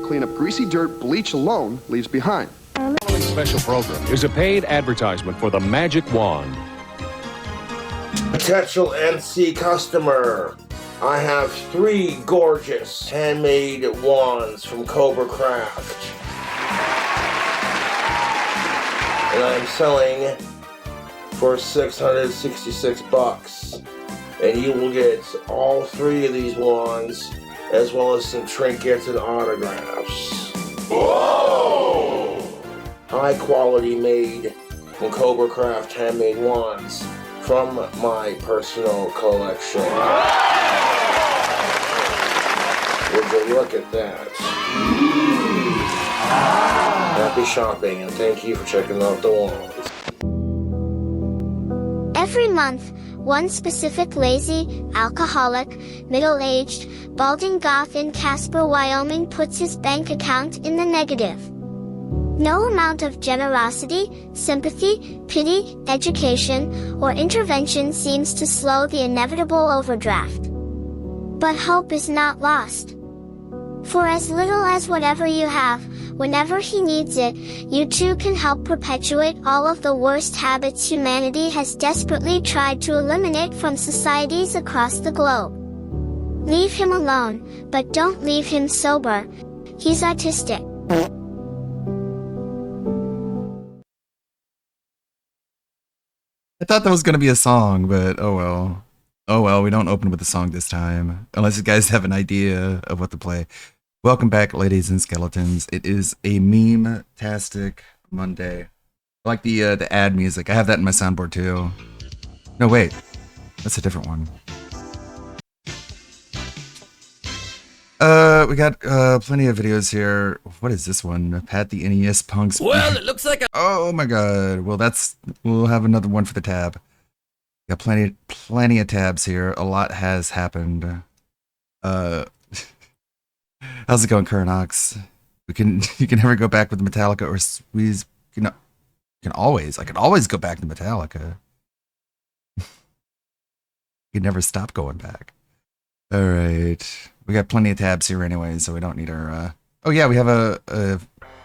clean up greasy dirt bleach alone leaves behind. The following special program is a paid advertisement for the Magic Wand. Potential NC customer. I have 3 gorgeous handmade wands from Cobra Craft. And I'm selling for $666. And you will get all 3 of these wands, as well as some trinkets and autographs. Whoa! High quality made from Cobra Craft handmade wands from my personal collection. Would you look at that? Happy shopping, and thank you for checking out the wands. Every month, one specific lazy, alcoholic, middle-aged, balding goth in Casper, Wyoming puts his bank account in the negative. No amount of generosity, sympathy, pity, education, or intervention seems to slow the inevitable overdraft. But hope is not lost. For as little as whatever you have, whenever he needs it, you too can help perpetuate all of the worst habits humanity has desperately tried to eliminate from societies across the globe. Leave him alone, but don't leave him sober. He's autistic. I thought that was going to be a song, but oh well. Oh well, we don't open with a song this time. Unless you guys have an idea of what to play. Welcome back, ladies and skeletons. It is a meme-tastic Monday. I like the ad music. I have that in my soundboard too. No, wait. That's a different one. We got plenty of videos here. What is this one? Pat the NES Punks. Well, it looks like a... Oh my god. Well, we'll have another one for the tab. Got plenty of tabs here. A lot has happened. How's it going, Kurnox? You can never go back with Metallica or Squeeze. I can always go back to Metallica. You can never stop going back. All right. We got plenty of tabs here anyway, so we don't need our, oh yeah, we have a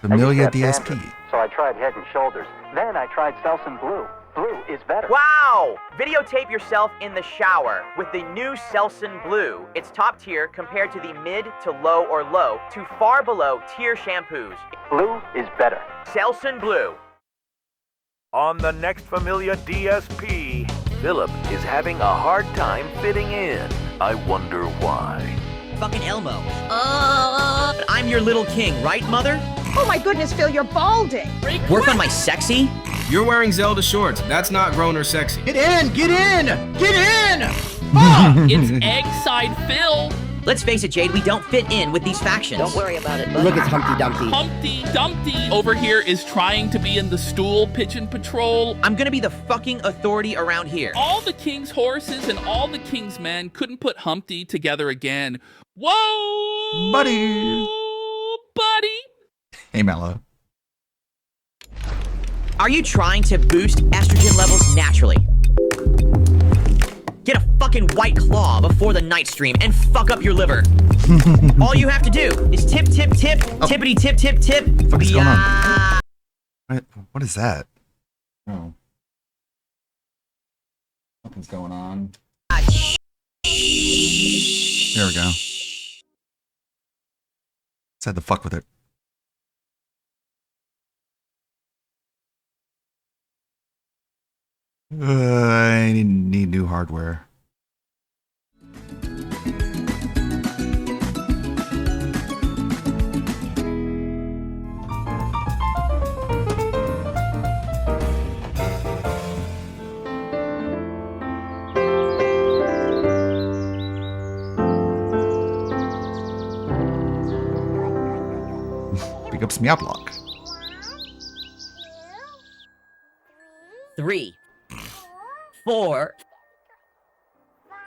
Familia DSP. So I tried Head and Shoulders. Then I tried Selsun Blue. Blue is better. Wow! Videotape yourself in the shower with the new Selsun Blue. It's top tier compared to the mid to low or low to far below tier shampoos. Blue is better. Selsun Blue. On the next Familia DSP, Philip is having a hard time fitting in. I wonder why. Fucking Elmo. I'm your little king, right, mother? Oh my goodness, Phil, you're balding. Work on my sexy? You're wearing Zelda shorts. That's not grown or sexy. Get in! Get in! Get in! Fuck! It's Egg Side Phil. Let's face it, Jade, we don't fit in with these factions. Don't worry about it. Look, it's Humpty Dumpty. Humpty Dumpty over here is trying to be in the stool pigeon patrol. I'm gonna be the fucking authority around here. All the king's horses and all the king's men couldn't put Humpty together again. Whoa! Buddy! Hey, Mallow. Are you trying to boost estrogen levels naturally? Get a fucking white claw before the night stream and fuck up your liver. All you have to do is tip, tip, tip, tippity, tip, tip, tip. What is going on? What is that? Oh. Something's going on. There we go. Just had to fuck with it. I need new hardware. Pick up some Meowblock. 3, 4,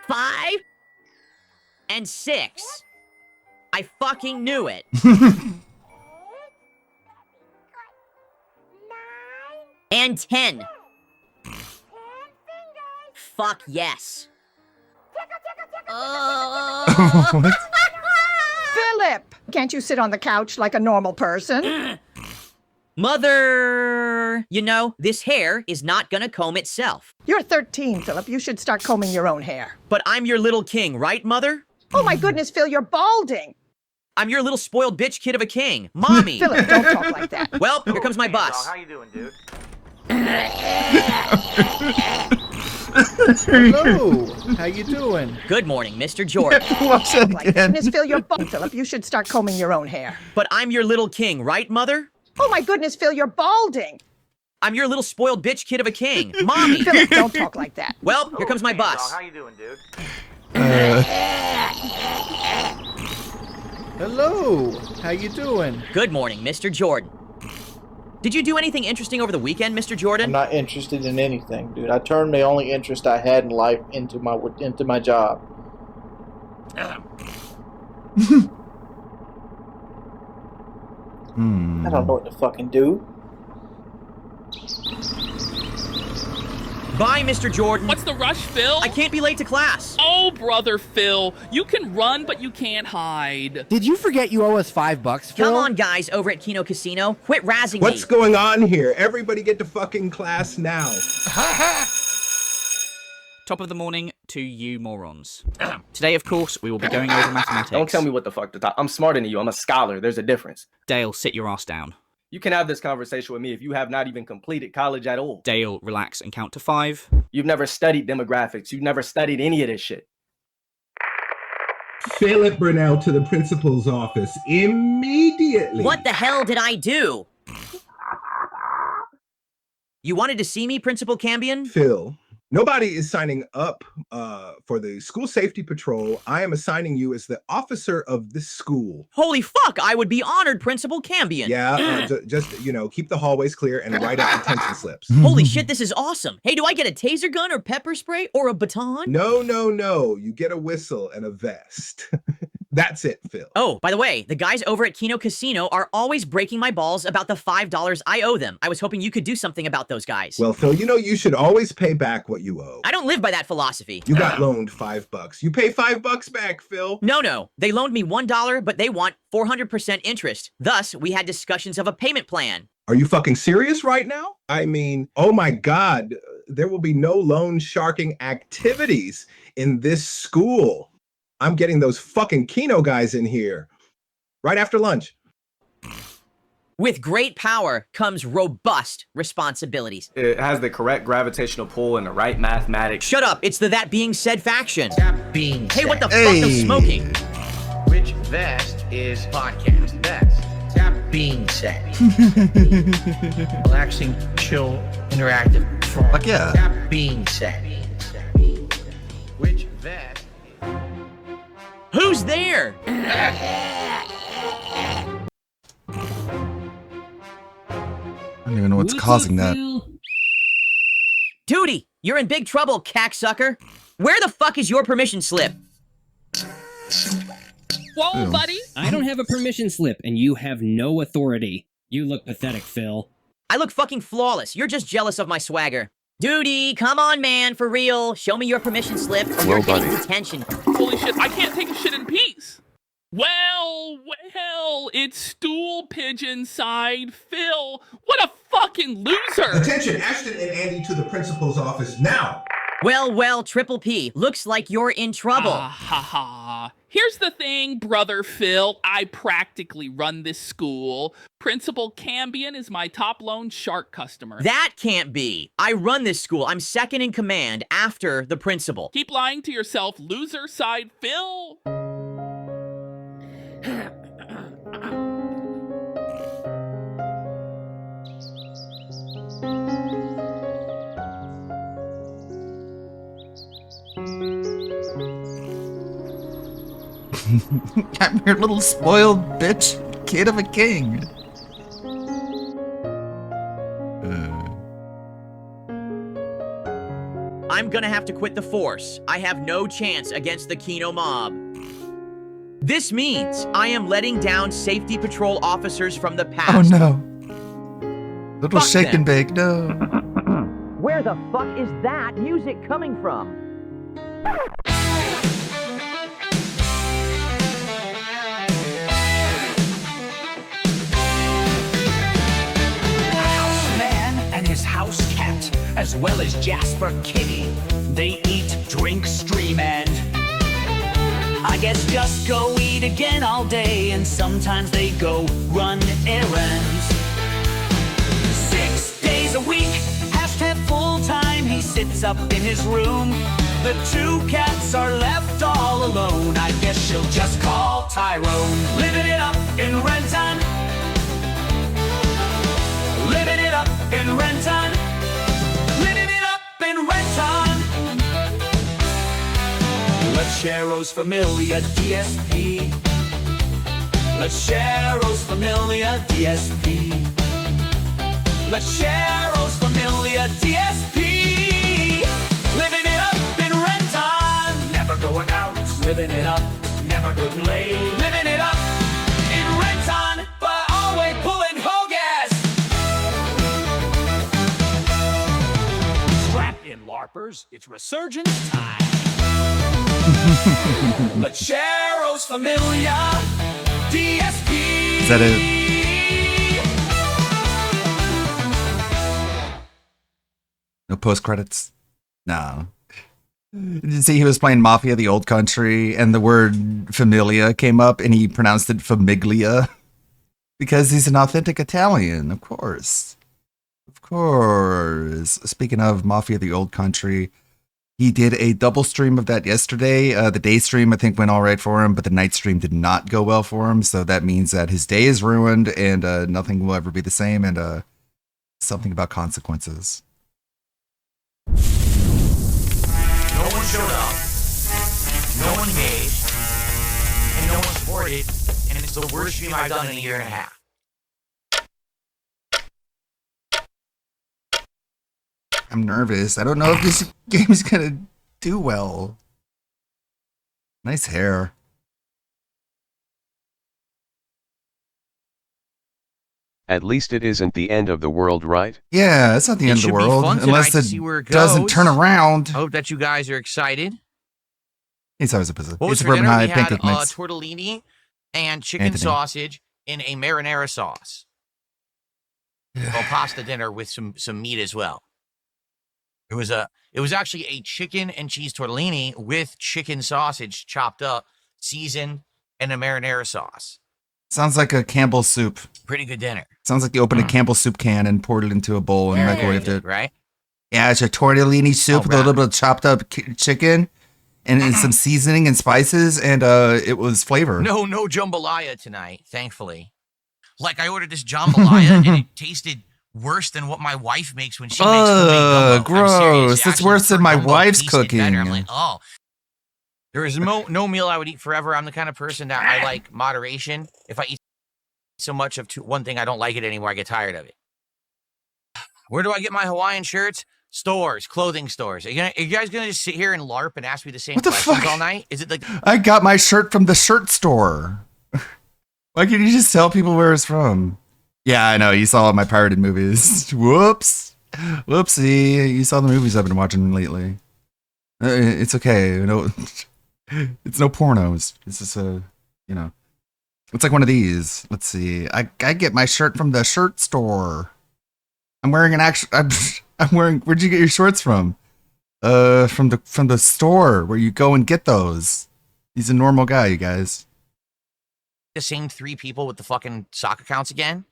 5, and 6. I fucking knew it. And 10. Fuck yes. Philip! slip. Can't you sit on the couch like a normal person? Mother! You know, this hair is not gonna comb itself. You're 13, Philip. You should start combing your own hair. But I'm your little king, right, Mother? Oh my goodness, Phil, you're balding. I'm your little spoiled bitch kid of a king. Mommy! Philip, don't talk like that. Well, here comes my bus. How you doing, dude? Hello. How you doing? Good morning, Mr. Jordan. Watch that My again. goodness, Phil, you're balding. Philip, you should start combing your own hair. But I'm your little king, right, Mother? Oh my goodness, Phil, you're balding. I'm your little spoiled bitch kid of a king. Mommy! Philip, don't talk like that. Well, here comes my bus. How you doing, dude? Hello. How you doing? Good morning, Mr. Jordan. Did you do anything interesting over the weekend, Mr. Jordan? I'm not interested in anything, dude. I turned the only interest I had in life into my job. I don't know what to fucking do. Bye, Mr. Jordan. What's the rush, Phil? I can't be late to class. Oh, brother Phil, you can run, but you can't hide. Did you forget you owe us $5, Phil? Come on, guys, over at Kino Casino. Quit razzing me. What's going on here? Everybody get to fucking class now. Top of the morning to you morons. Today, of course, we will be going over mathematics. Don't tell me what the fuck to talk. I'm smarter than you. I'm a scholar. There's a difference. Dale, sit your ass down. You can have this conversation with me if you have not even completed college at all. Dale, relax and count to 5. You've never studied demographics. You've never studied any of this shit. Philip Brunel to the principal's office immediately. What the hell did I do? You wanted to see me, Principal Cambion? Phil, nobody is signing up for the school safety patrol. I am assigning you as the officer of this school. Holy fuck, I would be honored, Principal Cambion. Yeah, just, you know, keep the hallways clear and write up detention slips. Holy shit, this is awesome. Hey, do I get a taser gun or pepper spray or a baton? No. You get a whistle and a vest. That's it, Phil. Oh, by the way, the guys over at Kino Casino are always breaking my balls about the $5 I owe them. I was hoping you could do something about those guys. Well, Phil, you know you should always pay back what you owe. I don't live by that philosophy. You got loaned $5. You pay $5 back, Phil. No. They loaned me $1, but they want 400% interest. Thus, we had discussions of a payment plan. Are you fucking serious right now? I mean, oh my God, there will be no loan sharking activities in this school. I'm getting those fucking Kino guys in here right after lunch. With great power comes robust responsibilities. It has the correct gravitational pull and the right mathematics. Shut up, it's the That Being Said faction. That being Hey, said. what the fuck is smoking? Which vest is podcast vest? That being said. Relaxing, chill, interactive. Fuck yeah. That being said. Which vest? Who's there? I don't even know what's causing that. Duty, you're in big trouble, cacksucker. Where the fuck is your permission slip? Whoa, buddy. I don't have a permission slip, and you have no authority. You look pathetic, Phil. I look fucking flawless. You're just jealous of my swagger. Duty, come on, man, for real. Show me your permission slip or you're getting detention. Holy shit, I can't take a shit in peace. Well, it's stool pigeon side Phil. What a fucking loser. Attention, Ashton and Andy to the principal's office now. Well, Triple P, looks like you're in trouble. Here's the thing, brother Phil. I practically run this school. Principal Cambion is my top loan shark customer. That can't be. I run this school. I'm second in command after the principal. Keep lying to yourself, loser side Phil. I'm your little spoiled bitch, kid of a king. I'm gonna have to quit the force. I have no chance against the Kino mob. This means I am letting down safety patrol officers from the past. Oh no. Little Fuck shake them. and bake, no. Where the fuck is that music coming from? well as Jasper Kinney. They eat, drink, stream, and I guess just go eat again all day. And sometimes they go run errands. 6 days a week, hashtag full time. He sits up in his room. The two cats are left all alone. I guess she'll just call Tyrone. Living it up in Renton. Living it up in Renton. Living it up in Renton. Lechero's Familia DSP. Lechero's Familia DSP. Lechero's Familia DSP. Living it up in Renton. Never going out. Living it up. Never getting laid. Living it up in Renton, but always pulling hogas. Strap in, LARPers. It's resurgence time. Lechero's Familia DSP. Is that it? No post credits? No. Did you see he was playing Mafia the Old Country and the word familia came up and he pronounced it famiglia? Because he's an authentic Italian, of course. Of course. Speaking of Mafia the Old Country, he did a double stream of that yesterday. The day stream, I think, went all right for him, but the night stream did not go well for him. So that means that his day is ruined and nothing will ever be the same, and something about consequences. No one showed up, no one engaged, and no one supported, and it's the worst stream I've done in a year and a half. I'm nervous. I don't know if this game is gonna do well. Nice hair. At least it isn't the end of the world, right? Yeah, it's not the end of the world unless it doesn't turn around. I hope that you guys are excited. He's always a pussy. What was It's for Suburban dinner? High We had pancake mix. tortellini and chicken Anthony. sausage in a marinara sauce. Well, pasta dinner with some meat as well. It was actually a chicken and cheese tortellini with chicken sausage chopped up, seasoned, and a marinara sauce. Sounds like a Campbell's soup. Pretty good dinner. Sounds like you opened a Campbell's soup can and poured it into a bowl and microwaved it. Right? Yeah, it's a tortellini soup with a little bit of chopped up chicken and some seasoning and spices, and it was flavor. No jambalaya tonight, thankfully. Like, I ordered this jambalaya, and it tasted worse than what my wife makes when she makes homemade gumbo. Gross. It's worse than my wife's cooking. I'm like, oh. There is no meal I would eat forever. I'm the kind of person that I like moderation. If I eat so much of one thing, I don't like it anymore. I get tired of it. Where do I get my Hawaiian shirts? Stores, clothing stores. Are you guys gonna just sit here and LARP and ask me the same questions all night? Is it like I got my shirt from the shirt store. Why can't you just tell people where it's from? Yeah, I know. You saw my pirated movies. Whoops. Whoopsie. You saw the movies I've been watching lately. It's okay. No, it's no pornos. It's just it's like one of these. Let's see. I get my shirt from the shirt store. I'm wearing I'm wearing. Where'd you get your shorts from? From the store where you go and get those. He's a normal guy, you guys. the same 3 people with the fucking sock accounts again?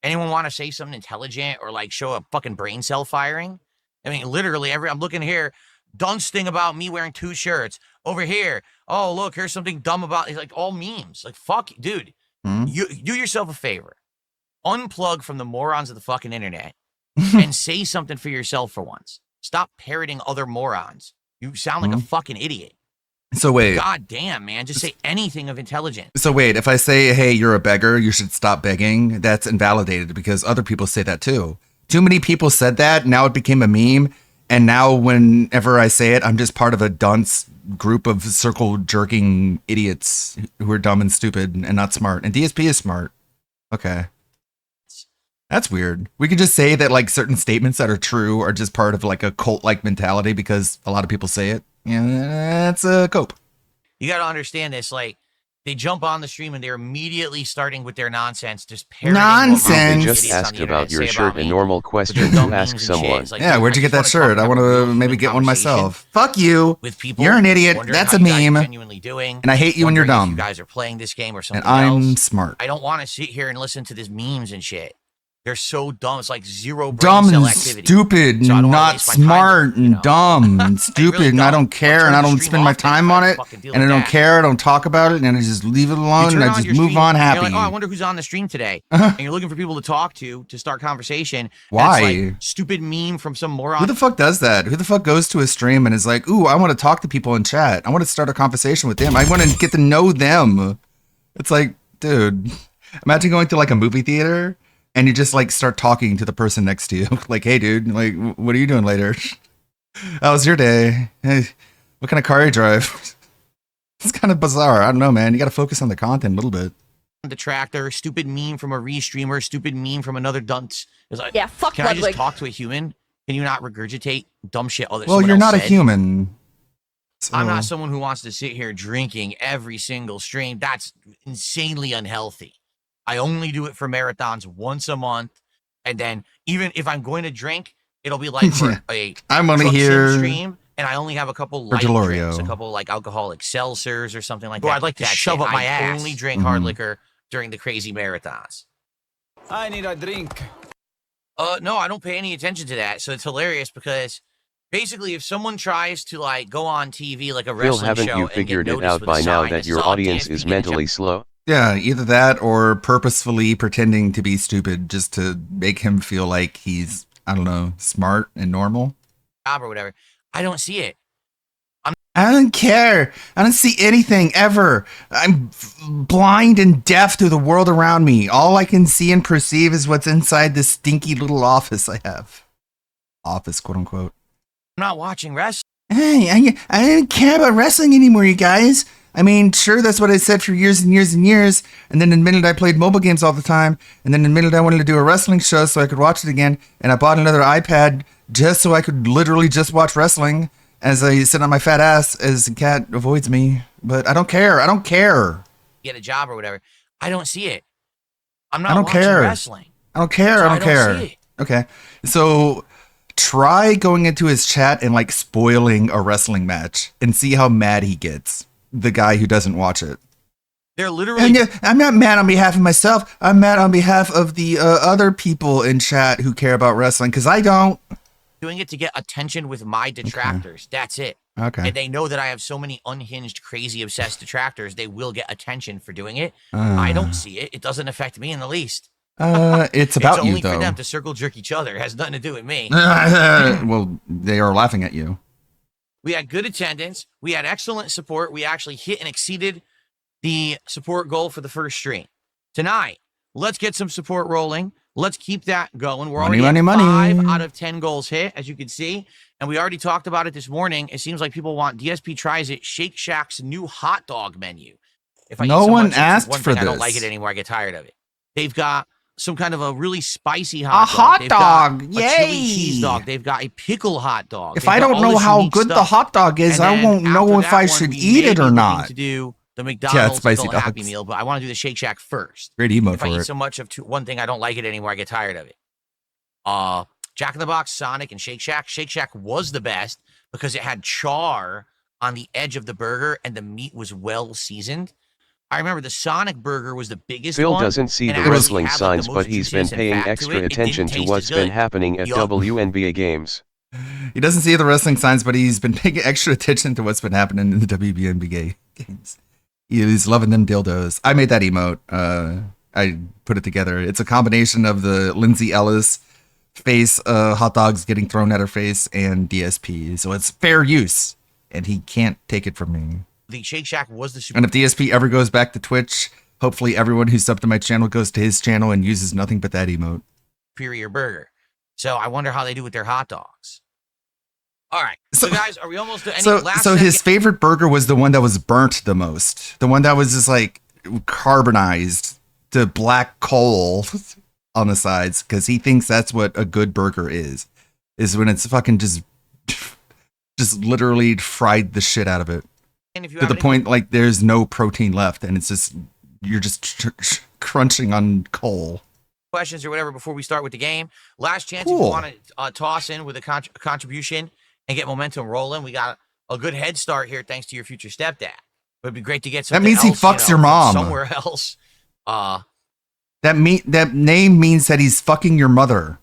Anyone want to say something intelligent or like show a fucking brain cell firing? I mean, literally I'm looking here, dunsting about me wearing 2 shirts. Over here, oh look, here's something dumb about. It's like all memes. Like fuck, dude. You do yourself a favor. Unplug from the morons of the fucking internet and say something for yourself for once. Stop parroting other morons. You sound like a fucking idiot. So wait. God damn, man. Just say anything of intelligence. So wait, if I say, hey, you're a beggar, you should stop begging, that's invalidated because other people say that too. Too many people said that, now it became a meme, and now whenever I say it, I'm just part of a dunce group of circle-jerking idiots who are dumb and stupid and not smart. And DSP is smart. Okay. That's weird. We could just say that like certain statements that are true are just part of like a cult-like mentality because a lot of people say it. Yeah, that's a cope. You got to understand this. Like, They jump on the stream and they're immediately starting with their nonsense, just parroting Nonsense. what They just idiots on asked the about internet your say shirt, about a me. normal question to ask someone. Yeah, where'd you get that shirt? I want to maybe get one myself. Fuck you. With people, You're an idiot. wondering That's how a you guys are meme. genuinely doing, And I hate you and you're wondering if dumb. You guys are playing this game or something And I'm else. smart. I don't want to sit here and listen to these memes and shit. They're so dumb. It's like zero brain Dumb cell and activity. stupid, So I don't wanna not waste my time smart and dumb and stupid, and I don't care, and I don't spend my time on it, and I don't care, I don't talk about it, and I just leave it alone, and I just move on happy. You're like, oh, I wonder who's on the stream today. And you're looking for people to talk to start conversation. Why? And it's like, stupid meme from some moron. Who the fuck does that? Who the fuck goes to a stream and is like, ooh, I want to talk to people in chat. I want to start a conversation with them. I want to get to know them. It's like, dude, imagine going to like a movie theater and you just like start talking to the person next to you. Like, hey, dude, like, what are you doing later? How was your day? Hey, what kind of car you drive? It's kind of bizarre. I don't know, man. You got to focus on the content a little bit. Detractor, stupid meme from a restreamer, stupid meme from another dunce. It's like, Yeah, fuck can I Ludwig. just talk to a human? Can you not regurgitate dumb shit? Well, you're not a human. I'm So- not someone who wants to sit here drinking every single stream. That's insanely unhealthy. I only do it for marathons once a month. And then even if I'm going to drink, it'll be like for a I'm only Truck Sim here stream. And I only have a couple for light Delorio. drinks, a couple like alcoholic seltzers or something like Or that. I'd like to That's shove it. up my I ass. only drink hard Mhm. liquor during the crazy marathons. I need a drink. No, I don't pay any attention to that. So it's hilarious because basically if someone tries to like go on TV like a Phil, wrestling haven't show you and get figured it noticed out with a by now sign that says, your "Oh, audience DSP is didn't check mentally slow? Yeah, either that or purposefully pretending to be stupid just to make him feel like he's, I don't know, smart and normal. job or whatever." I don't see it. I don't care. I don't see anything ever. I'm blind and deaf to the world around me. All I can see and perceive is what's inside this stinky little office I have. Office, quote unquote. I'm not watching wrestling. Hey, I didn't care about wrestling anymore, you guys. I mean, sure, that's what I said for years and years and years. And then admitted I played mobile games all the time. And then admitted I wanted to do a wrestling show so I could watch it again. And I bought another iPad just so I could literally just watch wrestling as I sit on my fat ass as the cat avoids me. But I don't care. I don't care. Get a job or whatever. I don't see it. I'm I not don't watching care. wrestling. I don't care. So I don't care. see it. Okay. So try going into his chat and like spoiling a wrestling match and see how mad he gets. The guy who doesn't watch it. They're literally And yeah, I'm not mad on behalf of myself. I'm mad on behalf of the other people in chat who care about wrestling because I don't. doing it to get attention with my detractors. That's it. Okay. And they know that I have so many unhinged, crazy, obsessed detractors. They will get attention for doing it. I don't see it. It doesn't affect me in the least. It's about it's you only for though. them to circle jerk each other. It has nothing to do with me. Well, they are laughing at you. We had good attendance. We had excellent support. We actually hit and exceeded the support goal for the first stream. Tonight, let's get some support rolling. Let's keep that going. We're Money, already money, at money. 5 out of 10 goals hit, as you can see. And we already talked about it this morning. It seems like people want DSP Tries It, Shake Shack's new hot dog menu. If I No eat so one much, it's asked one for thing, I don't this. like it anymore. I get tired of it. They've got some kind of a really spicy A hot dog. hot They've got dog. a chili Yay. cheese dog. They've got a pickle hot dog. If They've I got don't all know this how unique good the stuff. hot dog is, And I then won't know after if I that one, should we eat may it be or looking not. To do the Yeah, McDonald's spicy adult Happy dogs. Meal, but I want to do the Shake Shack first. Great emote If I for eat it. so much of one thing, I don't like it anymore. I get tired of it. Jack in the Box, Sonic, and Shake Shack. Shake Shack was the best because it had char on the edge of the burger and the meat was well seasoned. I remember the Sonic burger was the biggest Phil one. doesn't see and the it actually wrestling had, like, signs, the but most he's been juiciness and paying fat to extra it. It didn't attention to taste what's as been good. happening at Yup. WNBA games. He doesn't see the wrestling signs, but he's been paying extra attention to what's been happening in the WNBA games. He's loving them dildos. I made that emote. I put it together. It's a combination of the Lindsay Ellis face, hot dogs getting thrown at her face, and DSP. So it's fair use, and he can't take it from me. The Shake Shack was the super. And if DSP ever goes back to Twitch, hopefully everyone who's subbed to my channel goes to his channel and uses nothing but that emote. superior burger. So I wonder how they do with their hot dogs. All right. So guys, are we almost to any So last his second? favorite burger was the one that was burnt the most. The one that was just like carbonized to black coal on the sides, because he thinks that's what a good burger is when it's fucking just literally fried the shit out of it. if you To have the any point, like, there's no protein left, and it's just, you're just crunching on coal. questions or whatever before we start with the game, last chance if Cool. you want to toss in with a contribution and get momentum rolling. We got a good head start here thanks to your future stepdad. But it'd be great to get something That means he else, fucks your from mom. somewhere else. That name means that he's fucking your mother.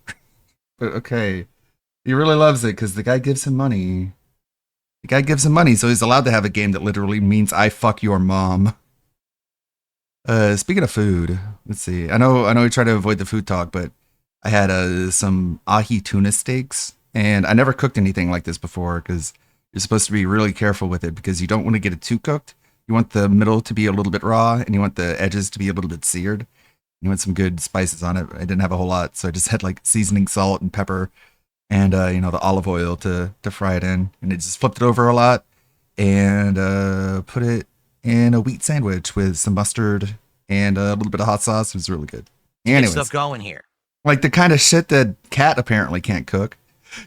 But okay. He really loves it because the guy gives him money. The guy gives him money, so he's allowed to have a game that literally means I fuck your mom. Speaking of food, let's see. I know we try to avoid the food talk, but I had some ahi tuna steaks, and I never cooked anything like this before because you're supposed to be really careful with it because you don't want to get it too cooked. You want the middle to be a little bit raw, and you want the edges to be a little bit seared. You want some good spices on it. I didn't have a whole lot, so I just had like seasoning, salt, and pepper, and the olive oil to fry it in, and it just flipped it over a lot, and put it in a wheat sandwich with some mustard and a little bit of hot sauce. It was really good. Get Anyways, stuff going here. like the kind of shit that Kat apparently can't cook.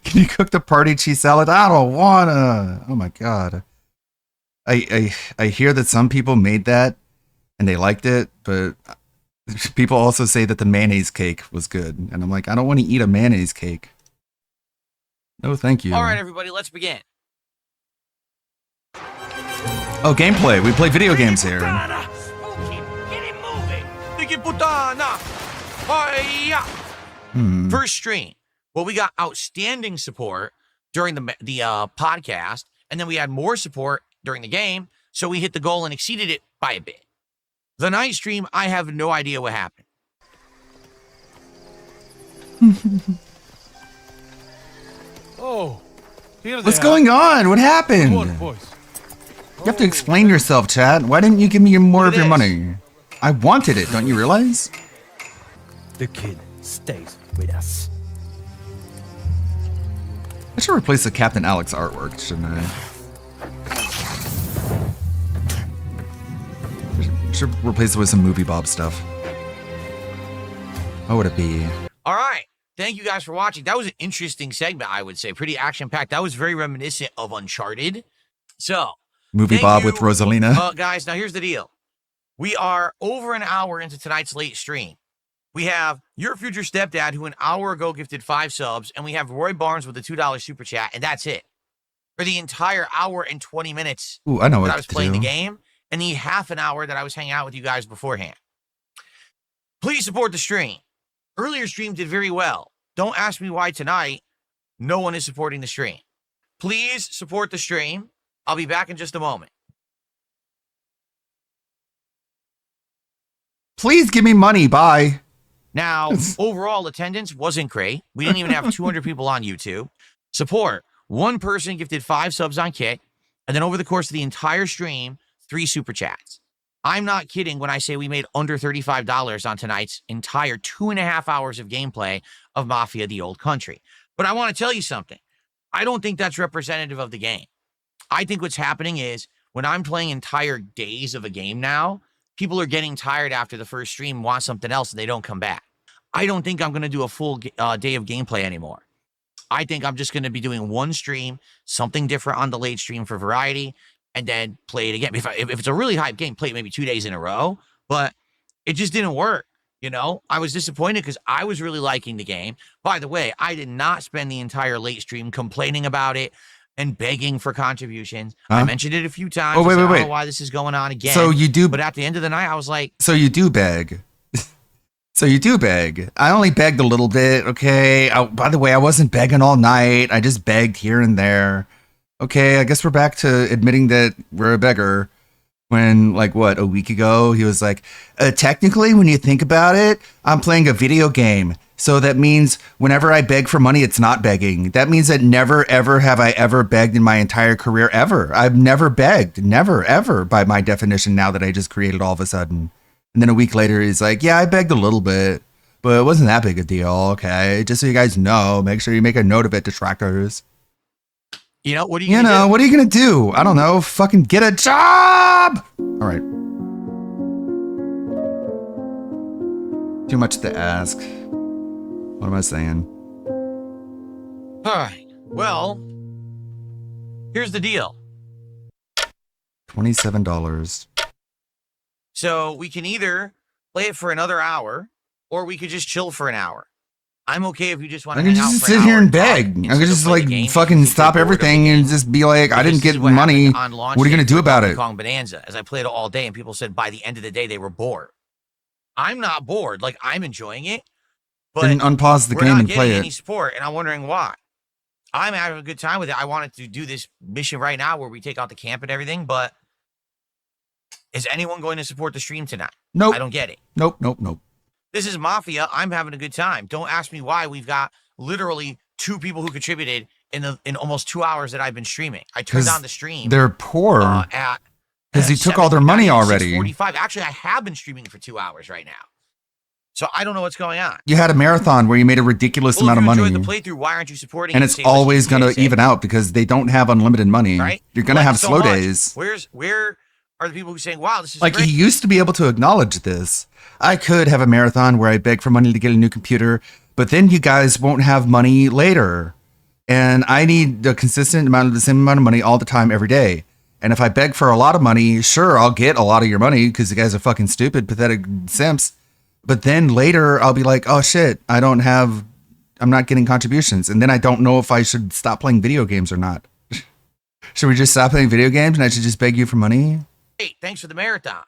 Can you cook the party cheese salad? I don't wanna. Oh my god. I hear that some people made that and they liked it, but people also say that the mayonnaise cake was good, and I'm like, I don't want to eat a mayonnaise cake. No, thank you. All right, everybody, let's begin. Oh, gameplay. We play video games here. First stream. Well, we got outstanding support during the podcast, and then we had more support during the game, so we hit the goal and exceeded it by a bit. The night stream, I have no idea what happened. Oh, What's going on? What happened? You have to explain yourself, Chad. Why didn't you give me more of your money? I wanted it, don't you realize? The kid stays with us. I should replace the Captain Alex artwork, shouldn't I? Should replace it with some Movie Bob stuff. What would it be? All right. Thank you guys for watching. That was an interesting segment, I would say. Pretty action-packed. That was very reminiscent of Uncharted. So, Movie thank Bob you, with Rosalina. Guys, now here's the deal. We are over an hour into tonight's late stream. We have your future stepdad, who an hour ago gifted 5 subs, and we have Roy Barnes with a $2 super chat, and that's it. For the entire hour and 20 minutes Ooh, I know that what I was to playing do. the game, and the half an hour that I was hanging out with you guys beforehand. Please support the stream. Earlier stream did very well. Don't ask me why tonight no one is supporting the stream. Please support the stream. I'll be back in just a moment. Please give me money. Bye. Now, overall attendance wasn't great. We didn't even have 200 people on YouTube. Support. One person gifted 5 subs on Kick, and then over the course of the entire stream, 3 super chats. I'm not kidding when I say we made under $35 on tonight's entire 2.5 hours of gameplay of Mafia: The Old Country. But I want to tell you something. I don't think that's representative of the game. I think what's happening is when I'm playing entire days of a game now, people are getting tired after the first stream, want something else, and they don't come back. I don't think I'm going to do a full day of gameplay anymore. I think I'm just going to be doing one stream, something different on the late stream for variety, and then play it again. If it's a really hype game, play it maybe 2 days in a row, but it just didn't work. You know, I was disappointed because I was really liking the game. By the way, I did not spend the entire late stream complaining about it and begging for contributions. I mentioned it a few times. Oh, wait, I said, wait, I don't wait. know why this is going on again. So you do- But at the end of the night, I was like, So you do beg. So you do beg. I only begged a little bit, okay? By the way, I wasn't begging all night. I just begged here and there. Okay, I guess we're back to admitting that we're a beggar. When, like, what, a week ago, he was like, technically, when you think about it, I'm playing a video game. So that means whenever I beg for money, it's not begging. That means that never, ever have I ever begged in my entire career, ever. I've never begged. Never, ever, by my definition, now that I just created all of a sudden. And then a week later, he's like, yeah, I begged a little bit, but it wasn't that big a deal, okay? Just so you guys know, make sure you make a note of it, detractors. you know, what are you You gonna know, do? what are you gonna do? I don't know. Fucking get a job! All right. Too much to ask. What am I saying? All right. Well, here's the deal. $27. So we can either play it for another hour, or we could just chill for an hour. I'm okay if you just want I to could hang out just for an sit here hour and talk beg. I instead could of just play the like game, fucking because stop you're bored of the everything and game. just be like, I Because didn't this get is what money. happened on launch What are you day gonna do for about Donkey it? Kong Bonanza, as I played it all day, and people said by the end of the day they were bored. I'm not bored. Like, I'm enjoying it, but Then unpause the we're game not and play getting any it. support, and I'm wondering why. I'm having a good time with it. I wanted to do this mission right now where we take out the camp and everything, but is anyone going to support the stream tonight? Nope. I don't get it. Nope. This is Mafia. I'm having a good time. Don't ask me why. We've got literally 2 people who contributed in almost 2 hours that I've been streaming. I turned 'Cause on the stream. they're poor. At Because you took all their money already. 6:45. Actually, I have been streaming for 2 hours right now. So I don't know what's going on. You had a marathon where you made a ridiculous amount of If you money. enjoyed the playthrough, why aren't you supporting And it? it's Say, let's always just going play to it safe, even out because they don't have unlimited money. right? You're going to Like have so slow much. days. Where are the people who are saying, wow, this is Like, great? he used to be able to acknowledge this. I could have a marathon where I beg for money to get a new computer, but then you guys won't have money later. And I need a consistent amount of the same amount of money all the time, every day. And if I beg for a lot of money, sure, I'll get a lot of your money because you guys are fucking stupid, pathetic simps. But then later I'll be like, oh shit, I'm not getting contributions. And then I don't know if I should stop playing video games or not. Should we just stop playing video games and I should just beg you for money? Hey, thanks for the marathon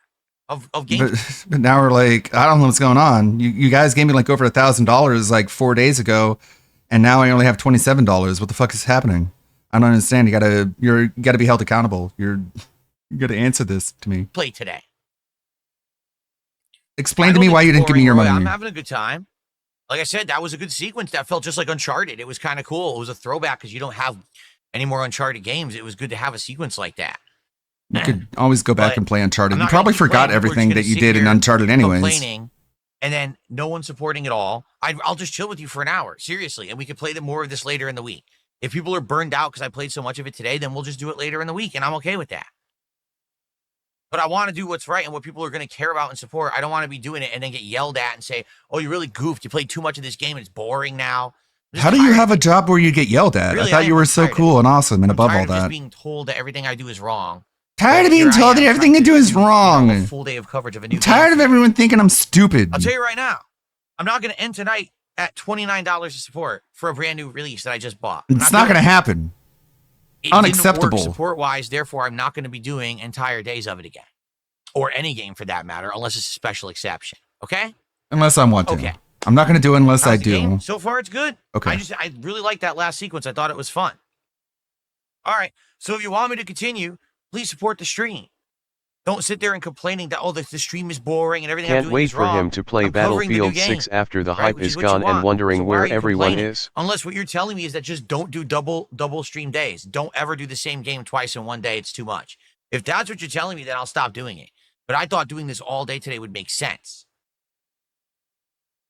of games. But now we're like, I don't know what's going on. You guys gave me like over $1,000 like 4 days ago, and now I only have $27. What the fuck is happening? I don't understand. You gotta be held accountable. You gotta answer this to me. Play today. Explain to me why you didn't give me your money. I'm having a good time. Like I said, that was a good sequence. That felt just like Uncharted. It was kind of cool. It was a throwback because you don't have any more Uncharted games. It was good to have a sequence like that. You could always go back But and play Uncharted. I'm You not probably gonna keep forgot playing. We're everything just that gonna you sit did in here Uncharted anyways. complaining, and then no one supporting at all. I'll just chill with you for an hour, seriously, and we could play more of this later in the week. If people are burned out because I played so much of it today, then we'll just do it later in the week, and I'm okay with that. But I want to do what's right and what people are going to care about and support. I don't want to be doing it and then get yelled at and say, oh, you really goofed. You played too much of this game and it's boring now. How do you have a job where you get yelled at? Really, I thought I you am were so tired of cool and awesome and above tired all of just that. being told that everything I do is wrong. Tired of But being here I told that am everything trying I do is a wrong. full day of coverage of a new I'm tired game. of everyone thinking I'm stupid. I'll tell you right now, I'm not going to end tonight at $29 of support for a brand new release that I just bought. It's not going to happen. It didn't Unacceptable. work support-wise, therefore I'm not going to be doing entire days of it again. Or any game for that matter, unless it's a special exception. Okay? Unless I want to. Okay. I'm not going to do it unless I How's the do. game? So far, it's good. Okay. I really like that last sequence. I thought it was fun. All right. So if you want me to continue, please support the stream. Don't sit there and complaining that, oh, the stream is boring and everything I'm Can't doing wait is for wrong. him to play I'm covering the new Battlefield 6 game, after the right, hype which is what you gone and want. wondering So why where are you everyone complaining? is. Unless what you're telling me is that just don't do double stream days. Don't ever do the same game twice in one day. It's too much. If that's what you're telling me, then I'll stop doing it. But I thought doing this all day today would make sense.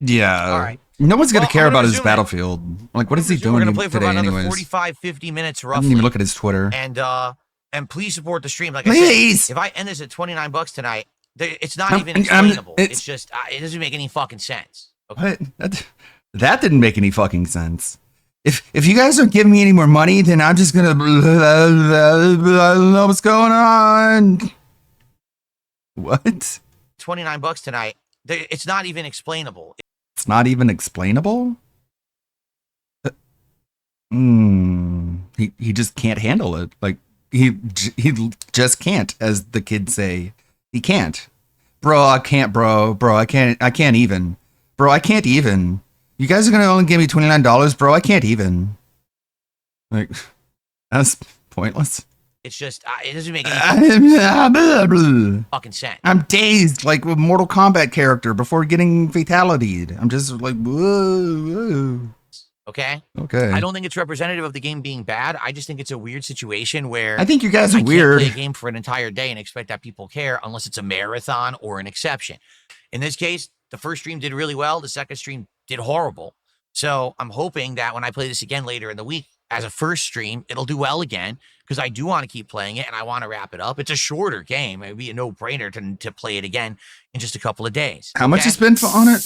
Yeah. All right. No one's going to Well, care I'm gonna about his resume it. Battlefield. Like, what is he We're doing gonna play for today about another anyways? 45, 50 minutes I roughly. didn't even look at his Twitter. And please support the stream. Like Please. I said, if I end this at $29 tonight, it's not I'm- even I'm- explainable. it's- It's just it doesn't make any fucking sense. Okay. What? That didn't make any fucking sense. If you guys don't give me any more money, then I'm just gonna I don't know what's going on. What? $29 tonight. It's not even explainable. It's not even explainable? He just can't handle it. Like he just can't, as the kids say. He can't. Bro, I can't, bro. Bro, I can't even. Bro, I can't even. You guys are gonna only give me $29, bro. I can't even. Like, that's pointless. It's just it doesn't make any fucking sense. I'm dazed like a Mortal Kombat character before getting fatality'd. I'm just like, whoa. Okay. Okay. I don't think it's representative of the game being bad. I just think it's a weird situation where I think you guys are I weird. can't play a game for an entire day and expect that people care unless it's a marathon or an exception. In this case, the first stream did really well. The second stream did horrible. So I'm hoping that when I play this again later in the week as a first stream, it'll do well again because I do want to keep playing it and I want to wrap it up. It's a shorter game. It would be a no-brainer to play it again in just a couple of days. How much you spend on it?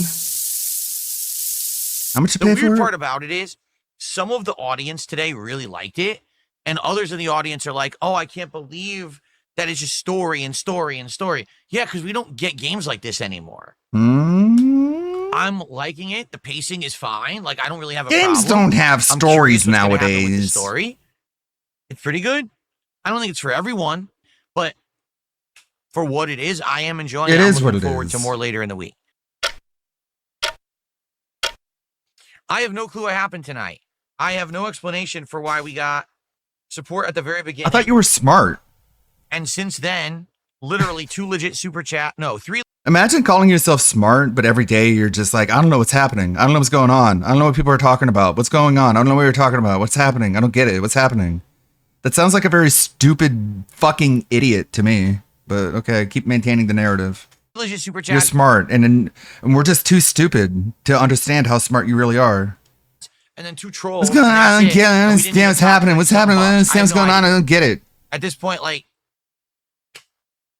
How much you The pay weird for part it? about it is some of the audience today really liked it, and others in the audience are like, "Oh, I can't believe that is just story and story and story. Yeah, because we don't get games like this anymore. I'm liking it. The pacing is fine. Like, I don't really have a Games problem. don't have I'm stories curious what's gonna happen with the nowadays. story. It's pretty good. I don't think it's for everyone, but for what it is, I am enjoying it. It I'm is what looking it forward is. to more later in the week. I have no clue what happened tonight. I have no explanation for why we got support at the very beginning. I thought you were smart. And since then, literally 2 legit super chat. No, 3. Imagine calling yourself smart, but every day you're just like, I don't know what's happening. I don't know what's going on. I don't know what people are talking about. What's going on? I don't know what you're talking about. What's happening? I don't get it. What's happening? That sounds like a very stupid fucking idiot to me. But okay, keep maintaining the narrative. Legit super chat. You're smart, and we're just too stupid to understand how smart you really are. And then 2 trolls. What's going on? I and that's don't get it. I it. don't And we didn't understand even what's talk happening. about What's the happening? I don't box. understand what's have no going on. I idea. don't get it. At this point, like,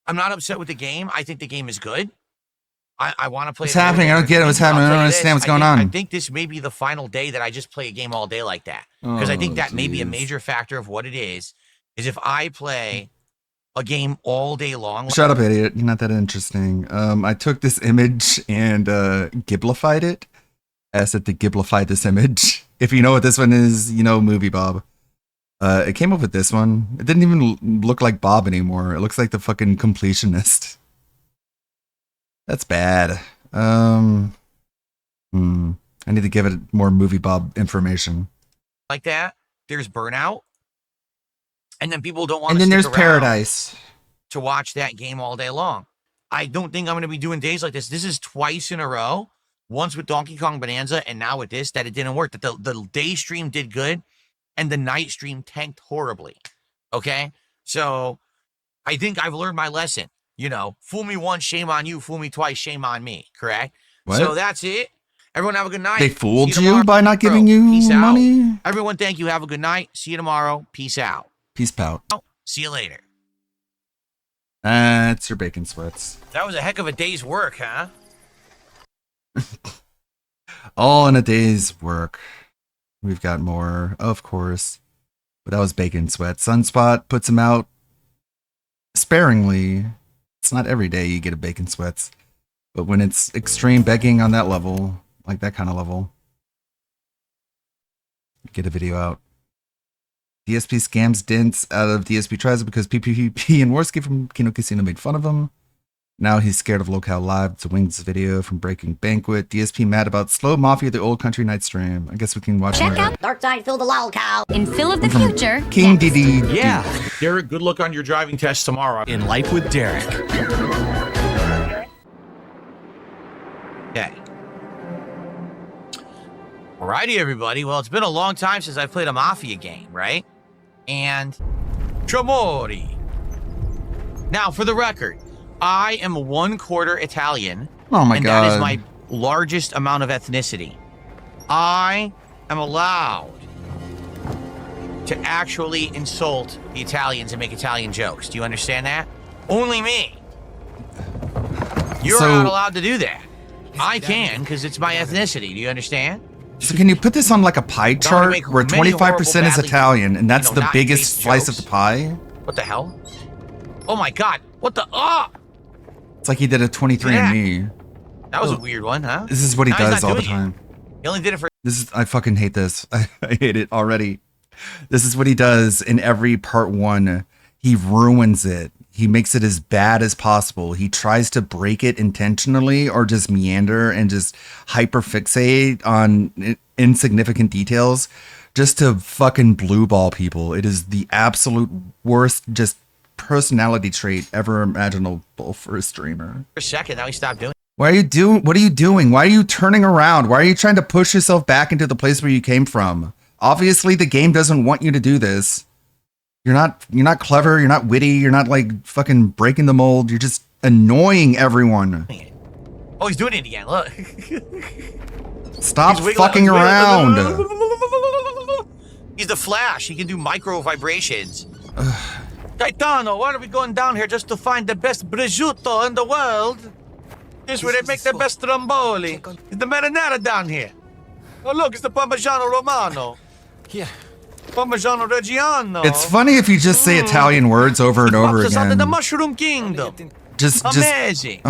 I'm not upset with the game. I think the game is good. I want to play. What's happening? I don't get it. What's happening? I don't understand what's going on. I think this may be the final day that I just play a game all day like that. Because I think that may be a major factor of what it is if I play a game all day long. Shut up, idiot. You're not that interesting. I took this image and giblified it. I asked it to giblify this image. If you know what this one is, you know Movie Bob. It came up with this one. It didn't even look like Bob anymore. It looks like the fucking completionist. That's bad. I need to give it more Movie Bob information. Like that. There's Burnout. And then people don't want And to then stick there's around Paradise. to watch that game all day long. I don't think I'm going to be doing days like this. This is twice in a row. Once with Donkey Kong Bonanza and now with this, that it didn't work. That the day stream did good and the night stream tanked horribly. Okay? So I think I've learned my lesson. You know, fool me once, shame on you. Fool me twice, shame on me. Correct? What? So that's it. Everyone have a good night. They fooled See you tomorrow. by not giving you Peace out. money? Everyone, thank you. Have a good night. See you tomorrow. Peace out. Peace pout. See you later. That's your bacon sweats. That was a heck of a day's work, huh? All in a day's work. We've got more, of course. But that was bacon sweat. Sunspot puts them out sparingly. It's not every day you get a bacon sweats. But when it's extreme begging on that level, like that kind of level, get a video out. DSP scams Dents out of DSP tries it because PPP and Warski from Kino Casino made fun of him. Now he's scared of Locale Live to Wings video from Breaking Banquet. DSP mad about Slow Mafia, the Old Country Night stream. I guess we can watch Check more. out Dark Side Phil the Lolcow in Phil of the Future. King DD. Yeah. Derek, good luck on your driving test tomorrow. In Life with Derek. Okay. Alrighty, everybody. Well, it's been a long time since I've played a Mafia game, right? And Tremori. Now, for the record, I am 1/4 Italian. Oh my and God. that is my largest amount of ethnicity. I am allowed to actually insult the Italians and make Italian jokes. Do you understand that? Only me. You're So- not allowed to do that. I can, because it's my ethnicity. Do you understand? So can you put this on like a pie chart make where many 25% is horrible, badly, Italian and that's you know, the not biggest based slice jokes? of the pie? What the hell? Oh my God. What the? Ah! It's like he did a 23andMe. That was a weird one, huh? This is what he Now he's does not all the doing it. time. He only did it for. I fucking hate this. I hate it already. This is what he does in every part 1. He ruins it. He makes it as bad as possible. He tries to break it intentionally or just meander and just hyperfixate on insignificant details just to fucking blue ball people. It is the absolute worst just personality trait ever imaginable for a streamer. a second. Now he stopped doing it. What are you doing? Why are you turning around? Why are you trying to push yourself back into the place where you came from? Obviously, the game doesn't want you to do this. You're not clever. You're not witty. You're not like fucking breaking the mold. You're just annoying everyone. Oh, he's doing it again. Look. Stop He's wiggling- fucking he's wiggling- around. He's the Flash. He can do micro vibrations. Gaetano, why are we going down here just to find the best prosciutto in the world? This is where they make the best stromboli. It's the marinara down here. Oh, look, it's the Parmigiano Romano. Yeah. Parmigiano Reggiano. It's funny if you just say Italian words over and over Pops us under the again. Mushroom Kingdom. Just Amazing.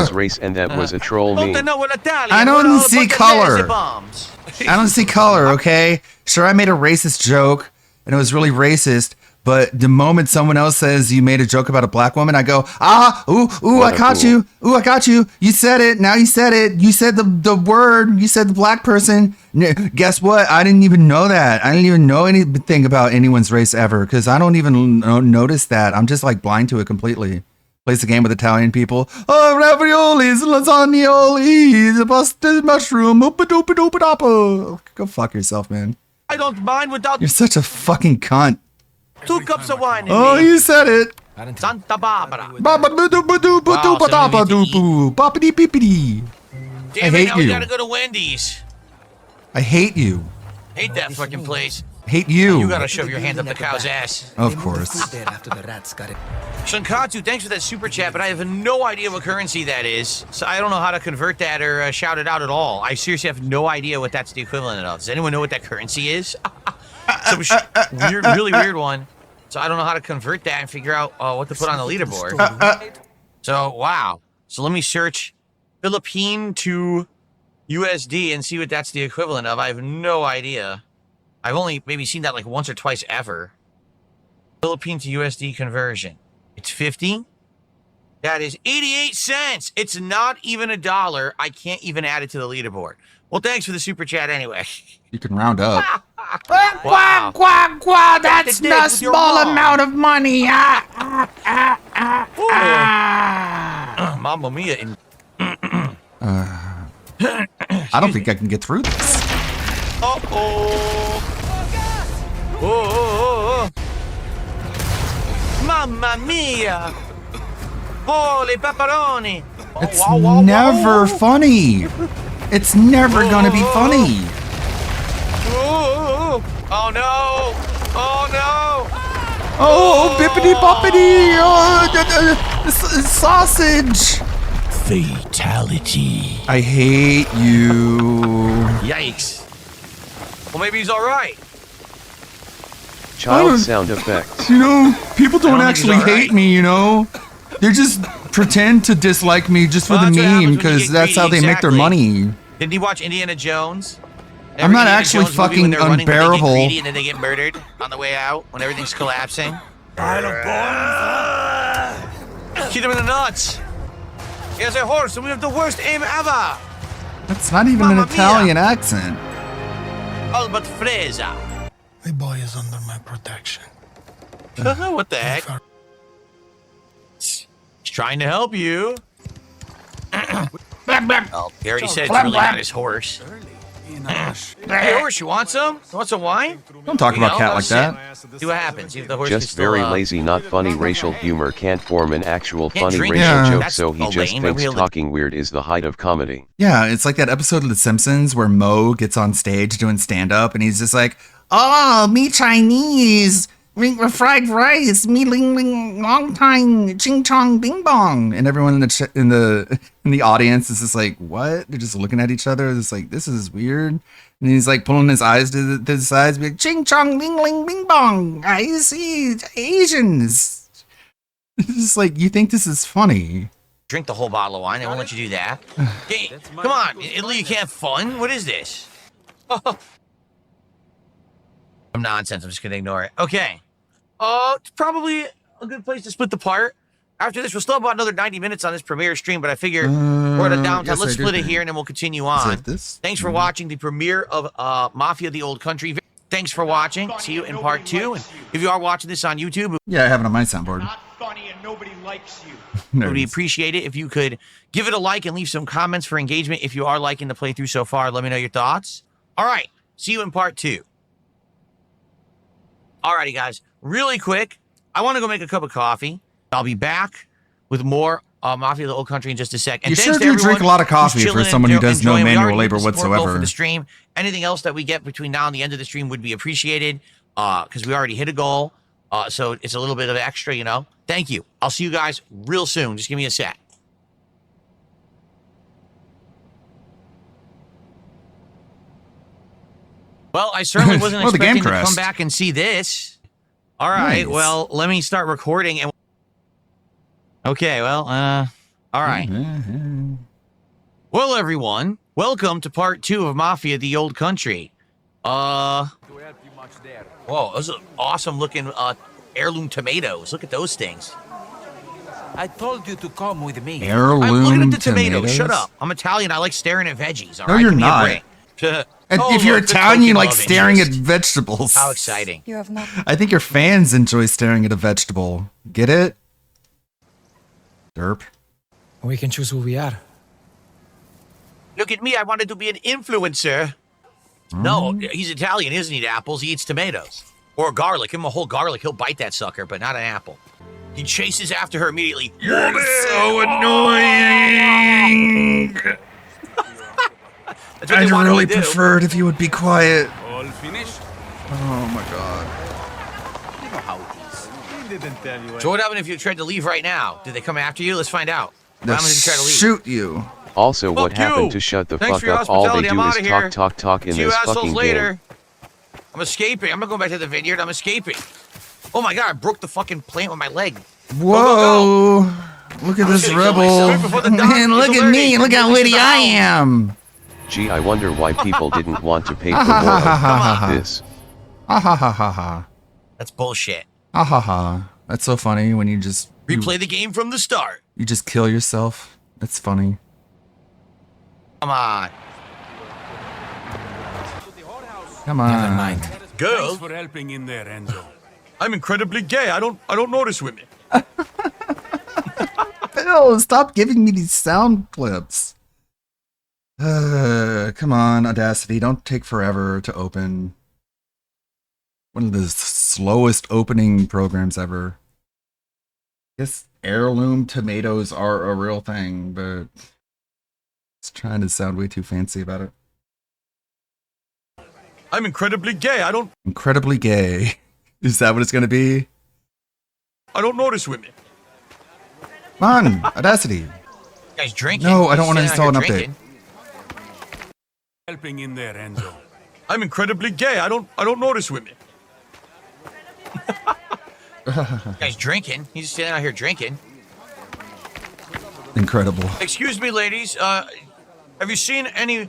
His race, and that was a troll Don't meme. they know what Italian? I What don't all see about the color. laser bombs? I don't see color, okay? Sure, I made a racist joke, and it was really racist, but the moment someone else says you made a joke about a black woman, I go, ooh, I caught you. Ooh, I got you. You said it. Now you said it. You said the word. You said the black person. Guess what? I didn't even know that. I didn't even know anything about anyone's race ever, because I don't even notice that. I'm just like blind to it completely. Plays the game with Italian people. Oh, raviolis, lasagnolis, pasta, mushroom, oopa-doopa-doopa-doopa. Go fuck yourself, man. I don't mind without You're such a fucking cunt. 2 cups of wine in Oh, me. you said it. Santa Barbara. Boppity-pippity. Damn I it, hate now we you. gotta go to Wendy's. I hate you. Hate that fucking place. Hate you. You gotta shove your hand up the cow's ass. Of course. Shankatsu, thanks for that super chat, but I have no idea what currency that is. So I don't know how to convert that or shout it out at all. I seriously have no idea what that's the equivalent of. Does anyone know what that currency is? Some weird, really weird one. So I don't know how to convert that and figure out what to put on the leaderboard. So, wow. So let me search Philippine to USD and see what that's the equivalent of. I have no idea. I've only maybe seen that like once or twice ever. Philippine to USD conversion. It's 50. That is 88 cents. It's not even $1. I can't even add it to the leaderboard. Well, thanks for the super chat anyway. You can round up. Wow. Quack, that's not a small amount of money. Mamma mia. I don't think I can get through this. Oh. Mamma mia. Holy pepperoni. It's never funny. It's never gonna be funny. Oh no. Oh no. Oh, bippity boppity. Sausage. Fatality. I hate you. Yikes. Well, maybe he's all right. Child sound effects. You know, people don't I don't think actually he's all hate me, you know? They just pretend to dislike me just for Well, the that's what happens meme, when you because get that's how they greedy, make their exactly. money. Didn't you watch Indiana Jones? I'm not Indiana actually Jones movie when fucking they're running, when they get unbearable. greedy and then they get murdered on the way out when everything's collapsing. Hit him in the nuts. He has a horse and we have the worst aim ever. That's not even Mamma an mia. Italian accent. Albert Fresa. My boy is under my protection. What the heck? He's trying to help you. Oh, he already said it's really not his horse. Hey, horse, you want some? You want some wine? Don't talk about cat like that. See what happens. See if the horse can Just still, very lazy, not funny. Racial humor can't form an actual Can't funny drink racial it. joke, That's so he just lame. thinks Really- talking weird is the height of comedy. Yeah, it's like that episode of The Simpsons where Mo gets on stage doing stand-up and he's just like, oh, me Chinese, fried rice, me ling ling long time, ching chong bing bong, and everyone in the audience is just like, what? They're just looking at each other. It's like, this is weird. And he's like pulling his eyes to the sides, be like, ching chong ling ling bing bong. I see Asians. It's just like, you think this is funny? Drink the whole bottle of wine. They won't let you do that. Okay, come on, Italy, you can't have fun. What is this? Some nonsense. I'm just gonna ignore it. Okay. It's probably a good place to split the part. After this, we'll still have about another 90 minutes on this premiere stream, but I figure we're at a downtime. yes, Let's I do split it think. here, and then we'll continue Is on. it this? Thanks for watching the premiere of Mafia: The Old Country. Thanks for watching. See you in part 2. And if you are watching this on YouTube, Yeah, I have it on my soundboard. Funny and nobody likes you. There would it is. appreciate it if you could give it a like and leave some comments for engagement. If you are liking the playthrough so far, let me know your thoughts. All right, see you in part 2. Alrighty, guys, really quick, I want to go make a cup of coffee. I'll be back with more Mafia: The Old Country in just a sec. And You thanks sure to do everyone drink a lot of who's coffee for chilling someone and who does no enjoying. We manual already labor did the support goal whatsoever. For the stream, anything else that we get between now and the end of the stream would be appreciated, because we already hit a goal. So it's a little bit of extra, you know. Thank you. I'll see you guys real soon. Just give me a sec. Well, I certainly wasn't Oh, the game expecting to crashed. come back and see this. All right, Nice. well, let me start recording. And okay, well, all right. Well, everyone, welcome to part 2 of Mafia: The Old Country. Whoa, those are awesome looking heirloom tomatoes. Look at those things. I told you to come with me. Heirloom I'm looking at the tomatoes. tomatoes? Shut up. I'm Italian. I like staring at veggies. All No, right? you're Give me a not. break. And Oh, if you're look, the Italian, you token like of staring at interest. vegetables. How exciting. You have not. I think your fans enjoy staring at a vegetable. Get it? Derp. We can choose who we are. Look at me. I wanted to be an influencer. No, he's Italian. He doesn't eat apples. He eats tomatoes. Or garlic. Give him a whole garlic. He'll bite that sucker, but not an apple. He chases after her immediately. You're so annoying. That's what they I'd want him really to do. prefer it if you would be quiet. All finished? Oh my god. You know how it is. He didn't tell you. So what happened if you tried to leave right now? Did they come after you? Let's find out. What They'll happens if you try to leave? shoot you. Also, what Fuck you. happened to shut the Thanks fuck for your up? All they hospitality. do I'm is outta here. talk in See you this assholes fucking later. game. I'm escaping. I'm not going back to the vineyard. I'm escaping. Oh my god, I broke the fucking plant with my leg. Whoa. Look at I'm this just gonna kill rebel. myself before the doc Man, is look at alerted. me. Look how Release witty the I house. am. Gee, I wonder why people didn't want to pay for Ha more ha ha ha ha of ha. this. Ha ha ha ha ha. That's bullshit. Ha ha ha. That's so funny when you just Replay the game from the start. you just kill yourself. That's funny. Come on. Come on. Never mind. Girl, for helping in there, Enzo. I'm incredibly gay. I don't notice women. Phil, stop giving me these sound clips. Come on, Audacity. Don't take forever to open. One of the slowest opening programs ever. Guess heirloom tomatoes are a real thing, but it's trying to sound way too fancy about it. I'm incredibly gay. I don't Incredibly gay. Is that what it's going to be? notice women. Come on, Audacity. You guys drinking? No, I don't want to Sitting out install an here update. drinking. Helping in there, Enzo. I'm incredibly gay. I don't notice women. You guys drinking? He's just sitting out here drinking. Incredible. Excuse me, ladies. Have you seen any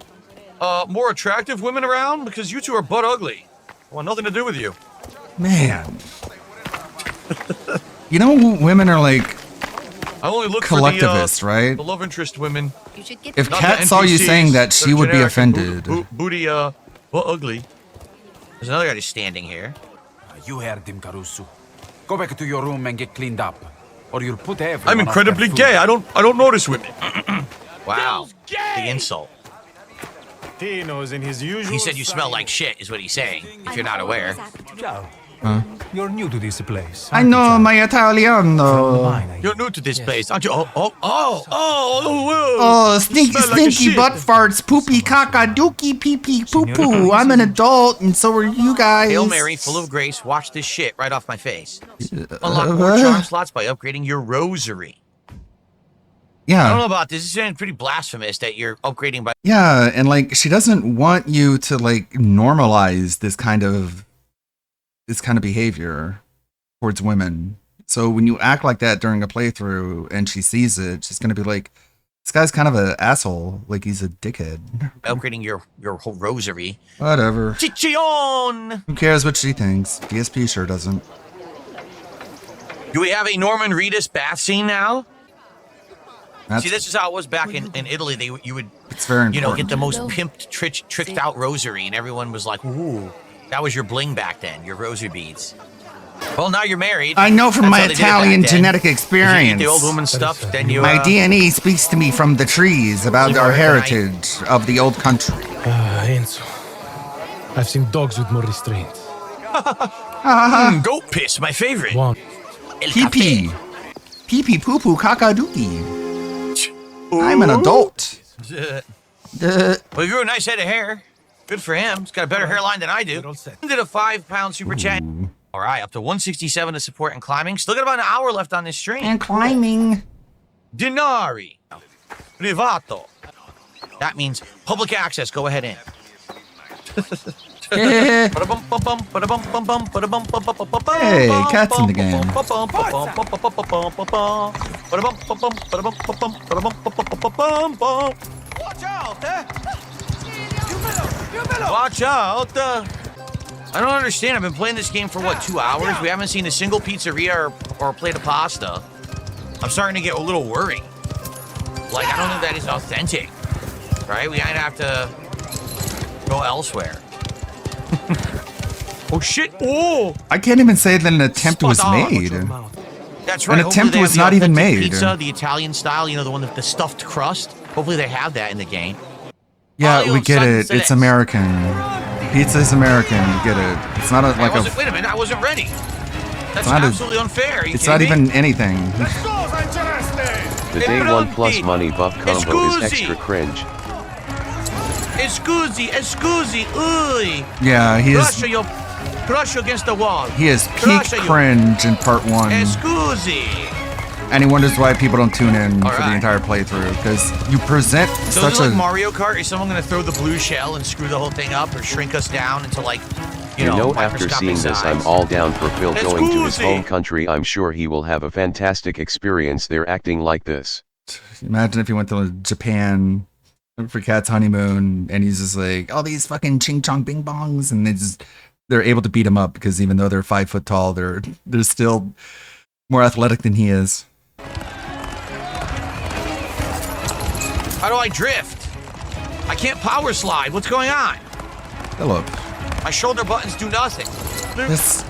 more attractive women around? Because you two are butt ugly. I want nothing to do with you. Man. You know, women are like I only look collectivists, for right? the love interest women. If Not Kat the saw you NPCs saying that, that she are would be generic and offended. Booty, butt ugly. There's another guy just standing here. You heard him, Caruso. Go back to your room and get cleaned up, or you'll put everyone I'm off incredibly their gay. food. I don't notice women. Wow. The insult. Tino's in his usual. He said you smell like shit, is what he's saying, if you're not aware. Ciao. Huh? You're new to this place. I know my Italiano. You're new to this place, aren't you? Oh, Oh, stinky, smell like a stinky shit. butt farts, poopy, caca, dookie, pee pee, poo poo. I'm an adult, and so are you guys. Hail Mary, full of grace, watch this shit right off my face. Unlock more charm slots by upgrading your rosary. I don't know Yeah, about this. This is pretty blasphemous that you're upgrading by. yeah, and like she doesn't want you to like normalize this kind of behavior towards women. So when you act like that during a playthrough and she sees it, she's gonna be like, "This guy's kind of an asshole. Like he's a dickhead." Upgrading your whole rosary. Whatever. Chichion! Who cares what she thinks? DSP sure doesn't. Do we have a Norman Reedus bath scene now? That's, See, this is how it was back in Italy. You would, it's very important. you know, get the most pimped, tricked out rosary, and everyone was like, ooh. That was your bling back then, your rosary beads. Well, now you're married. I know from That's my how they did it back Italian then. genetic If you experience. eat the old woman stuff, then you. My DNA speaks to me from the trees about Live our over the night. heritage of the old country. Enzo. I've seen dogs with more restraint. Goat piss, my favorite. One. El Pee pee. café. Pee pee poo poo caca dookie. I'm an adult. Well, he grew a nice head of hair. Good for him. He's got a better hairline than I do. Did a £5 super chat. All right, up to 167 to support and climbing. Still got about an hour left on this stream. And climbing. Dinari. Privato. That means public access. Go ahead in. Hey, cat's in the game. Watch out! Watch out! I don't understand. I've been playing this game for what, 2 hours? We haven't seen a single pizzeria or a plate of pasta. I'm starting to get a little worried. Like, I don't think that is authentic. Right? We might have to go elsewhere. Oh shit! Oh! I can't even say that an attempt was made. That's right. An attempt was not even made. Pizza, the Italian style, you know, the one with the stuffed crust. Hopefully they have that in the game. Yeah, we get it. It's American. Pizza is American. We get it. It's not like a. Wait a minute! I wasn't ready. That's not absolutely unfair. Are you It's not kidding me? even anything. The day one plus money buff combo is extra cringe. Excuse, uy. Yeah, he is. Crush you against the wall. He is peak Crush you. cringe in part 1. Excuse. And he wonders why people don't tune in All for the right. entire playthrough, because you present So such is it like a. Mario Kart? Is someone going to throw the blue shell and screw the whole thing up or shrink us down into like, You know, after microscopic seeing this, size? I'm all down for Phil going to his Excuse. home country. I'm sure he will have a fantastic experience there acting like this. Imagine if he went to Japan for Cat's honeymoon, and he's just like, all these fucking ching chong bing bongs, and they're able to beat him up because even though they're 5 foot tall, they're still more athletic than he is. How do I drift? I can't power slide. What's going on? Philip. My shoulder buttons do nothing. This.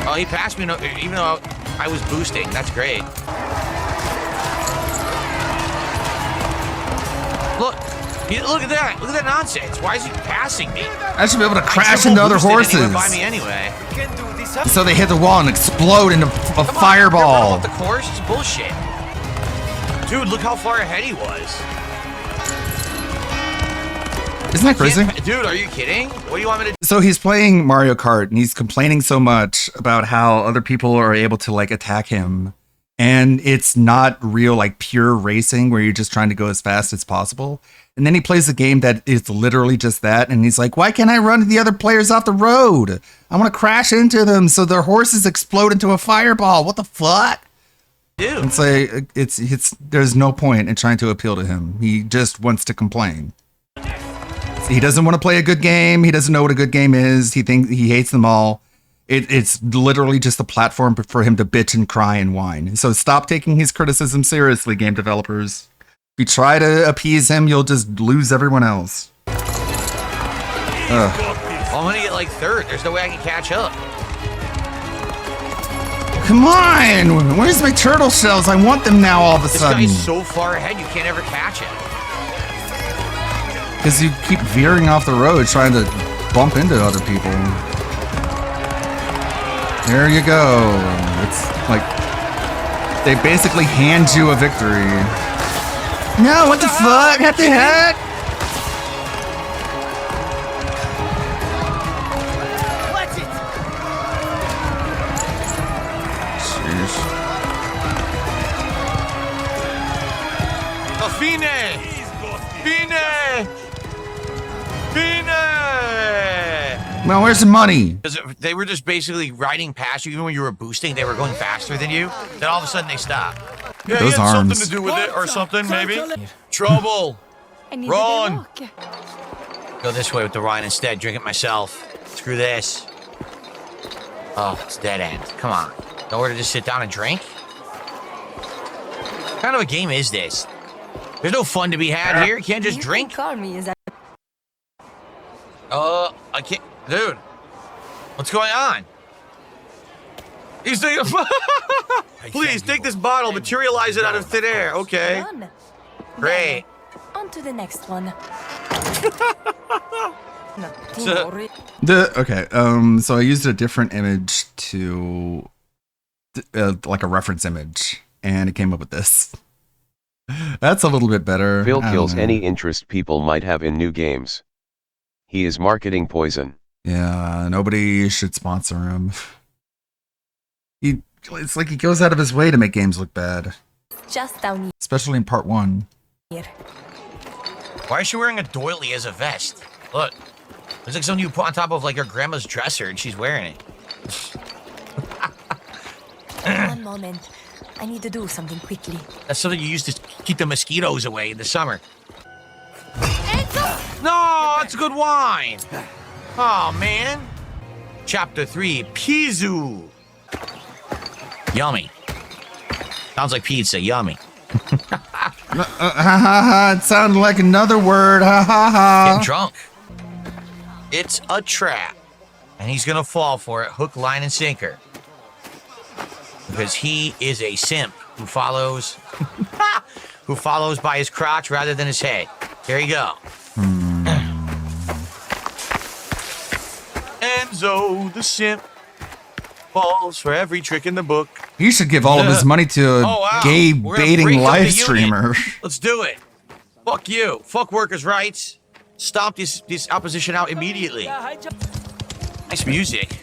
Oh, he passed me, even though I was boosting. That's great. Look at that. Look at that nonsense. Why is he passing me? I should be able to crash into other horses. By me anyway. So they hit the wall and explode into a fireball. About the course? It's bullshit. Dude, look how far ahead he was. Isn't that crazy? Dude, are you kidding? What do you want me to do? So he's playing Mario Kart and he's complaining so much about how other people are able to like attack him. And it's not real like pure racing where you're just trying to go as fast as possible. And then he plays a game that is literally just that. And he's like, why can't I run the other players off the road? I want to crash into them so their horses explode into a fireball. What the fuck? Dude. It's like, it's there's no point in trying to appeal to him. He just wants to complain. He doesn't want to play a good game. He doesn't know what a good game is. He hates them all. It's literally just a platform for him to bitch and cry and whine. So stop taking his criticism seriously, game developers. If you try to appease him, you'll just lose everyone else. Ugh. I'm gonna get like third. There's no way I can catch up. Come on! Where's my turtle shells? I want them now all of a sudden. This guy's so far ahead, you can't ever catch him. Because you keep veering off the road trying to bump into other people. There you go. It's like they basically hand you a victory. No, what the fuck? What the heck? Fine! Well, where's the money? Because they were just basically riding past you, even when you were boosting, they were going faster than you. Then all of a sudden they stopped. Yeah, Those he had arms. something to do with it or something, maybe. Trouble. Run. Go this way with the Ryan instead. Drink it myself. Screw this. Oh, it's dead end. Come on. Nowhere to just sit down and drink? What kind of a game is this? There's no fun to be had here. You can't just drink. I can't. Dude, what's going on? He's taking. Please take this bottle, materialize it out of thin air. Okay. Great. On to the next one. So I used a different image to like a reference image, and it came up with this. That's a little bit better. Phil I kills don't know. any interest people might have in new games. He is marketing poison. Yeah, nobody should sponsor him. It's like he goes out of his way to make games look bad, Just down especially in part 1. here. Why is she wearing a doily as a vest? Look. Looks like something you put on top of like your grandma's dresser and she's wearing it. One moment. I need to do something quickly. That's something you use to keep the mosquitoes away in the summer. No, it's good wine. Oh, man. Chapter 3, Pizu. Yummy. Sounds like pizza, yummy. It sounded like another word. Ha ha ha. Getting drunk. It's a trap. And he's gonna fall for it, hook, line, and sinker. Because he is a simp who follows by his crotch rather than his head. Here you go. Enzo the simp falls for every trick in the book. He should give all of his money to a gay We're gonna baiting break up live the union. streamer. Let's do it. Fuck you. Fuck workers' rights. Stomp this opposition out immediately. Nice music.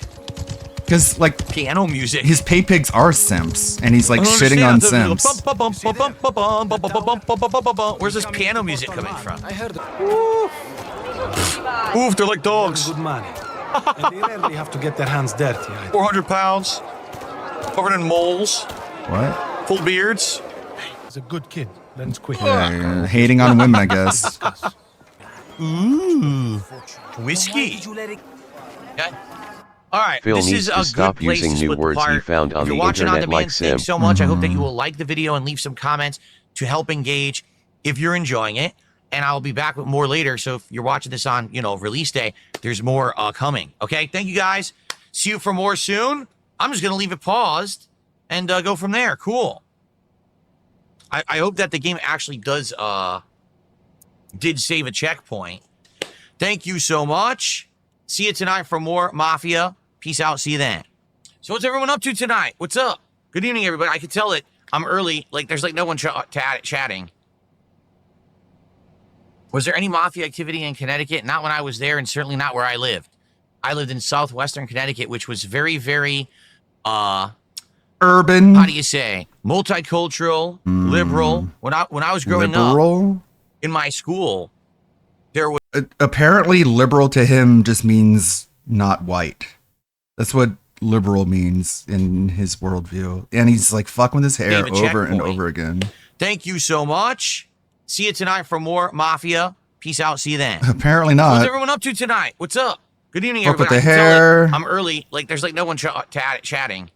Because, like, piano music. His pay pigs are simps, and he's like shitting on simps. Where's this piano music coming from? I heard. Oof, they're like dogs. Good money. And they rarely have to get their hands dirty. 400 pounds. Covered in moles. What? Full beards. He's a good kid. Learns quick. Yeah, hating on women, I guess. Ooh. Whiskey. Okay. All right, Phil this needs is to a stop good place using to new split the words he part. found on If you're the watching on internet demand, like thanks simp. so much. I hope that you will like the video and leave some comments to help engage if you're enjoying it. And I'll be back with more later. So if you're watching this on, release day, there's more coming. Okay, thank you guys. See you for more soon. I'm just gonna leave it paused and go from there. Cool. I hope that the game actually did save a checkpoint. Thank you so much. See you tonight for more Mafia. Peace out. See you then. So what's everyone up to tonight? What's up? Good evening, everybody. I can tell it. I'm early. Like, there's like no one chatting. Was there any Mafia activity in Connecticut? Not when I was there, and certainly not where I lived. I lived in southwestern Connecticut, which was very, very, urban. How do you say? Multicultural, liberal. When I was growing up in my school, there was apparently liberal to him just means not white. That's what liberal means in his worldview. And he's like fucking with his hair David over checkpoint. and over again. Thank you so much. See you tonight for more Mafia. Peace out. See you then. Apparently So not. what's everyone up to tonight? What's up? Good evening, Fuck with everybody. the I can tell hair. it. I'm early. Like, there's like no one chatting.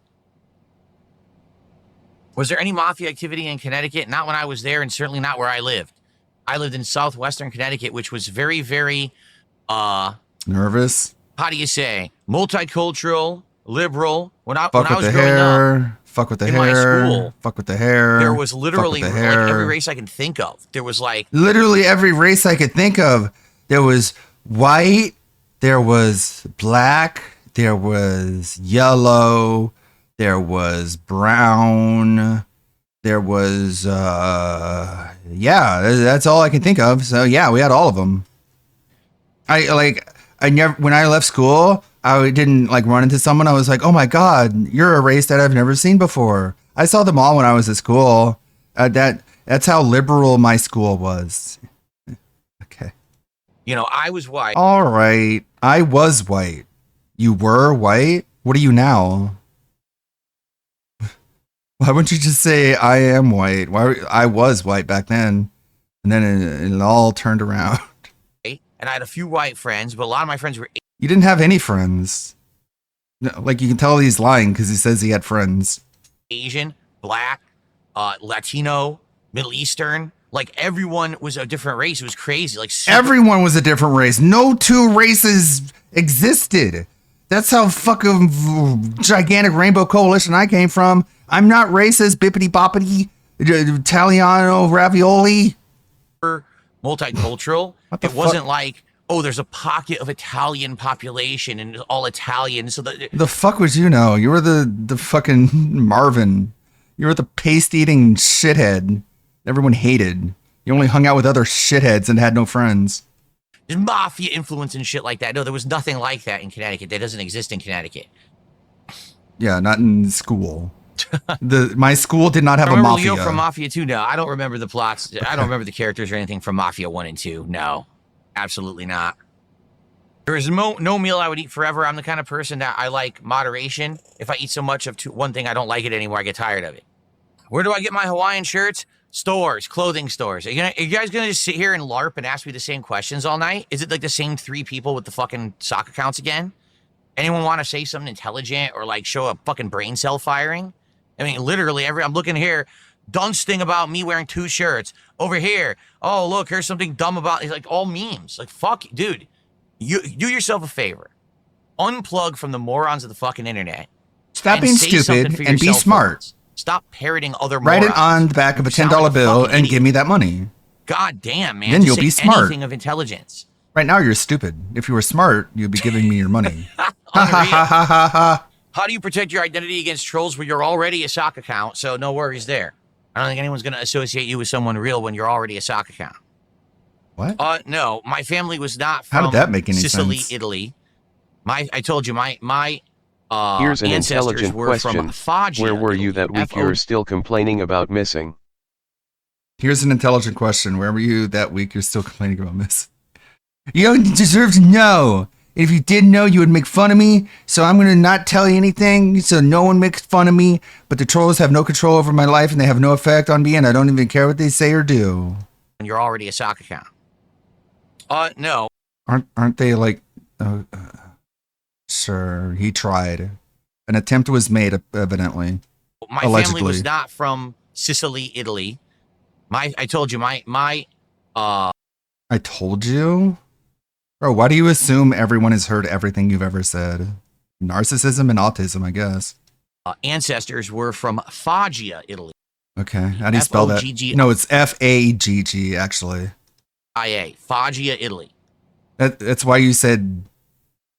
Was there any Mafia activity in Connecticut? Not when I was there, and certainly not where I lived. I lived in southwestern Connecticut, which was very, very, Nervous. how do you say? Multicultural, liberal. When I Fuck was with the growing up, hair. Fuck with the in my hair. school, Fuck with the hair. there was fuck with literally the like hair. every race I can think of. There was like Literally every race I could think of. There was white, there was black, there was yellow, there was brown, there was yeah, that's all I can think of. So yeah, we had all of them. I never, when I left school, I didn't like run into someone. I was like, oh my God, you're a race that I've never seen before. I saw them all when I was at school. That's how liberal my school was. Okay. I was white. All right. I was white. You were white? What are you now? Why wouldn't you just say I am white? I was white back then. And then it all turned around. And I had a few white friends, but a lot of my friends were You didn't have any friends. No, like, you can tell he's lying because he says he had friends. Asian, black, Latino, Middle Eastern. Like, everyone was a different race. It was crazy. Like, Everyone was a different race. No two races existed. That's how fucking gigantic rainbow coalition I came from. I'm not racist, bippity boppity, Italiano ravioli. multicultural. What the It wasn't like, oh, there's a pocket of Italian population and it's all Italian. So The fuck would you know? You were the fucking Marvin. You were the paste-eating shithead everyone hated. You only hung out with other shitheads and had no friends. there's mafia influence and shit like that. No, there was nothing like that in Connecticut. That doesn't exist in Connecticut. Yeah, not in school. My school did not have a remember mafia. Leo from Mafia 2? No, I don't remember the plots. I don't remember the characters or anything from Mafia 1 and 2. No, absolutely not. There is no meal I would eat forever. I'm the kind of person that I like moderation. If I eat so much of one thing, I don't like it anymore. I get tired of it. Where do I get my Hawaiian shirts? Stores, clothing stores. Are you guys gonna just sit here and LARP and ask me the same questions all night? Is it like the same 3 people with the fucking sock accounts again? Anyone want to say something intelligent or like show a fucking brain cell firing? I mean, literally I'm looking here, Dunsting about me wearing 2 shirts. Over here, oh look, here's something dumb about. It's like all memes. Like fuck, dude. You do yourself a favor. Unplug from the morons of the fucking internet. Stop being stupid and be smart. Stop parroting other Write morons. it on the back of a $10 bill and give me that money. God damn, man. Then you'll Just be say smart. Anything of intelligence. Right now you're stupid. If you were smart, you'd be giving me your money. Ha ha ha ha ha ha. How do you protect your identity against trolls where you're already a sock account? So no worries there. I don't think anyone's going to associate you with someone real when you're already a sock account. What? No, my family was not from How did that make any Sicily, sense? Italy. I told you, my Here's an ancestors intelligent were question. from Foggia. Where were you that week you're still complaining about missing? Here's an intelligent question. Where were you that week you're still complaining about miss? You don't deserve to know. If you did know, you would make fun of me. So I'm going to not tell you anything so no one makes fun of me. But the trolls have no control over my life and they have no effect on me and I don't even care what they say or do. And you're already a sock account. No. Aren't they like... sure, he tried. An attempt was made, evidently. My Allegedly. family was not from Sicily, Italy. I told you, I told you? Bro, why do you assume everyone has heard everything you've ever said? Narcissism and autism, I guess. Ancestors were from Foggia, Italy. Okay, how do you spell that? F-O-G-G-I-A. No, it's F-A-G-G, actually. Foggia, Italy. That's why you said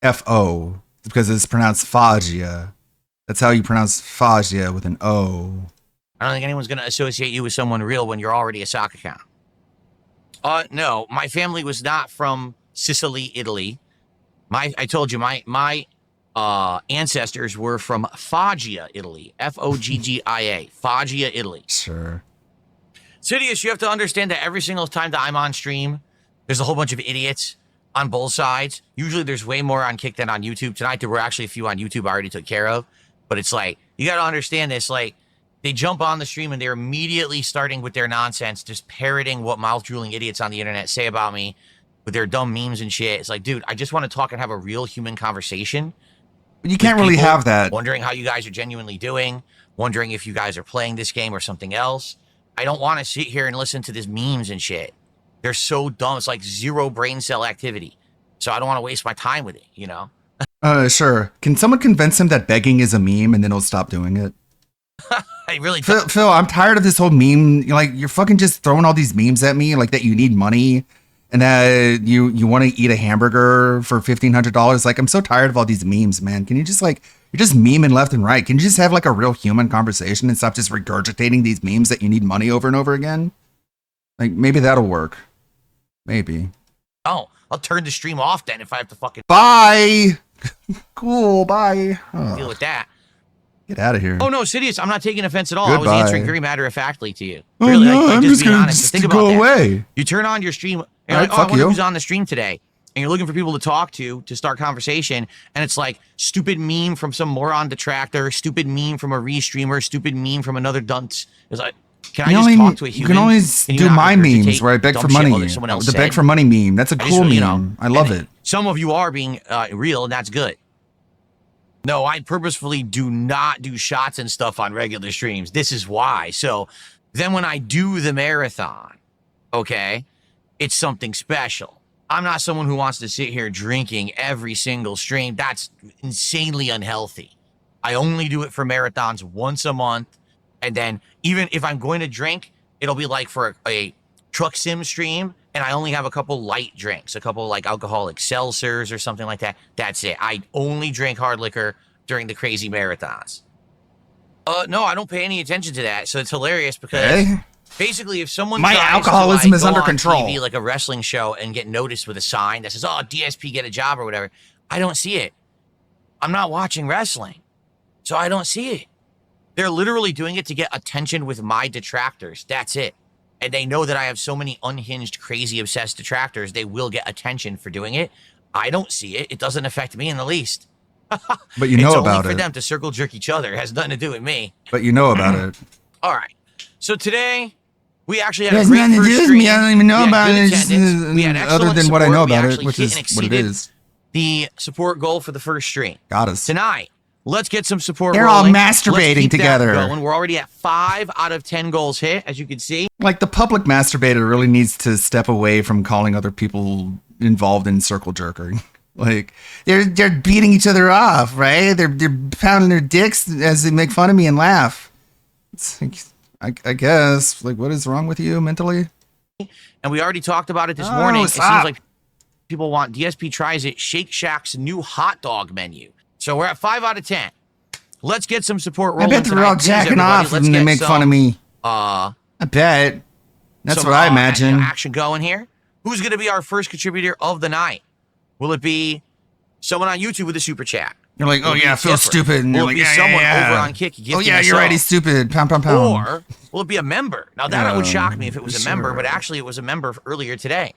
F-O, because it's pronounced Foggia. That's how you pronounce Foggia with an O. I don't think anyone's going to associate you with someone real when you're already a sock account. No, my family was not from Sicily, Italy. I told you, my ancestors were from Foggia, Italy. Foggia. Foggia, Italy. Sure. Sidious, you have to understand that every single time that I'm on stream, there's a whole bunch of idiots on both sides. Usually there's way more on Kick than on YouTube. Tonight there were actually a few on YouTube I already took care of. But it's like, you got to understand this, like, they jump on the stream and they're immediately starting with their nonsense, just parroting what mouth-drooling idiots on the internet say about me with their dumb memes and shit. It's like, dude, I just want to talk and have a real human conversation. But you can't really have that. Wondering how you guys are genuinely doing, wondering if you guys are playing this game or something else. I don't want to sit here and listen to these memes and shit. They're so dumb. It's like zero brain cell activity. So I don't want to waste my time with it, you know? Sure. Can someone convince him that begging is a meme and then he'll stop doing it? I really Phil, I'm tired of this whole meme. Like, you're fucking just throwing all these memes at me, like that you need money and that you want to eat a hamburger for $1,500. Like, I'm so tired of all these memes, man. Can you just like, you're just memeing left and right. Can you just have like a real human conversation and stop just regurgitating these memes that you need money over and over again? Like, maybe that'll work. Maybe. Oh, I'll turn the stream off then if I have to fucking... Bye! Cool, bye. Oh, deal with that. get out of here. Oh, no, Sidious, I'm not taking offense at all. I was Goodbye. answering very matter-of-factly to you. Oh, Really, no, I'm just being gonna honest. just Think go about that. away. You turn on your stream, and you're All like, right, oh, I fuck wonder you. who's on the stream today. And you're looking for people to talk to start conversation, and it's like stupid meme from some moron detractor, stupid meme from a restreamer, stupid meme from another dunce. It's like, can I just talk to a human? You can always Can you do not my regurgitate memes where I beg dumb for shit money. while someone else The beg said? for money meme. That's a I cool just, you meme. know, I love and it. Some of you are being real, and that's good. No, I purposefully do not do shots and stuff on regular streams. This is why. So then when I do the marathon, okay, it's something special. I'm not someone who wants to sit here drinking every single stream. That's insanely unhealthy. I only do it for marathons once a month. And then even if I'm going to drink, it'll be like for a truck sim stream. And I only have a couple light drinks, a couple like alcoholic seltzers or something like that. That's it. I only drink hard liquor during the crazy marathons. No, I don't pay any attention to that. So it's hilarious because Hey. basically if someone My tries alcoholism to, is go under on control. TV, like a wrestling show, and get noticed with a sign that says, oh, DSP, get a job or whatever, I don't see it. I'm not watching wrestling. So I don't see it. They're literally doing it to get attention with my detractors. That's it. And they know that I have so many unhinged, crazy, obsessed detractors, they will get attention for doing it. I don't see it. It doesn't affect me in the least. But you know it's about only for it. them to circle jerk each other. It has nothing to do with me. But you know about it. All right. So today, we actually had It a has great nothing to first do with stream. me. I don't even know We had about good it. It's just, attendance. We had other excellent than what I support. know We about it, actually which hit is and what it exceeded is. the support goal for the first stream. Got us. Tonight, let's get some support They're all rolling. Let's masturbating keep that together. going. We're already at 5 out of 10 goals hit, as you can see. Like the public masturbator really needs to step away from calling other people involved in circle jerking. Like they're beating each other off, right? They're pounding their dicks as they make fun of me and laugh. It's like, I guess, like, what is wrong with you mentally? And we already talked about it this Oh, morning. It stop. seems like people want DSP tries it, Shake Shack's new hot dog menu. So we're at 5 out of 10. Let's get some support I rolling. bet they're all tonight. Please, jacking everybody, off let's when they get make fun some, of me. I bet. That's what I imagine. Action going here. Who's going to be our first contributor of the night? Will it be someone on YouTube with a super chat? You're like, oh Will it yeah, be Phil's Kipper? stupid. And Will you're it like, be yeah, someone yeah. over on Kick? Oh gifting yeah, us you're right. up? He's stupid. Pound, pound, pound. Or will it be a member? Now that would shock me if it was a member, sure. but actually it was a member earlier today.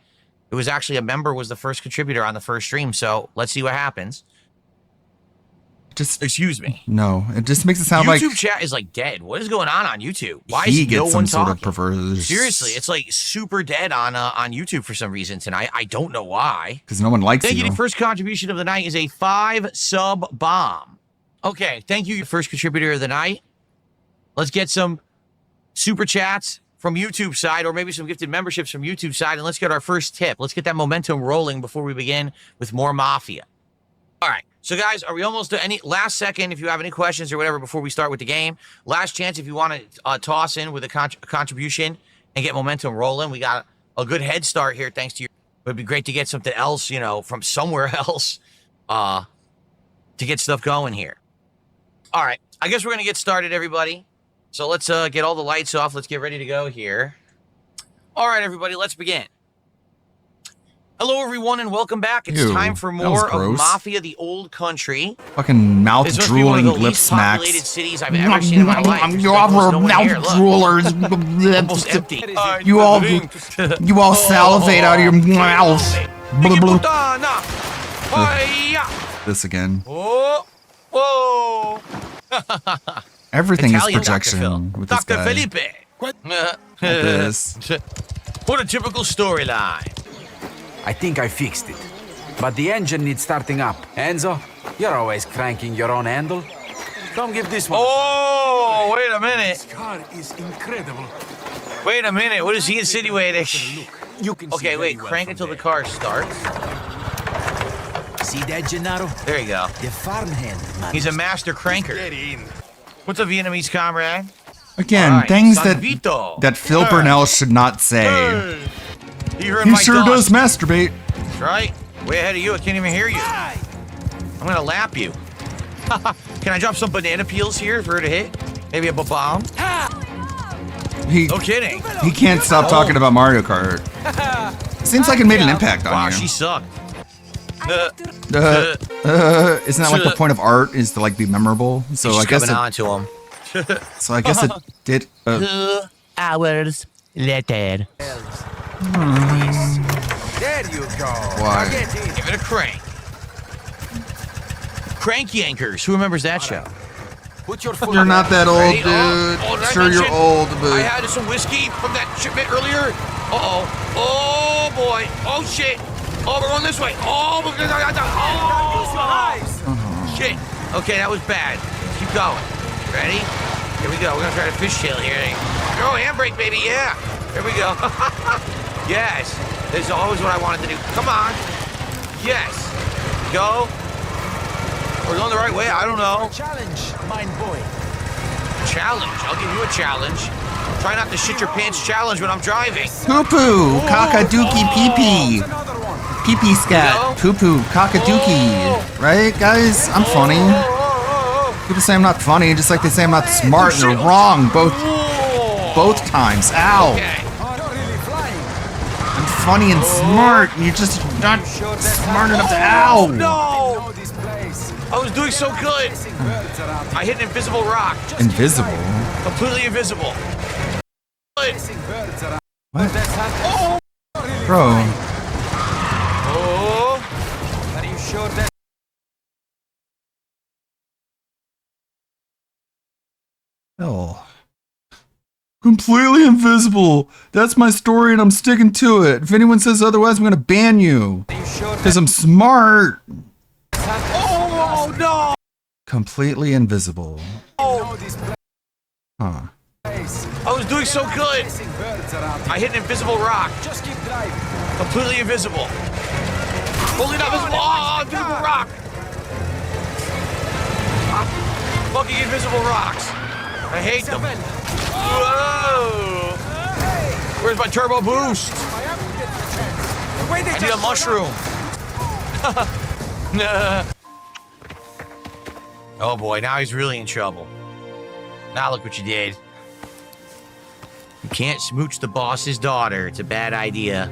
It was actually a member was the first contributor on the first stream. So let's see what happens. Just excuse me. No, it just makes it sound YouTube like chat is like dead. What is going on YouTube? Why he is no gets one some sort talking? of perverse. Seriously, it's like super dead on YouTube for some reason tonight. I don't know why. Because no one likes Thank you. you. The first contribution of the night is a 5-sub bomb. Okay, thank you, your first contributor of the night. Let's get some super chats from YouTube side, or maybe some gifted memberships from YouTube side, and let's get our first tip. Let's get that momentum rolling before we begin with more Mafia. All right. So, guys, are we almost to any last second? If you have any questions or whatever before we start with the game, last chance if you want to toss in with a contribution and get momentum rolling. We got a good head start here, thanks to you. It would be great to get something else, you know, from somewhere else to get stuff going here. All right. I guess we're going to get started, everybody. So let's get all the lights off. Let's get ready to go here. All right, everybody, let's begin. Hello, everyone, and welcome back. It's Ew, time for that was more of gross. Mafia: The Old Country. Fucking mouth This must be one of drooling the lip least populated smacks. cities I've ever seen in my life. There's You almost all no one here. mouth Look. droolers. Almost empty. You all salivate out of your mouth. Blah, blah. This again. Whoa! Whoa! Everything Italian is projection with this Dr. guy. Felipe. this. What a typical storyline. I think I fixed it. But the engine needs starting up. Enzo, you're always cranking your own handle. Come give this one. Oh, wait a minute. This car is incredible. Wait a minute. What is he insinuating? You can Okay, wait. Crank until the car starts. See that, Gennaro? There you go. The farmhand, man. He's a master cranker. What's a Vietnamese comrade? Again, All right, things San Vito. that Phil Hey. Burnell should not say. Hey. You heard He my sure dog. does masturbate. That's right. Way ahead of you. I can't even hear you. I'm gonna lap you. Can I drop some banana peels here for her to hit? Maybe a bomb? He, No kidding. he can't stop talking about Mario Kart. Seems like it made an impact on Wow, you. she sucked. Isn't that like the point of art is to like be memorable? So She's I guess coming it, on to him. so I guess it did. 2 hours later. There you go. Why? Give it a crank. Crank Yankers. Who remembers that show? Put your foot You're not that old, Ready? dude. Did I Sure, you're mention old, I but had some whiskey from that shipment earlier. Uh-oh. Oh, boy. Oh, shit. Oh, we're going this way. Oh, we're going shit. Okay, that was bad. Keep going. Ready? Here we go. We're going to try to fishtail here. Oh, handbrake, baby. Yeah. Here we go. Yes. This is always what I wanted to do. Come on. Yes. Go. We're going the right way. I don't know. Challenge, mine boy. Challenge. I'll give you a challenge. Try not to shit your pants challenge when I'm driving. poo poo, caca dookie pee pee, pee pee scat, poo poo, caca dookie. Right, guys? I'm funny. People say I'm not funny, just like they say I'm not smart, and they're wrong both times. Ow! I'm funny and smart, and you're just not smart enough to. Ow! No! I was doing so good. I hit an invisible rock. Invisible? Completely invisible. Good. What? Oh! Bro. Oh! Are you sure that? Oh. Completely invisible. That's my story and I'm sticking to it. If anyone says otherwise, I'm gonna ban you. Because I'm smart. Oh no! Completely invisible. Oh! Huh. I was doing so good. I hit an invisible rock. Just keep driving. Completely invisible. Fully not visible. Oh, invisible rock. Fucking invisible rocks. I hate them. Whoa! Where's my turbo boost? I need a mushroom. Nah. Oh boy, now he's really in trouble. Now look what you did. You can't smooch the boss's daughter. It's a bad idea.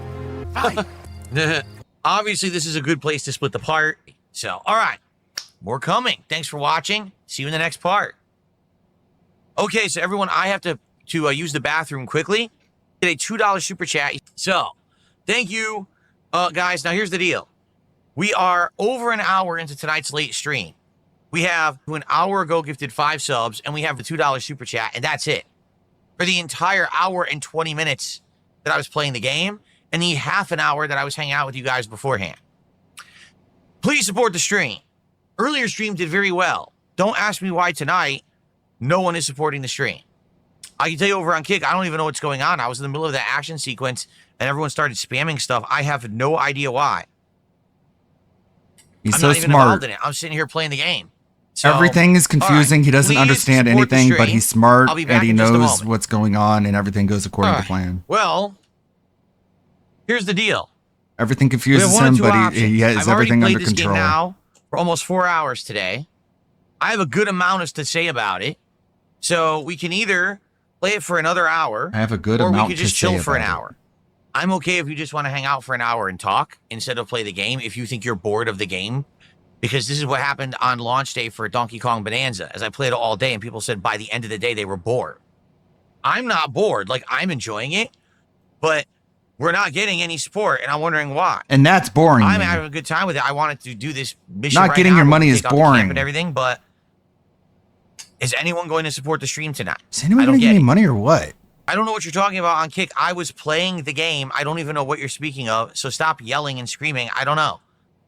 Obviously, this is a good place to split the part. So, all right. More coming. Thanks for watching. See you in the next part. Okay, so everyone, I have to use the bathroom quickly. Get a $2 super chat. So, thank you, guys. Now, here's the deal. We are over an hour into tonight's late stream. We have, who an hour ago gifted 5 subs, and we have the $2 super chat, and that's it. For the entire hour and 20 minutes that I was playing the game, and the half an hour that I was hanging out with you guys beforehand. Please support the stream. Earlier stream did very well. Don't ask me why tonight no one is supporting the stream. I can tell you over on Kick, I don't even know what's going on. I was in the middle of the action sequence, and everyone started spamming stuff. I have no idea why. He's I'm so not even smart. involved in it. I'm sitting here playing the game. So, Everything is confusing. right, He doesn't please understand support the anything, but stream. he's smart I'll be back and he in just a knows moment. what's going on and everything goes according to Alright. plan. Well, here's the deal. Everything We have confuses one of him, two but options. he has I've already everything played under this game control. now for almost 4 hours today. I have a good amount to say about it. So we can either play it for another hour, I have a good or amount we could to just chill say for an about it. hour. I'm okay if you just want to hang out for an hour and talk instead of play the game if you think you're bored of the game. Because this is what happened on launch day for Donkey Kong Bonanza. As I played it all day and people said by the end of the day they were bored. I'm not bored. Like, I'm enjoying it. But we're not getting any support, and I'm wondering why. And that's boring. I'm me. having a good time with it. I wanted to do this mission Not right getting now, your where money we is take out the camp boring. and everything, but is anyone going to support the stream tonight? Is anyone I don't going to get give me it. money or what? I don't know what you're talking about on Kick. I was playing the game. I don't even know what you're speaking of. So stop yelling and screaming. I don't know.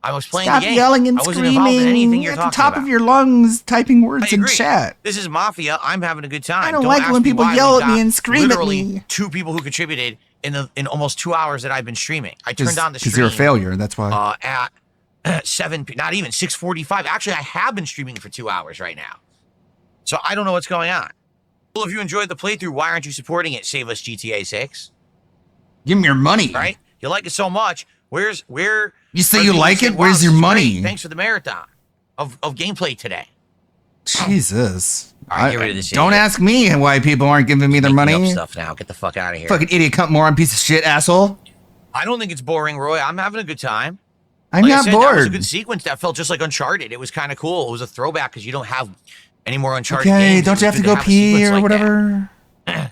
I was playing Stop the game. yelling and I wasn't involved in anything screaming you're at the talking top about. of your lungs, typing I words in agree. chat. This is Mafia. I'm having a good time. I don't like ask when me people why. yell We've at me got and scream at literally me. 2 people who contributed in almost 2 hours that I've been streaming. I turned on the stream. Because you're a failure, that's why. At 7, not even 6:45. Actually, I have been streaming for 2 hours right now. So I don't know what's going on. Well, if you enjoyed the playthrough, why aren't you supporting it? Save us GTA 6. Give me your money. Right? You like it so much. Where You say are you people like saying, it? "Wow, Where's this your is money?" great. Thanks for the marathon of gameplay today. Jesus. All right, get rid of this Don't idiot. ask me why people aren't giving me their Making money. up stuff now. Get the fuck out of here. Fucking idiot, cunt, moron, piece of shit, asshole. I don't think it's boring, Roy. I'm having a good time. I'm Like I not said, That was a bored. good sequence. That felt just like Uncharted. It was kind of cool. It was a throwback because you don't have any more Uncharted Okay, games. don't It you was have to good go a pee sequence or like that. whatever?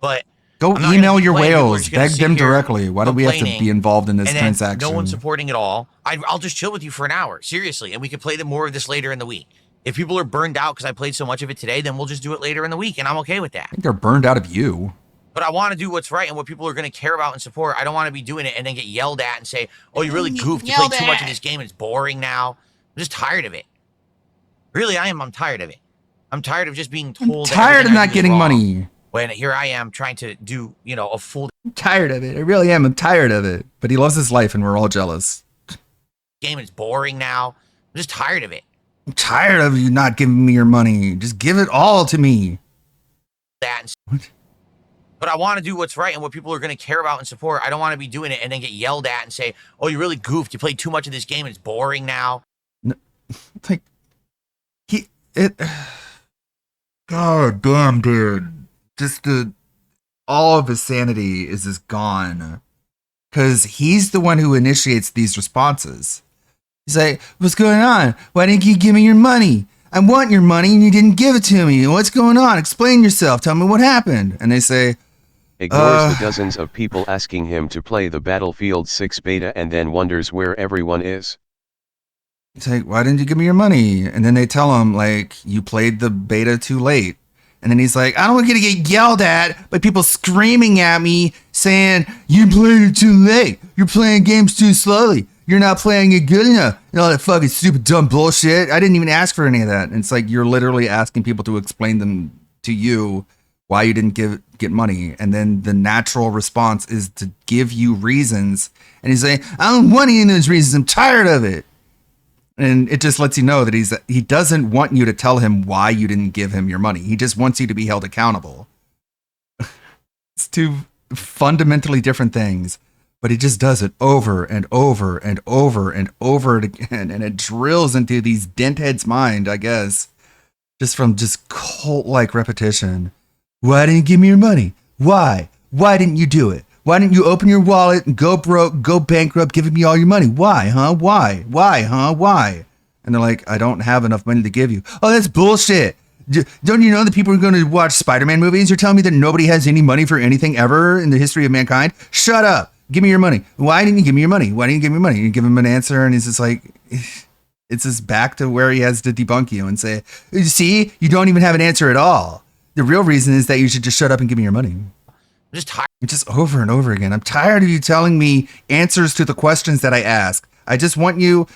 But Go I'm not email gonna keep your playing. People are whales. just gonna Beg sit them here directly. Why do we have to complaining, be involved in this and then transaction? No one's supporting it all. I'll just chill with you for an hour, seriously, and we can play more of this later in the week. If people are burned out because I played so much of it today, then we'll just do it later in the week, and I'm okay with that. I think they're burned out of you. But I want to do what's right and what people are going to care about and support. I don't want to be doing it and then get yelled at and say, "Oh, you really goofed. You played too much of this game and it's boring now." I'm just tired of it. Really, I am. I'm tired of it. I'm tired of just being told. that Tired of everything I not do is getting wrong, money. when here I am trying to do, a full I'm tired of it. I really am. I'm tired of it. But he loves his life and we're all jealous. game and it's boring now. I'm just tired of it. I'm tired of you not giving me your money. Just give it all to me. What? But I want to do what's right and what people are going to care about and support. I don't want to be doing it and then get yelled at and say, "Oh, you really goofed. You played too much of this game and it's boring now." Like, God damn, dude. Just all of his sanity is just gone. Because he's the one who initiates these responses. He's like, what's going on? Why didn't you give me your money? I want your money and you didn't give it to me. What's going on? Explain yourself. Tell me what happened. And they say, Ignores the dozens of people asking him to play the Battlefield 6 beta and then wonders where everyone is. It's like, why didn't you give me your money? And then they tell him, like, you played the beta too late. And then he's like, I don't want to get yelled at by people screaming at me saying, you played it too late. You're playing games too slowly. You're not playing it good enough. And all that fucking stupid, dumb bullshit. I didn't even ask for any of that. And it's like, you're literally asking people to explain them to you why you didn't get money. And then the natural response is to give you reasons. And he's like, I don't want any of those reasons. I'm tired of it. And it just lets you know that he doesn't want you to tell him why you didn't give him your money. He just wants you to be held accountable. It's two fundamentally different things, but he just does it over and over and over and over again. And it drills into these dentheads' mind, I guess, just from just cult-like repetition. Why didn't you give me your money? Why? Why didn't you do it? Why didn't you open your wallet and go broke, go bankrupt, giving me all your money? Why, huh? Why? Why, huh? Why? And they're like, I don't have enough money to give you. Oh, that's bullshit. Don't you know that people are going to watch Spider-Man movies? You're telling me that nobody has any money for anything ever in the history of mankind? Shut up. Give me your money. Why didn't you give me your money? Why didn't you give me your money? You give him an answer and he's just like, it's just back to where he has to debunk you and say, see, you don't even have an answer at all. The real reason is that you should just shut up and give me your money. Just over and over again. I'm tired of you telling me answers to the questions that I ask. I just want to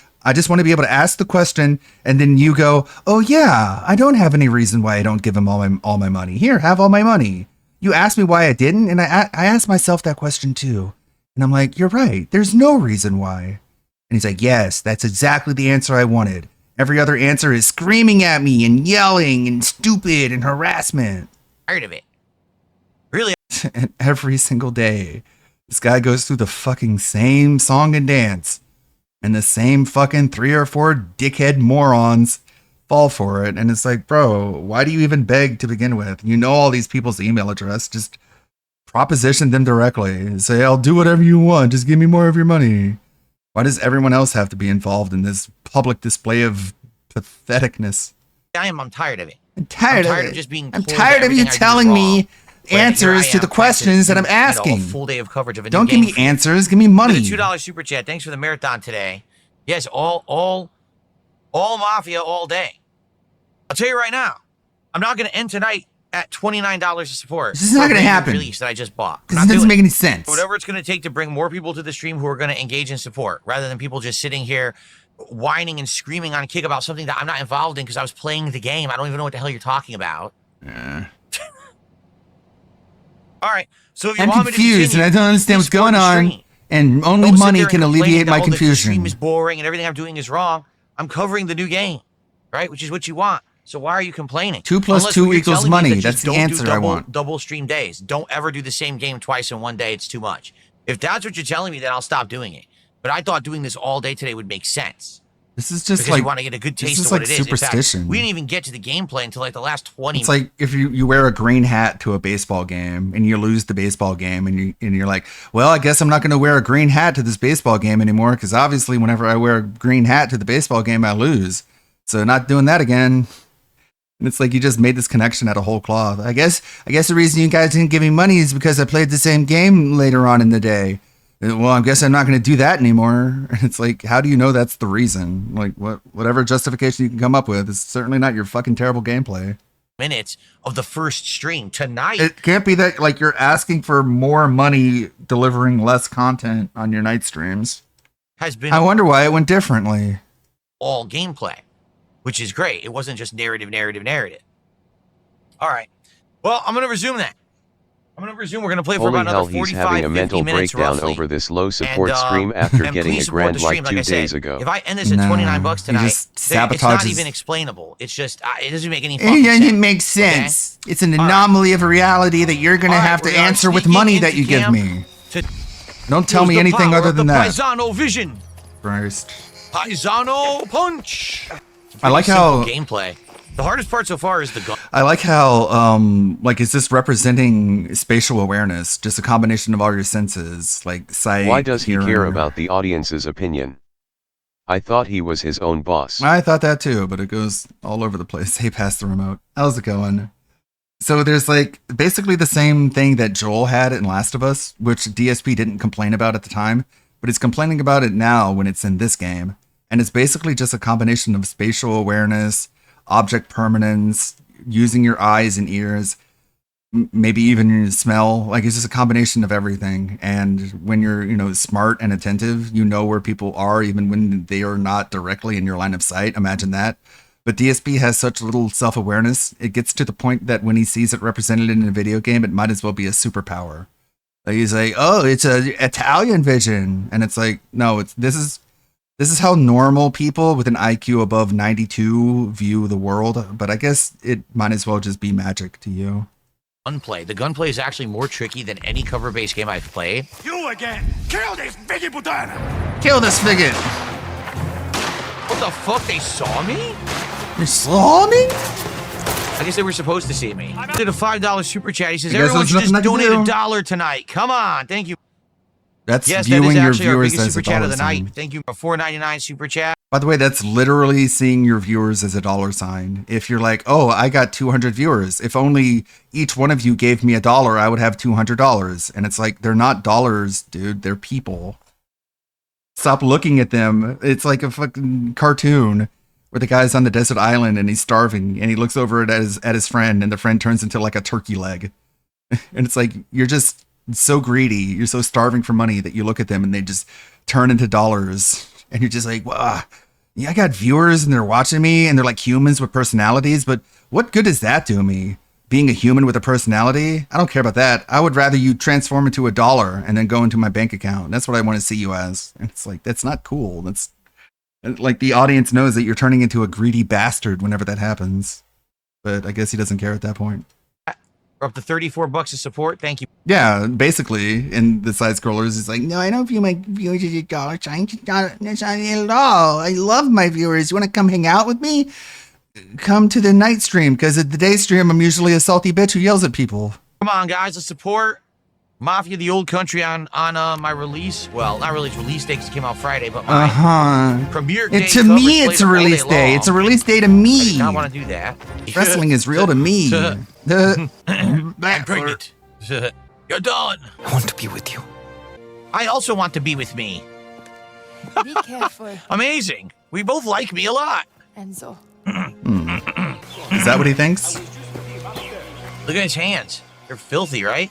be able to ask the question and then you go, oh yeah, I don't have any reason why I don't give him all my money. Here, have all my money. You asked me why I didn't, and I asked myself that question too. And I'm like, you're right. There's no reason why. And he's like, yes, that's exactly the answer I wanted. Every other answer is screaming at me and yelling and stupid and harassment. Tired of it. Really? And every single day, this guy goes through the fucking same song and dance, and the same fucking 3 or 4 dickhead morons fall for it. And it's like, bro, why do you even beg to begin with? You know all these people's email address. Just proposition them directly. Say, I'll do whatever you want. Just give me more of your money. Why does everyone else have to be involved in this public display of patheticness? I'm tired of it. I'm tired of just being. I'm tired of you telling me answers to the questions that I'm asking. A full day of coverage of a Don't new give game me answers. Give me money. The $2 super chat. Thanks for the marathon today. Yes, all mafia all day. I'll tell you right now, I'm not going to end tonight at $29 to support. This is not going to happen. Release that I just bought. This doesn't make any sense. Whatever it's going to take to bring more people to the stream who are going to engage in support, rather than people just sitting here whining and screaming on Kick about something that I'm not involved in because I was playing the game. I don't even know what the hell you're talking about. All right. So if you I'm want confused me to and I don't understand what's going on. And only money can alleviate my The confusion. stream is boring and everything I'm doing is wrong. I'm covering the new game, right? Which is what you want. So why are you complaining? 2 plus Unless 2 what you're equals telling me is money. that That's just the don't do answer I want. Double stream days. Don't ever do the same game twice in one day. It's too much. If that's what you're telling me, then I'll stop doing it. But I thought doing this all day today would make sense. This is just because like you want to get a good taste this is of what like it is. superstition. In fact, we didn't even get to the gameplay until like the last 20 It's like if you wear a green hat to a baseball game and you lose the baseball game and you're like, well, I guess I'm not going to wear a green hat to this baseball game anymore because obviously whenever I wear a green hat to the baseball game, I lose. So not doing that again. And it's like you just made this connection out of whole cloth. I guess the reason you guys didn't give me money is because I played the same game later on in the day. Well, I guess I'm not going to do that anymore. It's like, how do you know that's the reason? Like, whatever justification you can come up with is certainly not your fucking terrible gameplay. minutes of the first stream tonight. It can't be that like you're asking for more money delivering less content on your night streams. Has been I wonder why it went differently. all gameplay, which is great. It wasn't just narrative. All right. Well, I'm going to resume that. We're going to play for Holy about hell, another he's 45, having a 50 mental minutes breakdown roughly. over this low support And, stream after and getting please a support grand the like stream, 2 I said. days ago. If I end this at $29 tonight, just it's not sabotages- even explainable. It's just, it doesn't make any fucking It sense. doesn't make sense. It's an anomaly of reality that you're going to have to answer with money that you give me. Don't tell me anything other than that. Paisano vision. Christ. Paisano punch. I like how gameplay. The hardest part so far is the gun. I like how like is this representing spatial awareness, just a combination of all your senses, like sight, Why does he care hearing. about the audience's opinion? I thought he was his own boss. I thought that too, but it goes all over the place. Hey, pass the remote. How's it going? So there's like basically the same thing that Joel had in Last of Us, which DSP didn't complain about at the time, but it's complaining about it now when it's in this game. And it's basically just a combination of spatial awareness, object permanence, using your eyes and ears, maybe even your smell. Like it's just a combination of everything. And when you're, smart and attentive, you know where people are even when they are not directly in your line of sight. Imagine that. But DSP has such little self-awareness, it gets to the point that when he sees it represented in a video game, it might as well be a superpower. Like he's like, oh, it's a Italian vision. And it's like, no, this is how normal people with an IQ above 92 view the world. But I guess it might as well just be magic to you. Gunplay. The gunplay is actually more tricky than any cover-based game I've played. You again! Kill this figgy putana! Kill this figgot! What the fuck? They saw me? They saw me? I guess they were supposed to see me. I did a $5 super chat. He says, I guess everyone there's should just nothing I can donate do. $1 tonight. Come on. Thank you. That's yes, viewing that is your actually our viewers biggest as super a chat of dollar the night. sign. Thank you for $4.99 super chat. By the way, that's literally seeing your viewers as a dollar sign. If you're like, oh, I got 200 viewers. If only each one of you gave me $1, I would have $200. And it's like, they're not dollars, dude. They're people. Stop looking at them. It's like a fucking cartoon where the guy's on the desert island and he's starving and he looks over at his friend and the friend turns into like a turkey leg. And it's like, you're just so greedy. You're so starving for money that you look at them and they just turn into dollars. And you're just like, wow, yeah, I got viewers and they're watching me and they're like humans with personalities. But what good does that do me? Being a human with a personality? I don't care about that. I would rather you transform into $1 and then go into my bank account. That's what I want to see you as. And it's like, that's not cool. That's like the audience knows that you're turning into a greedy bastard whenever that happens. But I guess he doesn't care at that point. We're up to $34 of support. Thank you. Yeah, basically, in the side scrollers, it's like, no, I don't view my viewers as $1. That's not it at all. I love my viewers. You want to come hang out with me? Come to the night stream, because at the day stream, I'm usually a salty bitch who yells at people. Come on, guys. Let's support Mafia the Old Country on my release. Well, not release day because it came out Friday, but my premiere day. To me, it's a release day. It's a release day to me. I did not want to do that. Wrestling is real to me. I'm pregnant. You're done. I want to be with you. I also want to be with me. Be careful, Amazing. We both like me a lot. Enzo. Is that what he thinks? Look at his hands. They're filthy, right?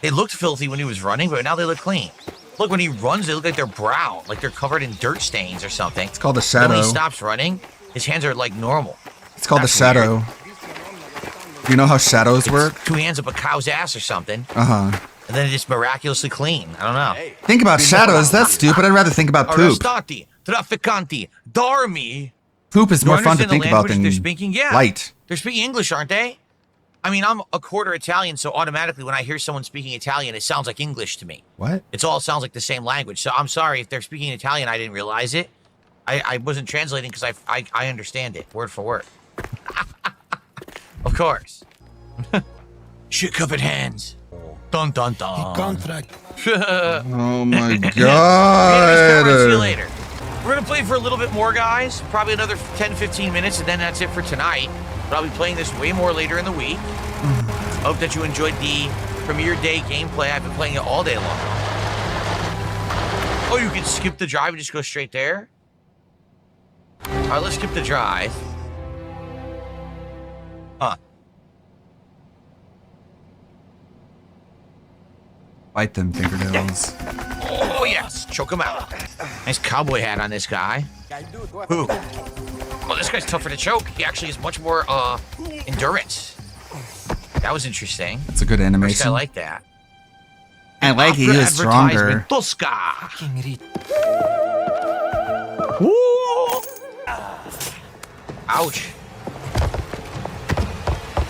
They looked filthy when he was running, but now they look clean. Look, when he runs, they look like they're brown, like they're covered in dirt stains or something. It's called the Then when shadow. he stops running, his hands are like normal. It's called That's the shadow. weird. You know how shadows work? 2 hands up a cow's ass or something, Uh-huh. and then it's miraculously clean. I don't know. Think about shadows. That's stupid. I'd rather think about poop. Arrestati, trafficanti, dormi. Poop is You more fun to understand the think about language than they're speaking? Yeah. light. They're speaking English, aren't they? I mean, I'm a quarter Italian, so automatically when I hear someone speaking Italian, it sounds like English to me. What? It all sounds like the same language. So I'm sorry if they're speaking Italian, I didn't realize it. I wasn't translating because I understand it word for word. Of course. Shit covered hands. Dun dun dun. Contract. Oh my See you god. later. We're gonna play for a little bit more, guys. Probably another 10-15 minutes, and then that's it for tonight. But I'll be playing this way more later in the week. Hope that you enjoyed the premiere day gameplay. I've been playing it all day long. Oh, you can skip the drive and just go straight there? Alright, let's skip the drive. Huh. Bite them fingernails. Oh, yes. Choke him out. Nice cowboy hat on this guy. Who? Well, this guy's tougher to choke. He actually has much more endurance. That was interesting. It's a good First, I animation. like that. I like he is stronger. Tosca. Ouch.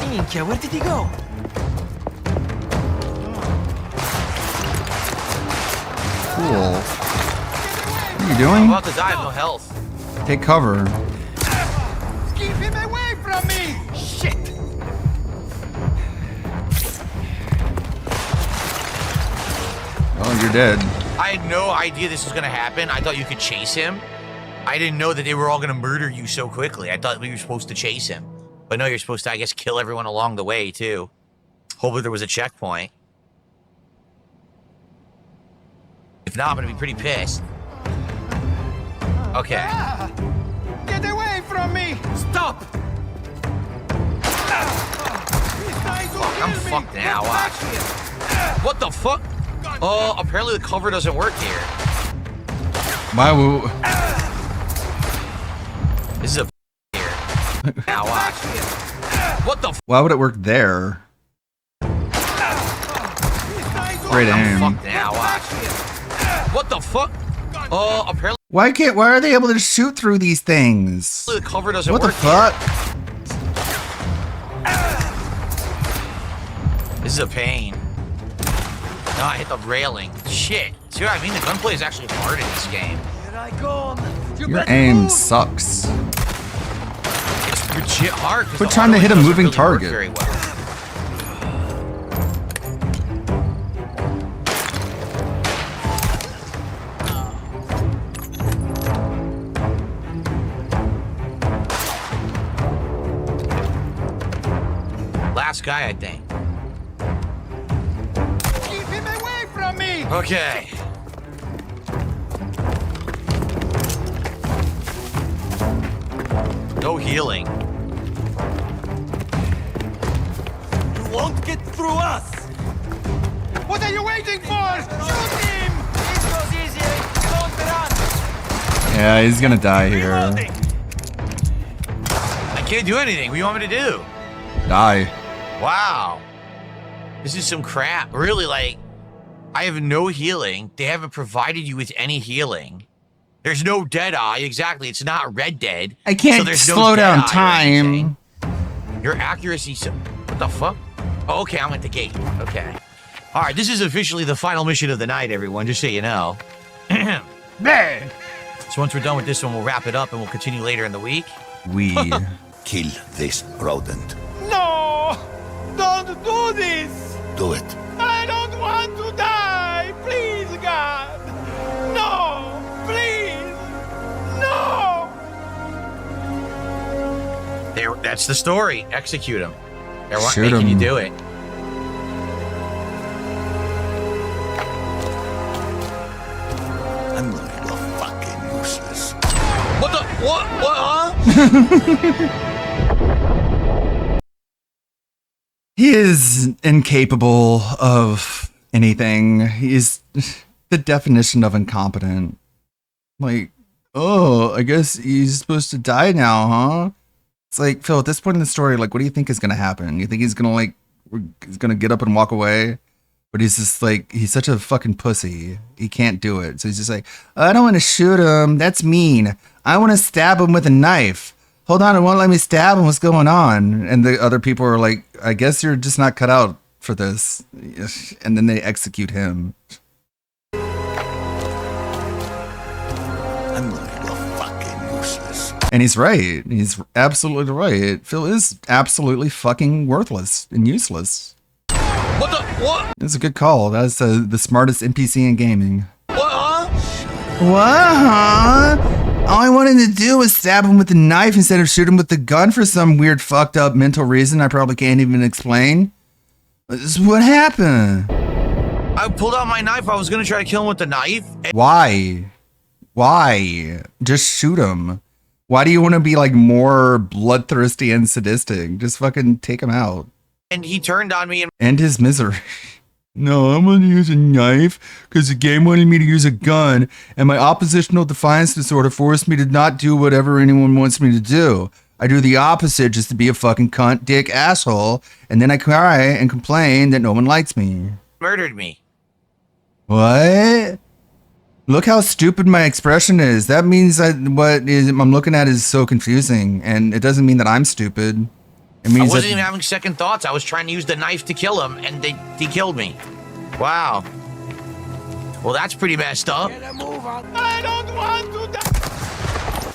Minchia, where did he go? Cool. What are you doing? I'm about to die. I have no health. Take cover. Keep him away from me! Shit! Oh, you're dead. I had no idea this was going to happen. I thought you could chase him. I didn't know that they were all going to murder you so quickly. I thought we were supposed to chase him. But no, you're supposed to, I guess, kill everyone along the way, too. Hopefully there was a checkpoint. If not, I'm going to be pretty pissed. Okay. Get away from me! Stop! Fuck, I'm fucked now. Watch. What the fuck? Oh, apparently the cover doesn't work here. Why would... This is a here. Now watch. What the Why would it work there? Great I'm aim. fucked now. Watch. What the fuck? Oh, apparently Why are they able to shoot through these things? the cover doesn't What work the fuck? here. This is a pain. No, I hit the railing. Shit. See what I mean? The gunplay is actually hard in this game. Your aim sucks. It's legit hard. 'cause Quit the trying to auto hit a doesn't moving really work target. very well. Last guy, I think. Keep him away from me! Okay. No healing. You won't get through us! What are you waiting for? Shoot him! This goes easy. Don't run! Yeah, he's gonna die here. I can't do anything. What do you want me to do? Die. Wow. This is some crap. Really, like, I have no healing. They haven't provided you with any healing. There's no Deadeye. Exactly. It's not Red Dead. I can't so there's no slow down Deadeye or time. anything. Your accuracy. What the fuck? Oh, okay, I'm at the gate. Okay. All right, this is officially the final mission of the night, everyone, just so you know. So once we're done with this one, we'll wrap it up and we'll continue later in the week. We kill this rodent. No! Don't do this! Do it. I don't want to die! Please, God! No! Please! No! There, that's the story. Execute him. They're Shoot making you him. do it. I'm gonna go fucking useless. What the? What? What? Huh? He is incapable of anything. He's the definition of incompetent. Like, oh, I guess he's supposed to die now, huh? It's like, Phil, at this point in the story, like, what do you think is gonna happen? You think he's gonna he's gonna get up and walk away? But he's just like, he's such a fucking pussy. He can't do it. So he's just like, I don't want to shoot him. That's mean. I want to stab him with a knife. Hold on, it won't let me stab him. What's going on? And the other people are like, I guess you're just not cut out for this. And then they execute him. I'm gonna go fucking useless. And he's right. He's absolutely right. Phil is absolutely fucking worthless and useless. What the? What? It's a good call. That's the smartest NPC in gaming. What? Huh? What? Huh? All I wanted to do was stab him with a knife instead of shoot him with the gun for some weird fucked up mental reason I probably can't even explain. This is what happened. I pulled out my knife. I was gonna try to kill him with the knife. Why? Why? Just shoot him. Why do you want to be like more bloodthirsty and sadistic? Just fucking take him out. And he turned on me and End his misery. No, I'm gonna use a knife because the game wanted me to use a gun, and my oppositional defiance disorder forced me to not do whatever anyone wants me to do. I do the opposite just to be a fucking cunt, dick, asshole, and then I cry and complain that no one likes me. murdered me. What? Look how stupid my expression is. That means that what I'm looking at is so confusing, and it doesn't mean that I'm stupid. It I means wasn't that even having second thoughts. I was trying to use the knife to kill him, and he killed me. Wow. Well, that's pretty messed up. I don't want to die.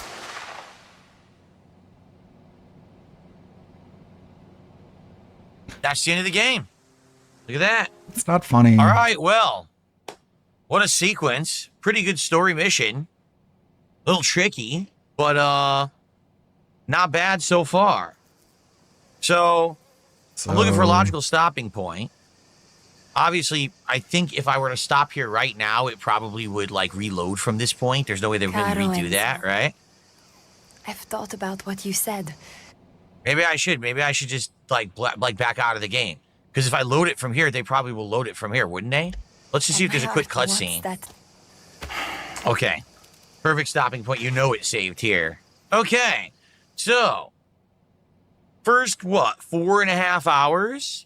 That's the end of the game. Look at that. it's not funny. All right, well, what a sequence. Pretty good story mission. A little tricky, but not bad so far. So I'm looking for a logical stopping point. Obviously, I think if I were to stop here right now, it probably would like reload from this point. There's no way they would really redo that, right? I've thought about what you said. Maybe I should. Maybe I should just like back out of the game. Because if I load it from here, they probably will load it from here, wouldn't they? Let's just see if there's a quick cutscene. Okay. Perfect stopping point. You know it saved here. Okay. So, first, what, 4.5 hours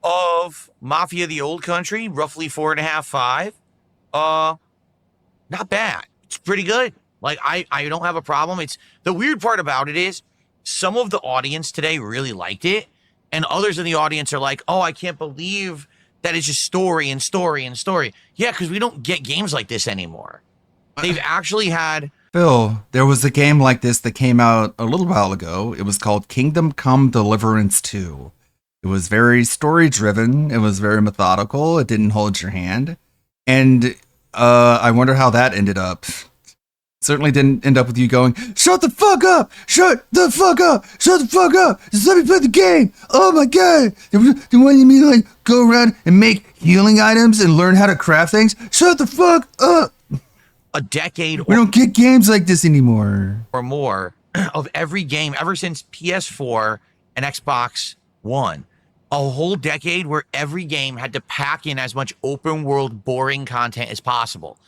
of Mafia the Old Country? Roughly 4.5, 5. Not bad. It's pretty good. Like, I don't have a problem. It's the weird part about it is some of the audience today really liked it, and others in the audience are like, oh, I can't believe that it's just story and story and story. Yeah, because we don't get games like this anymore. They've actually had... Phil, there was a game like this that came out a little while ago. It was called Kingdom Come Deliverance 2. It was very story-driven. It was very methodical. It didn't hold your hand. And I wonder how that ended up. Certainly didn't end up with you going, shut the fuck up! Shut the fuck up! Shut the fuck up! Just let me play the game! Oh my god! They want me to like go around and make healing items and learn how to craft things? Shut the fuck up! A decade We don't get games like this anymore. or more of every game ever since PS4 and Xbox One. A whole decade where every game had to pack in as much open world boring content as possible.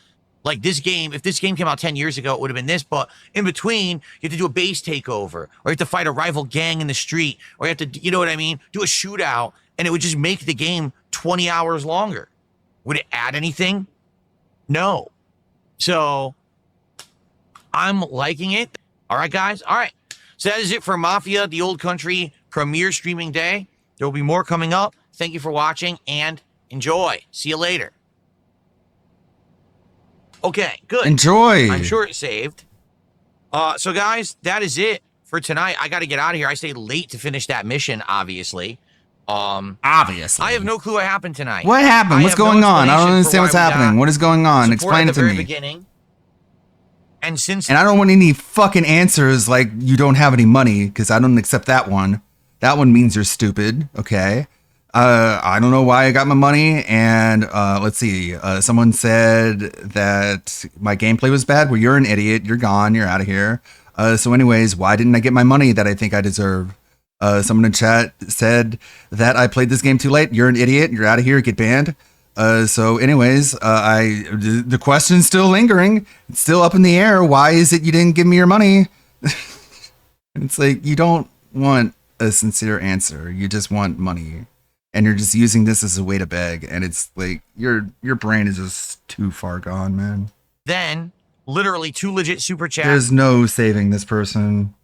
Like this game, if this game came out 10 years ago, it would have been this, but in between, you have to do a base takeover, or you have to fight a rival gang in the street, or you have to, you know what I mean, do a shootout, and it would just make the game 20 hours longer. Would it add anything? No. So, I'm liking it. All right, guys. All right. So that is it for Mafia, the Old Country premiere streaming day. There will be more coming up. Thank you for watching, and enjoy. See you later. Okay, good. Enjoy. I'm sure it saved. So guys, that is it for tonight. I got to get out of here. I stayed late to finish that mission, obviously. Obviously. I have no clue what happened tonight. What happened? What's going on? I don't understand what's happening. What is going on? Explain it to me. Beginning. And since And I don't want any fucking answers like you don't have any money, because I don't accept that one. That one means you're stupid, okay? I don't know why I got my money, and let's see. Someone said that my gameplay was bad. Well, you're an idiot. You're gone. You're out of here. So anyways, why didn't I get my money that I think I deserve? Someone in chat said that I played this game too late. You're an idiot. You're out of here. Get banned. So anyways, the question's still lingering. It's still up in the air. Why is it you didn't give me your money? It's like, you don't want a sincere answer. You just want money. And you're just using this as a way to beg. And it's like, your brain is just too far gone, man. then, literally 2 legit super chats. There's no saving this person.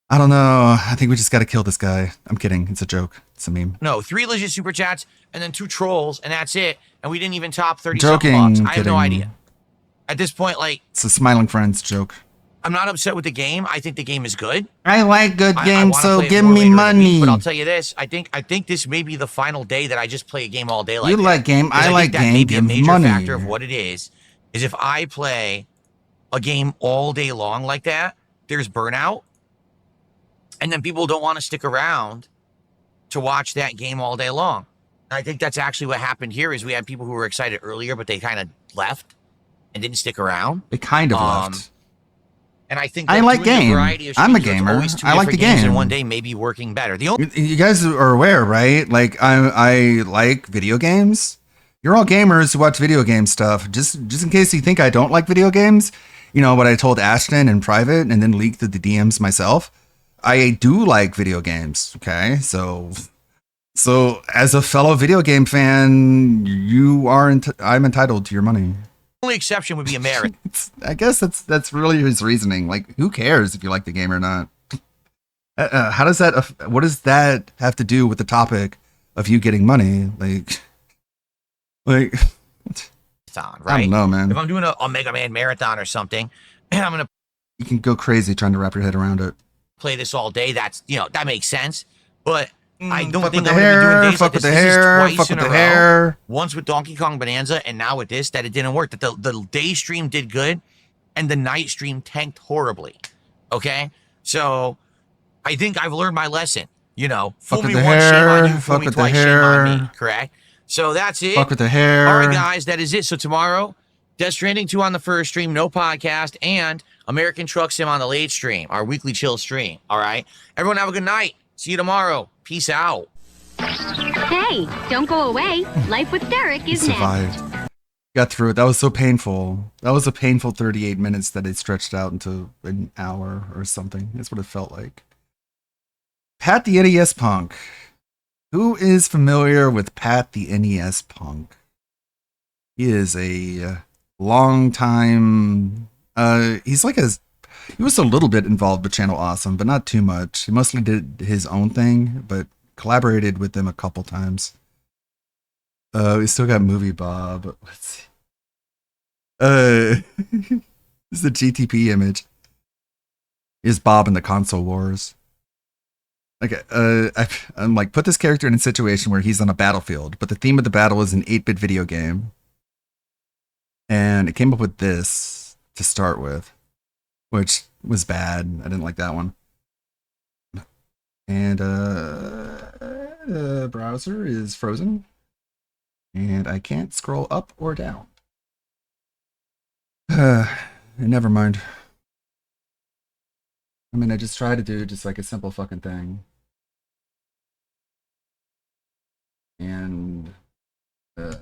I don't know. I think we just got to kill this guy. I'm kidding. It's a joke. It's a meme. No, 3 legit super chats, and then 2 trolls, and that's it. And we didn't even top 30 Joking, bucks. I have no kidding. idea. At this point, like, It's a smiling friends joke. I'm not upset with the game. I think the game is good. I like good I games, wanna so play it give more me later in the money. week, but I'll tell you this: I think this may be the final day that I just play a game all day like You that. like game, 'Cause I like think that game, may be a give major money. factor of what it is if I play a game all day long like that, there's burnout, and then people don't want to stick around to watch that game all day long. And I think that's actually what happened here. Is we had people who were excited earlier, but they kind of left and didn't stick around. They kind of left. And I think I that like doing a game. variety of I'm a streams where it's gamer. always 2 I like the different games game. in one day may be working better. The only You guys are aware, right? Like, I like video games. You're all gamers who watch video game stuff. Just in case you think I don't like video games, you know what I told Ashton in private and then leaked to the DMs myself. I do like video games. Okay, so as a fellow video game fan, I'm entitled to your money. only exception would be a merit. I guess that's really his reasoning. Like, who cares if you like the game or not? How does that? What does that have to do with the topic of you getting money? Like, Right? I don't know, man. If I'm doing a Mega Man marathon or something, and I'm gonna You can go crazy trying to wrap your head around it. play this all day, that's that makes sense. But I don't fuck think with I'm the gonna be hair, doing days fuck like with this. the This is hair, twice fuck in with a the row. hair. Once with Donkey Kong Bonanza, and now with this, that it didn't work. That the day stream did good, and the night stream tanked horribly. Okay? So I think I've learned my lesson. You know, fool Fuck me with the once, shame on hair. you, fool Fuck me with the twice, shame on me. hair. Correct? So that's it. Fuck with the hair. All right, guys, that is it. So tomorrow, Death Stranding 2 on the first stream, no podcast, and American Truck Sim on the late stream, our weekly chill stream. All right? Everyone have a good night. See you tomorrow. Peace out. Hey, don't go away. Life with Derek He is next. survived. Got through it. That was so painful. That was a painful 38 minutes that it stretched out into an hour or something. That's what it felt like. Pat the NES Punk. Who is familiar with Pat the NES Punk? He is a long time. He was a little bit involved with Channel Awesome, but not too much. He mostly did his own thing, but collaborated with them a couple times. We still got Movie Bob. Let's see. This is the GTP image. Is Bob in the Console Wars? Okay, I'm like, put this character in a situation where he's on a battlefield, but the theme of the battle is an 8-bit video game. And it came up with this to start with, which was bad. I didn't like that one. And the browser is frozen. And I can't scroll up or down. Never mind. I mean, I just try to do just like a simple fucking thing. And so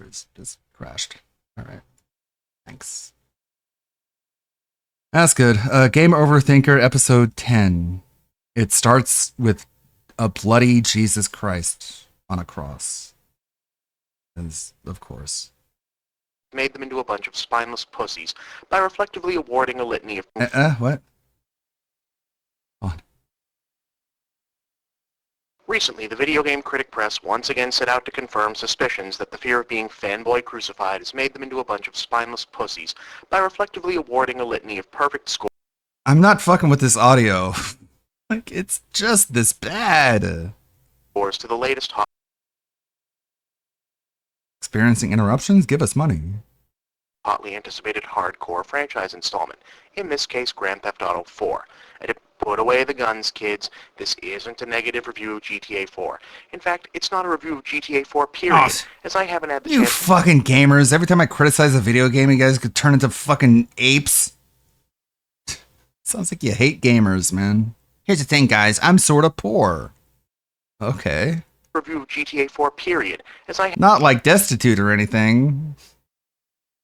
it's just crashed. All right. Thanks. That's good. Game Overthinker episode 10. It starts with a bloody Jesus Christ on a cross. As, of course. Made them into a bunch of spineless pussies by reflectively awarding a litany of... What? Recently, the video game critic press once again set out to confirm suspicions that the fear of being fanboy crucified has made them into a bunch of spineless pussies by reflectively awarding a litany of perfect scores. I'm not fucking with this audio. Like, it's just this bad. To the latest Experiencing interruptions? Give us money. hotly anticipated hardcore franchise installment, in this case Grand Theft Auto 4. And to put away the guns, kids, this isn't a negative review of GTA 4. In fact, it's not a review of GTA 4 period, as I haven't had the You chance... fucking gamers. Every time I criticize a video game, you guys could turn into fucking apes. Sounds like you hate gamers, man. Here's the thing, guys. I'm sort of poor. Okay. Review of GTA 4 period, as I... Not like destitute or anything.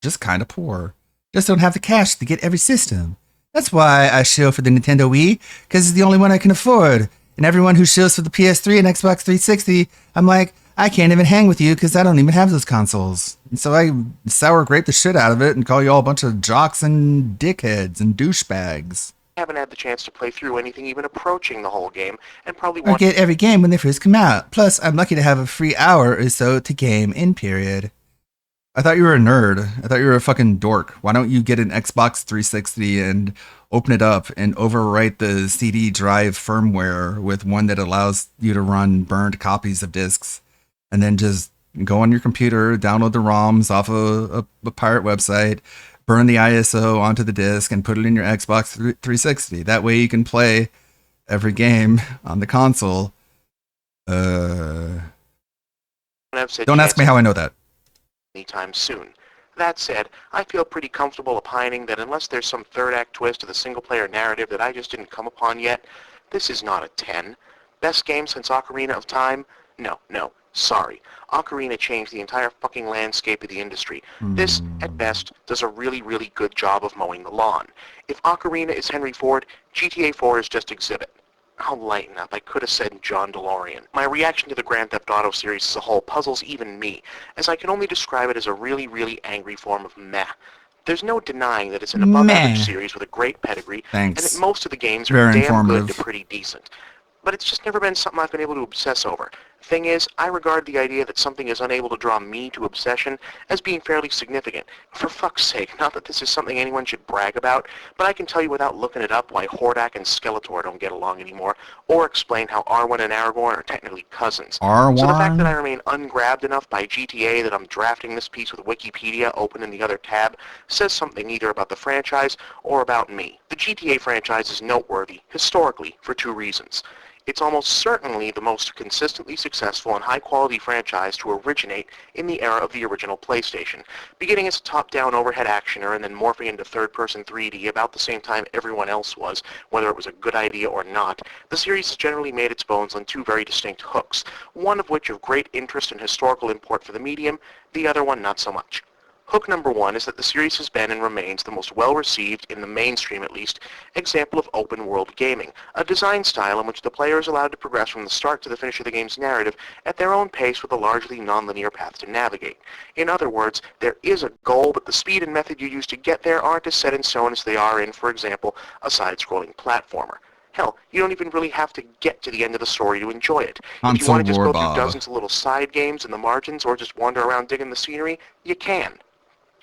Just kind of poor. Just don't have the cash to get every system. That's why I shill for the Nintendo Wii, because it's the only one I can afford. And everyone who shills for the PS3 and Xbox 360, I'm like, I can't even hang with you because I don't even have those consoles. And so I sour grape the shit out of it and call you all a bunch of jocks and dickheads and douchebags. haven't had the chance to play through anything even approaching the whole game, and probably I want... get every game when they first come out. Plus, I'm lucky to have a free hour or so to game in period. I thought you were a nerd. I thought you were a fucking dork. Why don't you get an Xbox 360 and open it up and overwrite the CD drive firmware with one that allows you to run burned copies of discs, and then just go on your computer, download the ROMs off a pirate website, burn the ISO onto the disc, and put it in your Xbox 360. That way you can play every game on the console. Don't ask me how I know that. Anytime soon. That said, I feel pretty comfortable opining that unless there's some third act twist to the single-player narrative that I just didn't come upon yet, this is not a 10. Best game since Ocarina of Time? No, sorry. Ocarina changed the entire fucking landscape of the industry. This, at best, does a really, really good job of mowing the lawn. If Ocarina is Henry Ford, GTA 4 is just Exhibit. I'll lighten up. I could have said John DeLorean. My reaction to the Grand Theft Auto series as a whole puzzles even me, as I can only describe it as a really, really angry form of meh. There's no denying that it's an above-average series with a great pedigree, and that most of the games are Very damn informative. good to pretty decent. But it's just never been something I've been able to obsess over. Thing is, I regard the idea that something is unable to draw me to obsession as being fairly significant. For fuck's sake, not that this is something anyone should brag about, but I can tell you without looking it up why Hordak and Skeletor don't get along anymore, or explain how Arwen and Aragorn are technically cousins. Arwen? So the fact that I remain ungrabbed enough by GTA that I'm drafting this piece with Wikipedia open in the other tab says something either about the franchise or about me. The GTA franchise is noteworthy, historically, for two reasons. It's almost certainly the most consistently successful and high-quality franchise to originate in the era of the original PlayStation, beginning as a top-down overhead actioner and then morphing into third-person 3D about the same time everyone else was, whether it was a good idea or not. The series has generally made its bones on two very distinct hooks, one of which of great interest and historical import for the medium, the other one not so much. Hook number one is that the series has been and remains the most well-received, in the mainstream at least, example of open-world gaming, a design style in which the player is allowed to progress from the start to the finish of the game's narrative at their own pace with a largely non-linear path to navigate. In other words, there is a goal, but the speed and method you use to get there aren't as set in stone as they are in, for example, a side-scrolling platformer. Hell, you don't even really have to get to the end of the story to enjoy it. If you want to just go through dozens of little side games in the margins or just wander around digging the scenery, you can.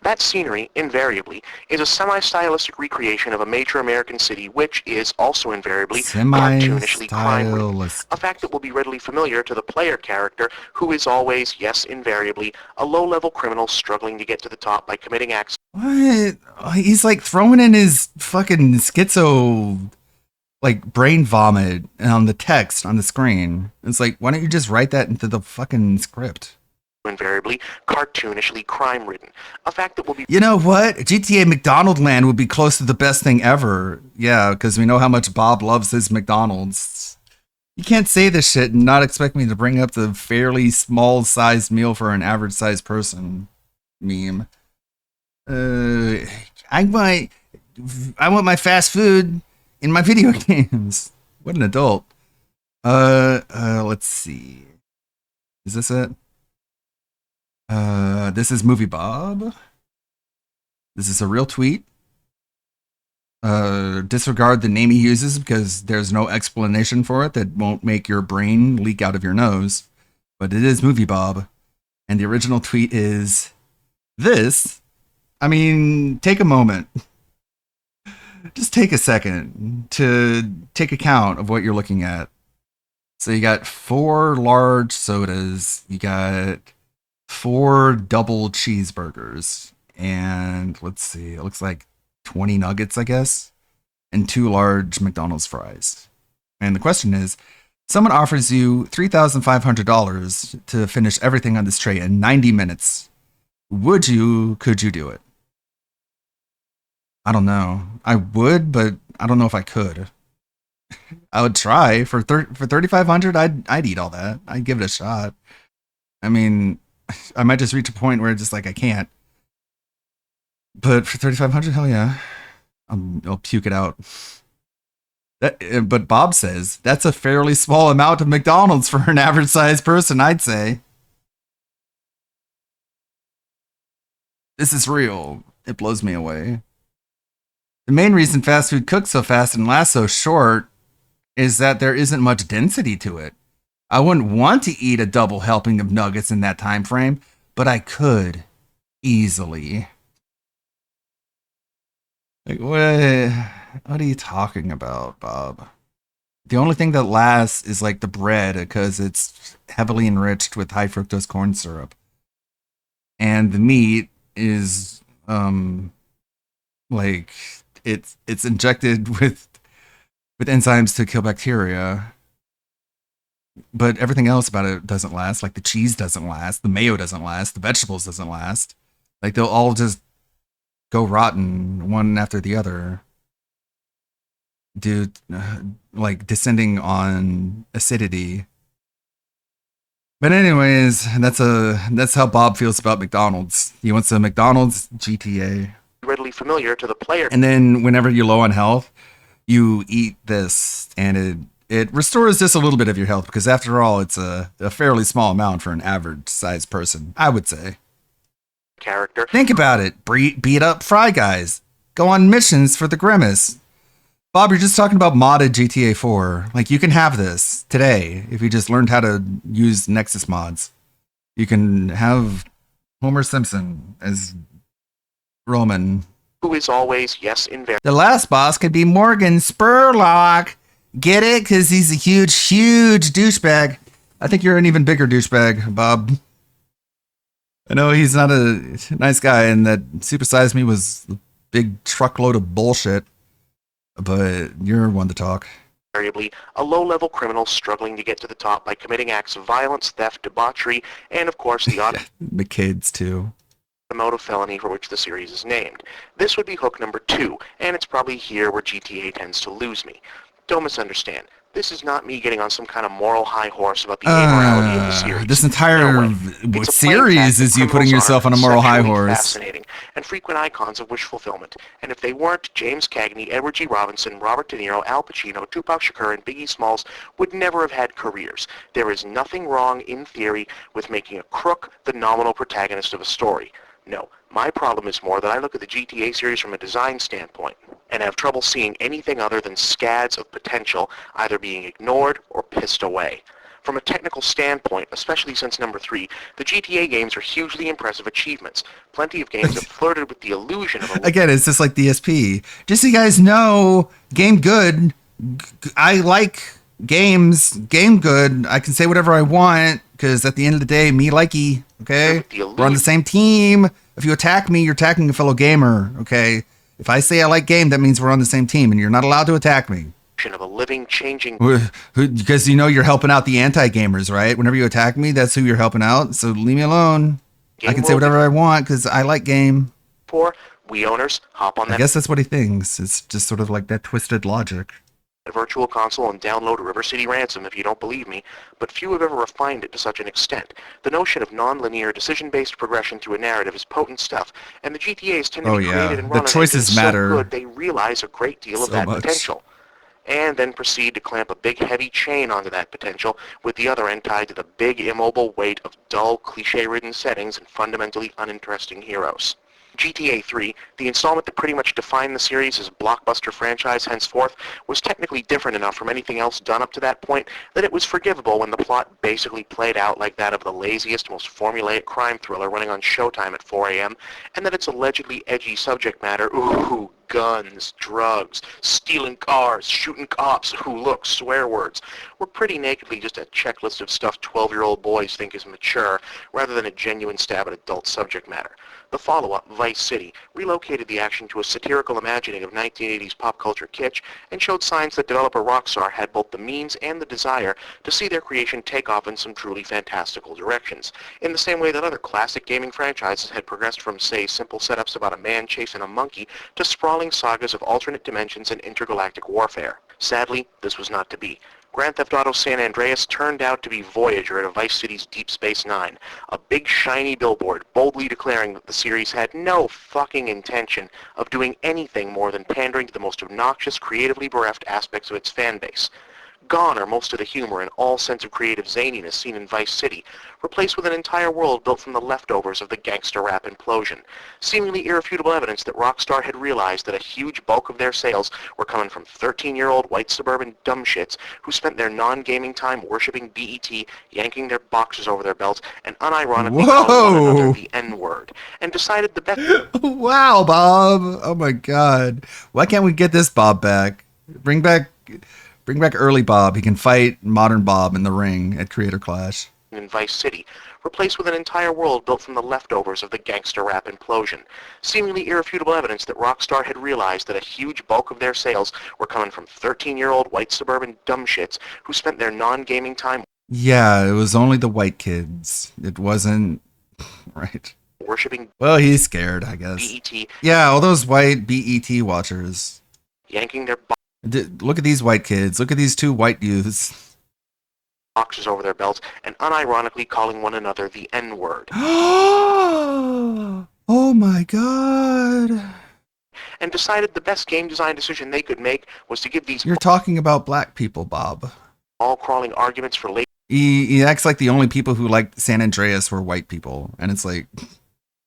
That scenery, invariably, is a semi-stylistic recreation of a major American city which is also invariably cartoonishly crime-ridden, a fact that will be readily familiar to the player character who is always, yes, invariably, a low-level criminal struggling to get to the top by committing acts. What? He's like throwing in his fucking schizo, like, brain vomit on the text on the screen. It's like, why don't you just write that into the fucking script? Invariably cartoonishly crime-ridden, a fact that will be... You know what? GTA McDonald Land would be close to the best thing ever. Yeah, because we know how much Bob loves his McDonald's. You can't say this shit and not expect me to bring up the fairly small-sized meal for an average-sized person meme. I want my fast food in my video games. What an adult. Let's see. Is this it? This is Movie Bob. This is a real tweet. Disregard the name he uses because there's no explanation for it that won't make your brain leak out of your nose. But it is Movie Bob. And the original tweet is this. I mean, take a moment. Just take a second to take account of what you're looking at. So you got 4 large sodas. You got 4 double cheeseburgers, and let's see, it looks like 20 nuggets, I guess, and 2 large McDonald's fries. And the question is, someone offers you $3,500 to finish everything on this tray in 90 minutes. Could you do it? I don't know. I would, but I don't know if I could. I would try. For $3,500, I'd eat all that. I'd give it a shot. I mean, I might just reach a point where it's just like I can't. But for $3,500, hell yeah, I'll puke it out. But Bob says that's a fairly small amount of McDonald's for an average-sized person, I'd say. This is real. It blows me away. The main reason fast food cooks so fast and lasts so short is that there isn't much density to it. I wouldn't want to eat a double helping of nuggets in that time frame, but I could easily. Like, what are you talking about, Bob? The only thing that lasts is like the bread because it's heavily enriched with high fructose corn syrup. And the meat is like it's injected with enzymes to kill bacteria. But everything else about it doesn't last. Like the cheese doesn't last, the mayo doesn't last, the vegetables doesn't last. Like they'll all just go rotten one after the other. Dude, like descending on acidity. But anyways, that's how Bob feels about McDonald's. He wants a McDonald's GTA. Readily familiar to the player. And then whenever you're low on health, you eat this and it restores just a little bit of your health because after all, it's a fairly small amount for an average sized person, I would say. Character. Think about it. Beat up Fry Guys. Go on missions for the Grimace. Bob, you're just talking about modded GTA 4. Like, you can have this today if you just learned how to use Nexus mods. You can have Homer Simpson as Roman. Who is always, yes, The last boss could be Morgan Spurlock. Get it? Because he's a huge, huge douchebag. I think you're an even bigger douchebag, Bob. I know he's not a nice guy, and that Super Size Me was a big truckload of bullshit. But you're one to talk. invariably a low-level criminal struggling to get to the top by committing acts of violence, theft, debauchery, and of course the The kids, too. automotive felony for which the series is named. This would be hook number 2, and it's probably here where GTA tends to lose me. Don't misunderstand. This is not me getting on some kind of moral high horse about the amorality of the series. This entire series is you putting yourself on a moral high horse. Fascinating and frequent icons of wish fulfillment. And if they weren't, James Cagney, Edward G. Robinson, Robert De Niro, Al Pacino, Tupac Shakur, and Biggie Smalls would never have had careers. There is nothing wrong, in theory, with making a crook the nominal protagonist of a story. No, my problem is more that I look at the GTA series from a design standpoint and have trouble seeing anything other than scads of potential either being ignored or pissed away. From a technical standpoint, especially since number 3, the GTA games are hugely impressive achievements. Plenty of games have flirted with the illusion of a Again, it's just like DSP. Just so you guys know, game good. I like games. Game good. I can say whatever I want because at the end of the day, me likey. Okay, we're on the same team. If you attack me, you're attacking a fellow gamer. Okay, if I say I like game, that means we're on the same team, and you're not allowed to attack me. of a living, changing Because you know you're helping out the anti-gamers, right? Whenever you attack me, that's who you're helping out. So leave me alone. I can say whatever I want because I like game. for we owners hop on I that guess that's what he thinks. It's just sort of like that twisted logic. virtual console and download River City Ransom if you don't believe me, but few have ever refined it to such an extent. The notion of non-linear, decision-based progression through a narrative is potent stuff, and the GTAs tend to be created and The run on choices engines matter so good they realize a great deal of so that much. potential, and then proceed to clamp a big heavy chain onto that potential, with the other end tied to the big immobile weight of dull, cliche-ridden settings and fundamentally uninteresting heroes. GTA 3, the installment that pretty much defined the series as a blockbuster franchise henceforth, was technically different enough from anything else done up to that point that it was forgivable when the plot basically played out like that of the laziest, most formulaic crime thriller running on Showtime at 4 a.m., and that its allegedly edgy subject matter, ooh, guns, drugs, stealing cars, shooting cops, look, swear words, were pretty nakedly just a checklist of stuff 12-year-old boys think is mature, rather than a genuine stab at adult subject matter. The follow-up, Vice City, relocated the action to a satirical imagining of 1980s pop culture kitsch and showed signs that developer Rockstar had both the means and the desire to see their creation take off in some truly fantastical directions, in the same way that other classic gaming franchises had progressed from, say, simple setups about a man chasing a monkey to sprawling sagas of alternate dimensions and intergalactic warfare. Sadly, this was not to be. Grand Theft Auto San Andreas turned out to be Voyager at Vice City's Deep Space Nine, a big shiny billboard boldly declaring that the series had no fucking intention of doing anything more than pandering to the most obnoxious, creatively bereft aspects of its fan base. Gone are most of the humor and all sense of creative zaniness seen in Vice City, replaced with an entire world built from the leftovers of the gangster rap implosion. Seemingly irrefutable evidence that Rockstar had realized that a huge bulk of their sales were coming from 13-year-old white suburban dumbshits who spent their non-gaming time worshipping BET, yanking their boxers over their belts, and unironically calling one another the N-word, and decided the best... Wow, Bob. Oh my God. Why can't we get this Bob back? Bring back early Bob. He can fight modern Bob in the ring at Creator Clash. In Vice City, replaced with an entire world built from the leftovers of the gangster rap implosion. Seemingly irrefutable evidence that Rockstar had realized that a huge bulk of their sales were coming from 13-year-old white suburban dumbshits who spent their non-gaming time Yeah, it was only the white kids. It wasn't... Right. worshipping Well, he's scared, I guess. BET, Yeah, all those white BET watchers. yanking their Look at these white kids. Look at these two white youths. boxers over their belts, and unironically calling one another the N-word. Oh my God. And decided the best game design decision they could make was to give these You're talking about black people, Bob. all-crawling arguments for late He acts like the only people who liked San Andreas were white people. And it's like,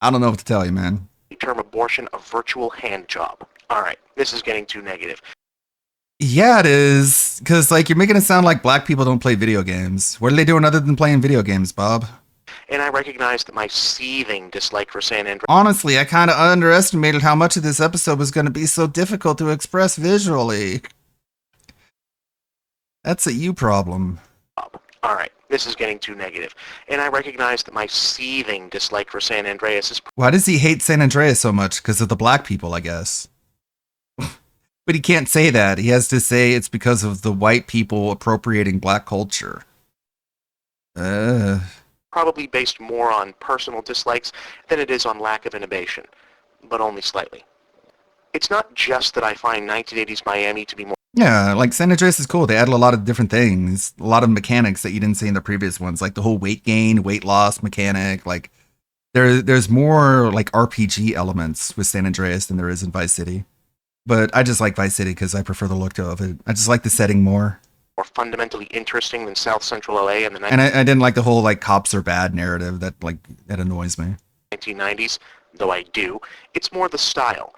I don't know what to tell you, man. term abortion a virtual hand job. Alright, this is getting too negative. Yeah, it is. Because, like, you're making it sound like black people don't play video games. What are they doing other than playing video games, Bob? And I recognize that my seething dislike for San Andreas Honestly, I kind of underestimated how much of this episode was going to be so difficult to express visually. That's a you problem. All right, this is getting too negative. And I recognize that my seething dislike for San Andreas is Why does he hate San Andreas so much? Because of the black people, I guess. But he can't say that. He has to say it's because of the white people appropriating black culture. probably based more on personal dislikes than it is on lack of innovation, but only slightly. It's not just that I find 1980s Miami to be more Yeah, like San Andreas is cool. They added a lot of different things, a lot of mechanics that you didn't see in the previous ones, like the whole weight gain, weight loss mechanic. Like there's more like RPG elements with San Andreas than there is in Vice City. But I just like Vice City because I prefer the look of it. I just like the setting more. fundamentally interesting than South Central LA in the And I didn't like the whole like cops are bad narrative that annoys me. 1990s, though I do. It's more the style.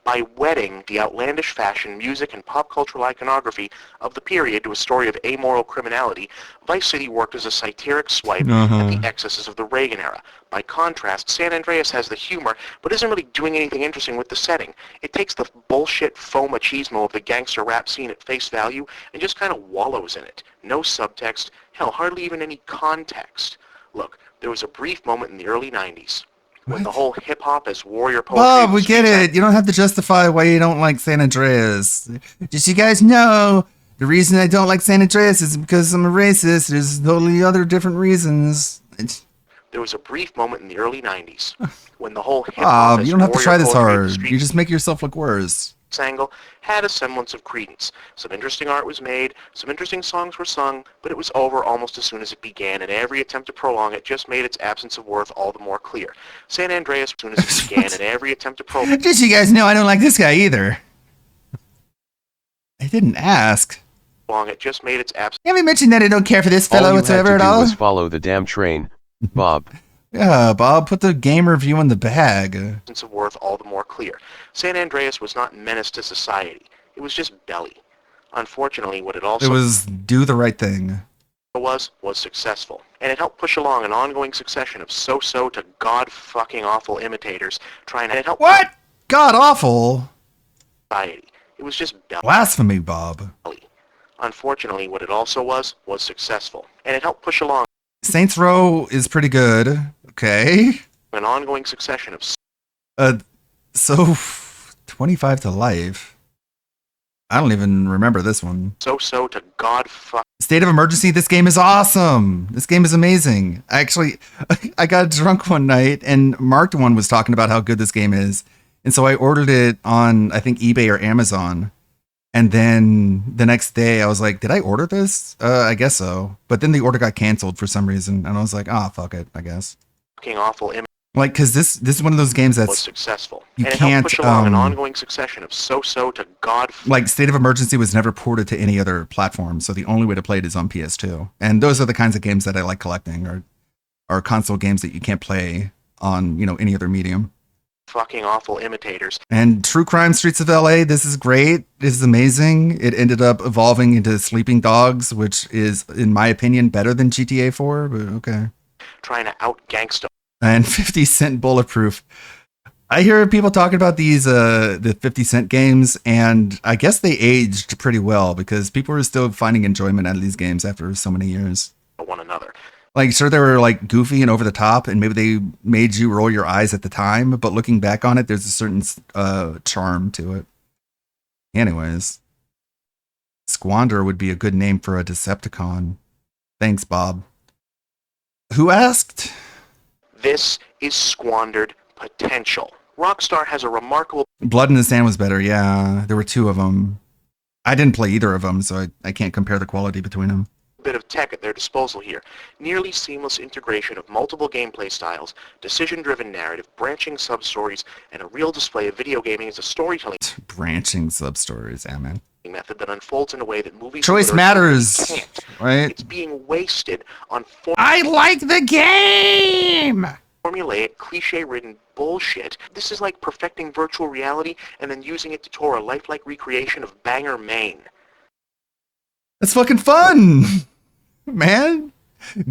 By wedding the outlandish fashion, music, and pop cultural iconography of the period to a story of amoral criminality, Vice City worked as a satiric swipe at the excesses of the Reagan era. By contrast, San Andreas has the humor, but isn't really doing anything interesting with the setting. It takes the bullshit faux machismo of the gangster rap scene at face value and just kind of wallows in it. No subtext, hell, hardly even any context. Look, there was a brief moment in the early 90s when the whole hip-hop as warrior poetry... Bob, we get it. You don't have to justify why you don't like San Andreas. Just you guys know, the reason I don't like San Andreas is because I'm a racist. There's totally other different reasons. There was a brief moment in the early 90s when the whole hip-hop Bob, as you don't have to warrior try this poetry of the hard. street You just make yourself look worse. angle had a semblance of credence. Some interesting art was made, some interesting songs were sung, but it was over almost as soon as it began, and every attempt to prolong it just made its absence of worth all the more clear. San Andreas, as soon as it began, and every attempt to prolong Just you guys know I don't like this guy either. I didn't ask. it just made its absence... Have you mentioned that I don't care for this fellow all you whatsoever had at to do all? was follow the damn train, Bob. Yeah, Bob, put the game review in the bag. of worth all the more clear. San Andreas was not menace to society. It was just belly. Unfortunately, what it also It was do the right thing. was successful, and it helped push along an ongoing succession of so-so to god-fucking awful imitators trying to help... What? God awful? Society. It was just belly. Blasphemy, Bob. Unfortunately, what it also was successful, and it helped push along Saints Row is pretty good. Okay. an ongoing succession of So 25 to Life. I don't even remember this one. so-so to god-fuck... State of Emergency, this game is awesome. This game is amazing. I got drunk one night and Marked One was talking about how good this game is. And so I ordered it on, I think, eBay or Amazon. And then the next day I was like, did I order this? I guess so. But then the order got canceled for some reason. And I was like, fuck it, I guess. fucking awful image Like, because this is one of those games was that's, successful, you and it can't, helped push along an ongoing succession of so-so to god... like, State of Emergency was never ported to any other platform. So the only way to play it is on PS2. And those are the kinds of games that I like collecting, or console games that you can't play on, any other medium. fucking awful imitators. And True Crime Streets of LA, this is great. This is amazing. It ended up evolving into Sleeping Dogs, which is, in my opinion, better than GTA 4, but okay. Trying to out-gangsta... And 50 Cent Bulletproof. I hear people talking about these, the 50 Cent games, and I guess they aged pretty well because people are still finding enjoyment out of these games after so many years. one another. Like, sure, they were like goofy and over the top, and maybe they made you roll your eyes at the time, but looking back on it, there's a certain charm to it. Anyways, Squander would be a good name for a Decepticon. Thanks, Bob. Who asked? This is squandered potential. Rockstar has a remarkable Blood in the Sand was better, yeah. There were two of them. I didn't play either of them, so I can't compare the quality between them. bit of tech at their disposal here. Nearly seamless integration of multiple gameplay styles, decision-driven narrative, branching sub-stories, and a real display of video gaming as a storytelling Branching sub-stories, yeah, man. method that unfolds in a way that movies Choice and literature matters, can't. right? It's being wasted on I like the game! formulaic, cliche-ridden bullshit. This is like perfecting virtual reality and then using it to tour a lifelike recreation of Bangor, Maine. That's fucking fun, man.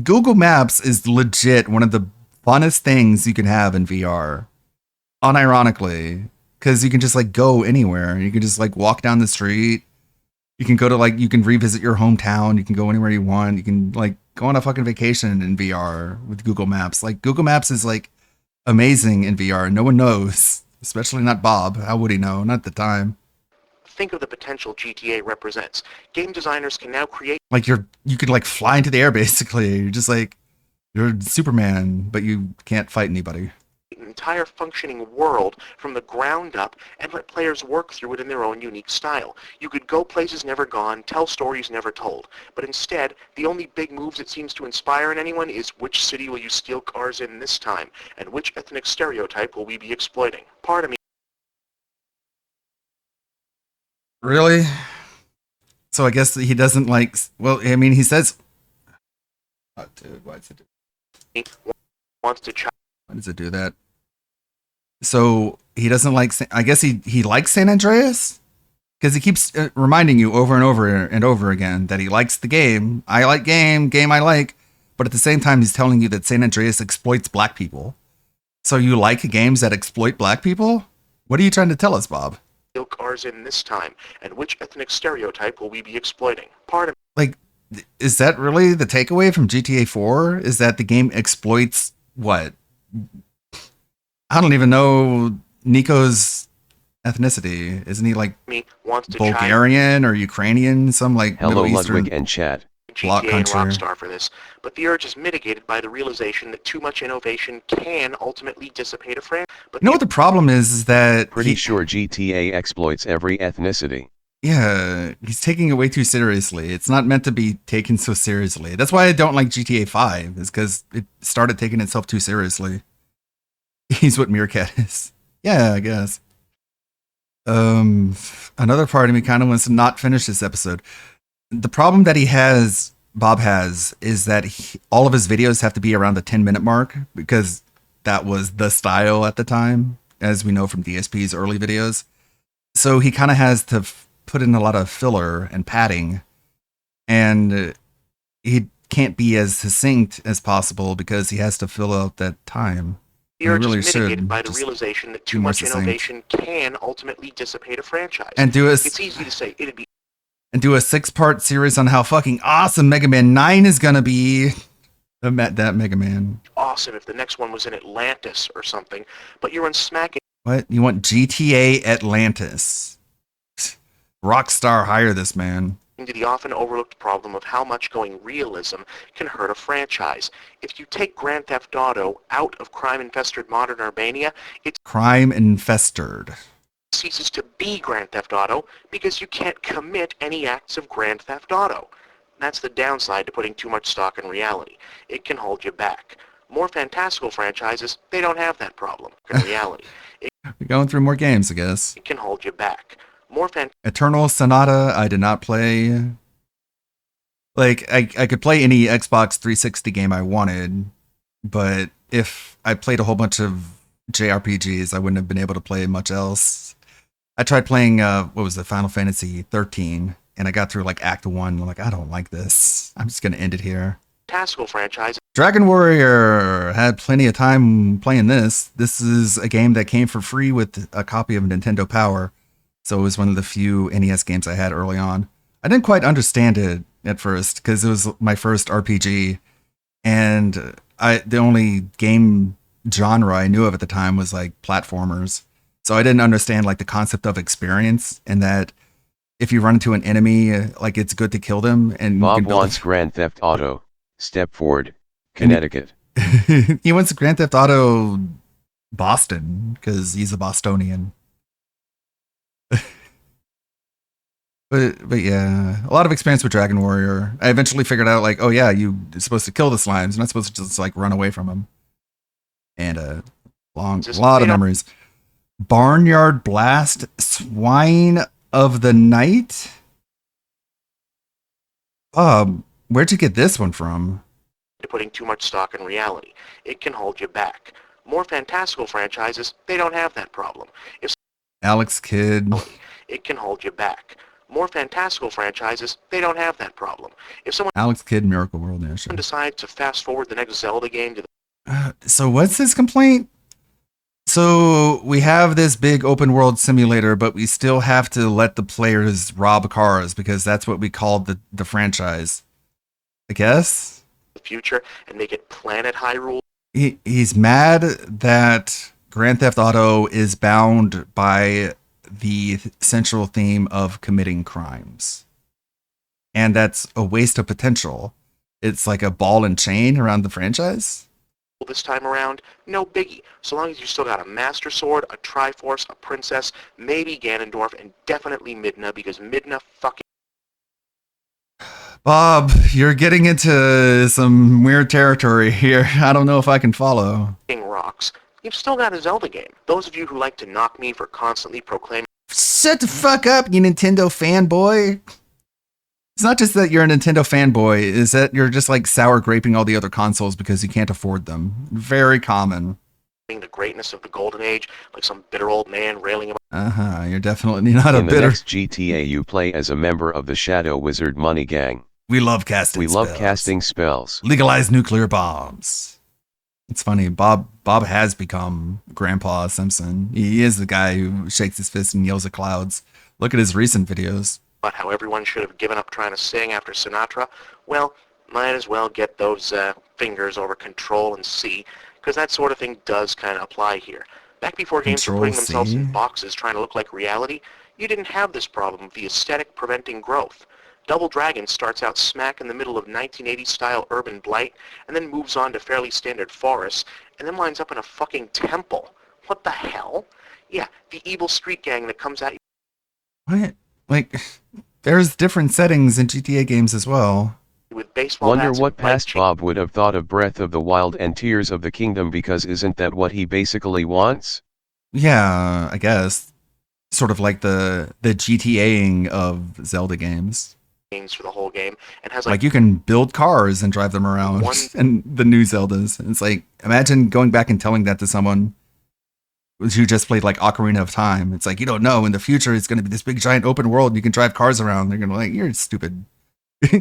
Google Maps is legit one of the funnest things you can have in VR. Unironically, because you can just like go anywhere. You can just like walk down the street. You can go to like, you can revisit your hometown. You can go anywhere you want. You can like go on a fucking vacation in VR with Google Maps. Like Google Maps is like amazing in VR. No one knows, especially not Bob. How would he know? Not at the time. Think of the potential GTA represents. Game designers can now create Like you could like fly into the air basically. You're just like, you're Superman, but you can't fight anybody. an entire functioning world from the ground up and let players work through it in their own unique style. You could go places never gone, tell stories never told. But instead, the only big moves it seems to inspire in anyone is which city will you steal cars in this time, and which ethnic stereotype will we be exploiting. Part of me Really? So I guess he doesn't like, well, I mean, he says, oh, dude, why does it do, wants to chop. why does it do that? So he doesn't like, I guess he likes San Andreas? Because he keeps reminding you over and over and over again that he likes the game. I like game I like. But at the same time, he's telling you that San Andreas exploits black people. So you like games that exploit black people? What are you trying to tell us, Bob? Steal cars in this time, and which ethnic stereotype will we be exploiting? Part of Like, is that really the takeaway from GTA 4? Is that the game exploits what? I don't even know Nico's ethnicity. Isn't he like me wants to Bulgarian or Ukrainian? Some like Hello, Middle Eastern Ludwig and chat. block GTA and country. Rockstar for this, but the urge is mitigated by the realization that too much innovation can ultimately dissipate a franchise. You know what the problem is that Pretty sure GTA exploits every ethnicity. yeah, he's taking it way too seriously. It's not meant to be taken so seriously. That's why I don't like GTA 5, is because it started taking itself too seriously. He's what Meerkat is. Yeah, I guess. Another part of me kind of wants to not finish this episode. The problem that Bob has, is that all of his videos have to be around the 10-minute mark, because that was the style at the time, as we know from DSP's early videos. So he kind of has to put in a lot of filler and padding, and he can't be as succinct as possible because he has to fill out that time. The urge is mitigated by the realization that too more much succinct. innovation can ultimately dissipate a franchise. And do a- It's easy to say it'd be And do a 6-part series on how fucking awesome Mega Man 9 is gonna be. That Mega Man. awesome if the next one was in Atlantis or something, but you're unsmacking What? You want GTA Atlantis? Rockstar, hire this man. to the often overlooked problem of how much going realism can hurt a franchise. If you take Grand Theft Auto out of crime-infested modern Albania, it Crime infested. ceases to be Grand Theft Auto because you can't commit any acts of Grand Theft Auto. That's the downside to putting too much stock in reality. It can hold you back. More fantastical franchises, they don't have that problem in reality. We're going through more games, I guess. It can hold you back. More Eternal Sonata, I did not play. Like, I could play any Xbox 360 game I wanted, but if I played a whole bunch of JRPGs, I wouldn't have been able to play much else. I tried playing, what was it, Final Fantasy 13, and I got through like Act 1. I'm like, I don't like this. I'm just going to end it here. fantastical franchises, Dragon Warrior had plenty of time playing this. This is a game that came for free with a copy of Nintendo Power. So it was one of the few NES games I had early on. I didn't quite understand it at first because it was my first RPG. And the only game genre I knew of at the time was like platformers. So I didn't understand like the concept of experience, and that if you run into an enemy, like it's good to kill them. And Bob you can build wants Grand Theft Auto, Stepford, Connecticut. he wants Grand Theft Auto Boston because he's a Bostonian. but yeah, a lot of experience with Dragon Warrior. I eventually figured out like, oh yeah, you're supposed to kill the slimes. You're not supposed to just like run away from them. And a lot of memories. Barnyard Blast, Swine of the Night. Where'd you get this one from? to putting too much stock in reality. It can hold you back. More fantastical franchises, they don't have that problem. If Alex Kidd. it can hold you back. More fantastical franchises, they don't have that problem. If someone Alex Kidd, Miracle World, yeah, sure. decides to fast forward the next Zelda game to the So what's his complaint? So we have this big open world simulator, but we still have to let the players rob cars because that's what we called the franchise. I guess future and make it Planet Hyrule. he's mad that Grand Theft Auto is bound by the central theme of committing crimes. And that's a waste of potential. It's like a ball and chain around the franchise. This time around, no biggie. So long as you still got a Master Sword, a Triforce, a Princess, maybe Ganondorf, and definitely Midna, because Midna fucking... Bob, you're getting into some weird territory here. I don't know if I can follow. rocks. You've still got a Zelda game. Those of you who like to knock me for constantly proclaiming... Shut the fuck up, you Nintendo fanboy. It's not just that you're a Nintendo fanboy, is that you're just like sour graping all the other consoles because you can't afford them. Very common. the greatness of the Golden Age, like some bitter old man railing about... You're definitely not a In the bitter... next GTA you play as a member of the Shadow Wizard Money Gang. We love casting spells. love casting spells. Legalize nuclear bombs. It's funny, Bob has become Grandpa Simpson. He is the guy who shakes his fist and yells at clouds. Look at his recent videos. About how everyone should have given up trying to sing after Sinatra. Well, might as well get those fingers over Control and C, because that sort of thing does kind of apply here. Back before games were putting themselves in boxes trying to look like reality, you didn't have this problem of the aesthetic preventing growth. Double Dragon starts out smack in the middle of 1980s-style urban blight, and then moves on to fairly standard forests, and then winds up in a fucking temple. What the hell? Yeah, the evil street gang that comes at you. What? Like, there's different settings in GTA games as well. With baseball Wonder bats what and past Bob would have thought of Breath of the Wild and Tears of the Kingdom, because isn't that what he basically wants? Yeah, I guess. Sort of like the GTA-ing of Zelda games. For the whole game, and has Like you can build cars and drive them around and the new Zeldas. It's like, imagine going back and telling that to someone who just played like Ocarina of Time. It's like, you don't know, in the future it's going to be this big giant open world and you can drive cars around. They're going to be like, you're stupid.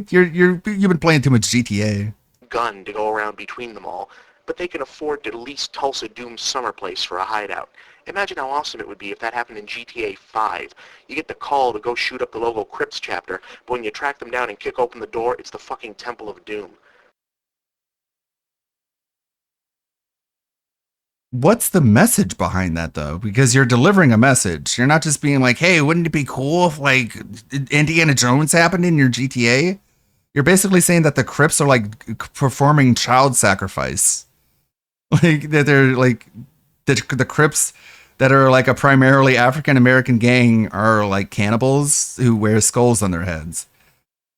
you've been playing too much GTA. gun to go around between them all, but they can afford to lease Tulsa Doom's summer place for a hideout. Imagine how awesome it would be if that happened in GTA 5. You get the call to go shoot up the local Crips chapter, but when you track them down and kick open the door, it's the fucking Temple of Doom. What's the message behind that, though? Because you're delivering a message. You're not just being like, hey, wouldn't it be cool if, like, Indiana Jones happened in your GTA? You're basically saying that the Crips are, like, performing child sacrifice. Like, that they're, like, the Crips that are, like, a primarily African-American gang are, like, cannibals who wear skulls on their heads.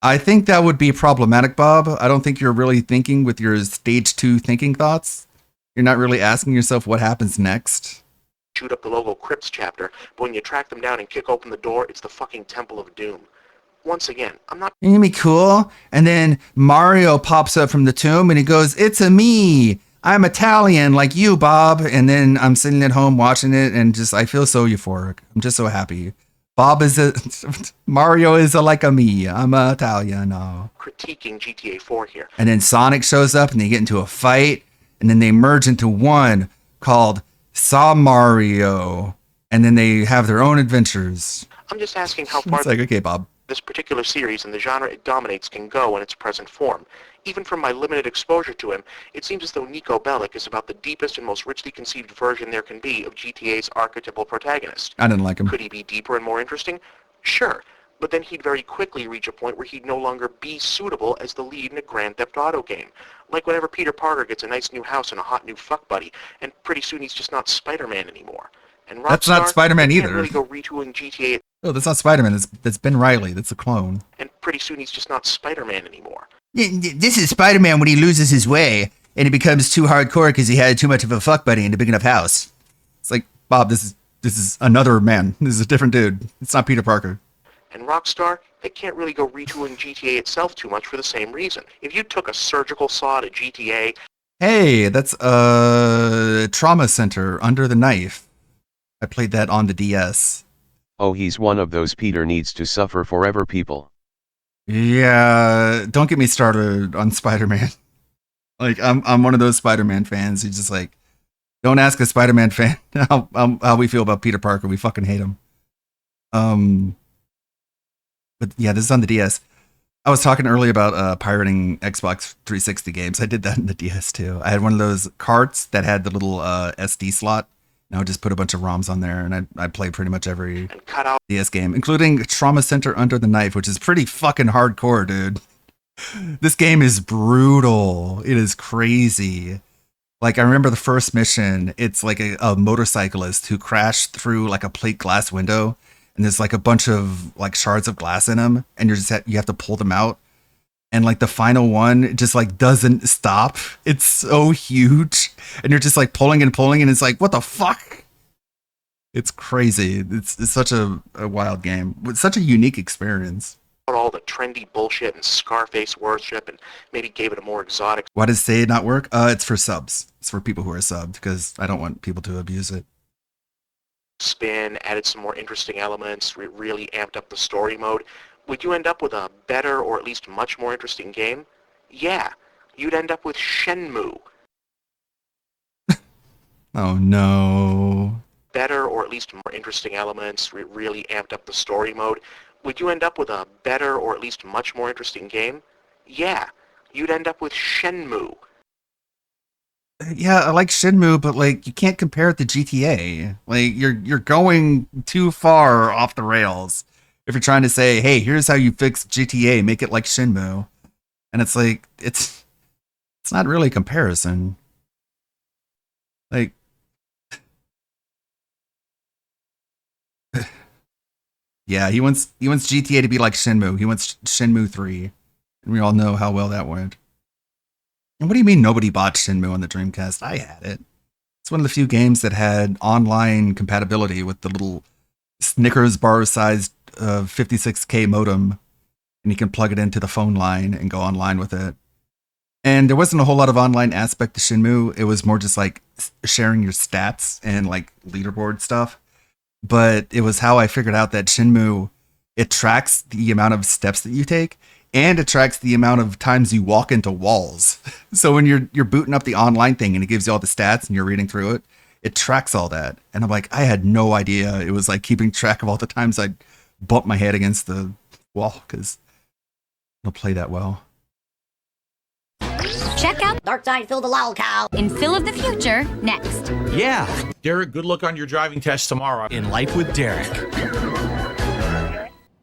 I think that would be problematic, Bob. I don't think you're really thinking with your stage 2 thinking thoughts. You're not really asking yourself what happens next. Shoot up the local Crips chapter, but when you track them down and kick open the door, it's the fucking Temple of Doom. Once again, I'm not... You're gonna be cool? And then Mario pops up from the tomb and he goes, it's a me. I'm Italian like you, Bob. And then I'm sitting at home watching it and just, I feel so euphoric. I'm just so happy. Mario is like a me. I'm Italian. Oh. Critiquing GTA 4 here. And then Sonic shows up and they get into a fight. And then they merge into one called Sa Mario. And then they have their own adventures. I'm just asking how far It's like, okay, Bob. this particular series and the genre it dominates can go in its present form. Even from my limited exposure to him, it seems as though Nico Bellic is about the deepest and most richly conceived version there can be of GTA's archetypal protagonist. I didn't like him. Could he be deeper and more interesting? Sure. But then he'd very quickly reach a point where he'd no longer be suitable as the lead in a Grand Theft Auto game. Like whenever Peter Parker gets a nice new house and a hot new fuck buddy, and pretty soon he's just not Spider-Man anymore. And Rockstar, That's not Spider-Man they can't either. really go retooling GTA, Oh, that's not Spider-Man. That's Ben Reilly. That's a clone. and pretty soon he's just not Spider-Man anymore. This is Spider-Man when he loses his way and he becomes too hardcore because he had too much of a fuck buddy and a big enough house. It's like, Bob, this is another man. This is a different dude. It's not Peter Parker. And Rockstar, they can't really go retooling GTA itself too much for the same reason. If you took a surgical saw to GTA... Hey, that's Trauma Center, Under the Knife. I played that on the DS. Oh, he's one of those Peter needs to suffer forever people. Yeah, don't get me started on Spider-Man. Like, I'm one of those Spider-Man fans who just like, don't ask a Spider-Man fan how we feel about Peter Parker. We fucking hate him. But yeah, this is on the DS. I was talking earlier about pirating Xbox 360 games. I did that in the DS too. I had one of those carts that had the little SD slot. And I would just put a bunch of ROMs on there, and I'd play pretty much every DS game, including Trauma Center Under the Knife, which is pretty fucking hardcore, dude. This game is brutal. It is crazy. Like, I remember the first mission, it's like a motorcyclist who crashed through like a plate glass window, and there's like a bunch of like shards of glass in them, and you have to pull them out. And like the final one, it just like doesn't stop. It's so huge, and you're just like pulling, and it's like, what the fuck? It's crazy. It's such a wild game. It's such a unique experience. All the trendy bullshit and Scarface worship, and maybe gave it a more exotic Why does Say It not work? It's for subs. It's for people who are subbed, because I don't want people to abuse it. spin, added some more interesting elements, really amped up the story mode. Would you end up with a better or at least much more interesting game? Yeah, you'd end up with Shenmue. Oh no. Better or at least more interesting elements, really amped up the story mode. Would you end up with a better or at least much more interesting game? Yeah, you'd end up with Shenmue. Yeah, I like Shenmue, but like you can't compare it to GTA. Like you're going too far off the rails if you're trying to say, "Hey, here's how you fix GTA, make it like Shenmue." And it's like it's not really a comparison. Like yeah, he wants GTA to be like Shenmue. He wants Shenmue 3. And we all know how well that went. And what do you mean nobody bought Shenmue on the Dreamcast? I had it. It's one of the few games that had online compatibility with the little Snickers bar-sized 56K modem. And you can plug it into the phone line and go online with it. And there wasn't a whole lot of online aspect to Shenmue. It was more just like sharing your stats and like leaderboard stuff. But it was how I figured out that Shenmue, it tracks the amount of steps that you take, and it tracks the amount of times you walk into walls. So when you're booting up the online thing and it gives you all the stats and you're reading through it, it tracks all that. And I'm like, I had no idea it was like keeping track of all the times I'd bump my head against the wall, because it'll play that well. Check out Dark Side Phil the Lolcow in Phil of the Future next. Yeah. Derek, good luck on your driving test tomorrow. In Life with Derek.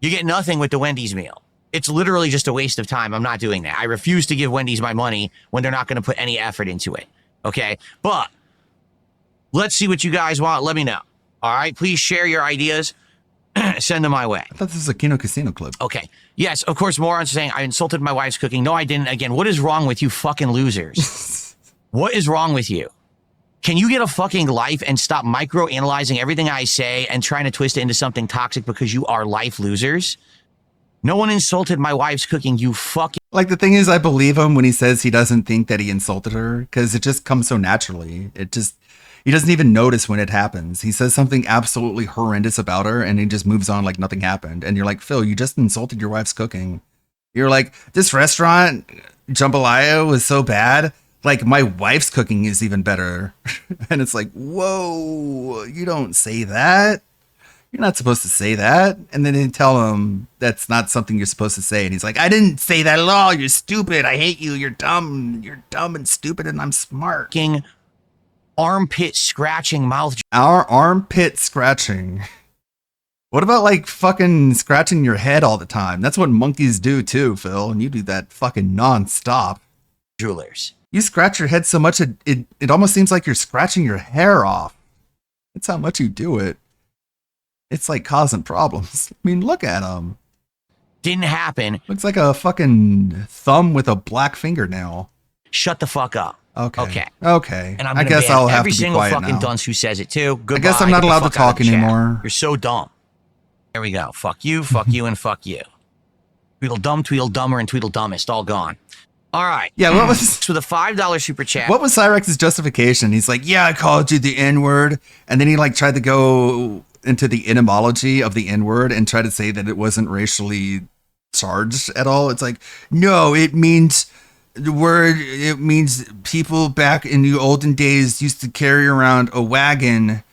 You get nothing with the Wendy's meal. It's literally just a waste of time. I'm not doing that. I refuse to give Wendy's my money when they're not going to put any effort into it. Okay? But let's see what you guys want. Let me know. All right? Please share your ideas. Send them my way. I thought this was a Kino Casino clip. Okay. Yes, of course, morons saying I insulted my wife's cooking. No, I didn't. Again, what is wrong with you fucking losers? What is wrong with you? Can you get a fucking life and stop micro-analyzing everything I say and trying to twist it into something toxic because you are life losers? No one insulted my wife's cooking, you fucking... Like, the thing is, I believe him when he says he doesn't think that he insulted her, because it just comes so naturally. He doesn't even notice when it happens. He says something absolutely horrendous about her, and he just moves on like nothing happened. And you're like, Phil, you just insulted your wife's cooking. You're like, this restaurant, Jambalaya, was so bad. Like, my wife's cooking is even better. And it's like, whoa, you don't say that. You're not supposed to say that. And then they tell him that's not something you're supposed to say. And he's like, I didn't say that at all. You're stupid. I hate you. You're dumb. You're dumb and stupid, and I'm smart. Armpit scratching mouth. Our armpit scratching. What about like fucking scratching your head all the time? That's what monkeys do too, Phil. And you do that fucking nonstop. Jewelers. You scratch your head so much it almost seems like you're scratching your hair off. That's how much you do it. It's like causing problems. I mean, look at him. Didn't happen. Looks like a fucking thumb with a black fingernail. Shut the fuck up. Okay. And I'm I guess I'll have every to be single quiet fucking now. dunce who says it too. Goodbye. I guess I'm not Get the allowed to fuck out of talk the chat. anymore. You're so dumb. There we go. Fuck you, and fuck you. Tweedledum, Tweedledummer, and Tweedledumbest all gone. All right. Yeah, what was with a $5 super chat? What was Cyrex's justification? He's like, yeah, I called you the N-word. And then he like tried to go into the etymology of the N-word and try to say that it wasn't racially charged at all. It's like, no, it means the word, it means people back in the olden days used to carry around a wagon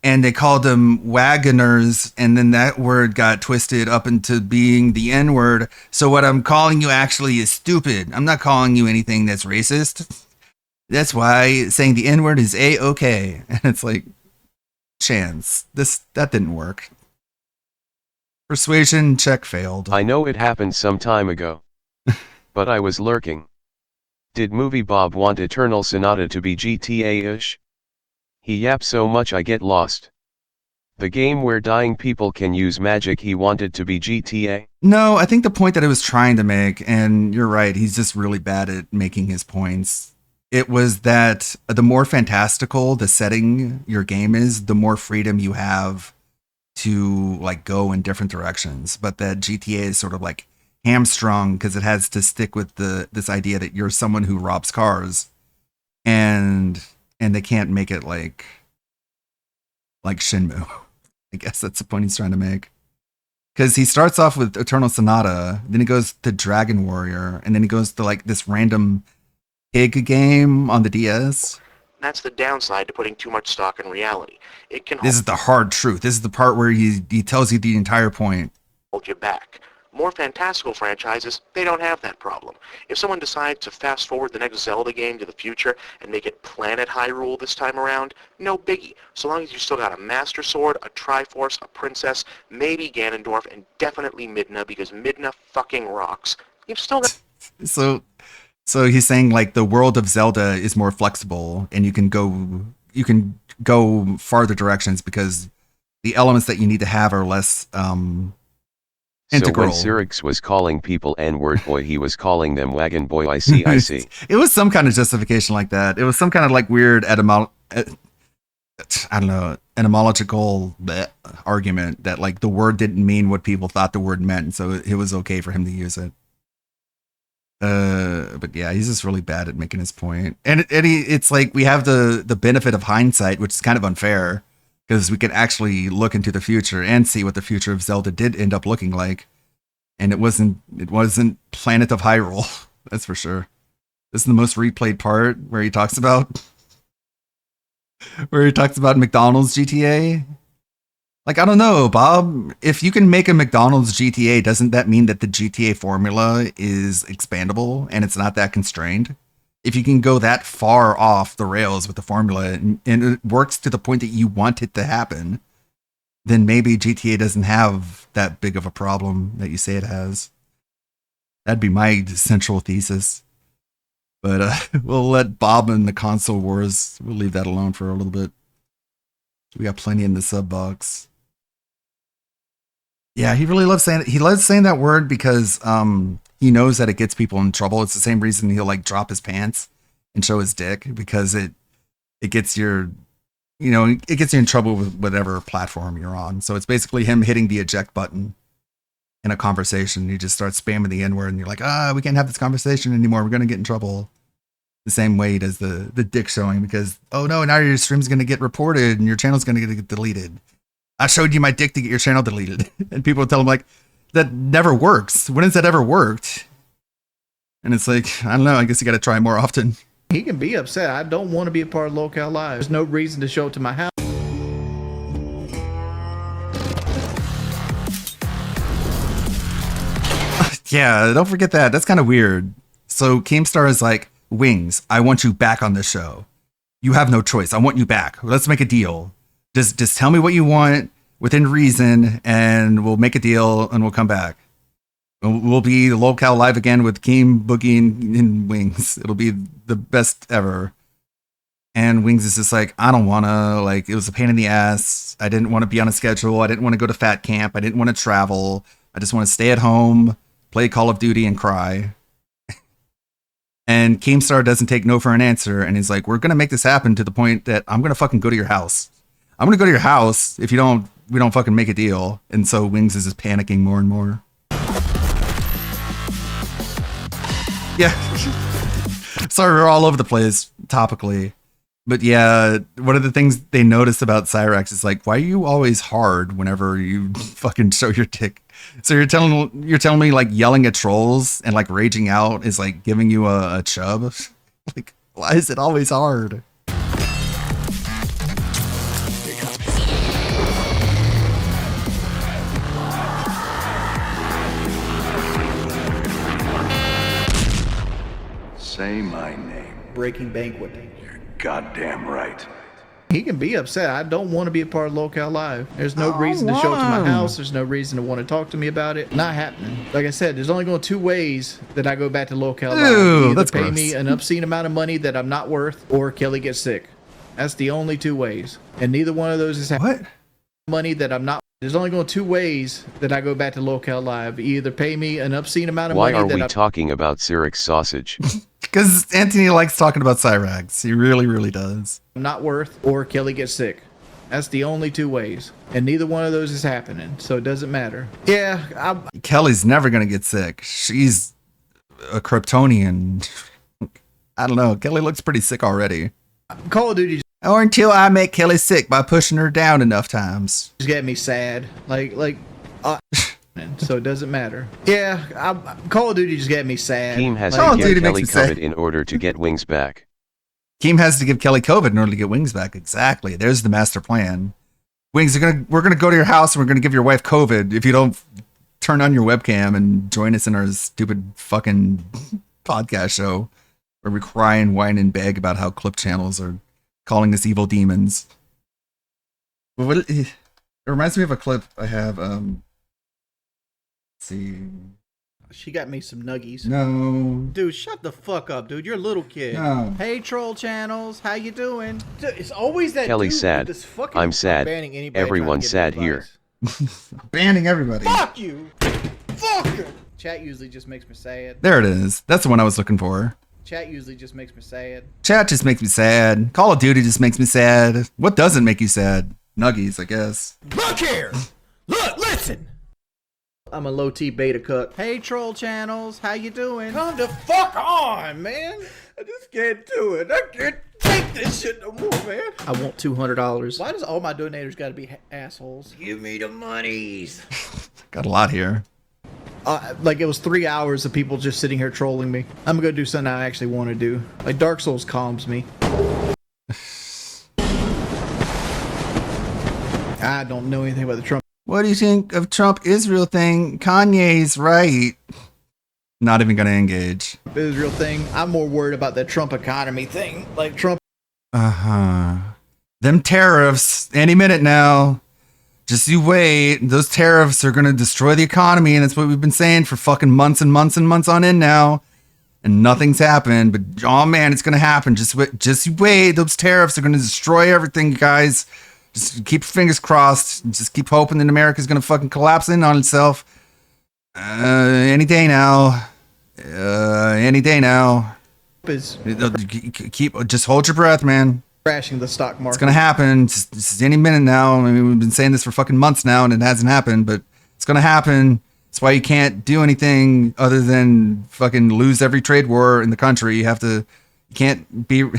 and they called them wagoners, and then that word got twisted up into being the N-word. So what I'm calling you actually is stupid. I'm not calling you anything that's racist. That's why saying the N-word is A-okay. And it's like, chance. That didn't work. Persuasion check failed. I know it happened some time ago. But I was lurking. Did Movie Bob want Eternal Sonata to be GTA-ish? He yaps so much I get lost. The game where dying people can use magic, he wanted to be GTA? No, I think the point that I was trying to make, and you're right, he's just really bad at making his points. It was that the more fantastical the setting your game is, the more freedom you have to like go in different directions. But that GTA is sort of like hamstrung because it has to stick with this idea that you're someone who robs cars, and they can't make it like Shenmue. I guess that's the point he's trying to make. Because he starts off with Eternal Sonata, then he goes to Dragon Warrior, and then he goes to like this random pig game on the DS. That's the downside to putting too much stock in reality. It can This is the hard truth. This is the part where he tells you the entire point. hold you back. More fantastical franchises, they don't have that problem. If someone decides to fast forward the next Zelda game to the future and make it Planet Hyrule this time around, no biggie. So long as you still got a Master Sword, a Triforce, a Princess, maybe Ganondorf, and definitely Midna, because Midna fucking rocks. You've still got... So he's saying like the world of Zelda is more flexible and you can go farther directions because the elements that you need to have are less integral. So when Cyrix was calling people N-word boy, he was calling them wagon boy. I see. It was some kind of justification like that. It was some kind of like weird etymological argument that like the word didn't mean what people thought the word meant, so it was okay for him to use it. But yeah, he's just really bad at making his point. And it's like we have the benefit of hindsight, which is kind of unfair because we can actually look into the future and see what the future of Zelda did end up looking like. And it wasn't Planet of Hyrule, that's for sure. This is the most replayed part where he talks about McDonald's GTA. Like, I don't know, Bob, if you can make a McDonald's GTA, doesn't that mean that the GTA formula is expandable and it's not that constrained? If you can go that far off the rails with the formula and it works to the point that you want it to happen, then maybe GTA doesn't have that big of a problem that you say it has. That'd be my central thesis. But we'll let Bob and the console wars, we'll leave that alone for a little bit. We got plenty in the sub box. Yeah, he really loves saying it. He loves saying that word because he knows that it gets people in trouble. It's the same reason he'll like drop his pants and show his dick, because it gets it gets you in trouble with whatever platform you're on. So it's basically him hitting the eject button in a conversation. You just start spamming the N-word and you're like, we can't have this conversation anymore. We're going to get in trouble. The same way he does the dick showing, because, oh no, now your stream's going to get reported and your channel's going to get deleted. I showed you my dick to get your channel deleted. And people tell him like, that never works. When has that ever worked? And it's like, I don't know, I guess you got to try more often. He can be upset. I don't want to be a part of Locale Live. There's no reason to show it to my house. Yeah, don't forget that. That's kind of weird. So Keemstar is like, Wings, I want you back on the show. You have no choice. I want you back. Let's make a deal. Just tell me what you want within reason, and we'll make a deal, and we'll come back. We'll be Locale Live again with Keem, Boogie, and Wings. It'll be the best ever. And Wings is just like, I don't want to. Like, it was a pain in the ass. I didn't want to be on a schedule. I didn't want to go to Fat Camp. I didn't want to travel. I just want to stay at home, play Call of Duty, and cry. And Keemstar doesn't take no for an answer, and he's like, we're going to make this happen to the point that I'm going to fucking go to your house. I'm going to go to your house if we don't fucking make a deal. And so Wings is just panicking more and more. Yeah. Sorry, we're all over the place topically. But yeah, one of the things they notice about Cyrax is like, why are you always hard whenever you fucking show your dick? So you're telling me like yelling at trolls and like raging out is like giving you a chub? Like, why is it always hard? Say my name. Breaking Banquet. You're goddamn right. He can be upset. I don't want to be a part of Locale Live. There's no reason to show up to my house. There's no reason to want to talk to me about it. Not happening. Like I said, there's only going two ways that I go back to Locale Live. Ew, Either that's pay gross. me an obscene amount of money that I'm not worth, or Kelly gets sick. That's the only two ways. And neither one of those is happening. What? Money that I'm not. There's only going two ways that I go back to Locale Live. Either pay me an obscene amount of Why money are that we I'm talking about Cyrix sausage? Because Anthony likes talking about Cyrax. He really, really does. not worth, or Kelly gets sick. That's the only two ways. And neither one of those is happening. So it doesn't matter. Yeah, Kelly's never going to get sick. She's a Kryptonian. I don't know. Kelly looks pretty sick already. Call of Duty Or until I make Kelly sick by pushing her down enough times. just get me sad. So it doesn't matter. Yeah, Call of Duty just get me sad. Keem has Call of to Duty get makes Kelly me COVID sad. in order to get wings back. Keem has to give Kelly COVID in order to get Wings back. Exactly. There's the master plan. Wings, we're gonna go to your house and we're gonna give your wife COVID if you don't turn on your webcam and join us in our stupid fucking podcast show where we cry and whine and beg about how clip channels are calling us evil demons. But it reminds me of a clip I have. Let's see. She got me some nuggies. No. Dude, shut the fuck up, dude. You're a little kid. No. Hey, troll channels. How you doing? Dude, it's always that Kelly dude sad. with this fucking I'm sad. banning anybody trying to Everyone's give sad me here. advice. Banning everybody. Fuck you. Fuck you. Chat usually just makes me sad. There it is. That's the one I was looking for. Chat usually just makes me sad. Chat just makes me sad. Call of Duty just makes me sad. What doesn't make you sad? Nuggies, I guess. Look here. Look, listen. I'm a low T beta cuck. Hey, troll channels. How you doing? Come the fuck on, man. I just can't do it. I can't take this shit no more, man. I want $200. Why does all my donators got to be assholes? Give me the monies. Got a lot here. Like it was 3 hours of people just sitting here trolling me. I'm gonna do something I actually want to do. Like Dark Souls calms me. I don't know anything about the Trump. What do you think of Trump-Israel thing? Kanye's right. Not even gonna engage. Israel thing. I'm more worried about that Trump economy thing. Like Trump. Uh-huh. Them tariffs, any minute now. Just you wait. Those tariffs are gonna destroy the economy, and that's what we've been saying for fucking months and months and months on end now. And nothing's happened, but oh man, it's gonna happen. Just you wait. Those tariffs are gonna destroy everything, you guys. Just keep your fingers crossed. Just keep hoping that America's gonna fucking collapse in on itself. Any day now. Any day now. Just hold your breath, man. Crashing the stock market. It's gonna happen. Just any minute now. I mean, we've been saying this for fucking months now, and it hasn't happened, but it's gonna happen. That's why you can't do anything other than fucking lose every trade war in the country. You can't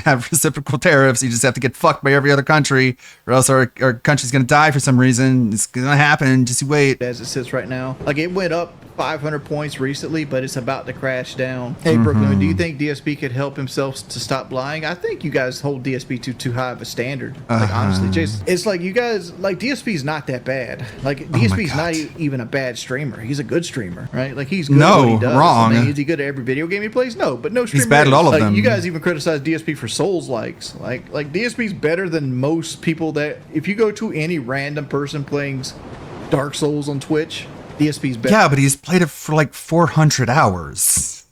have reciprocal tariffs. You just have to get fucked by every other country, or else our country's gonna die for some reason. It's gonna happen. Just wait. As it sits right now, like it went up 500 points recently, but it's about to crash down. Hey, Brooklyn, do you think DSP could help himself to stop lying? I think you guys hold DSP to too high of a standard. Like honestly, Jason, it's like you guys like DSP's not that bad. Like DSP's not even a bad streamer. He's a good streamer, right? Like he's good at what he does. Wrong. I mean, is he good at every video game he plays? No, but no streamer. He's bad at all of like, them. You guys even criticize DSP for Souls likes. Like DSP's better than most people that if you go to any random person playing Dark Souls on Twitch, DSP's better. Yeah, but he's played it for like 400 hours.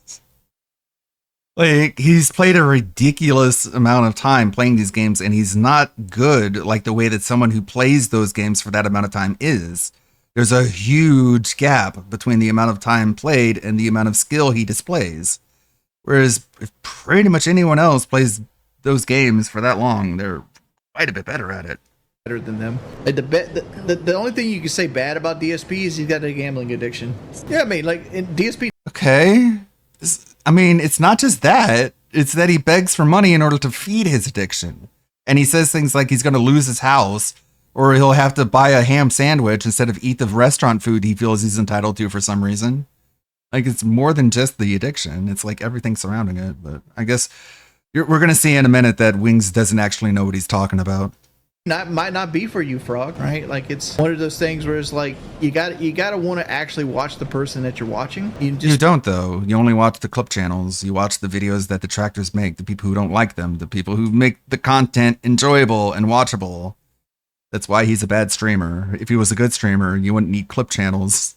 Like, he's played a ridiculous amount of time playing these games, and he's not good like the way that someone who plays those games for that amount of time is. There's a huge gap between the amount of time played and the amount of skill he displays. Whereas if pretty much anyone else plays those games for that long, they're quite a bit better at it. Better than them. Like the only thing you can say bad about DSP is he's got a gambling addiction. Yeah, I mean, like in DSP. Okay. I mean, it's not just that. It's that he begs for money in order to feed his addiction. And he says things like he's going to lose his house or he'll have to buy a ham sandwich instead of eat the restaurant food he feels he's entitled to for some reason. Like, it's more than just the addiction. It's like everything surrounding it. But I guess we're going to see in a minute that Wings doesn't actually know what he's talking about. Might not be for you, Frog, right? Like, it's one of those things where it's like you got to want to actually watch the person that you're watching. You don't, though. You only watch the clip channels. You watch the videos that detractors make, the people who don't like them, the people who make the content enjoyable and watchable. That's why he's a bad streamer. If he was a good streamer, you wouldn't need clip channels.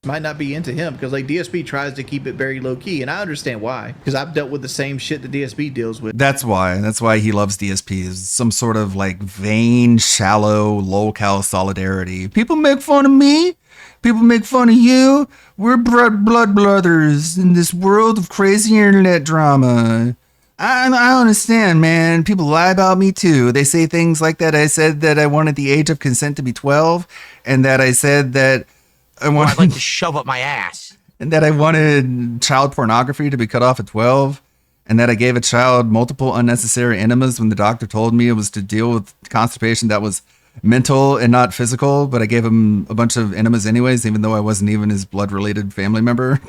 Might not be into him because like DSP tries to keep it very low key, and I understand why, because I've dealt with the same shit that DSP deals with. That's why he loves DSPs. Some sort of like vain, shallow, low-cal solidarity. People make fun of me. People make fun of you. We're blood brothers in this world of crazy internet drama. I understand, man. People lie about me too. They say things like that. I said that I wanted the age of consent to be 12, and that I said that I'd like to shove up my ass. And that I wanted child pornography to be cut off at 12. And that I gave a child multiple unnecessary enemas when the doctor told me it was to deal with constipation that was mental and not physical. But I gave him a bunch of enemas anyways, even though I wasn't even his blood-related family member.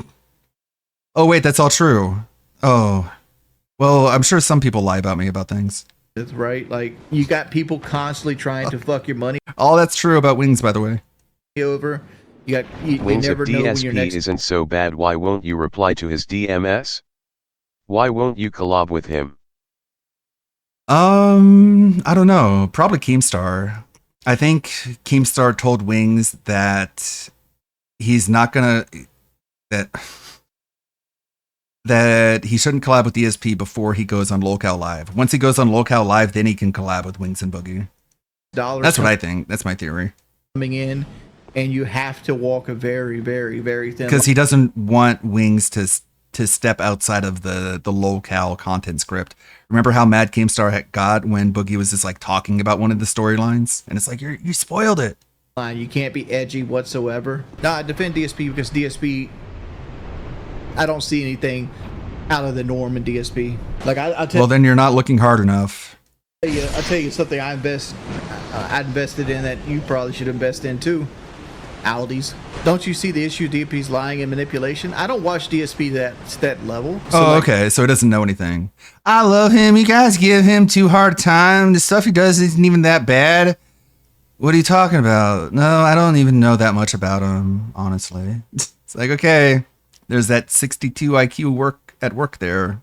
Oh, wait, that's all true. Oh, well, I'm sure some people lie about me about things. That's right. Like, you got people constantly trying to fuck your money. All that's true about Wings, by the way. Over. You Wings, never if know when your DSP next... isn't so bad, why won't you reply to his DMs? Why won't you collab with him? I don't know. Probably Keemstar. I think Keemstar told Wings that he's not gonna... That he shouldn't collab with DSP before he goes on Lolcow Live. Once he goes on Lolcow Live, then he can collab with Wings and Boogie. That's what I think. That's my theory. Coming in, and you have to walk a very, very, very thin line. Because he doesn't want Wings to step outside of the Lolcow content script. Remember how mad Keemstar got when Boogie was just like talking about one of the storylines? And it's like, you spoiled it. You can't be edgy whatsoever. No, I defend DSP because DSP, I don't see anything out of the norm in DSP. Like well, then you're not looking hard enough. I'll tell you something I invested in that you probably should invest in too. Aldi's. Don't you see the issue DSP's lying and manipulation? I don't watch DSP that level. So okay. So he doesn't know anything. I love him. You guys give him too hard a time. The stuff he does isn't even that bad. What are you talking about? No, I don't even know that much about him, honestly. It's like, okay, there's that 62 IQ at work there.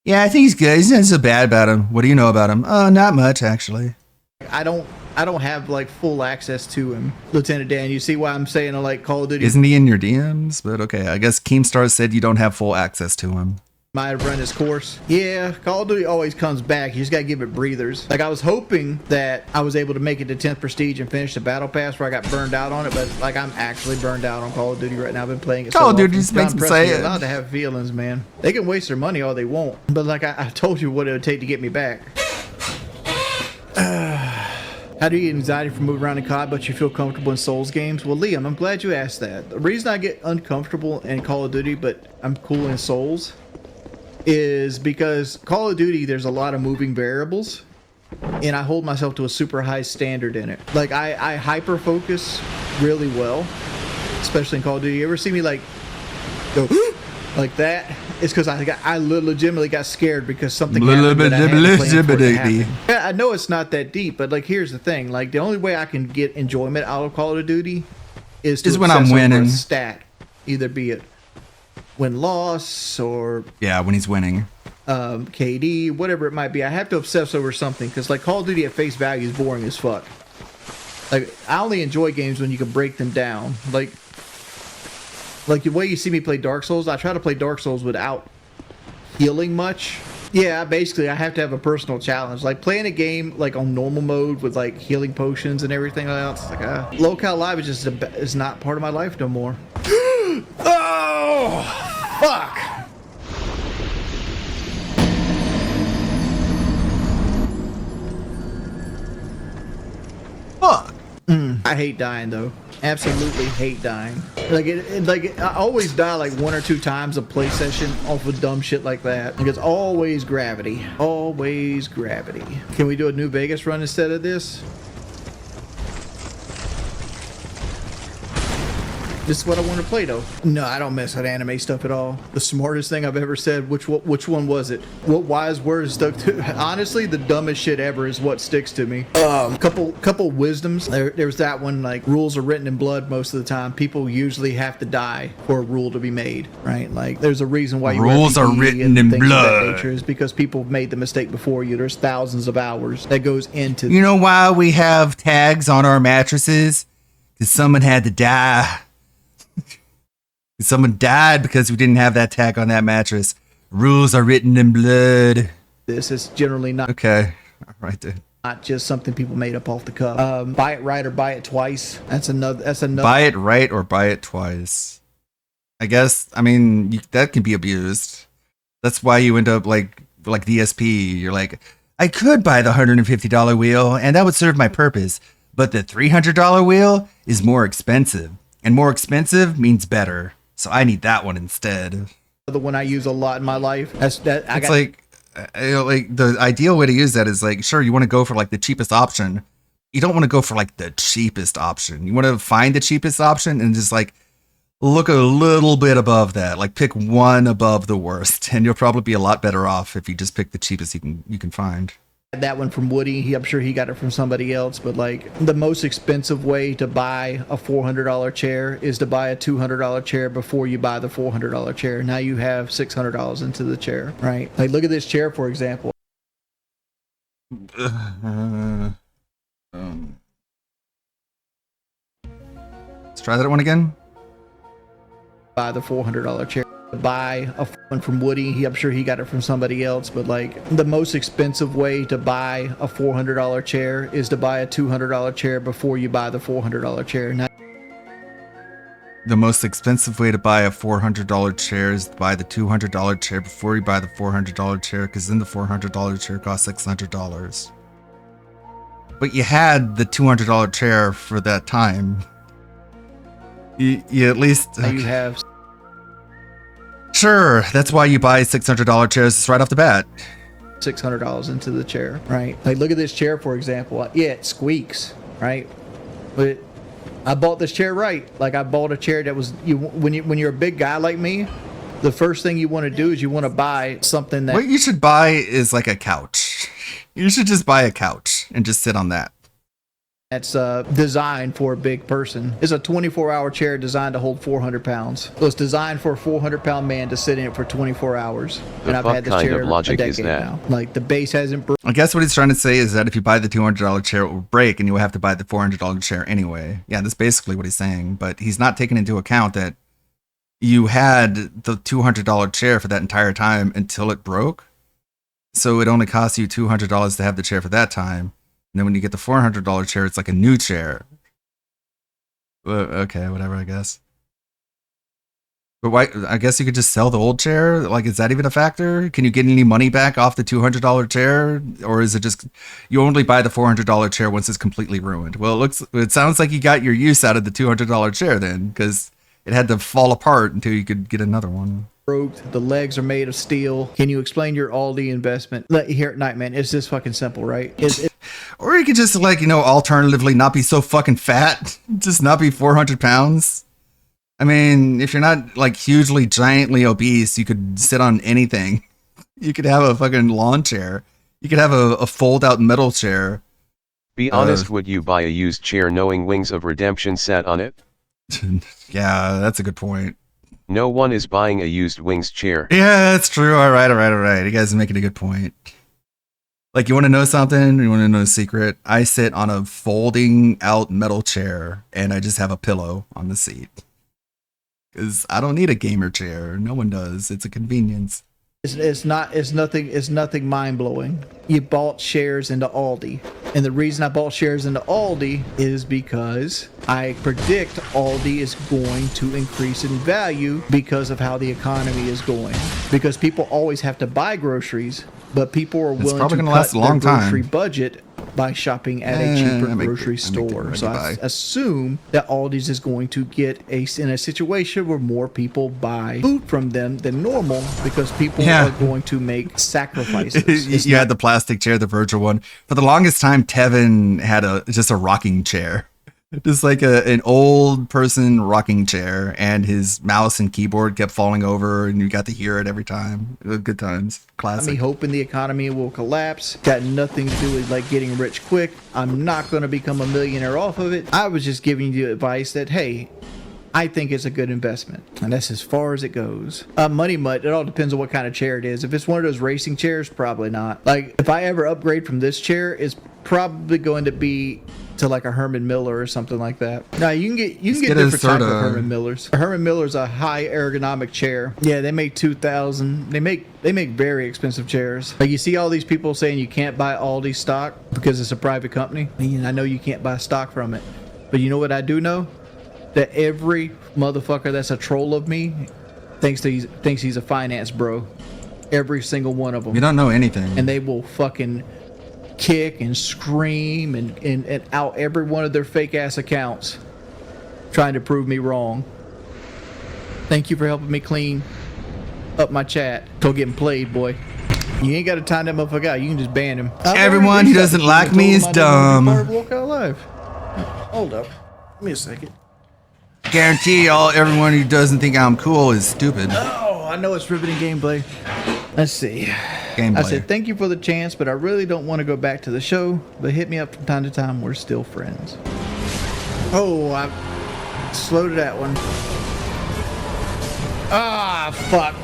Yeah, I think he's good. He's not so bad about him. What do you know about him? Oh, not much, actually. I don't have like full access to him, Lieutenant Dan. You see why I'm saying I like Call of Duty? Isn't he in your DMs? But okay, I guess Keemstar said you don't have full access to him. Might have run his course. Yeah, Call of Duty always comes back. You just gotta give it breathers. Like, I was hoping that I was able to make it to 10th Prestige and finish the Battle Pass where I got burned out on it, but like, I'm actually burned out on Call of Duty right now. I've been playing it Call of so Duty just makes me say it. Allowed to have feelings, man. They can waste their money all they want, but like I told you what it would take to get me back. How do you get anxiety from moving around in COD, but you feel comfortable in Souls games? Well, Liam, I'm glad you asked that. The reason I get uncomfortable in Call of Duty, but I'm cool in Souls, is because Call of Duty, there's a lot of moving variables, and I hold myself to a super high standard in it. Like, I hyper focus really well, especially in Call of Duty. You ever see me like go like that? It's because I legitimately got scared because something happened that I had to plan for it to happen. Yeah, I know it's not that deep, but like, here's the thing: like, the only way I can get enjoyment out of Call of Duty is when I'm winning. A stat, either be it win-loss or when he's winning, KD, whatever it might be. I have to obsess over something because like Call of Duty at face value is boring as fuck. Like, I only enjoy games when you can break them down. Like the way you see me play Dark Souls, I try to play Dark Souls without healing much. Yeah, basically, I have to have a personal challenge. Like, playing a game like on normal mode with like healing potions and everything else. It's like, Lolcow Live is just is not part of my life no more. Oh, fuck! Fuck! I hate dying though. Absolutely hate dying. Like I always die like 1 or 2 times a play session off of dumb shit like that. Like it's always gravity. Always gravity. Can we do a New Vegas run instead of this? This is what I want to play though. No, I don't mess with anime stuff at all. The smartest thing I've ever said. Which one was it? What wise word stuck to? Honestly, the dumbest shit ever is what sticks to me. Couple wisdoms. There's that one, like rules are written in blood most of the time. People usually have to die for a rule to be made, right? Like there's a reason why rules are written in blood. Nature is because people made the mistake before you. There's thousands of hours that goes into. You know why we have tags on our mattresses? Because someone had to die. Someone died because we didn't have that tag on that mattress. Rules are written in blood. This is generally not okay. All right, dude. Not just something people made up off the cuff. Buy it right or buy it twice. That's another. Buy it right or buy it twice. I guess. I mean, that can be abused. That's why you end up like DSP. You're like, I could buy the $150 wheel and that would serve my purpose, but the $300 wheel is more expensive, and more expensive means better. So I need that one instead. The one I use a lot in my life. The ideal way to use that is like, sure, you want to go for like the cheapest option. You don't want to go for like the cheapest option. You want to find the cheapest option and just like look a little bit above that. Like pick one above the worst, and you'll probably be a lot better off if you just pick the cheapest you can find. That one from Woody. I'm sure he got it from somebody else, but like the most expensive way to buy a $400 chair is to buy a $200 chair before you buy the $400 chair. Now you have $600 into the chair, right? Like look at this chair, for example. Let's try that one again. Buy the $400 chair. Buy a one from Woody. I'm sure he got it from somebody else, but like the most expensive way to buy a $400 chair is to buy a $200 chair before you buy the $400 chair. Now, the most expensive way to buy a $400 chair is to buy the $200 chair before you buy the $400 chair, because then the $400 chair costs $600. But you had the $200 chair for that time. You at least you have. Sure, that's why you buy $600 chairs right off the bat. $600 into the chair, right? Like look at this chair, for example. Yeah, it squeaks, right? But I bought this chair right. Like I bought a chair that was when you're a big guy like me, the first thing you want to do is you want to buy something that. What you should buy is like a couch. You should just buy a couch and just sit on that. That's designed for a big person. It's a 24-hour chair designed to hold 400 pounds. So it's designed for a 400-pound man to sit in it for 24 hours. And I've had this chair a decade now. Like the base hasn't broken. I guess what he's trying to say is that if you buy the $200 chair, it will break, and you will have to buy the $400 chair anyway. Yeah, that's basically what he's saying. But he's not taking into account that you had the $200 chair for that entire time until it broke. So it only costs you $200 to have the chair for that time. And then when you get the $400 chair, it's like a new chair. Okay, whatever, I guess. But why? I guess you could just sell the old chair? Like, is that even a factor? Can you get any money back off the $200 chair? Or is it just, you only buy the $400 chair once it's completely ruined? Well, it sounds like you got your use out of the $200 chair then, because it had to fall apart until you could get another one. Broke. The legs are made of steel. Can you explain your Aldi investment? Here at Nightman, it's just fucking simple, right? Or you could just alternatively not be so fucking fat. Just not be 400 pounds. I mean, if you're not like hugely, giantly obese, you could sit on anything. You could have a fucking lawn chair. You could have a fold out metal chair. Be honest, would you buy a used chair knowing Wings of Redemption sat on it? Yeah, that's a good point. No one is buying a used Wings chair. Yeah, that's true. All right. You guys are making a good point. Like, you want to know something? You want to know a secret? I sit on a folding out metal chair, and I just have a pillow on the seat. Because I don't need a gamer chair. No one does. It's a convenience. It's nothing mind-blowing. You bought shares into Aldi. And the reason I bought shares into Aldi is because I predict Aldi is going to increase in value because of how the economy is going. Because people always have to buy groceries, but people are willing to cut their grocery budget by shopping at a cheaper I make grocery the money store. So I buy. assume that Aldi's is going to get in a situation where more people buy food from them than normal because people Yeah. are going to make sacrifices. It's You had the plastic chair, the virtual one. For the longest time, Tevin had just a rocking chair. Just like an old person rocking chair, and his mouse and keyboard kept falling over, and you got to hear it every time. It was good times. Classic. me hoping the economy will collapse. Got nothing to do with like getting rich quick. I'm not going to become a millionaire off of it. I was just giving you advice that, hey, I think it's a good investment. And that's as far as it goes. Money Mutt, it all depends on what kind of chair it is. If it's one of those racing chairs, probably not. Like, if I ever upgrade from this chair, it's probably going to be to like a Herman Miller or something like that. Now you can get get a different type sorta- of Herman Millers. A Herman Miller's a high ergonomic chair. Yeah, they make 2,000. They make very expensive chairs. Like you see all these people saying you can't buy Aldi stock because it's a private company. And I know you can't buy stock from it. But you know what I do know? That every motherfucker that's a troll of me thinks he's a finance bro. Every single one of them. You don't know anything. And they will fucking kick and scream and out every one of their fake ass accounts trying to prove me wrong. Thank you for helping me clean up my chat. Till getting played, boy. You ain't got to time that motherfucker out. You can just ban him. Everyone who doesn't like me is dumb. Walk out alive. Hold up. Give me a second. Guarantee everyone who doesn't think I'm cool is stupid. Oh, I know it's riveting gameplay. Let's see. Gameplay. I said thank you for the chance, but I really don't want to go back to the show. But hit me up from time to time. We're still friends. Oh, I slowed that one. Ah, fuck.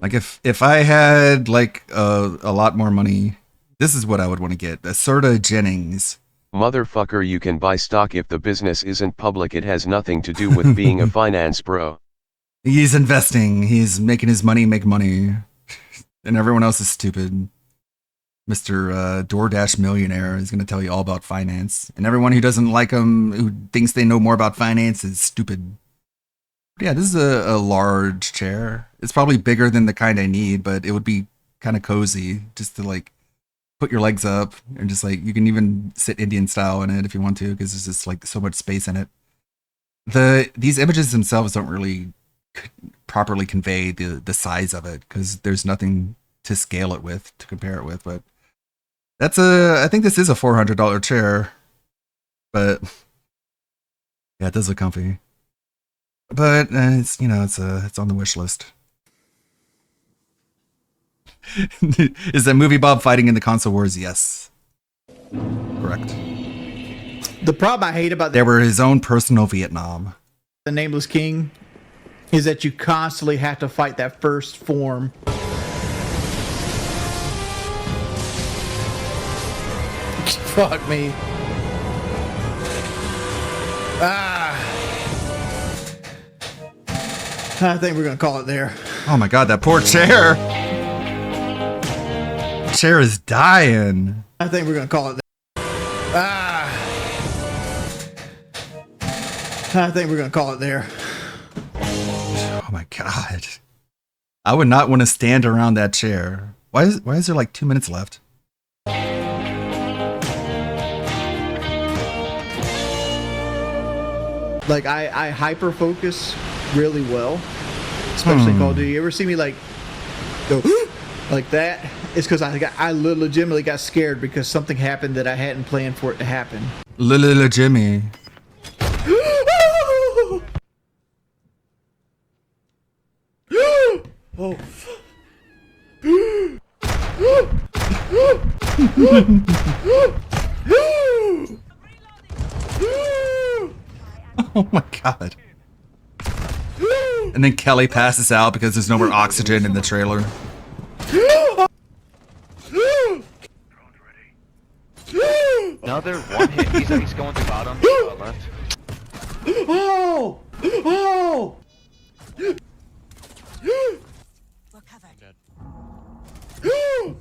Like if I had like a lot more money, this is what I would want to get. Acerta Jennings. Motherfucker, you can buy stock if the business isn't public. It has nothing to do with being a finance bro. He's investing. He's making his money make money. And everyone else is stupid. Mr. DoorDash millionaire is going to tell you all about finance. And everyone who doesn't like him, who thinks they know more about finance, is stupid. But yeah, this is a large chair. It's probably bigger than the kind I need, but it would be kind of cozy just to like put your legs up and just like, you can even sit Indian style in it if you want to, because there's just like so much space in it. These images themselves don't really properly convey the size of it, because there's nothing to scale it with, to compare it with. But I think this is a $400 chair, but yeah, it does look comfy. But it's it's on the wish list. Is that Movie Bob fighting in the console wars? Yes, correct. The problem I hate about There were his own personal Vietnam. the Nameless King is that you constantly have to fight that first form. Fuck me. I think we're gonna call it there. Oh my god, that poor chair. Chair is dying. I think we're gonna call it there. I think we're gonna call it there. Oh my god. I would not want to stand around that chair. Why is there like 2 minutes left? Like I hyper focus really well, especially Call of Duty. You ever see me like go like that? It's because I legitimately got scared because something happened that I hadn't planned for it to happen. Lil Jimmy. Oh. Oh my god. And then Kelly passes out because there's no more oxygen in the trailer. Another one hit. He's going to bottom left. Oh! Oh!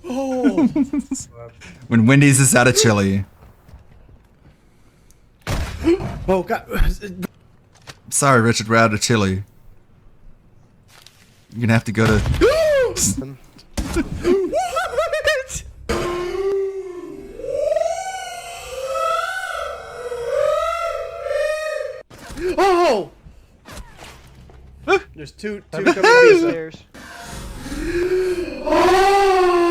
Oh! When Wendy's is out of chili. Oh god. Sorry, Richard, we're out of chili. You're gonna have to go to. What? Oh! There's two coming upstairs. Oh!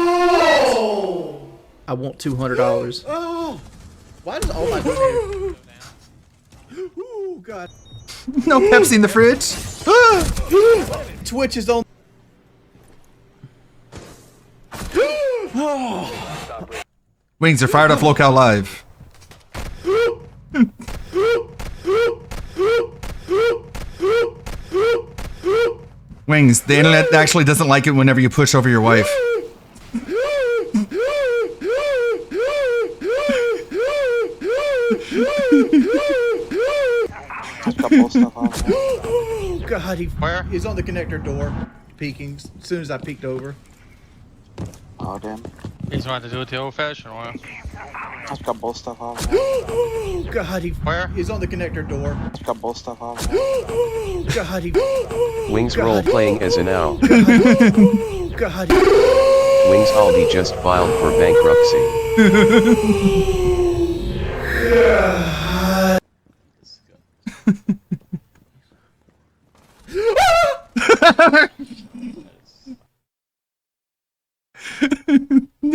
I want $200. Oh! Why does all my doors here? Ooh, God. No Pepsi in the fridge. Twitch is on. Wings are fired off Locale Live. Wings, the internet actually doesn't like it whenever you push over your wife. Oh God, he's on the connector door, peeking as soon as I peeked over. Oh damn. He's trying to do it the old-fashioned way. I've got both stuff off. Oh God, he's on the connector door. I've got both stuff off. Oh God, Wings role playing as an owl. God. Wings Aldi just filed for bankruptcy.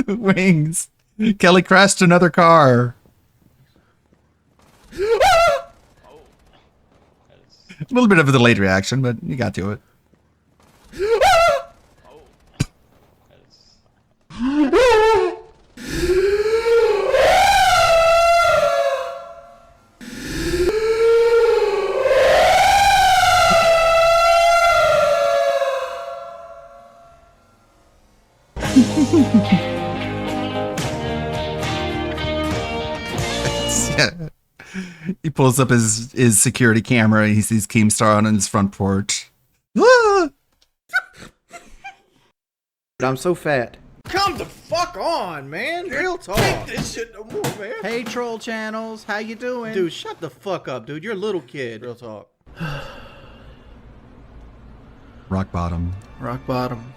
Wings. Kelly crashed another car. A little bit of a delayed reaction, but you got to it. He pulls up his security camera. He sees Keemstar on his front porch. Ah! I'm so fat. Come the fuck on, man. Real talk. Take this shit no more, man. Hey, troll channels. How you doing? Dude, shut the fuck up, dude. You're a little kid. Real talk. Rock bottom. Rock bottom.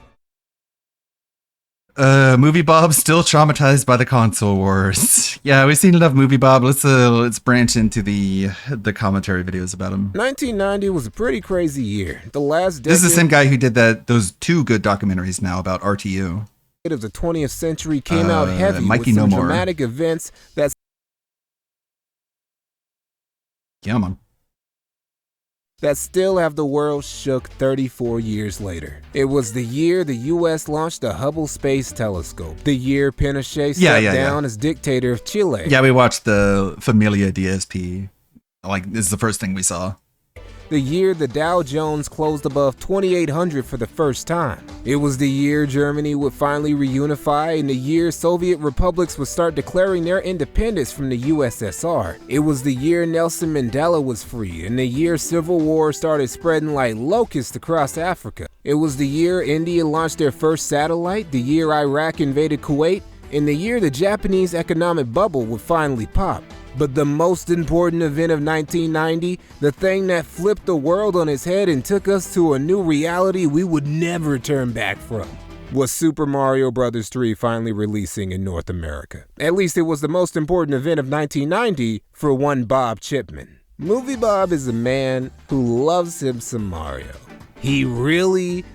Movie Bob still traumatized by the console wars. Yeah, we've seen enough Movie Bob. Let's branch into the commentary videos about him. 1990 was a pretty crazy year. The last decade This is the same guy who did those two good documentaries now about RTU. Of the 20th century came out heavy Mikey with some No More. dramatic events that still have the world shook 34 years later. It was the year the U.S. launched the Hubble Space Telescope. The year Pinochet stepped down as dictator of Chile. Yeah, we watched the Familia DSP. Like, this is the first thing we saw. The year the Dow Jones closed above 2,800 for the first time. It was the year Germany would finally reunify, and the year Soviet republics would start declaring their independence from the USSR. It was the year Nelson Mandela was free, and the year civil war started spreading like locusts across Africa. It was the year India launched their first satellite, the year Iraq invaded Kuwait, and the year the Japanese economic bubble would finally pop. But the most important event of 1990, the thing that flipped the world on its head and took us to a new reality we would never turn back from, was Super Mario Bros. 3 finally releasing in North America. At least it was the most important event of 1990 for one Bob Chipman. Movie Bob is a man who loves him some Mario. He really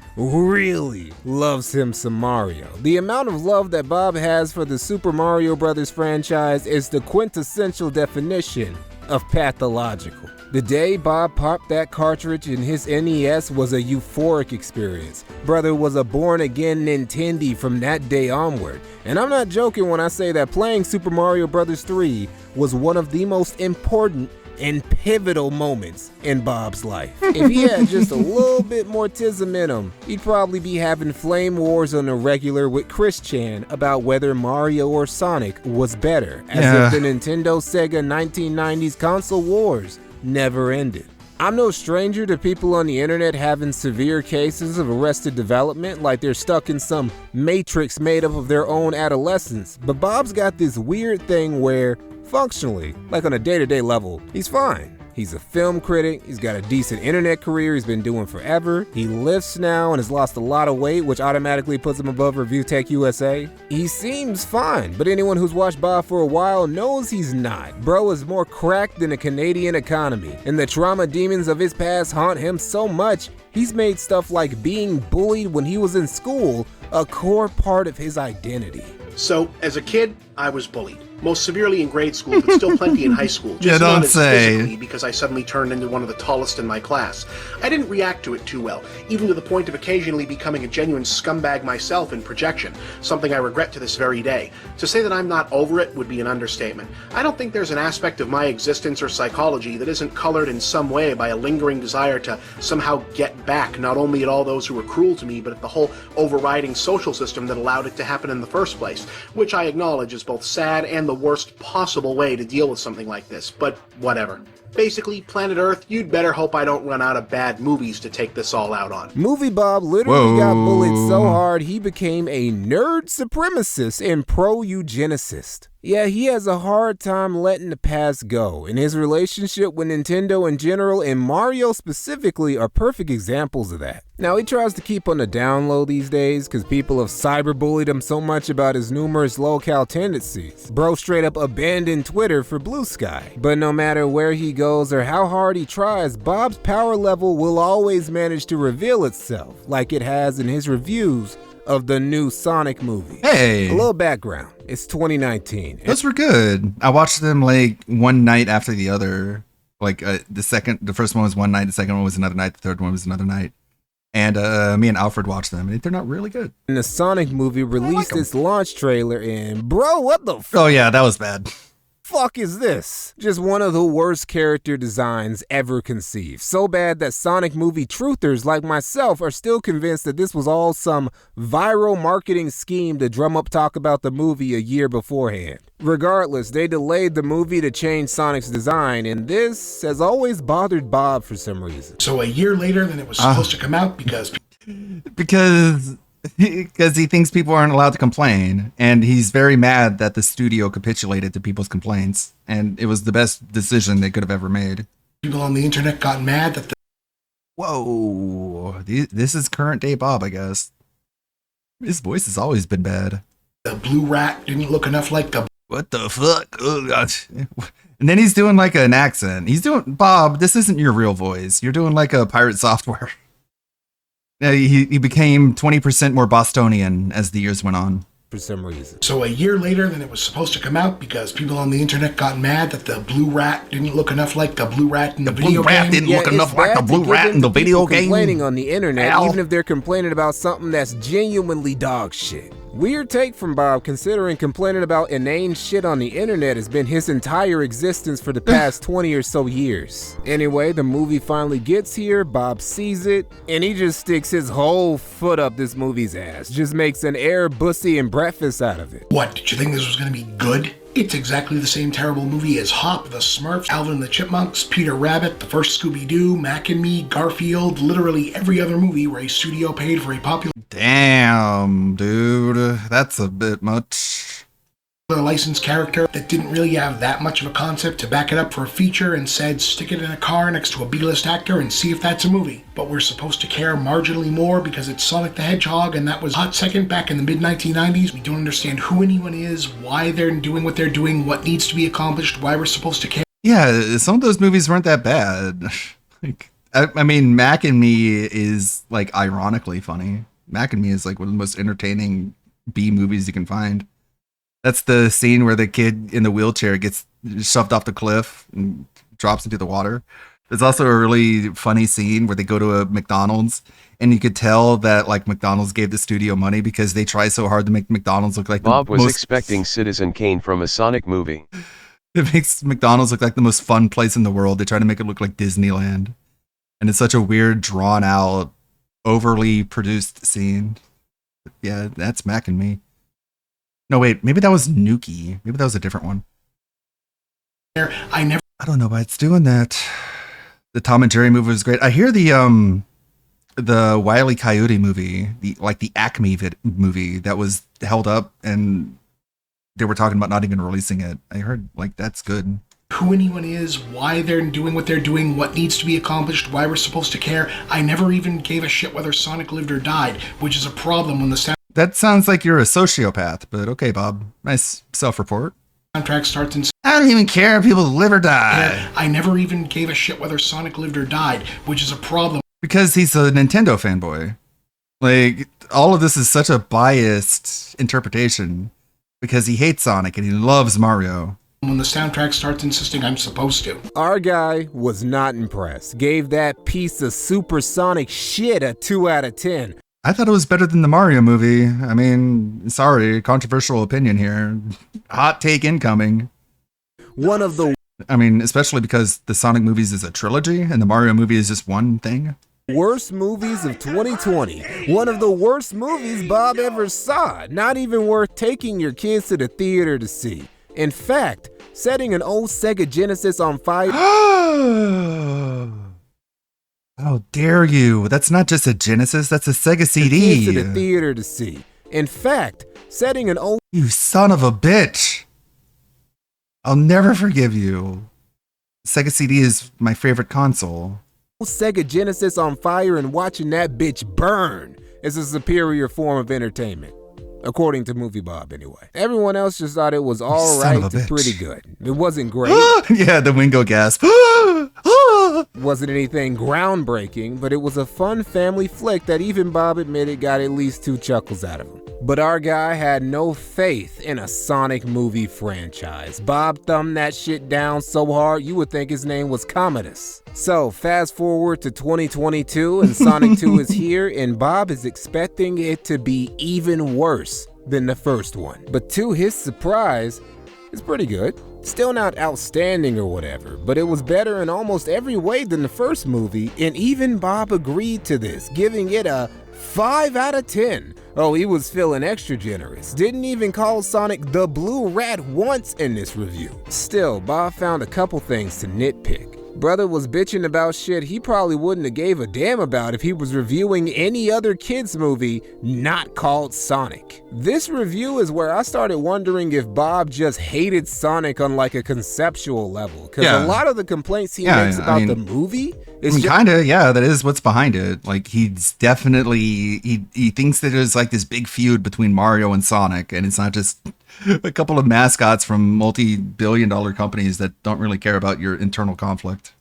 loves him some Mario. The amount of love that Bob has for the Super Mario Bros. Franchise is the quintessential definition of pathological. The day Bob popped that cartridge in his NES was a euphoric experience. Brother was a born-again Nintendo from that day onward. And I'm not joking when I say that playing Super Mario Bros. 3 was one of the most important and pivotal moments in Bob's life. If he had just a little bit more tism in him, he'd probably be having flame wars on the regular with Chris Chan about whether Mario or Sonic was better, as if the Nintendo Sega 1990s console wars never ended. I'm no stranger to people on the internet having severe cases of arrested development, like they're stuck in some matrix made up of their own adolescence, but Bob's got this weird thing where functionally, like on a day-to-day level, he's fine. He's a film critic, he's got a decent internet career he's been doing forever, he lifts now and has lost a lot of weight, which automatically puts him above Review Tech USA. He seems fine, but anyone who's watched Bob for a while knows he's not. Bro is more cracked than a Canadian economy, and the trauma demons of his past haunt him so much, he's made stuff like being bullied when he was in school a core part of his identity. So, as a kid, I was bullied. Most severely in grade school, but still plenty in high school. Just Yeah, not don't as say. physically, because I suddenly turned into one of the tallest in my class. I didn't react to it too well, even to the point of occasionally becoming a genuine scumbag myself in projection, something I regret to this very day. To say that I'm not over it would be an understatement. I don't think there's an aspect of my existence or psychology that isn't colored in some way by a lingering desire to somehow get back, not only at all those who were cruel to me, but at the whole overriding social system that allowed it to happen in the first place, which I acknowledge is both sad and the worst possible way to deal with something like this, but whatever. Basically, planet Earth, you'd better hope I don't run out of bad movies to take this all out on. Movie Bob literally got bullied so hard he became a nerd supremacist and pro-eugenicist. Yeah, he has a hard time letting the past go, and his relationship with Nintendo in general and Mario specifically are perfect examples of that. Now, he tries to keep on the down low these days because people have cyberbullied him so much about his numerous low-cal tendencies. Bro straight up abandoned Twitter for Blue Sky. But no matter where he goes or how hard he tries, Bob's power level will always manage to reveal itself, like it has in his reviews of the new Sonic movie. Hey! A little background. It's 2019. Those were good. I watched them like one night after the other. Like the first one was one night, the second one was another night, the third one was another night. And me and Alfred watched them, and they're not really good. And the Sonic movie released its launch trailer, and bro, what the Oh yeah, that was bad. fuck is this? Just one of the worst character designs ever conceived. So bad that Sonic movie truthers like myself are still convinced that this was all some viral marketing scheme to drum up talk about the movie a year beforehand. Regardless, they delayed the movie to change Sonic's design, and this has always bothered Bob for some reason. So a year later than it was supposed to come out because he thinks people aren't allowed to complain, and he's very mad that the studio capitulated to people's complaints, and it was the best decision they could have ever made. people on the internet got mad that the Whoa, this is current day Bob, I guess. His voice has always been bad. The blue rat didn't look enough like the... What the fuck? Oh, God. And then he's doing like an accent. He's doing, Bob, this isn't your real voice. You're doing like a pirate software. He became 20% more Bostonian as the years went on. For some reason. So a year later than it was supposed to come out because people on the internet got mad that the blue rat didn't look enough like the blue rat in the video game. Didn't look enough like the blue rat in the video game. Complaining on the internet, even if they're complaining about something that's genuinely dog shit. Weird take from Bob, considering complaining about inane shit on the internet has been his entire existence for the past 20 or so years. Anyway, the movie finally gets here, Bob sees it, and he just sticks his whole foot up this movie's ass. Just makes an air, bussy, and breakfast out of it. What, did you think this was going to be good? It's exactly the same terrible movie as Hop, the Smurfs, Alvin and the Chipmunks, Peter Rabbit, the first Scooby-Doo, Mac and Me, Garfield, literally every other movie where a studio paid for a popular Damn, dude, that's a bit much. licensed character that didn't really have that much of a concept to back it up for a feature and said stick it in a car next to a B-list actor and see if that's a movie. But we're supposed to care marginally more because it's Sonic the Hedgehog and that was hot second back in the mid-1990s. We don't understand who anyone is, why they're doing what they're doing, what needs to be accomplished, why we're supposed to care. Yeah, some of those movies weren't that bad. I mean, Mac and Me is like ironically funny. Mac and Me is like one of the most entertaining B movies you can find. That's the scene where the kid in the wheelchair gets shoved off the cliff and drops into the water. There's also a really funny scene where they go to a McDonald's and you could tell that like McDonald's gave the studio money because they try so hard to make McDonald's look like Bob was expecting Citizen Kane from a Sonic movie. It makes McDonald's look like the most fun place in the world. They try to make it look like Disneyland. And it's such a weird, drawn out, overly produced scene. Yeah, that's Mac and Me. No, wait, maybe that was Nuki. Maybe that was a different one. I don't know why it's doing that. The Tom and Jerry movie was great. I hear the Wile E. Coyote movie, the Acme movie that was held up and they were talking about not even releasing it. I heard like that's good. who anyone is, why they're doing what they're doing, what needs to be accomplished, why we're supposed to care. I never even gave a shit whether Sonic lived or died, which is a problem when the That sounds like you're a sociopath, but okay, Bob. Nice self-report. soundtrack starts and I don't even care if people live or die. I never even gave a shit whether Sonic lived or died, which is a problem. Because he's a Nintendo fanboy. Like, all of this is such a biased interpretation because he hates Sonic and he loves Mario. When the soundtrack starts insisting I'm supposed to. Our guy was not impressed. Gave that piece of supersonic shit a 2 out of 10. I thought it was better than the Mario movie. I mean, sorry, controversial opinion here. Hot take incoming. One of the especially because the Sonic movies is a trilogy and the Mario movie is just one thing. worst movies of 2020. One of the worst movies Bob ever saw. Not even worth taking your kids to the theater to see. In fact, setting an old Sega Genesis on fire. How dare you? That's not just a Genesis, that's a Sega CD. To the theater to see. In fact, setting an old. You son of a bitch. I'll never forgive you. Sega CD is my favorite console. Sega Genesis on fire and watching that bitch burn is a superior form of entertainment. According to Movie Bob, anyway. Everyone else just thought it was alright to pretty good. It wasn't great. Yeah, the Wingo gasp. Wasn't anything groundbreaking, but it was a fun family flick that even Bob admitted got at least 2 chuckles out of him. But our guy had no faith in a Sonic movie franchise. Bob thumbed that shit down so hard you would think his name was Commodus. So fast forward to 2022 and Sonic 2 is here and Bob is expecting it to be even worse than the first one. But to his surprise, it's pretty good. Still not outstanding or whatever, but it was better in almost every way than the first movie, and even Bob agreed to this, giving it a 5 out of 10. Oh, he was feeling extra generous. Didn't even call Sonic the Blue Rat once in this review. Still, Bob found a couple things to nitpick. Brother was bitching about shit he probably wouldn't have gave a damn about if he was reviewing any other kids movie not called Sonic. This review is where I started wondering if Bob just hated Sonic on like a conceptual level. Because a lot of the complaints he makes about the movie is kinda, yeah, that is what's behind it. Like he's definitely he thinks that there's like this big feud between Mario and Sonic, and it's not just a couple of mascots from multi-billion-dollar companies that don't really care about your internal conflict.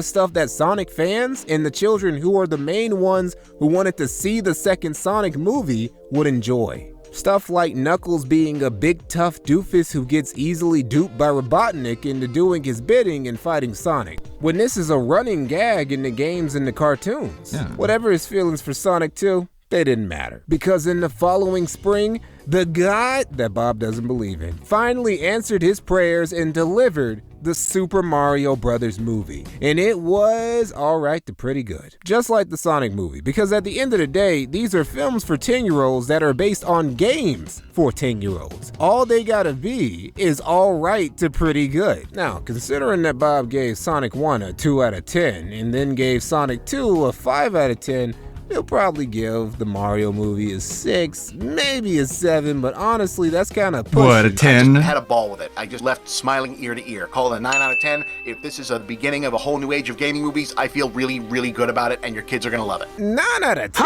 Stuff that Sonic fans and the children who are the main ones who wanted to see the second Sonic movie would enjoy. Stuff like Knuckles being a big tough doofus who gets easily duped by Robotnik into doing his bidding and fighting Sonic. When this is a running gag in the games and the cartoons. Whatever his feelings for Sonic 2, they didn't matter. Because in the following spring, the God that Bob doesn't believe in finally answered his prayers and delivered the Super Mario Brothers movie. And it was alright to pretty good. Just like the Sonic movie. Because at the end of the day, these are films for 10-year-olds that are based on games for 10-year-olds. All they gotta be is alright to pretty good. Now, considering that Bob gave Sonic 1 a 2 out of 10 and then gave Sonic 2 a 5 out of 10, he'll probably give the Mario movie a 6, maybe a 7, but honestly, that's kind of pushing. What, a 10? I had a ball with it. I just left smiling ear to ear. Call it a 9 out of 10. If this is the beginning of a whole new age of gaming movies, I feel really, really good about it, and your kids are going to love it. 9 out of 10?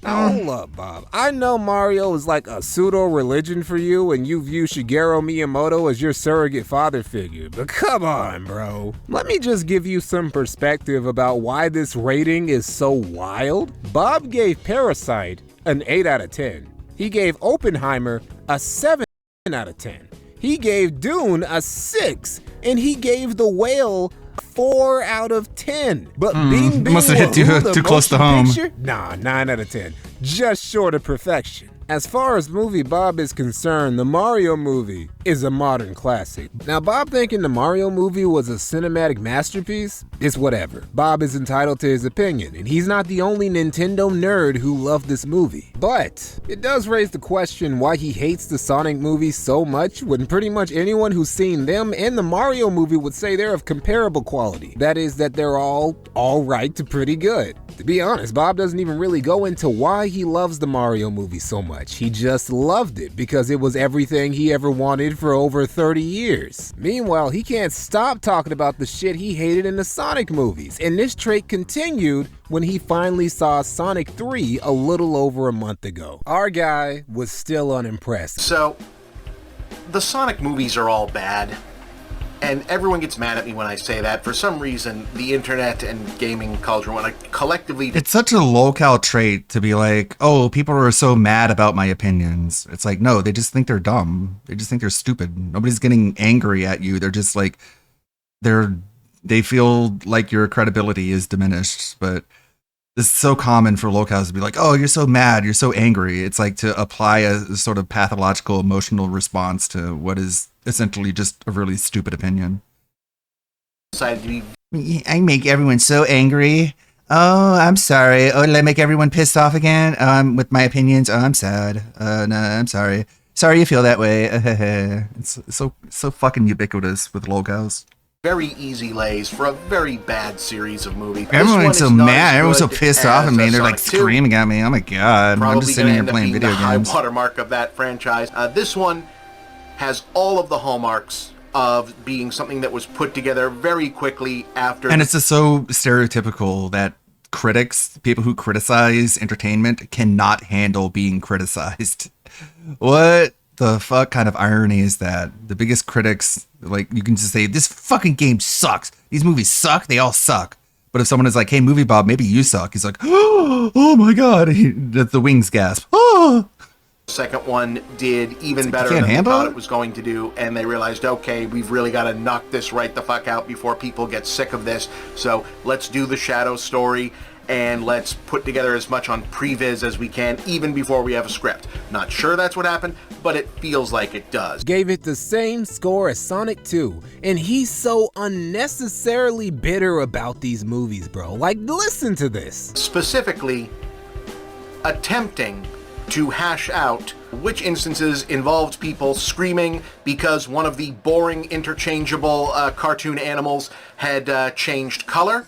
Now, hold up, Bob. I know Mario is like a pseudo-religion for you, and you view Shigeru Miyamoto as your surrogate father figure, but come on, bro. Let me just give you some perspective about why this rating is so wild. Bob gave Parasite an 8 out of 10. He gave Oppenheimer a 7 out of 10. He gave Dune a 6, and he gave The Whale 4 out of 10. But Bing Bing must have hit too close to home. Nah, 9 out of 10. Just short of perfection. As far as Movie Bob is concerned, the Mario movie is a modern classic. Now, Bob thinking the Mario movie was a cinematic masterpiece is whatever. Bob is entitled to his opinion, and he's not the only Nintendo nerd who loved this movie. But it does raise the question why he hates the Sonic movie so much when pretty much anyone who's seen them and the Mario movie would say they're of comparable quality. That is that they're all right to pretty good. To be honest, Bob doesn't even really go into why he loves the Mario movie so much. much. He just loved it because it was everything he ever wanted for over 30 years. Meanwhile, he can't stop talking about the shit he hated in the Sonic movies, and this trait continued when he finally saw Sonic 3 a little over a month ago. Our guy was still unimpressed. So, the Sonic movies are all bad. And everyone gets mad at me when I say that. For some reason, the internet and gaming culture want to collectively... It's such a locale trait to be like, oh, people are so mad about my opinions. It's like, no, they just think they're dumb. They just think they're stupid. Nobody's getting angry at you. They're just like, they feel like your credibility is diminished. But it's so common for locales to be like, oh, you're so mad, you're so angry. It's like to apply a sort of pathological emotional response to what is essentially just a really stupid opinion. I make everyone so angry. Oh, I'm sorry. Oh, did I make everyone pissed off again? With my opinions? Oh, I'm sad. No, I'm sorry. Sorry you feel that way. It's so fucking ubiquitous with locales. Very easy lays for a very bad series of movies. Everyone's so mad. Everyone's so pissed off at me. They're like screaming at me. Oh my god. I'm just sitting here playing video games. Probably the high watermark of that franchise. This one has all of the hallmarks of being something that was put together very quickly after. And it's just so stereotypical that critics, people who criticize entertainment, cannot handle being criticized. What the fuck kind of irony is that? The biggest critics, like, you can just say, this fucking game sucks. These movies suck. They all suck. But if someone is like, hey, Movie Bob, maybe you suck. He's like, oh my god. The wings gasp. Oh. Second one did even better than they thought it was going to do, and they realized, okay, we've really got to knock this right the fuck out before people get sick of this. So let's do the Shadow story, and let's put together as much on previs as we can, even before we have a script. Not sure that's what happened, but it feels like it does. Gave it the same score as Sonic 2, and he's so unnecessarily bitter about these movies, bro. Like, listen to this. Specifically, attempting to hash out which instances involved people screaming because one of the boring interchangeable cartoon animals had changed color,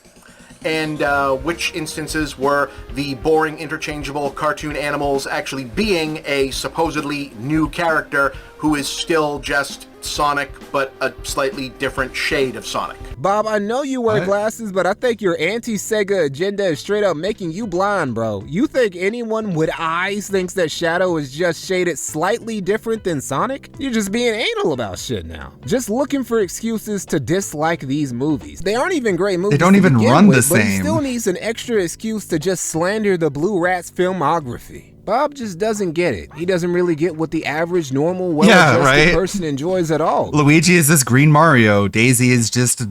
and which instances were the boring interchangeable cartoon animals actually being a supposedly new character who is still just Sonic, but a slightly different shade of Sonic. Bob, I know you wear glasses, but I think your anti-Sega agenda is straight up making you blind, bro. You think anyone with eyes thinks that Shadow is just shaded slightly different than Sonic? You're just being anal about shit now. Just looking for excuses to dislike these movies. They aren't even great movies. They don't even run the but he same. still needs an extra excuse to just slander the Blue Rats filmography. Bob just doesn't get it. He doesn't really get what the average, normal, well-adjusted person enjoys at all. Luigi is this green Mario. Daisy is just,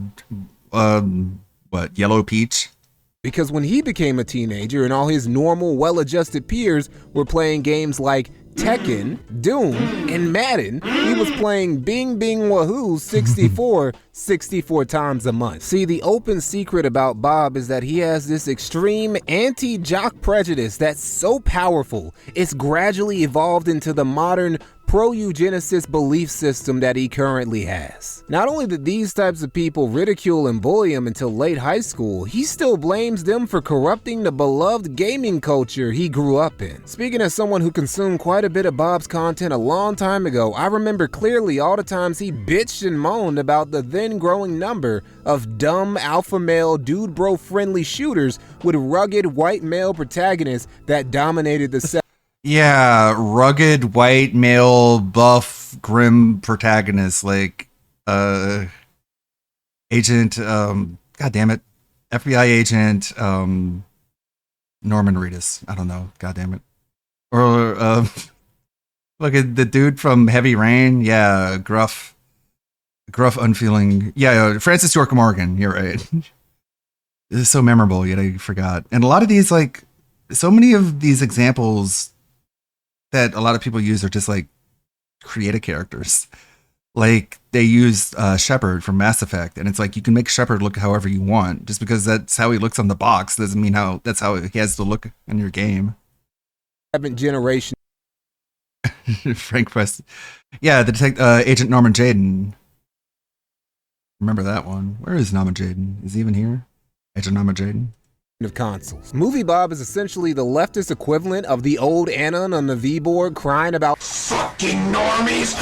Yellow Peach? Because when he became a teenager and all his normal, well-adjusted peers were playing games like Tekken, Doom, and Madden, he was playing Bing Bing Wahoo 64 times a month. See, the open secret about Bob is that he has this extreme anti-jock prejudice that's so powerful, it's gradually evolved into the modern pro-eugenicist belief system that he currently has. Not only did these types of people ridicule and bully him until late high school, he still blames them for corrupting the beloved gaming culture he grew up in. Speaking as someone who consumed quite a bit of Bob's content a long time ago, I remember clearly all the times he bitched and moaned about the then growing number of dumb alpha male dude bro friendly shooters with rugged white male protagonists that dominated the set. Yeah, rugged, white, male, buff, grim protagonist, like, agent, god damn it, FBI agent, Norman Reedus, I don't know, god damn it. Or, look at the dude from Heavy Rain, yeah, gruff, unfeeling, yeah, Francis York Morgan, you're right. This is so memorable, yet I forgot. And a lot of these, like, so many of these examples that a lot of people use are just like creative characters. Like they use Shepard from Mass Effect, and it's like you can make Shepard look however you want. Just because that's how he looks on the box doesn't mean that's how he has to look in your game. 7th generation. Frank West. Yeah, the Agent Norman Jaden. Remember that one. Where is Norman Jaden? Is he even here? Agent Norman Jaden? of consoles. Movie Bob is essentially the leftist equivalent of the old Anon on the V-board crying about fucking normies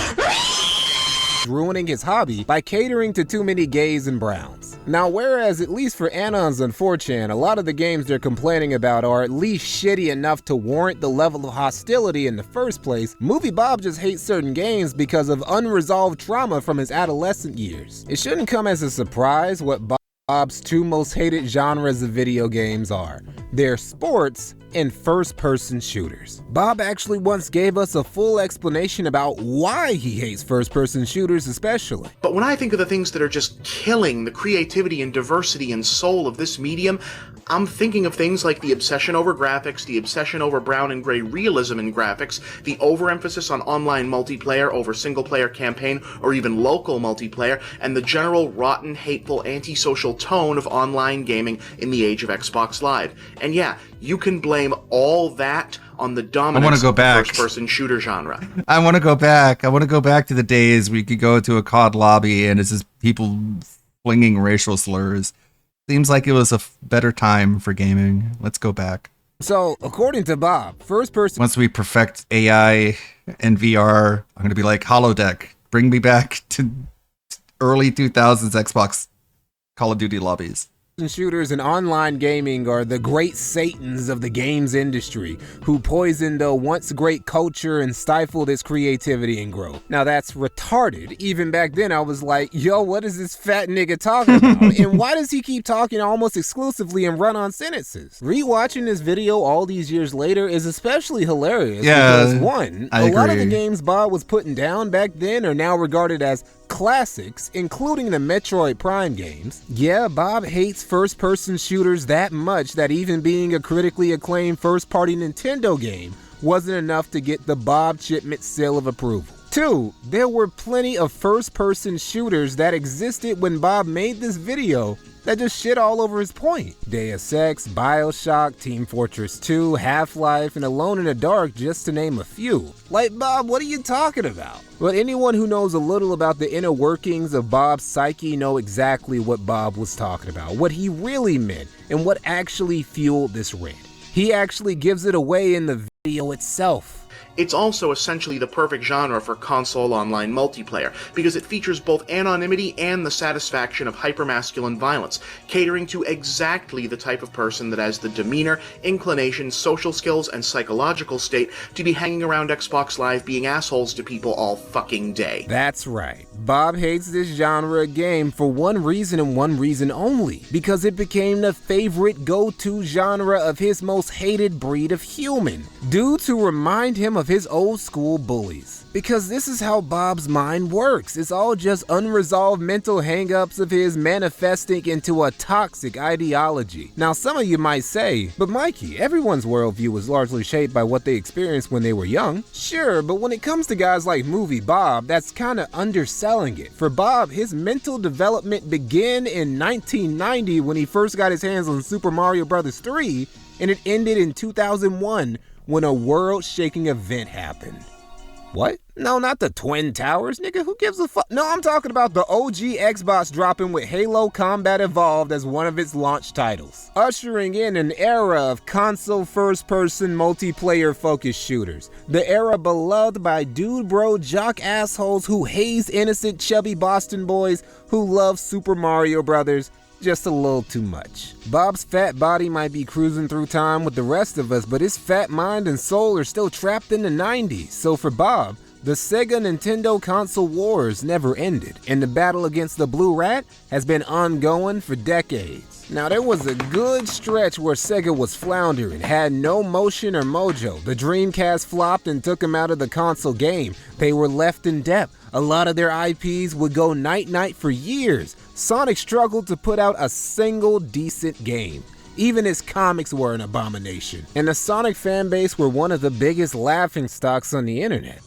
ruining his hobby by catering to too many gays and browns. Now, whereas at least for Anons on 4chan, a lot of the games they're complaining about are at least shitty enough to warrant the level of hostility in the first place, Movie Bob just hates certain games because of unresolved trauma from his adolescent years. It shouldn't come as a surprise what Bob's two most hated genres of video games are. They're sports and first-person shooters. Bob actually once gave us a full explanation about why he hates first-person shooters especially. But when I think of the things that are just killing the creativity and diversity and soul of this medium, I'm thinking of things like the obsession over graphics, the obsession over brown and gray realism in graphics, the overemphasis on online multiplayer over single-player campaign or even local multiplayer, and the general rotten, hateful, antisocial tone of online gaming in the age of Xbox Live. And yeah, you can blame all that on the dominance of the first-person shooter genre. I want to go back. I want to go back to the days where you could go to a COD lobby and it's just people flinging racial slurs. Seems like it was a better time for gaming. Let's go back. So, according to Bob, first-person... Once we perfect AI and VR, I'm going to be like, holodeck, bring me back to early 2000s Xbox Call of Duty lobbies. Shooters and online gaming are the great satans of the games industry who poisoned the once great culture and stifled its creativity and growth. Now that's retarded. Even back then I was like, yo, what is this fat nigga talking about? And why does he keep talking almost exclusively in run-on sentences? Rewatching this video all these years later is especially hilarious because one, a lot of the games Bob was putting down back then are now regarded as classics, including the Metroid Prime games. Yeah, Bob hates first-person shooters that much that even being a critically acclaimed first-party Nintendo game wasn't enough to get the Bob Chipmunk seal of approval. 2, there were plenty of first-person shooters that existed when Bob made this video that just shit all over his point. Deus Ex, BioShock, Team Fortress 2, Half-Life, and Alone in the Dark, just to name a few. Like, Bob, what are you talking about? But anyone who knows a little about the inner workings of Bob's psyche know exactly what Bob was talking about, what he really meant, and what actually fueled this rant. He actually gives it away in the video itself. It's also essentially the perfect genre for console online multiplayer, because it features both anonymity and the satisfaction of hypermasculine violence, catering to exactly the type of person that has the demeanor, inclination, social skills, and psychological state to be hanging around Xbox Live being assholes to people all fucking day. That's right. Bob hates this genre of game for one reason and one reason only, because it became the favorite go-to genre of his most hated breed of human, due to remind him of his old school bullies. Because this is how Bob's mind works. It's all just unresolved mental hang-ups of his manifesting into a toxic ideology. Now some of you might say, but Mikey, everyone's worldview is largely shaped by what they experienced when they were young. Sure, but when it comes to guys like Movie Bob, that's kinda underselling it. For Bob, his mental development began in 1990 when he first got his hands on Super Mario Bros. 3, and it ended in 2001 when a world-shaking event happened. What? No, not the Twin Towers, nigga. Who gives a fuck? No, I'm talking about the OG Xbox dropping with Halo Combat Evolved as one of its launch titles, ushering in an era of console first-person multiplayer-focused shooters. The era beloved by dude bro jock assholes who haze innocent chubby Boston boys who love Super Mario Brothers just a little too much. Bob's fat body might be cruising through time with the rest of us, but his fat mind and soul are still trapped in the 90s. So for Bob, the Sega Nintendo console wars never ended, and the battle against the Blue Rat has been ongoing for decades. Now there was a good stretch where Sega was floundering, had no motion or mojo. The Dreamcast flopped and took them out of the console game. They were left in debt. A lot of their IPs would go night-night for years. Sonic struggled to put out a single decent game. Even his comics were an abomination. And the Sonic fanbase were one of the biggest laughingstocks on the internet.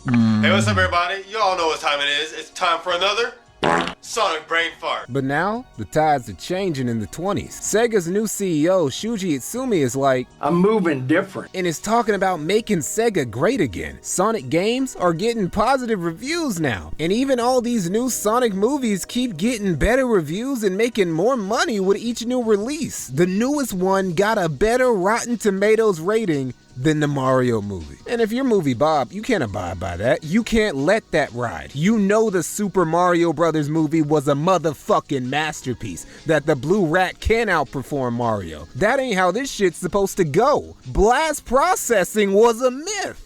Hey, what's up everybody? You all know what time it is. It's time for another Sonic brain fart. But now, the tides are changing in the 20s. Sega's new CEO, Shuji Itsumi, is like, I'm moving different, and is talking about making Sega great again. Sonic games are getting positive reviews now, and even all these new Sonic movies keep getting better reviews and making more money with each new release. The newest one got a better Rotten Tomatoes rating than the Mario movie. And if you're Movie Bob, you can't abide by that. You can't let that ride. You know the Super Mario Brothers movie was a motherfucking masterpiece, that the Blue Rat can outperform Mario. That ain't how this shit's supposed to go. Blast processing was a myth.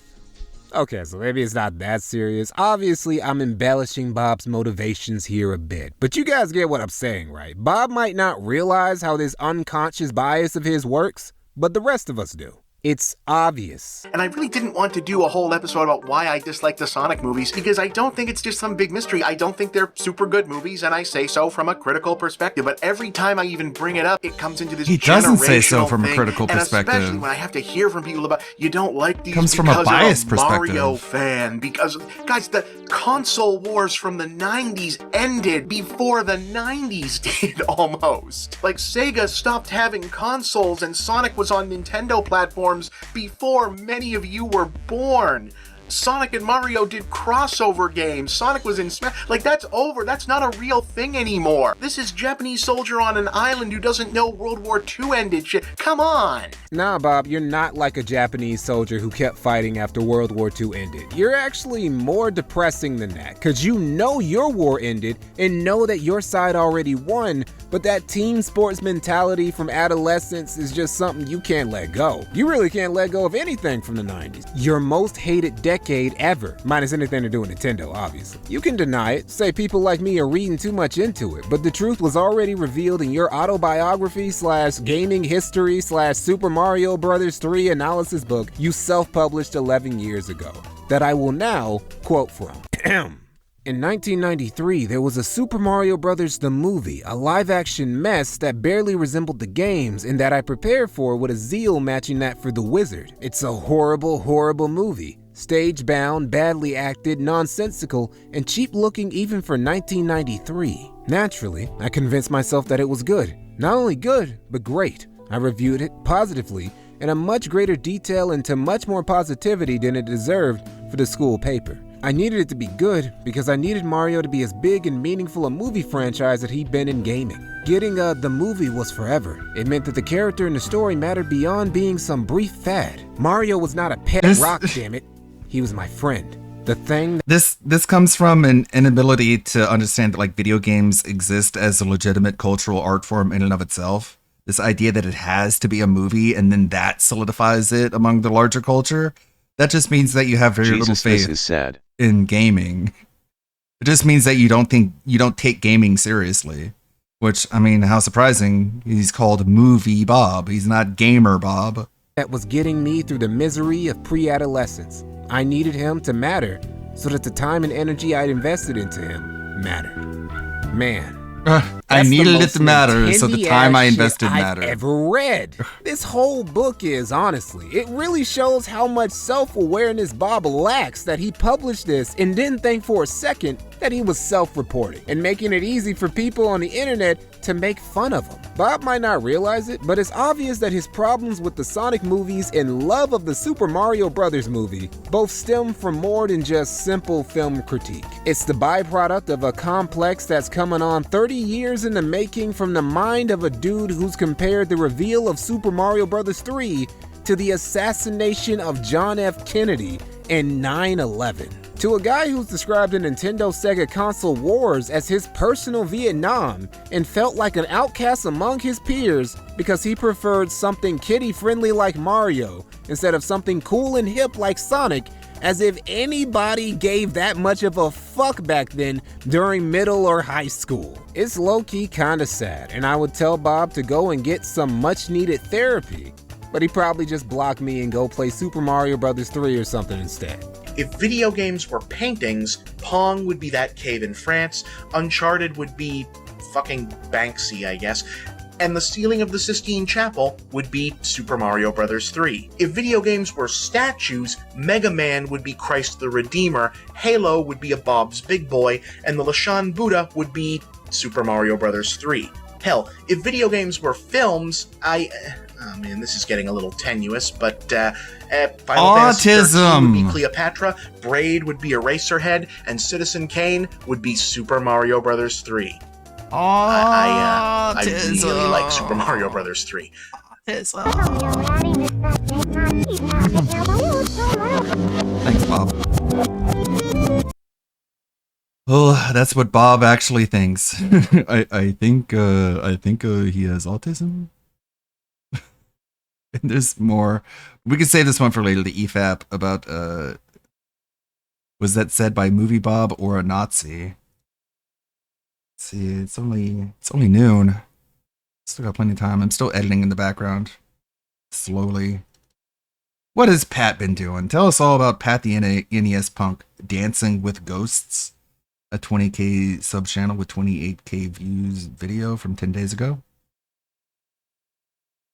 Okay, so maybe it's not that serious. Obviously, I'm embellishing Bob's motivations here a bit, but you guys get what I'm saying, right? Bob might not realize how this unconscious bias of his works, but the rest of us do. It's obvious. And I really didn't want to do a whole episode about why I dislike the Sonic movies, because I don't think it's just some big mystery. I don't think they're super good movies, and I say so from a critical perspective. But every time I even bring it up, it comes into this He doesn't say so generational from a thing, critical and perspective. especially when I have to hear from people about, you don't like these Comes because from a biased you're a Mario perspective. fan. Because, guys, the console wars from the 90s ended before the 90s did, almost. Like, Sega stopped having consoles, and Sonic was on Nintendo platforms before many of you were born. Sonic and Mario did crossover games. Sonic was in Smash. Like, that's over. That's not a real thing anymore. This is Japanese soldier on an island who doesn't know World War II ended shit. Come on. Nah, Bob, you're not like a Japanese soldier who kept fighting after World War II ended. You're actually more depressing than that, because you know your war ended and know that your side already won, but that team sports mentality from adolescence is just something you can't let go. You really can't let go of anything from the 90s. Your most hated decade ever, minus anything to do with Nintendo, obviously. You can deny it, say people like me are reading too much into it, but the truth was already revealed in your autobiography / gaming history / Super Mario Brothers 3 analysis book you self-published 11 years ago, that I will now quote from. In 1993, there was a Super Mario Bros. The movie, a live-action mess that barely resembled the games and that I prepared for with a zeal matching that for The Wizard. It's a horrible, horrible movie. Stage-bound, badly acted, nonsensical, and cheap-looking even for 1993. Naturally, I convinced myself that it was good. Not only good, but great. I reviewed it positively in a much greater detail and to much more positivity than it deserved for the school paper. I needed it to be good because I needed Mario to be as big and meaningful a movie franchise that he'd been in gaming. Getting the movie was forever. It meant that the character and the story mattered beyond being some brief fad. Mario was not a pet rock, damn it. He was my friend. The thing This comes from an inability to understand that like video games exist as a legitimate cultural art form in and of itself. This idea that it has to be a movie and then that solidifies it among the larger culture. That just means that you have very little faith this is sad. in gaming. It just means that you don't take gaming seriously. Which, I mean, how surprising. He's called Movie Bob. He's not Gamer Bob. that was getting me through the misery of pre-adolescence. I needed him to matter so that the time and energy I'd invested into him mattered. Man. I needed it to matter, so the time I invested mattered. I've ever read. This whole book is, honestly, it really shows how much self-awareness Bob lacks that he published this and didn't think for a second that he was self-reporting and making it easy for people on the internet to make fun of him. Bob might not realize it, but it's obvious that his problems with the Sonic movies and love of the Super Mario Brothers movie both stem from more than just simple film critique. It's the byproduct of a complex that's coming on 30 years in the making from the mind of a dude who's compared the reveal of Super Mario Bros. 3 to the assassination of John F. Kennedy in 9/11. To a guy who's described the Nintendo-Sega console wars as his personal Vietnam and felt like an outcast among his peers because he preferred something kiddie-friendly like Mario instead of something cool and hip like Sonic, as if anybody gave that much of a fuck back then during middle or high school. It's low-key kinda sad, and I would tell Bob to go and get some much-needed therapy, but he'd probably just block me and go play Super Mario Bros. 3 or something instead. If video games were paintings, Pong would be that cave in France, Uncharted would be fucking Banksy, I guess. and the ceiling of the Sistine Chapel would be Super Mario Bros. 3. If video games were statues, Mega Man would be Christ the Redeemer, Halo would be a Bob's Big Boy, and the Lashan Buddha would be Super Mario Bros. 3. Hell, if video games were films, oh man, this is getting a little tenuous, but Final Fantasy XIII would be Cleopatra, Braid would be Eraserhead, and Citizen Kane would be Super Mario Bros. 3. I really like Super Mario Bros. 3. Thanks, Bob. Well, that's what Bob actually thinks. I think he has autism. And there's more. We could save this one for later. The EFAP about was that said by Movie Bob or a Nazi? Let's see, it's only noon. Still got plenty of time. I'm still editing in the background. Slowly. What has Pat been doing? Tell us all about Pat the NES Punk Dancing with Ghosts, a 20k sub channel with 28k views video from 10 days ago.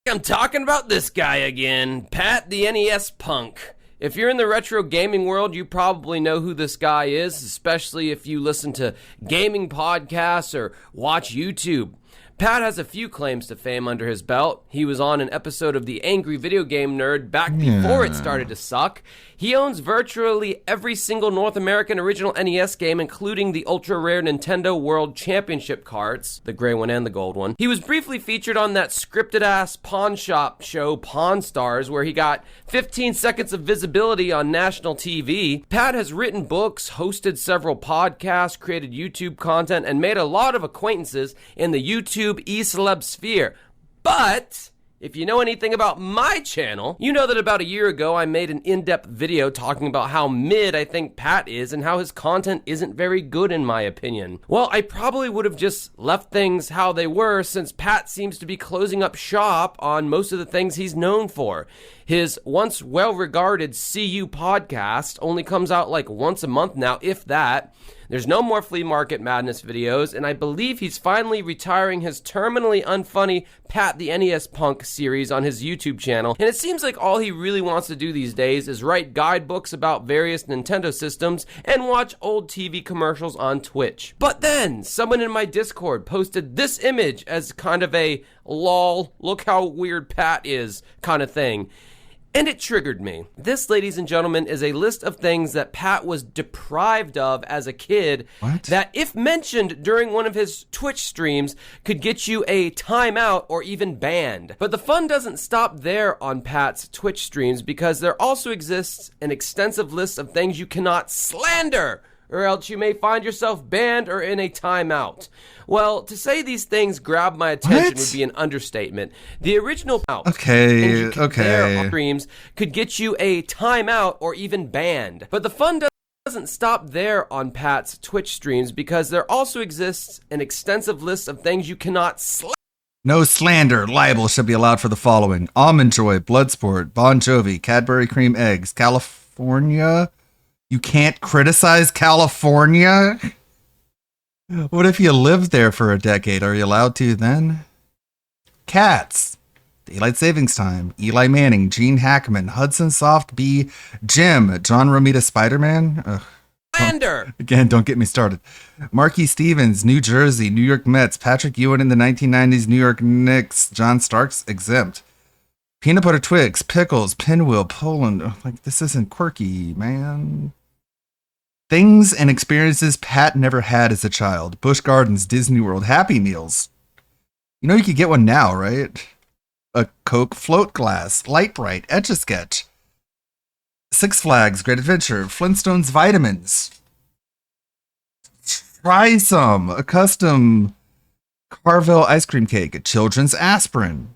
I'm talking about this guy again, Pat the NES Punk. If you're in the retro gaming world, you probably know who this guy is, especially if you listen to gaming podcasts or watch YouTube. Pat has a few claims to fame under his belt. He was on an episode of The Angry Video Game Nerd back before it started to suck. He owns virtually every single North American original NES game, including the ultra-rare Nintendo World Championship cards, the gray one and the gold one. He was briefly featured on that scripted-ass pawn shop show Pawn Stars, where he got 15 seconds of visibility on national TV. Pat has written books, hosted several podcasts, created YouTube content, and made a lot of acquaintances in the YouTube e-celeb sphere. But if you know anything about my channel, you know that about a year ago I made an in-depth video talking about how mid I think Pat is and how his content isn't very good in my opinion. Well, I probably would have just left things how they were, since Pat seems to be closing up shop on most of the things he's known for. His once well-regarded CU podcast only comes out like once a month now, if that. There's no more Flea Market Madness videos, and I believe he's finally retiring his terminally unfunny Pat the NES Punk series on his YouTube channel, and it seems like all he really wants to do these days is write guidebooks about various Nintendo systems and watch old TV commercials on Twitch. But then, someone in my Discord posted this image as kind of a lol, look how weird Pat is kind of thing. And it triggered me. This, ladies and gentlemen, is a list of things that Pat was deprived of as a kid that, if mentioned during one of his Twitch streams, could get you a timeout or even banned. But the fun doesn't stop there on Pat's Twitch streams, because there also exists an extensive list of things you cannot slander, or else you may find yourself banned or in a timeout. Well, to say these things grab my attention would be an understatement. The original streams could get you a timeout or even banned. But the fun doesn't stop there on Pat's Twitch streams, because there also exists an extensive list of things you cannot slander. No slander, libel should be allowed for the following: Almond Joy, Bloodsport, Bon Jovi, Cadbury Cream Eggs, California. You can't criticize California? What if you lived there for a decade? Are you allowed to then? Cats, Daylight Savings Time, Eli Manning, Gene Hackman, Hudson Soft B, Jim, John Romita Spider-Man. Again, don't get me started. Marquis Stevens, New Jersey, New York Mets, Patrick Ewing in the 1990s, New York Knicks, John Starks, exempt. Peanut Butter Twix, Pickles, Pinwheel, Poland. Like, this isn't quirky, man. Things and experiences Pat never had as a child. Busch Gardens, Disney World, Happy Meals. You know you could get one now, right? A Coke float glass, Light Bright, Etch-a-Sketch. Six Flags, Great Adventure, Flintstones vitamins. Try some. A custom Carvel ice cream cake, a children's aspirin.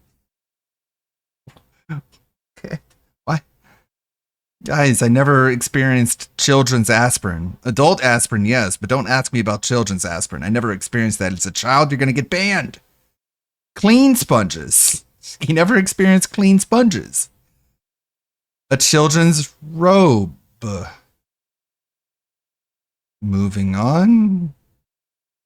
Why? Guys, I never experienced children's aspirin. Adult aspirin, yes, but don't ask me about children's aspirin. I never experienced that. As a child, you're going to get banned. Clean sponges. You never experienced clean sponges. A children's robe. Moving on.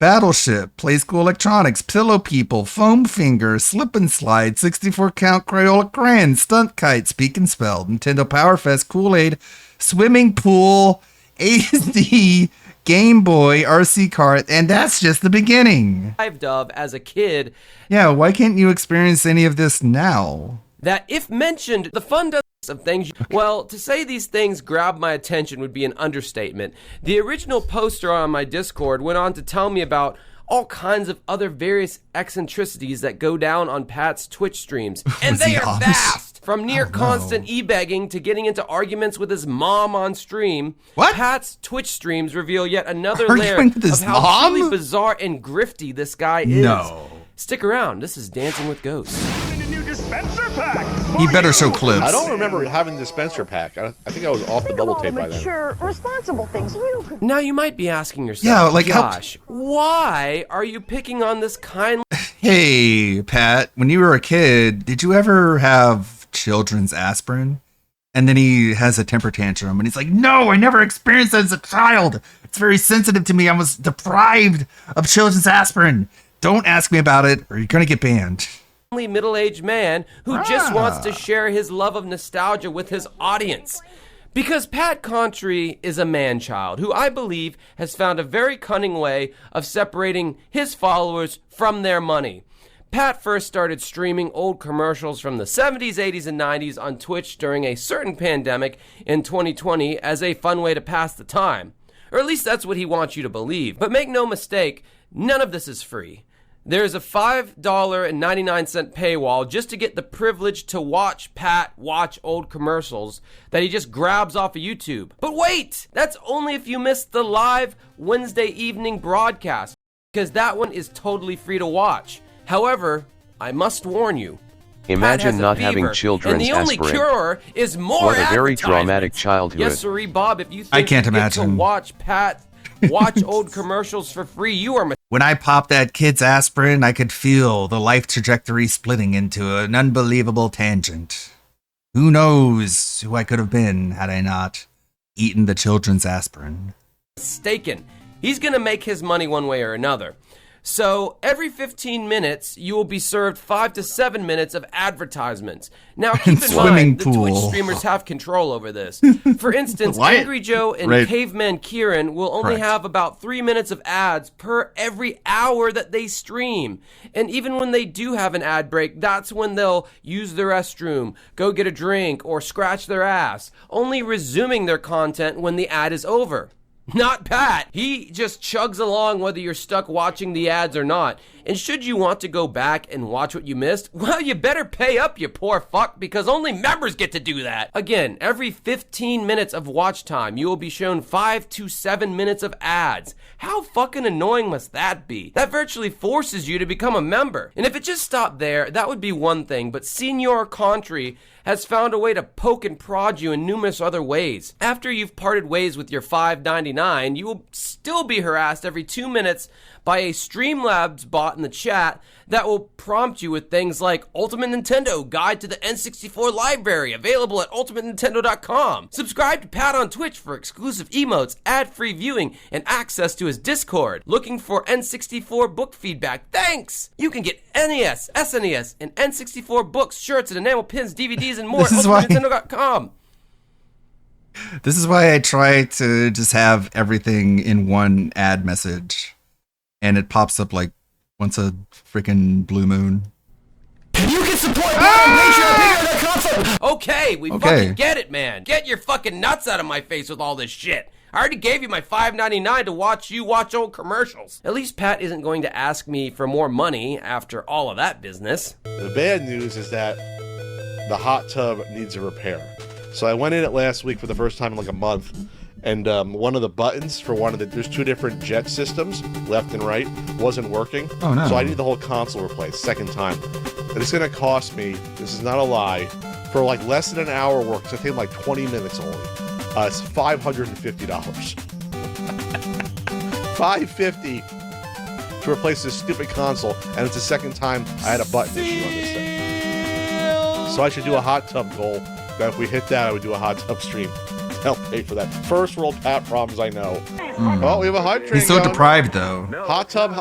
Battleship, Play School Electronics, Pillow People, Foam Finger, Slip and Slide, 64 Count Crayola Crayon, Stunt Kite, Speak and Spell, Nintendo Power Fest, Kool-Aid, Swimming Pool, ASD, Game Boy, RC Kart, and that's just the beginning. Of as a kid. Yeah, why can't you experience any of this now? That if mentioned, the fun does of things. Well, to say these things grabbed my attention would be an understatement. The original poster on my Discord went on to tell me about all kinds of other various eccentricities that go down on Pat's Twitch streams. And they are vast! From near constant e-begging to getting into arguments with his mom on stream. What? Pat's Twitch streams reveal yet another Arguing layer with his of how mom? truly bizarre and grifty this guy is. No. Stick around, this is Dancing with Ghosts. He better show clips. I don't remember having the dispenser pack. I think I was off the double tape by then. Mature, responsible things you could. Now you might be asking yourself, Yeah, like how- Josh, why are you picking on this kind? Hey, Pat, when you were a kid, did you ever have children's aspirin? And then he has a temper tantrum and he's like, no, I never experienced that as a child. It's very sensitive to me. I was deprived of children's aspirin. Don't ask me about it or you're going to get banned. Middle-aged man who just wants to share his love of nostalgia with his audience. Because Pat Contri is a man-child who I believe has found a very cunning way of separating his followers from their money. Pat first started streaming old commercials from the 70s, 80s, and 90s on Twitch during a certain pandemic in 2020 as a fun way to pass the time. Or at least that's what he wants you to believe. But make no mistake, none of this is free. There's a $5.99 paywall just to get the privilege to watch Pat watch old commercials that he just grabs off of YouTube. But wait! That's only if you missed the live Wednesday evening broadcast, because that one is totally free to watch. However, I must warn you, Imagine not having children's and the only aspirin. cure is more What a very advertisements. traumatic childhood. Yes, sirree, Bob, if you think I can't you get to imagine. watch Pat watch old commercials for free, you are When I popped that kid's aspirin, I could feel the life trajectory splitting into an unbelievable tangent. Who knows who I could have been had I not eaten the children's aspirin. mistaken. He's going to make his money one way or another. So every 15 minutes, you will be served 5 to 7 minutes of advertisements. Now, keep in mind, the Twitch streamers have control over this. For instance, What? Angry Joe and Right. Caveman Kieran will only Correct. have about 3 minutes of ads per every hour that they stream. And even when they do have an ad break, that's when they'll use the restroom, go get a drink, or scratch their ass, only resuming their content when the ad is over. Not Pat. He just chugs along whether you're stuck watching the ads or not. And should you want to go back and watch what you missed, well, you better pay up, you poor fuck, because only members get to do that. Again, every 15 minutes of watch time, you will be shown 5 to 7 minutes of ads. How fucking annoying must that be? That virtually forces you to become a member. And if it just stopped there, that would be one thing, but Senior Contri has found a way to poke and prod you in numerous other ways. After you've parted ways with your $5.99, you will still be harassed every 2 minutes by a Streamlabs bot in the chat that will prompt you with things like Ultimate Nintendo Guide to the N64 Library, available at ultimatenintendo.com. Subscribe to Pat on Twitch for exclusive emotes, ad-free viewing, and access to his Discord. Looking for N64 book feedback? Thanks! You can get NES, SNES, and N64 books, shirts, and enamel pins, DVDs, and more at This is why- ultimatenintendo.com. This is why I try to just have everything in one ad message. And it pops up like once a freaking blue moon. You can support Patreon. Okay, we Okay. fucking get it, man. Get your fucking nuts out of my face with all this shit. I already gave you my $5.99 to watch you watch old commercials. At least Pat isn't going to ask me for more money after all of that business. The bad news is that the hot tub needs a repair. So I went in it last week for the first time in like a month, and one of the buttons for there's 2 different jet systems, left and right, wasn't working. Oh, no. So I need the whole console replaced, second time. And it's gonna cost me, this is not a lie, for like less than an hour work, it's gonna take like 20 minutes only. It's $550. $550 to replace this stupid console, and it's the second time I had a button issue on this thing. So I should do a hot tub goal. That if we hit that, I would do a hot tub stream. I'll pay for that. First world Pat problems, I know. Oh, we have a hype train. He's so going. deprived, though. Hot tub.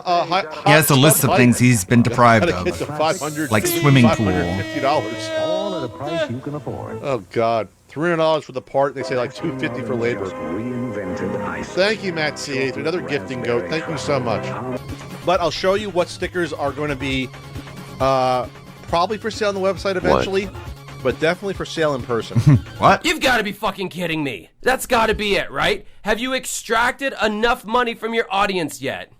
He has a list of things he's been deprived Gotta get to of, $500, like swimming pool. $550. All at a price you can afford. Oh God, $300 for the part. They say like $250 for labor. Thank you, Matt C8. Another gifting goat. Thank you so much. But I'll show you what stickers are going to be probably for sale on the website eventually, but definitely for sale in person. What? You've got to be fucking kidding me. That's got to be it, right? Have you extracted enough money from your audience yet?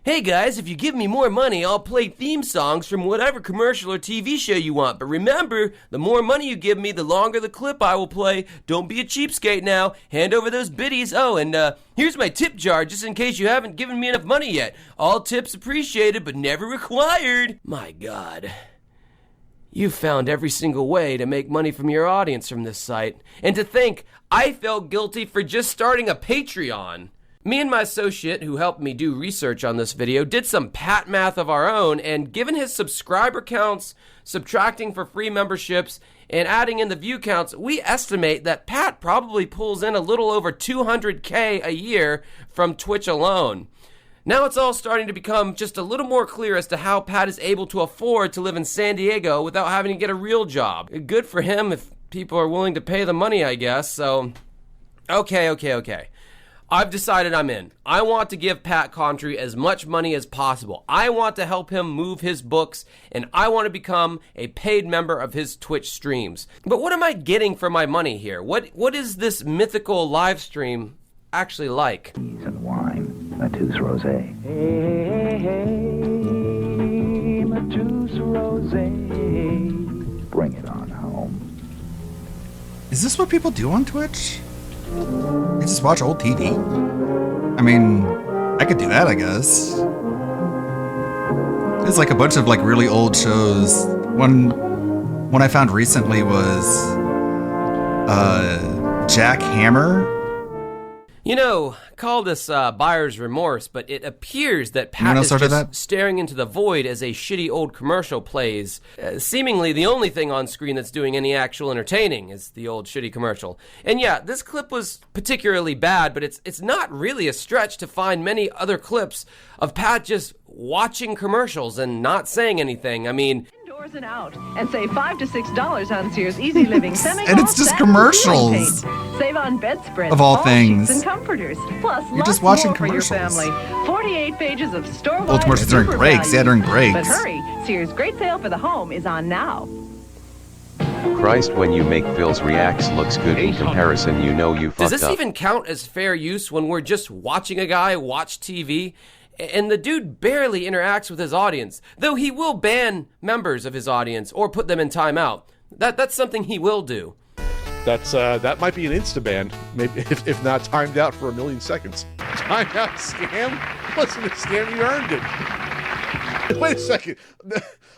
Hey guys, if you give me more money, I'll play theme songs from whatever commercial or TV show you want. But remember, the more money you give me, the longer the clip I will play. Don't be a cheapskate now. Hand over those biddies. Oh, and here's my tip jar, just in case you haven't given me enough money yet. All tips appreciated, but never required. My God. You've found every single way to make money from your audience from this site. And to think, I felt guilty for just starting a Patreon. Me and my associate, who helped me do research on this video, did some pat math of our own, and given his subscriber counts, subtracting for free memberships, and adding in the view counts, we estimate that Pat probably pulls in a little over $200K a year from Twitch alone. Now it's all starting to become just a little more clear as to how Pat is able to afford to live in San Diego without having to get a real job. Good for him if people are willing to pay the money, I guess, so... Okay. I've decided I'm in. I want to give Pat Contri as much money as possible. I want to help him move his books, and I want to become a paid member of his Twitch streams. But what am I getting for my money here? What is this mythical live stream actually like? And wine, Matus Rosé. Hey, Matus Rosé. Bring it on home. Is this what people do on Twitch? They just watch old TV? I mean, I could do that, I guess. There's like a bunch of like really old shows. One I found recently was Jack Hammer. You know, call this buyer's remorse, but it appears that Pat is just staring into the void as a shitty old commercial plays. Seemingly the only thing on screen that's doing any actual entertaining is the old shitty commercial. And yeah, this clip was particularly bad, but it's not really a stretch to find many other clips of Pat just watching commercials and not saying anything. I mean... Indoors and out, and save $5 to $6 on Sears Easy Living semi-gloss. And it's just commercials. Save on bedspreads, of all things, sheets and comforters. Plus, you're just watching more commercials for your family. 48 pages of store-wide. Old commercials during breaks. Yeah, during breaks. But hurry, Sears' great sale for the home is on now. Christ, when you make Phil's reacts looks good in comparison, you know you fucked up. Does this even count as fair use when we're just watching a guy watch TV? And the dude barely interacts with his audience, though he will ban members of his audience or put them in timeout. That's something he will do. That might be an insta-ban, maybe if not timed out for 1,000,000 seconds. Timed out scam? Wasn't a scam, you earned it. Wait a second.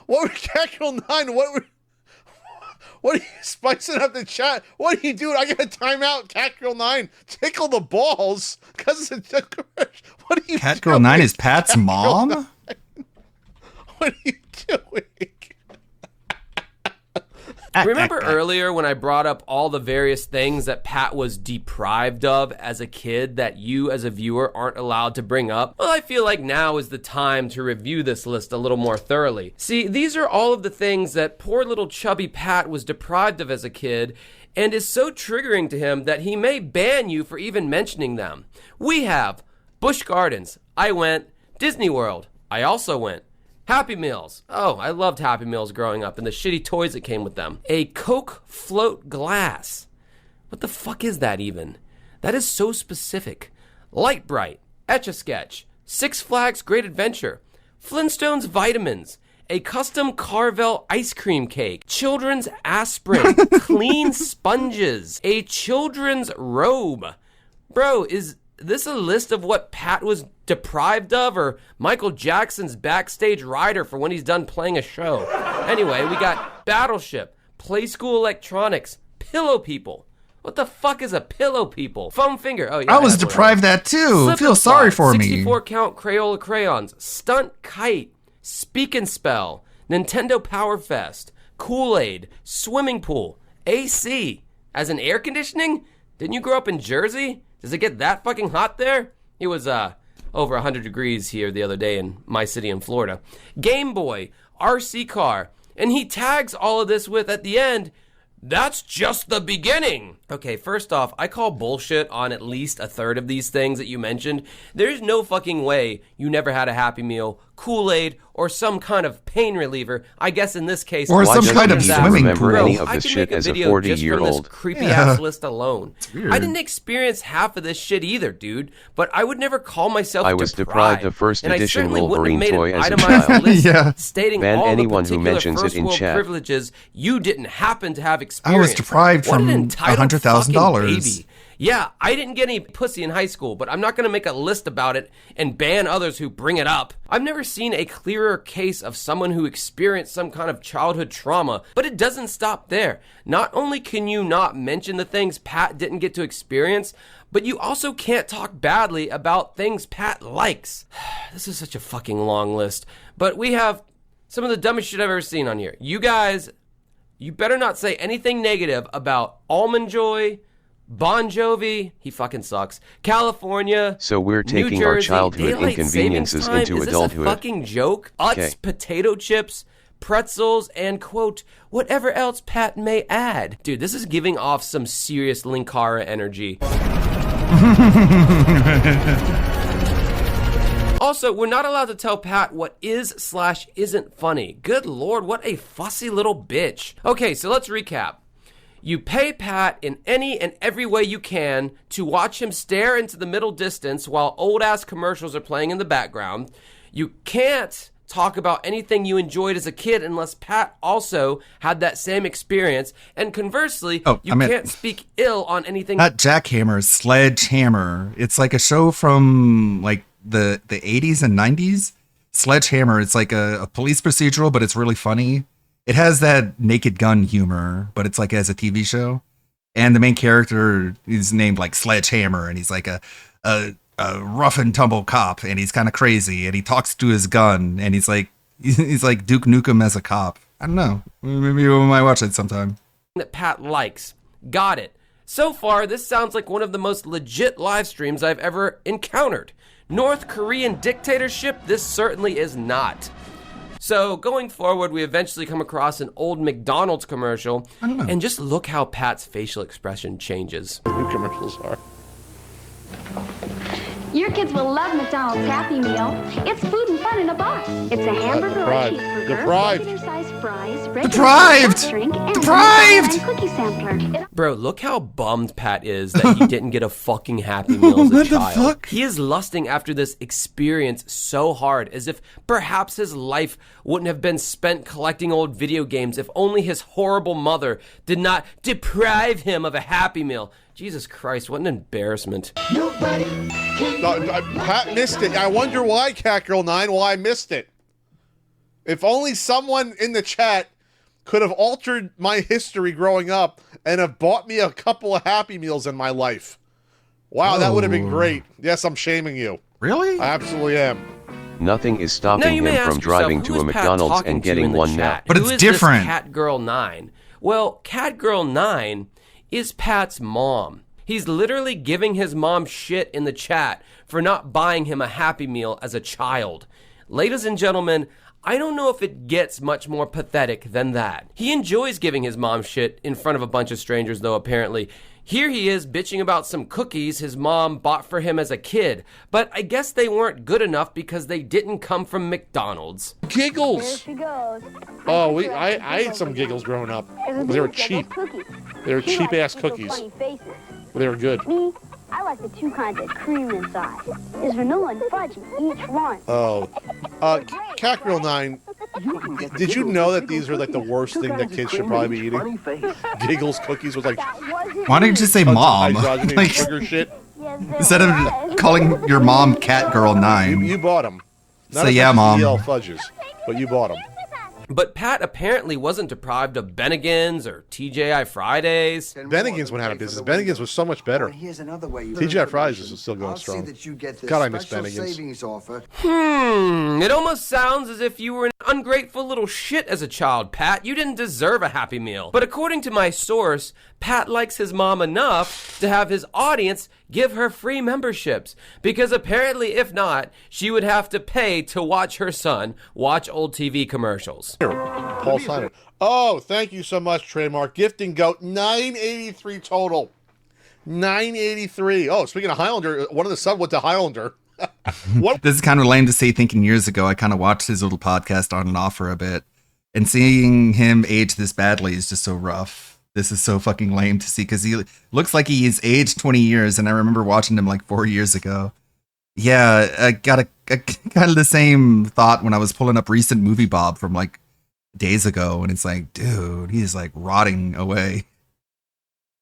What were Catgirl 9? What are you spicing up the chat? What are you doing? I got a timeout, Catgirl 9. Tickle the balls because it's a commercial. What are you doing? Catgirl 9 is Pat's mom? What are you doing? Remember earlier when I brought up all the various things that Pat was deprived of as a kid that you as a viewer aren't allowed to bring up? Well, I feel like now is the time to review this list a little more thoroughly. See, these are all of the things that poor little chubby Pat was deprived of as a kid and is so triggering to him that he may ban you for even mentioning them. We have Busch Gardens. I went. Disney World. I also went. Happy Meals. Oh, I loved Happy Meals growing up and the shitty toys that came with them. A Coke float glass. What the fuck is that even? That is so specific. Light Bright. Etch-a-Sketch. Six Flags Great Adventure. Flintstones Vitamins. A custom Carvel ice cream cake. Children's aspirin. Clean sponges. A children's robe. Bro, is this a list of what Pat was deprived of, or Michael Jackson's backstage rider for when he's done playing a show? Anyway, we got Battleship, Playskool Electronics, Pillow People. What the fuck is a Pillow People? Foam Finger. Oh yeah, I was deprived that too. Feel sorry for me. 64 count Crayola crayons, Stunt Kite, Speak and Spell, Nintendo Power Fest, Kool-Aid, Swimming Pool, AC. As in air conditioning? Didn't you grow up in Jersey? Does it get that fucking hot there? It was, over 100 degrees here the other day in my city in Florida. Game Boy, RC car, and he tags all of this with, at the end, that's just the beginning. Okay, first off, I call bullshit on at least a third of these things that you mentioned. There's no fucking way you never had a Happy Meal, Kool-Aid, or some kind of pain reliever. I guess in this case, or some kind of swimming pool. Remember any of this shit as a 40-year-old? Creepy ass list alone. I didn't experience half of this shit either, dude. But I would never call myself. I was deprived of first edition Wolverine toy as a child. Yeah. Stating ban all anyone the who mentions first it in world chat. privileges you didn't happen to have experienced. I was deprived from $100,000. Yeah, I didn't get any pussy in high school, but I'm not going to make a list about it and ban others who bring it up. I've never seen a clearer case of someone who experienced some kind of childhood trauma, but it doesn't stop there. Not only can you not mention the things Pat didn't get to experience, but you also can't talk badly about things Pat likes. This is such a fucking long list, but we have some of the dumbest shit I've ever seen on here. You guys, you better not say anything negative about Almond Joy, Bon Jovi, he fucking sucks, California, so we're taking New Jersey, our childhood daylight inconveniences savings time? into Is adulthood. This a fucking joke? Utz, potato chips, pretzels, and quote, whatever else Pat may add. Dude, this is giving off some serious Linkara energy. Also, we're not allowed to tell Pat what is/isn't funny. Good Lord, what a fussy little bitch. Okay, so let's recap. You pay Pat in any and every way you can to watch him stare into the middle distance while old-ass commercials are playing in the background. You can't talk about anything you enjoyed as a kid unless Pat also had that same experience. And conversely, can't speak ill on anything. Not Jackhammer, Sledgehammer. It's like a show from like the 80s and 90s. Sledgehammer, it's like a police procedural, but it's really funny. It has that Naked Gun humor, but it's like as a TV show. And the main character is named like Sledgehammer, and he's like a rough and tumble cop, and he's kind of crazy, and he talks to his gun, and he's like Duke Nukem as a cop. I don't know. Maybe we might watch it sometime. That Pat likes. Got it. So far, this sounds like one of the most legit live streams I've ever encountered. North Korean dictatorship? This certainly is not. So going forward, we eventually come across an old McDonald's commercial, and just look how Pat's facial expression changes. New commercials are. Your kids will love McDonald's Happy Meal. It's food and fun in a box. It's a hamburger or a cheeseburger, regular-sized fries, regular soft drink, and a cookie sampler. Bro, look how bummed Pat is that he didn't get a fucking Happy Meal as a child. He is lusting after this experience so hard, as if perhaps his life wouldn't have been spent collecting old video games if only his horrible mother did not deprive him of a Happy Meal. Jesus Christ, what an embarrassment. Pat missed it. I wonder why, Catgirl9, why I missed it. If only someone in the chat could have altered my history growing up and have bought me a couple of Happy Meals in my life. Wow, that would have been great. Yes, I'm shaming you. Really? I absolutely am. Nothing is stopping him from driving to a McDonald's and getting one now. But it's different. Catgirl9. Well, Catgirl9 is Pat's mom. He's literally giving his mom shit in the chat for not buying him a Happy Meal as a child. Ladies and gentlemen, I don't know if it gets much more pathetic than that. He enjoys giving his mom shit in front of a bunch of strangers, though, apparently. Here he is bitching about some cookies his mom bought for him as a kid, but I guess they weren't good enough because they didn't come from McDonald's. Giggles! There she goes. Oh, I ate some Giggles growing up. They were cheap. They were cheap-ass cookies. They were good. Me, I like the two kinds of cream inside. There's vanilla and fudge in each one. Oh. Catgirl9, did you know that these are like the worst thing that kids should probably be eating? Giggles cookies with like... Why didn't you just say mom? Like, sugar shit. Instead of calling your mom Catgirl9. You bought them. Not Say yeah, mom. fudges, but you bought them. But Pat apparently wasn't deprived of Bennigan's or TGI Fridays. Bennigan's went out of business. Bennigan's was so much better. TGI Fridays is still going strong. God, I miss Bennigan's. It almost sounds as if you were Ungrateful little shit as a child, Pat. You didn't deserve a Happy Meal. But according to my source, Pat likes his mom enough to have his audience give her free memberships. Because apparently, if not, she would have to pay to watch her son watch old TV commercials. Here, Paul Simon. Oh, thank you so much, Trademark. Gifting Goat, 983 total. 983. Oh, speaking of Highlander, one of the sub went to Highlander. This is kind of lame to say, thinking years ago. I kind of watched his little podcast on and off for a bit, and seeing him age this badly is just so rough. This is so fucking lame to see, because he looks like he is aged 20 years, and I remember watching him like 4 years ago. Yeah, I got a kind of the same thought when I was pulling up recent Movie Bob from like days ago, and it's like, dude, he's like rotting away.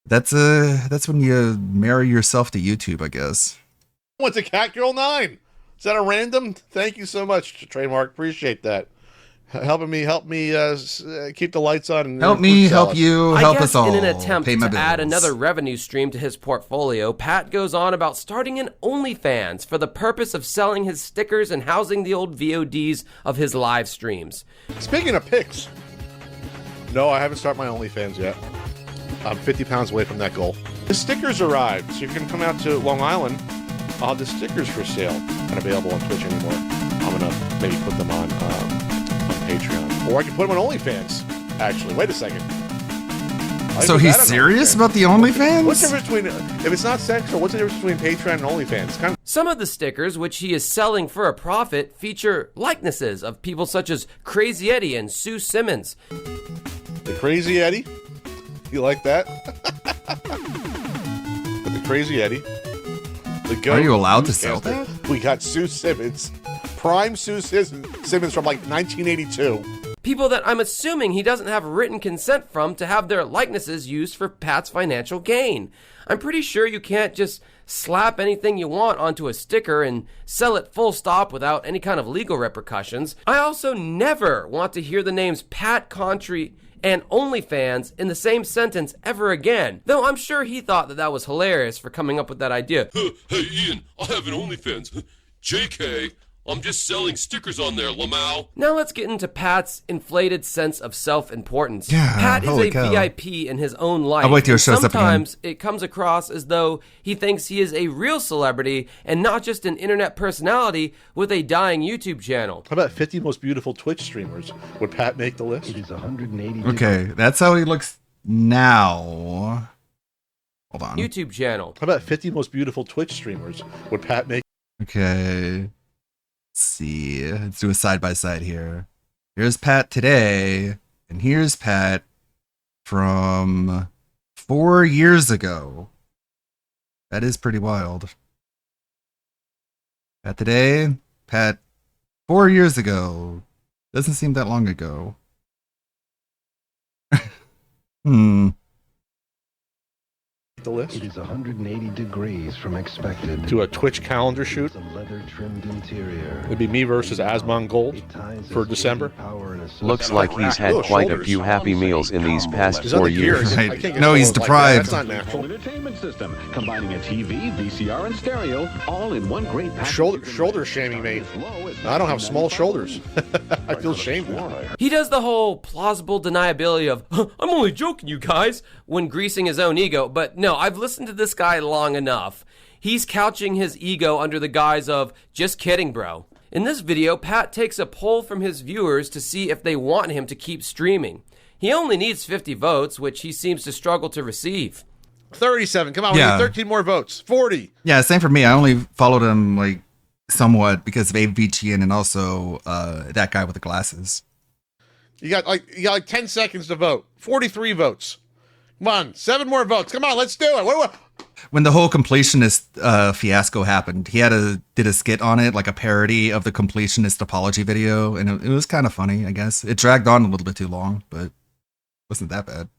That's when you marry yourself to YouTube, I guess. Went to Catgirl 9. Is that a random? Thank you so much, Trademark. Appreciate that. Help me keep the lights on. And help me, help you, help us all. In an attempt to add another revenue stream to his portfolio, Pat goes on about starting an OnlyFans for the purpose of selling his stickers and housing the old VODs of his live streams. Speaking of pics, no, I haven't started my OnlyFans yet. I'm 50 pounds away from that goal. The stickers arrived, so you can come out to Long Island. I'll have the stickers for sale, not available on Twitch anymore. I'm gonna maybe put them on Patreon, or I can put them on OnlyFans. Actually, wait a second. So he's serious about the OnlyFans? What's the difference between, if it's not sexual, what's the difference between Patreon and OnlyFans? Some of the stickers, which he is selling for a profit, feature likenesses of people such as Crazy Eddie and Sue Simmons. The Crazy Eddie? You like that? The Crazy Eddie. Are you allowed to sell that? We got Sue Simmons. Prime Sue Simmons from like 1982. People that I'm assuming he doesn't have written consent from to have their likenesses used for Pat's financial gain. I'm pretty sure you can't just slap anything you want onto a sticker and sell it full stop without any kind of legal repercussions. I also never want to hear the names Pat Contri and OnlyFans in the same sentence ever again. Though I'm sure he thought that was hilarious for coming up with that idea. Hey Ian, I have an OnlyFans. JK, I'm just selling stickers on there, Lamau. Now let's get into Pat's inflated sense of self-importance. Yeah, Pat is a cow. VIP in his own life. I'll wait till it shows up Sometimes it comes across as though he thinks he is a real celebrity and not just an internet personality with a dying YouTube channel. How about 50 most beautiful Twitch streamers? Would Pat make the list? It is 180. Okay, that's how he looks now. Hold on. YouTube channel. How about 50 most beautiful Twitch streamers? Would Pat make? Okay. Let's see. Let's do a side-by-side here. Here's Pat today, and here's Pat from 4 years ago. That is pretty wild. Pat today, Pat 4 years ago. Doesn't seem that long ago. The list? It is 180 degrees from expected. Do a Twitch calendar shoot. A leather-trimmed interior. It'd be me versus Asmon Gold for December. Looks like he's had quite a few Happy Meals in these past 4 years. No, he's deprived. That's not natural. Entertainment system combining a TV, VCR, and stereo, all in one great package. Shoulder shaming me. I don't have small shoulders. I feel shamed now. He does the whole plausible deniability of, I'm only joking, you guys, when greasing his own ego. But no, I've listened to this guy long enough. He's couching his ego under the guise of, just kidding, bro. In this video, Pat takes a poll from his viewers to see if they want him to keep streaming. He only needs 50 votes, which he seems to struggle to receive. 37. Come on, we need 13 more votes. 40. Yeah, same for me. I only followed him like somewhat because of AVGN and also that guy with the glasses. You got like 10 seconds to vote. 43 votes. Come on, 7 more votes. Come on, let's do it. What? When the whole completionist fiasco happened, he did a skit on it, like a parody of the completionist apology video, and it was kind of funny, I guess. It dragged on a little bit too long, but it wasn't that bad.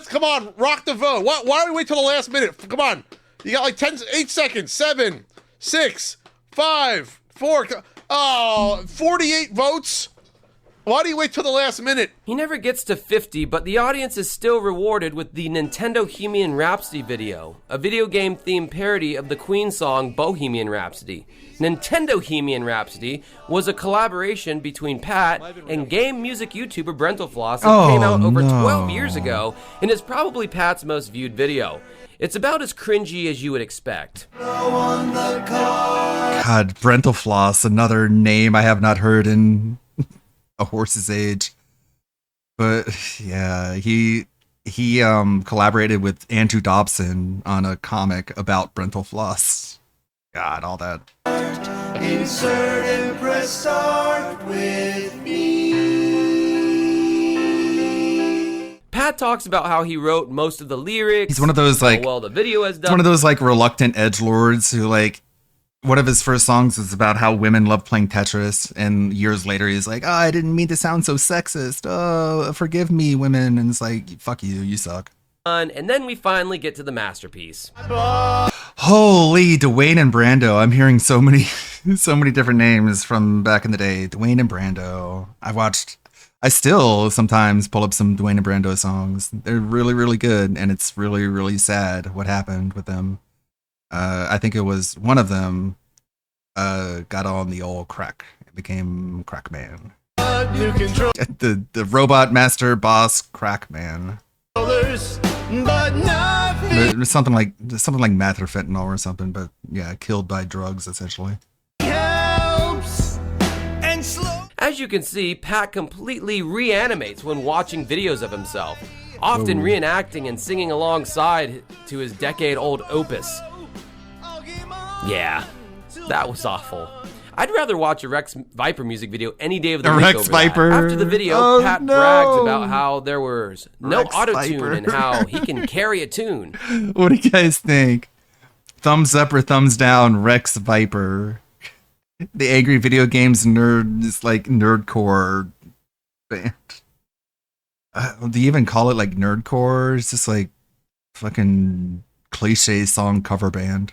Come on, rock the vote. Why do we wait till the last minute? Come on. You got like 8 seconds. 7, 6, 5, 4. Oh, 48 votes. Why do you wait till the last minute? He never gets to 50, but the audience is still rewarded with the Nintendo Bohemian Rhapsody video, a video game themed parody of the Queen song Bohemian Rhapsody. Nintendo Bohemian Rhapsody was a collaboration between Pat and game music YouTuber Brentalfloss that came out over 12 years ago and is probably Pat's most viewed video. It's about as cringy as you would expect. God, Brentalfloss, another name I have not heard in a horse's age. But yeah, he collaborated with Andrew Dobson on a comic about Brentalfloss. God, all that. Insert and press start with me. Pat talks about how he wrote most of the lyrics. He's one of those like, how well the video has done. He's one of those like reluctant edgelords who like, one of his first songs was about how women love playing Tetris, and years later he's like, I didn't mean to sound so sexist. Oh, forgive me, women. And it's like, fuck you, you suck. And then we finally get to the masterpiece. Holy, Dwayne and Brando. I'm hearing so many different names from back in the day. Dwayne and Brando. I still sometimes pull up some Dwayne and Brando songs. They're really, really good, and it's really, really sad what happened with them. I think it was one of them got on the old crack. It became Crack Man. The robot master boss Crack Man. But nothing. It was something like meth or fentanyl or something, but yeah, killed by drugs essentially. Helps and slow. As you can see, Pat completely reanimates when watching videos of himself, often reenacting and singing alongside to his decade-old opus. Yeah, that was awful. I'd rather watch a Rex Viper music video any day of the week. Rex Viper. After the video, Pat brags about how there was no auto-tune and how he can carry a tune. What do you guys think? Thumbs up or thumbs down, Rex Viper. The angry video games nerd is like nerdcore band. Do you even call it like nerdcore? It's just like fucking cliche song cover band.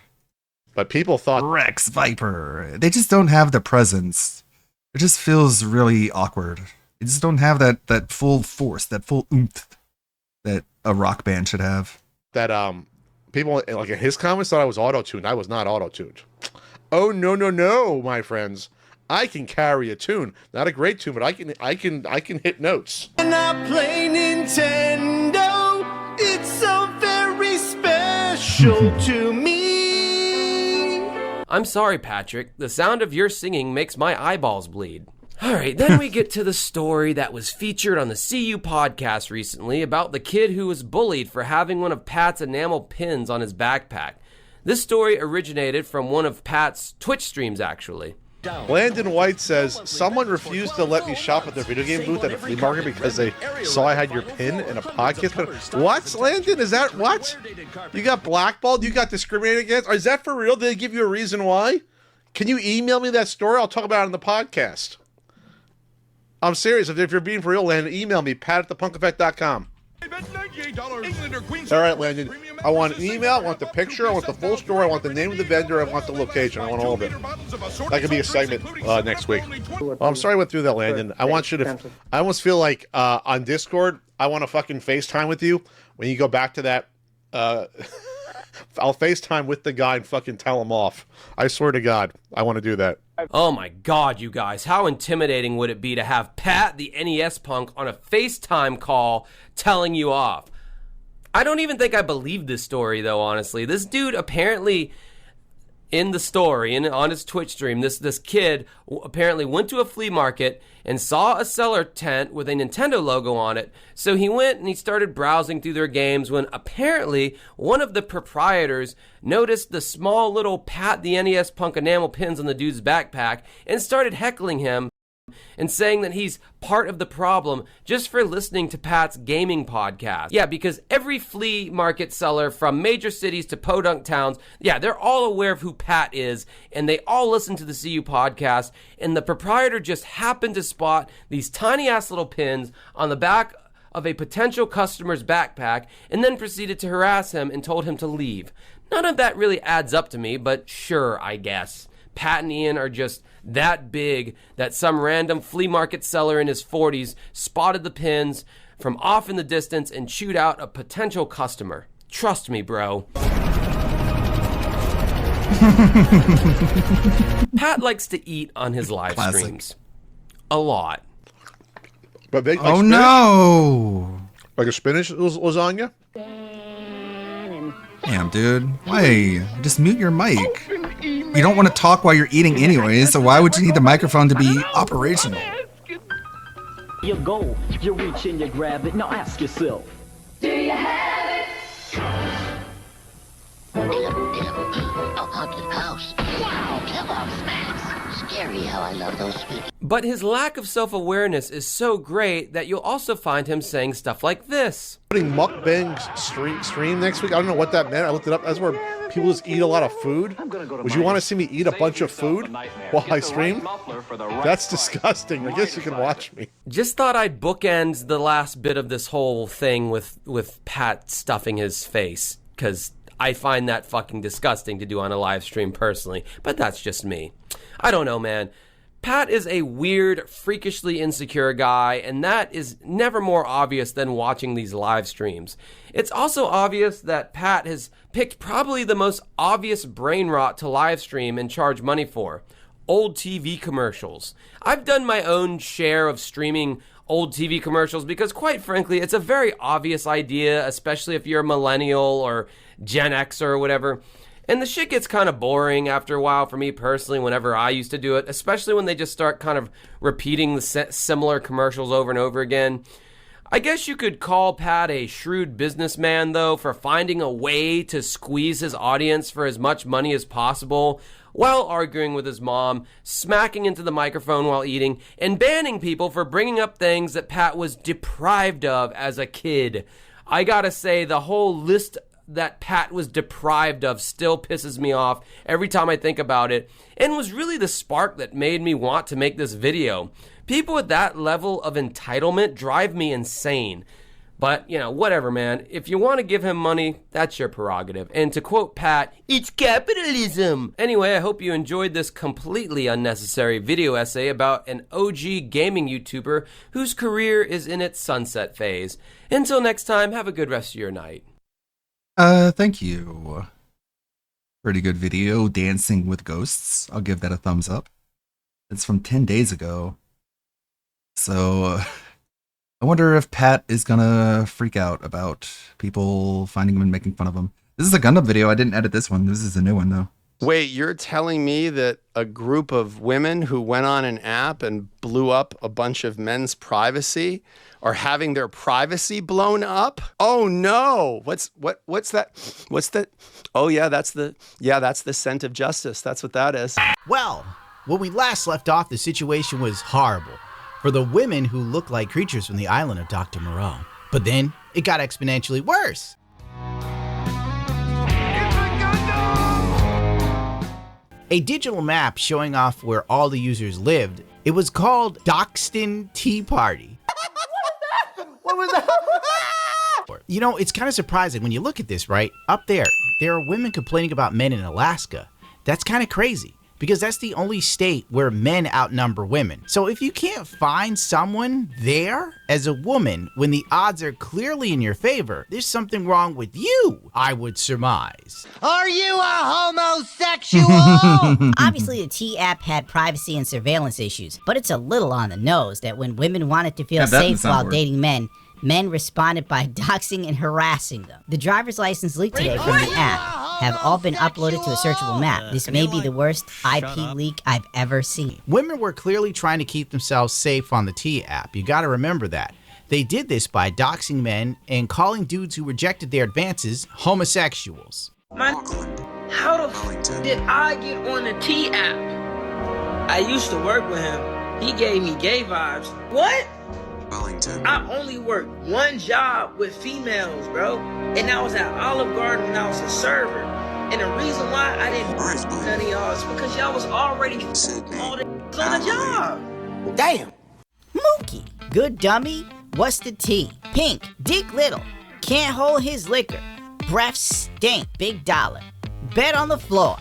But people thought Rex Viper. They just don't have the presence. It just feels really awkward. They just don't have that full force, that full oomph that a rock band should have. That people like in his comments thought I was auto-tuned. I was not auto-tuned. Oh no, my friends. I can carry a tune. Not a great tune, but I can hit notes. And I play Nintendo. It's so very special to me. I'm sorry, Patrick. The sound of your singing makes my eyeballs bleed. Alright, then we get to the story that was featured on the CU podcast recently about the kid who was bullied for having one of Pat's enamel pins on his backpack. This story originated from one of Pat's Twitch streams, actually. Landon White says, someone refused to let me shop at their video game booth at a flea market because they saw I had your pin in a podcast. What, Landon? Is that what? You got blackballed? You got discriminated against? Or is that for real? Did they give you a reason why? Can you email me that story? I'll talk about it on the podcast. I'm serious. If you're being for real, Landon, email me, pat@thepunkeffect.com. All right, Landon. I want an email. I want the picture. I want the full story. I want the name of the vendor. I want the location. I want all of it. That could be a segment next week. Well, I'm sorry I went through that, Landon. I want you to. I almost feel like on Discord, I want to fucking FaceTime with you when you go back to that. I'll FaceTime with the guy and fucking tell him off. I swear to God, I want to do that. Oh my God, you guys, how intimidating would it be to have Pat the NES punk on a FaceTime call telling you off? I don't even think I believe this story, though, honestly. This dude apparently, in the story, on his Twitch stream, this kid apparently went to a flea market and saw a seller tent with a Nintendo logo on it. So he went and he started browsing through their games when apparently one of the proprietors noticed the small little Pat the NES punk enamel pins on the dude's backpack and started heckling him and saying that he's part of the problem just for listening to Pat's gaming podcast. Yeah, because every flea market seller from major cities to podunk towns, yeah, they're all aware of who Pat is, and they all listen to the CU podcast, and the proprietor just happened to spot these tiny-ass little pins on the back of a potential customer's backpack, and then proceeded to harass him and told him to leave. None of that really adds up to me, but sure, I guess. Pat and Ian are just that big that some random flea market seller in his 40s spotted the pins from off in the distance and chewed out a potential customer. Trust me, bro. Pat likes to eat on his live streams. A lot. But like oh spinach? No! Like a spinach lasagna? Damn, dude. Why? Just mute your mic. You don't want to talk while you're eating anyways, so why would you need the microphone to be operational? You go, you reach and you grab it. Now ask yourself, do you have it? A haunted house. Wow, Kellogg's Smacks. Scary how I love those sweet. But his lack of self-awareness is so great that you'll also find him saying stuff like this. Putting mukbang stream next week. I don't know what that meant. I looked it up. That's where people just eat a lot of food. Would you want to see me eat a bunch of food while I stream? That's disgusting. I guess you can watch me. Just thought I'd bookend the last bit of this whole thing with Pat stuffing his face, because I find that fucking disgusting to do on a live stream personally, but that's just me. I don't know, man. Pat is a weird, freakishly insecure guy, and that is never more obvious than watching these live streams. It's also obvious that Pat has picked probably the most obvious brain rot to live stream and charge money for: old TV commercials. I've done my own share of streaming old TV commercials because, quite frankly, it's a very obvious idea, especially if you're a millennial or Gen X or whatever. And the shit gets kind of boring after a while for me personally whenever I used to do it, especially when they just start kind of repeating the similar commercials over and over again. I guess you could call Pat a shrewd businessman, though, for finding a way to squeeze his audience for as much money as possible while arguing with his mom, smacking into the microphone while eating, and banning people for bringing up things that Pat was deprived of as a kid. I gotta say, the whole list that Pat was deprived of still pisses me off every time I think about it, and was really the spark that made me want to make this video. People with that level of entitlement drive me insane. But, whatever, man. If you want to give him money, that's your prerogative. And to quote Pat, it's capitalism! Anyway, I hope you enjoyed this completely unnecessary video essay about an OG gaming YouTuber whose career is in its sunset phase. Until next time, have a good rest of your night. Thank you. Pretty good video, Dancing with Ghosts. I'll give that a thumbs up. It's from 10 days ago. So, I wonder if Pat is gonna freak out about people finding him and making fun of him. This is a Gundam video. I didn't edit this one. This is a new one, though. Wait, you're telling me that a group of women who went on an app and blew up a bunch of men's privacy are having their privacy blown up? Oh no! What's that? What's that? Oh yeah, that's the scent of justice. That's what that is. Well, when we last left off, the situation was horrible for the women who looked like creatures from the island of Dr. Moreau. But then it got exponentially worse. A digital map showing off where all the users lived. It was called Doxton Tea Party. What was that? It's kind of surprising when you look at this, right? Up there are women complaining about men in Alaska. That's kind of crazy, because that's the only state where men outnumber women. So if you can't find someone there as a woman when the odds are clearly in your favor, there's something wrong with you, I would surmise. Are you a homosexual? Obviously, the T app had privacy and surveillance issues, but it's a little on the nose that when women wanted to feel safe while dating men responded by doxing and harassing them. The driver's license leaked today from the app have all been uploaded to a searchable map. This may be the worst IP leak I've ever seen. Women were clearly trying to keep themselves safe on the T app. You gotta remember that. They did this by doxing men and calling dudes who rejected their advances homosexuals. How the f did I get on the T app? I used to work with him. He gave me gay vibes. What? Wellington. I only worked one job with females, bro. And I was at Olive Garden when I was a server. And the reason why I didn't work with none of y'all is because y'all was already all the on the job. Damn. Mookie. Good dummy. What's the T? Pink. Dick Little. Can't hold his liquor. Breath stink. Big dollar. Bet on the floor.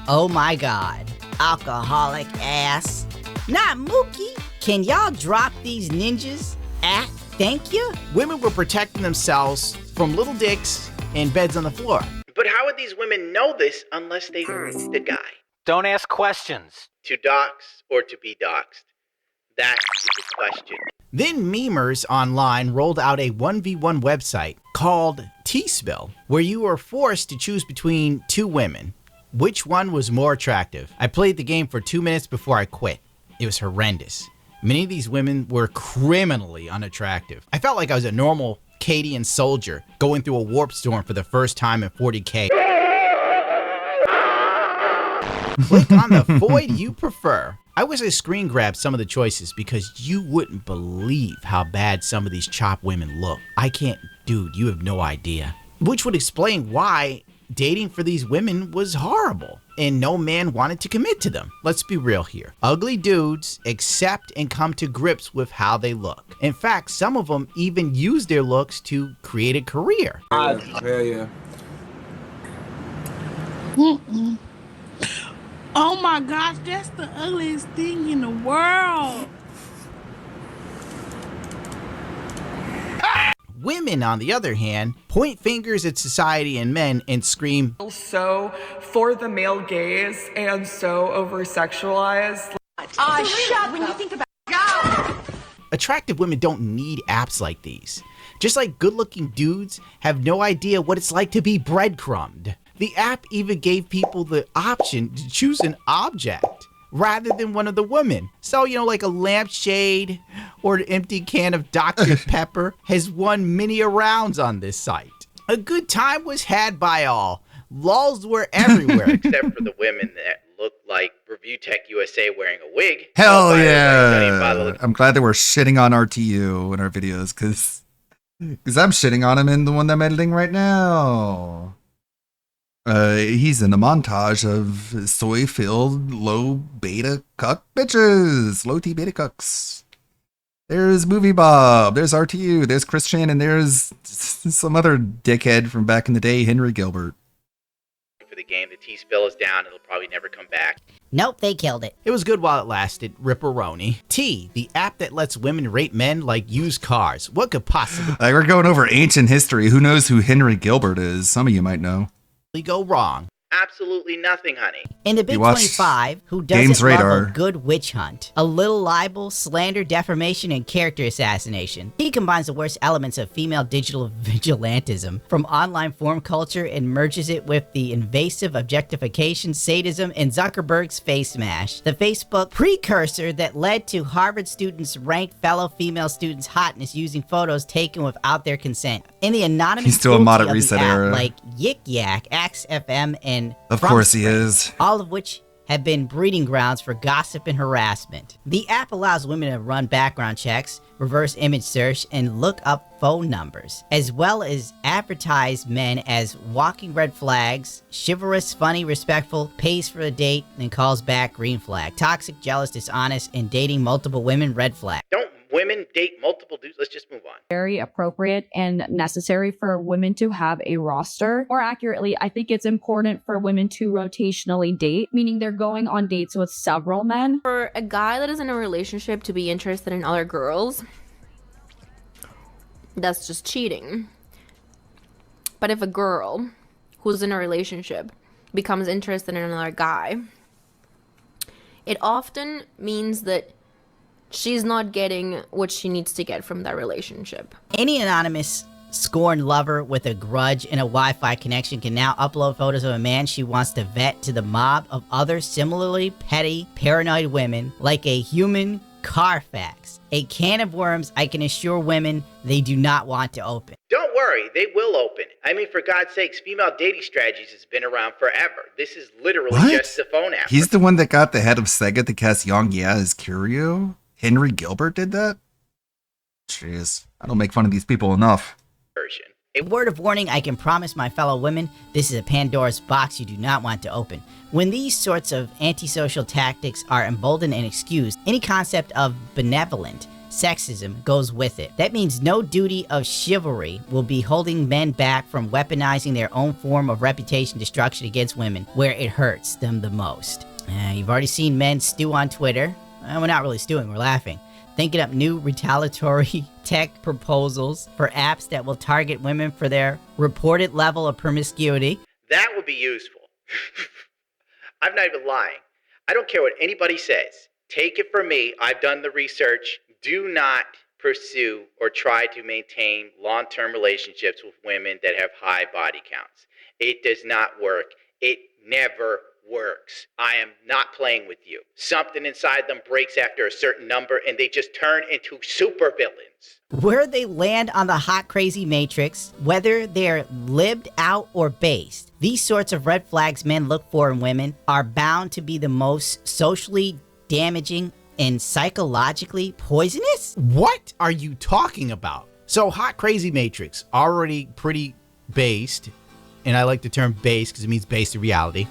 Oh my God. alcoholic ass. Not Mookie. Can y'all drop these ninjas? Thank you? Women were protecting themselves from little dicks and beds on the floor. But how would these women know this unless they meet the guy? Don't ask questions. To dox or to be doxed? That is the question. Then memers online rolled out a 1v1 website called T-Spill, where you were forced to choose between two women. Which one was more attractive? I played the game for 2 minutes before I quit. It was horrendous. Many of these women were criminally unattractive. I felt like I was a normal Cadian soldier going through a warp storm for the first time in 40K. Click on the void you prefer. I wish I screen grabbed some of the choices because you wouldn't believe how bad some of these chop women look. I can't, dude, you have no idea. Which would explain why dating for these women was horrible and no man wanted to commit to them. Let's be real here. Ugly dudes accept and come to grips with how they look. In fact, some of them even use their looks to create a career. Hell yeah. Mm-mm. Oh my gosh, that's the ugliest thing in the world. Women, on the other hand, point fingers at society and men and scream, so for the male gaze and so over-sexualized. Shut when you think about God. Attractive women don't need apps like these. Just like good-looking dudes have no idea what it's like to be breadcrumbed. The app even gave people the option to choose an object rather than one of the women. So, like a lampshade or an empty can of Dr. Pepper has won many a rounds on this site. A good time was had by all. Lulz were everywhere. Except for the women that look like Review Tech USA wearing a wig. Hell yeah. I'm glad that we're shitting on RTU in our videos because I'm shitting on him in the one that I'm editing right now. He's in a montage of soy-filled low beta cuck bitches. Low T beta cucks. There's Movie Bob. There's RTU. There's Chris Shannon. There's some other dickhead from back in the day, Henry Gilbert. For the game, the T-Spill is down. It'll probably never come back. Nope, they killed it. It was good while it lasted. Ripperoni. T, the app that lets women rate men like used cars. What could possibly we're going over ancient history. Who knows who Henry Gilbert is? Some of you might know. Go wrong? Absolutely nothing, honey. In the Big 25, who doesn't love a good witch hunt, a little libel, slander, defamation, and character assassination? He combines the worst elements of female digital vigilantism from online forum culture and merges it with the invasive objectification, sadism, and Zuckerberg's face mash, the Facebook precursor that led to Harvard students rank fellow female students' hotness using photos taken without their consent. In the anonymous He's still a mod at reset app, era. like Yik Yak, Axe FM, and of course he is. All of which have been breeding grounds for gossip and harassment. The app allows women to run background checks, reverse image search, and look up phone numbers, as well as advertise men as walking red flags, chivalrous, funny, respectful, pays for a date, and calls back green flag, toxic, jealous, dishonest, and dating multiple women red flag. Don't women date multiple dudes? Let's just move on. Very appropriate and necessary for women to have a roster. More accurately, I think it's important for women to rotationally date, meaning they're going on dates with several men. For a guy that is in a relationship to be interested in other girls, that's just cheating. But if a girl who's in a relationship becomes interested in another guy, it often means that she's not getting what she needs to get from that relationship. Any anonymous scorned lover with a grudge and a Wi-Fi connection can now upload photos of a man she wants to vet to the mob of other similarly petty, paranoid women like a human Carfax. A can of worms I can assure women they do not want to open. Don't worry, they will open. I mean, for God's sakes, female dating strategies has been around forever. This is literally just the phone app. He's the one that got the head of Sega to cast Yong-Ya as Kiryu? Henry Gilbert did that? Jeez, I don't make fun of these people enough. Version. A word of warning, I can promise my fellow women, this is a Pandora's box you do not want to open. When these sorts of antisocial tactics are emboldened and excused, any concept of benevolent sexism goes with it. That means no duty of chivalry will be holding men back from weaponizing their own form of reputation destruction against women where it hurts them the most. You've already seen men stew on Twitter. We're not really stewing, we're laughing. Thinking up new retaliatory tech proposals for apps that will target women for their reported level of promiscuity. That would be useful. I'm not even lying. I don't care what anybody says. Take it from me. I've done the research. Do not pursue or try to maintain long-term relationships with women that have high body counts. It does not work. It never works. I am not playing with you. Something inside them breaks after a certain number and they just turn into supervillains. Where they land on the hot crazy matrix, whether they're lived out or based, these sorts of red flags men look for in women are bound to be the most socially damaging and psychologically poisonous? What are you talking about? So hot crazy matrix, already pretty based, and I like the term based because it means based in reality.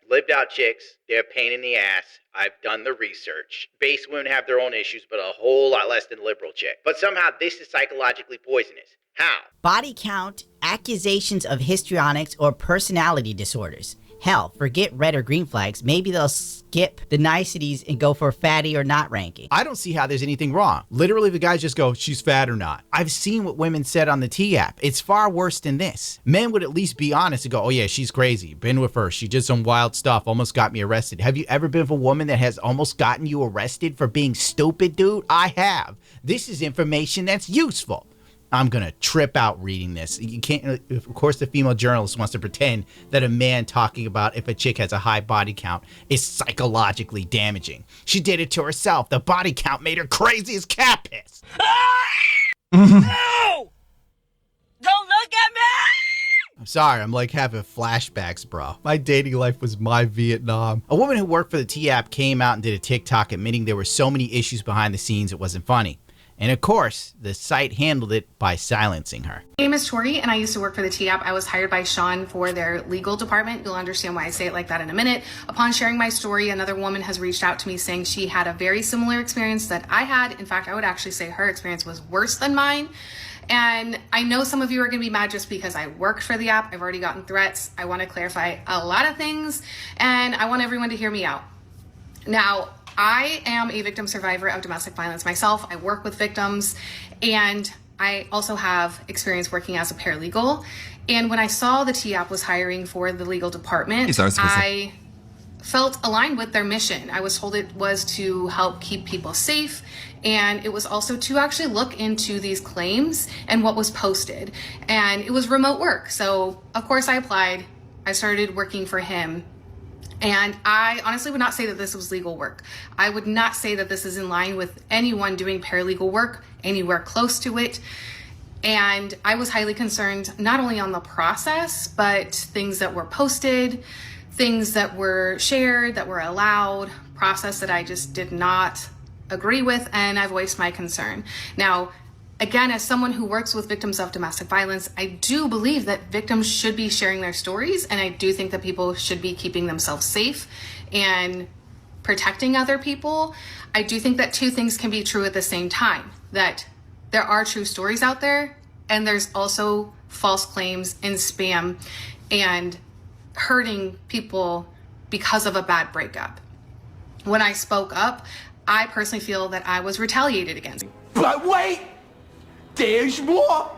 Lived out chicks, they're a pain in the ass. I've done the research. Base women have their own issues, but a whole lot less than liberal chick. But somehow this is psychologically poisonous. How? Body count, accusations of histrionics or personality disorders. Hell, forget red or green flags. Maybe they'll skip the niceties and go for fatty or not ranking. I don't see how there's anything wrong. Literally, the guys just go, she's fat or not. I've seen what women said on the T app. It's far worse than this. Men would at least be honest and go, oh yeah, she's crazy. Been with her. She did some wild stuff. Almost got me arrested. Have you ever been with a woman that has almost gotten you arrested for being stupid, dude? I have. This is information that's useful. I'm going to trip out reading this. You can't, of course, the female journalist wants to pretend that a man talking about if a chick has a high body count is psychologically damaging. She did it to herself. The body count made her crazy as cat piss. No! Don't look at me! I'm sorry, I'm like having flashbacks, bro. My dating life was my Vietnam. A woman who worked for the T app came out and did a TikTok admitting there were so many issues behind the scenes it wasn't funny. And of course, the site handled it by silencing her. My name is Tori, and I used to work for the T-App. I was hired by Sean for their legal department. You'll understand why I say it like that in a minute. Upon sharing my story, another woman has reached out to me saying she had a very similar experience that I had. In fact, I would actually say her experience was worse than mine. And I know some of you are going to be mad just because I worked for the app. I've already gotten threats. I want to clarify a lot of things, and I want everyone to hear me out. Now, I am a victim survivor of domestic violence myself. I work with victims, and I also have experience working as a paralegal. And when I saw the T-App was hiring for the legal department, I felt aligned with their mission. I was told it was to help keep people safe, and it was also to actually look into these claims and what was posted. And it was remote work. So of course I applied. I started working for him. And I honestly would not say that this was legal work. I would not say that this is in line with anyone doing paralegal work anywhere close to it. And I was highly concerned not only on the process, but things that were posted, things that were shared, that were allowed, process that I just did not agree with, and I voiced my concern. Now, again, as someone who works with victims of domestic violence, I do believe that victims should be sharing their stories, and I do think that people should be keeping themselves safe and protecting other people. I do think that two things can be true at the same time, that there are true stories out there, and there's also false claims and spam and hurting people because of a bad breakup. When I spoke up, I personally feel that I was retaliated against. But wait! There's more!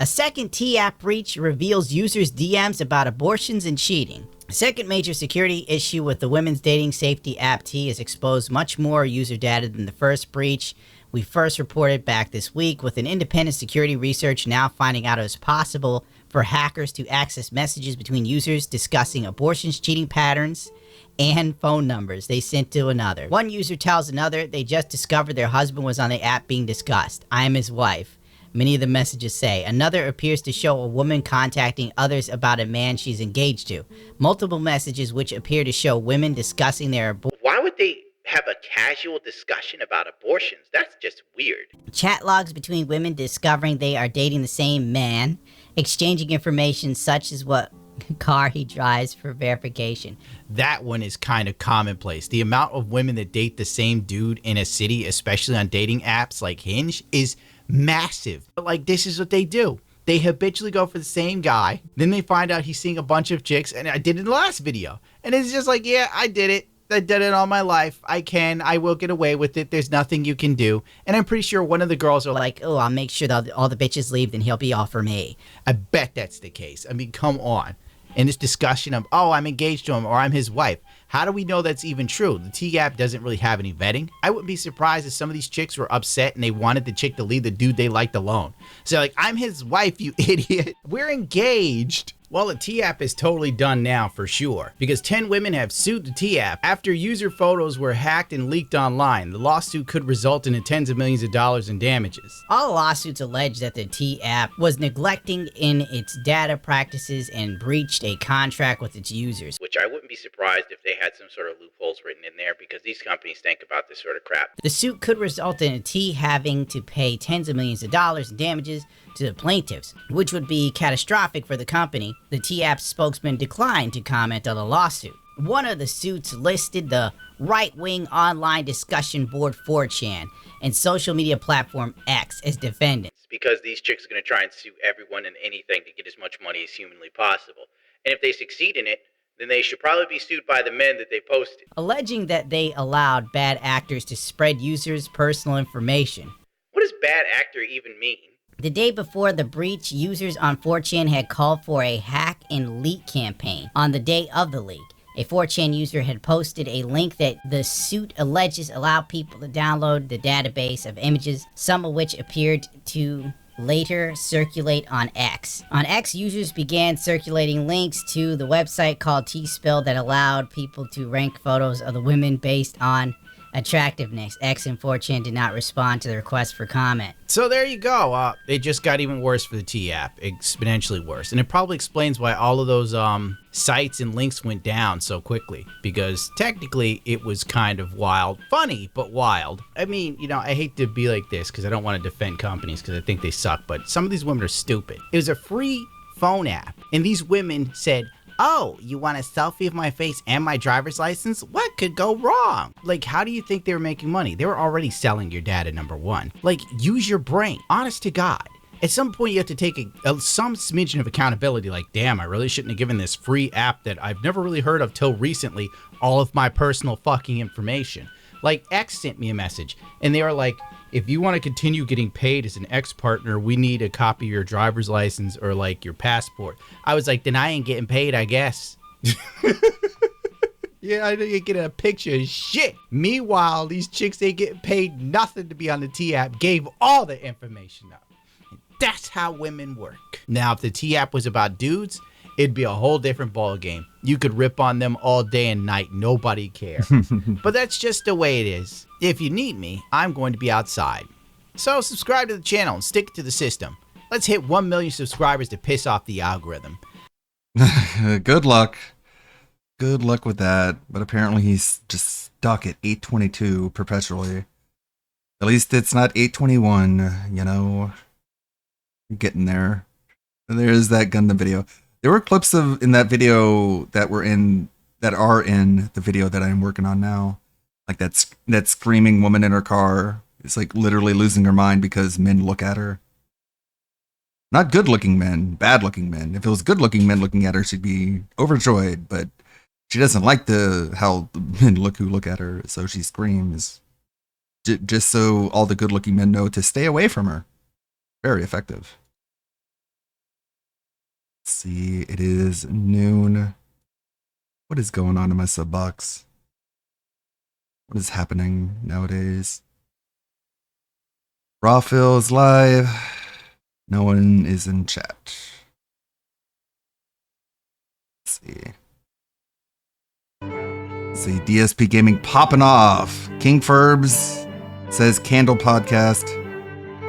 A second T-App breach reveals users' DMs about abortions and cheating. A second major security issue with the women's dating safety app T has exposed much more user data than the first breach. We first reported back this week, with an independent security research now finding out it was possible for hackers to access messages between users discussing abortions, cheating patterns, and phone numbers they sent to another. One user tells another they just discovered their husband was on the app being discussed. I am his wife, many of the messages say. Another appears to show a woman contacting others about a man she's engaged to. Multiple messages which appear to show women discussing their abortion. Why would they have a casual discussion about abortions? That's just weird. Chat logs between women discovering they are dating the same man, exchanging information such as what car he drives for verification. That one is kind of commonplace. The amount of women that date the same dude in a city, especially on dating apps like Hinge, is massive. But like, this is what they do. They habitually go for the same guy. Then they find out he's seeing a bunch of chicks, and I did it in the last video. And it's just like, yeah, I did it. I did it all my life. I will get away with it. There's nothing you can do. And I'm pretty sure one of the girls are like, oh, I'll make sure that all the bitches leave, then he'll be all for me. I bet that's the case. I mean, come on. And this discussion of, oh, I'm engaged to him or I'm his wife. How do we know that's even true? The T-App doesn't really have any vetting. I wouldn't be surprised if some of these chicks were upset and they wanted the chick to leave the dude they liked alone. So like, I'm his wife, you idiot. We're engaged. Well, the T-App is totally done now for sure, because 10 women have sued the T-App after user photos were hacked and leaked online. The lawsuit could result in tens of millions of dollars in damages. All lawsuits allege that the T-App was neglecting in its data practices and breached a contract with its users. Which I wouldn't be surprised if they had some sort of loopholes written in there, because these companies think about this sort of crap. The suit could result in a T having to pay tens of millions of dollars in damages to the plaintiffs, which would be catastrophic for the company. The T-App's spokesman declined to comment on the lawsuit. One of the suits listed the right-wing online discussion board 4chan and social media platform X as defendants. Because these chicks are going to try and sue everyone and anything to get as much money as humanly possible. And if they succeed in it, then they should probably be sued by the men that they posted. Alleging that they allowed bad actors to spread users' personal information. What does bad actor even mean? The day before the breach, users on 4chan had called for a hack and leak campaign. On the day of the leak, a 4chan user had posted a link that the suit alleges allowed people to download the database of images, some of which appeared to later circulate on X. On X, users began circulating links to the website called T-Spill that allowed people to rank photos of the women based on attractiveness. X and 4chan did not respond to the request for comment. So there you go. It just got even worse for the T-App, exponentially worse. And it probably explains why all of those sites and links went down so quickly, because technically it was kind of wild. Funny, but wild. I mean, you know, I hate to be like this because I don't want to defend companies because I think they suck, but some of these women are stupid. It was a free phone app, and these women said, oh, you want a selfie of my face and my driver's license? What could go wrong? Like, how do you think they were making money? They were already selling your data, number one. Like, use your brain. Honest to God. At some point, you have to take some smidgen of accountability. Like, damn, I really shouldn't have given this free app that I've never really heard of till recently all of my personal fucking information. Like, X sent me a message, and they were like, if you want to continue getting paid as an ex-partner, we need a copy of your driver's license or, like, your passport. I was like, then I ain't getting paid, I guess. Yeah, I didn't get a picture of shit. Meanwhile, these chicks ain't getting paid nothing to be on the T-App, gave all the information up. That's how women work. Now, if the T-App was about dudes, it'd be a whole different ball game. You could rip on them all day and night. Nobody cared. But that's just the way it is. If you need me, I'm going to be outside. So subscribe to the channel and stick to the system. Let's hit 1 million subscribers to piss off the algorithm. Good luck. Good luck with that. But apparently he's just stuck at 822 perpetually. At least it's not 821, you know. Getting there. And there's that Gundam video. There were clips in that video that are in the video that I'm working on now. Like that screaming woman in her car is like literally losing her mind because men look at her. Not good looking men, bad looking men. If it was good looking men looking at her, she'd be overjoyed, but she doesn't like how the men who look at her, so she screams. Just so all the good looking men know to stay away from her. Very effective. Let's see, it is noon. What is going on in my sub box? What is happening nowadays? Rawfill is live. No one is in chat. Let's see. Let's see, DSP Gaming popping off. King Ferbs says Candle Podcast.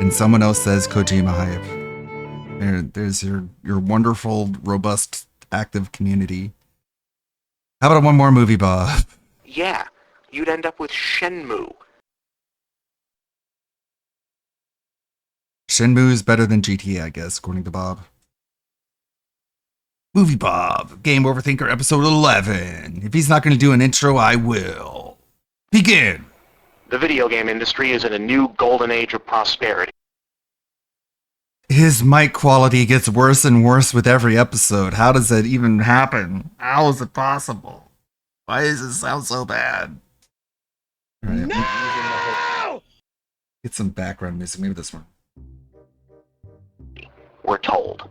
And someone else says Kojima Hype. There's your wonderful, robust, active community. How about one more movie, Bob? Yeah, you'd end up with Shenmue. Shenmue is better than GTA, I guess, according to Bob. Movie Bob, Game Overthinker, episode 11. If he's not going to do an intro, I will. Begin! The video game industry is in a new golden age of prosperity. His mic quality gets worse and worse with every episode. How does that even happen? How is it possible? Why does it sound so bad? All right, no! Get some background music. Maybe this one. We're told.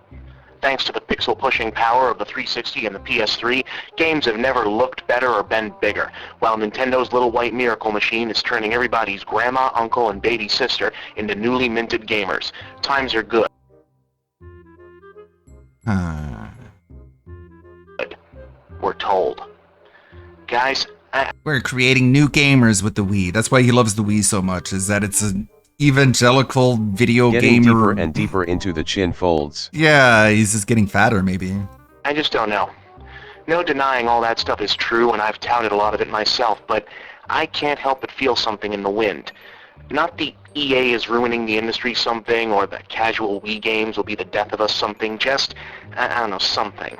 Thanks to the pixel-pushing power of the 360 and the PS3, games have never looked better or been bigger, while Nintendo's little white miracle machine is turning everybody's grandma, uncle, and baby sister into newly minted gamers. Times are good. We're told. Guys, we're creating new gamers with the Wii. That's why he loves the Wii so much, is that it's an evangelical video Getting gamer. deeper and deeper into the chin folds. Yeah, he's just getting fatter, maybe. I just don't know. No denying all that stuff is true, and I've touted a lot of it myself, but I can't help but feel something in the wind. Not the EA is ruining the industry something, or the casual Wii games will be the death of us something, just, I don't know, something.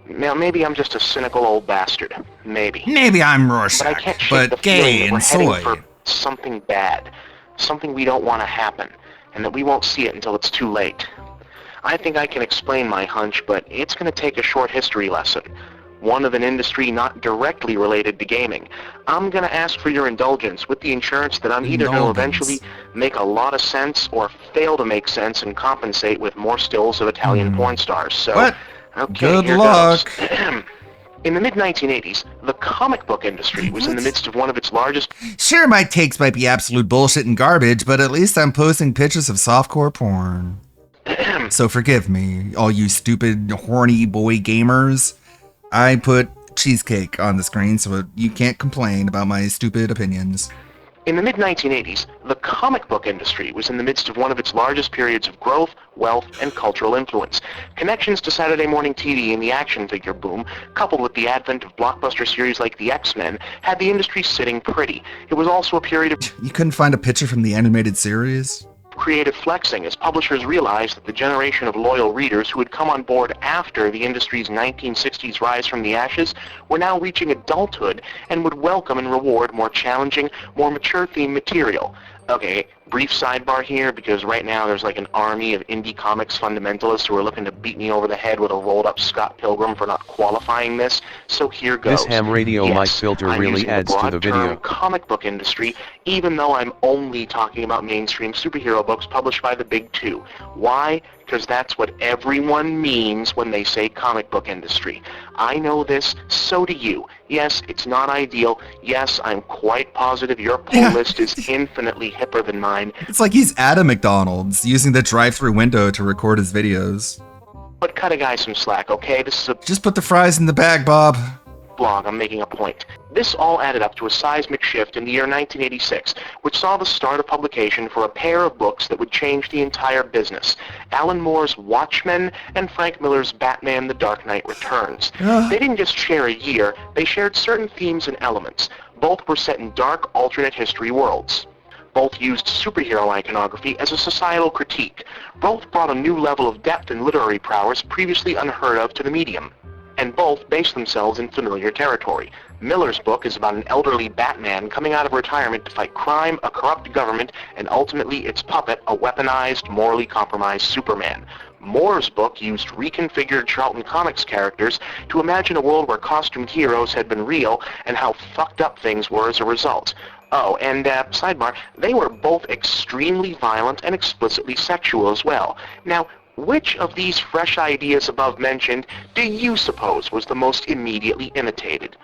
Now, maybe I'm just a cynical old bastard. Maybe. Maybe I'm Rorschach, but I can't shake the gay feeling that and we're heading soy. for something bad. Something we don't want to happen, and that we won't see it until it's too late. I think I can explain my hunch, but it's going to take a short history lesson. One of an industry not directly related to gaming. I'm going to ask for your indulgence with the insurance that I'm either going to eventually make a lot of sense or fail to make sense and compensate with more stills of Italian porn stars. So, What? Okay, Good here luck. goes. In the mid-1980s, the comic book industry was in the midst of one of its largest... Sure, my takes might be absolute bullshit and garbage, but at least I'm posting pictures of softcore porn. So forgive me, all you stupid, horny boy gamers. I put cheesecake on the screen so you can't complain about my stupid opinions. In the mid-1980s, the comic book industry was in the midst of one of its largest periods of growth, wealth, and cultural influence. Connections to Saturday morning TV and the action figure boom, coupled with the advent of blockbuster series like the X-Men, had the industry sitting pretty. It was also a period of... You couldn't find a picture from the animated series? Creative flexing as publishers realized that the generation of loyal readers who had come on board after the industry's 1960s rise from the ashes were now reaching adulthood and would welcome and reward more challenging, more mature themed material. Okay, brief sidebar here, because right now there's like an army of indie comics fundamentalists who are looking to beat me over the head with a rolled-up Scott Pilgrim for not qualifying this, so here goes. This ham radio mic filter I'm really using adds to the broad term video. comic book industry, even though I'm only talking about mainstream superhero books published by the big two. Why? Because that's what everyone means when they say comic book industry. I know this, so do you. Yes, it's not ideal. Yes, I'm quite positive your pull list is infinitely hipper than mine. It's like he's at a McDonald's, using the drive-thru window to record his videos. But cut a guy some slack, okay? This is a Just put the fries in the bag, Bob. blog, I'm making a point. This all added up to a seismic shift in the year 1986, which saw the start of publication for a pair of books that would change the entire business. Alan Moore's Watchmen and Frank Miller's Batman The Dark Knight Returns. They didn't just share a year, they shared certain themes and elements. Both were set in dark, alternate history worlds. Both used superhero iconography as a societal critique. Both brought a new level of depth and literary prowess previously unheard of to the medium. And both based themselves in familiar territory. Miller's book is about an elderly Batman coming out of retirement to fight crime, a corrupt government, and ultimately its puppet, a weaponized, morally compromised Superman. Moore's book used reconfigured Charlton Comics characters to imagine a world where costumed heroes had been real and how fucked up things were as a result. Oh, and sidebar, they were both extremely violent and explicitly sexual as well. Now, which of these fresh ideas above mentioned do you suppose was the most immediately imitated?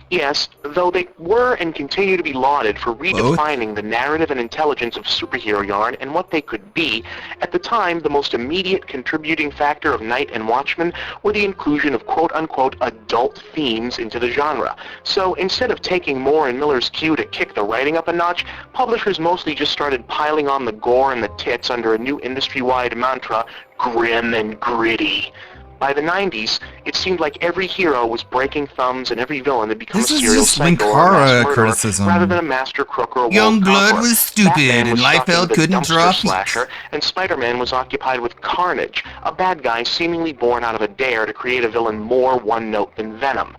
Yes, though they were and continue to be lauded for redefining the narrative and intelligence of superhero yarn and what they could be, at the time the most immediate contributing factor of Knight and Watchmen were the inclusion of quote-unquote adult themes into the genre. So instead of taking Moore and Miller's cue to kick the writing up a notch, publishers mostly just started piling on the gore and the tits under a new industry-wide mantra, grim and gritty. By the 90s, it seemed like every hero was breaking thumbs and every villain had become This a is serial just psycho or a mass Linkara murderer, criticism. rather than a master crook or a Young world blood conqueror. was stupid, Batman and was Liefeld stuck into couldn't dumpster draw feet. slasher, and Spider-Man was occupied with Carnage, a bad guy seemingly born out of a dare to create a villain more one-note than Venom.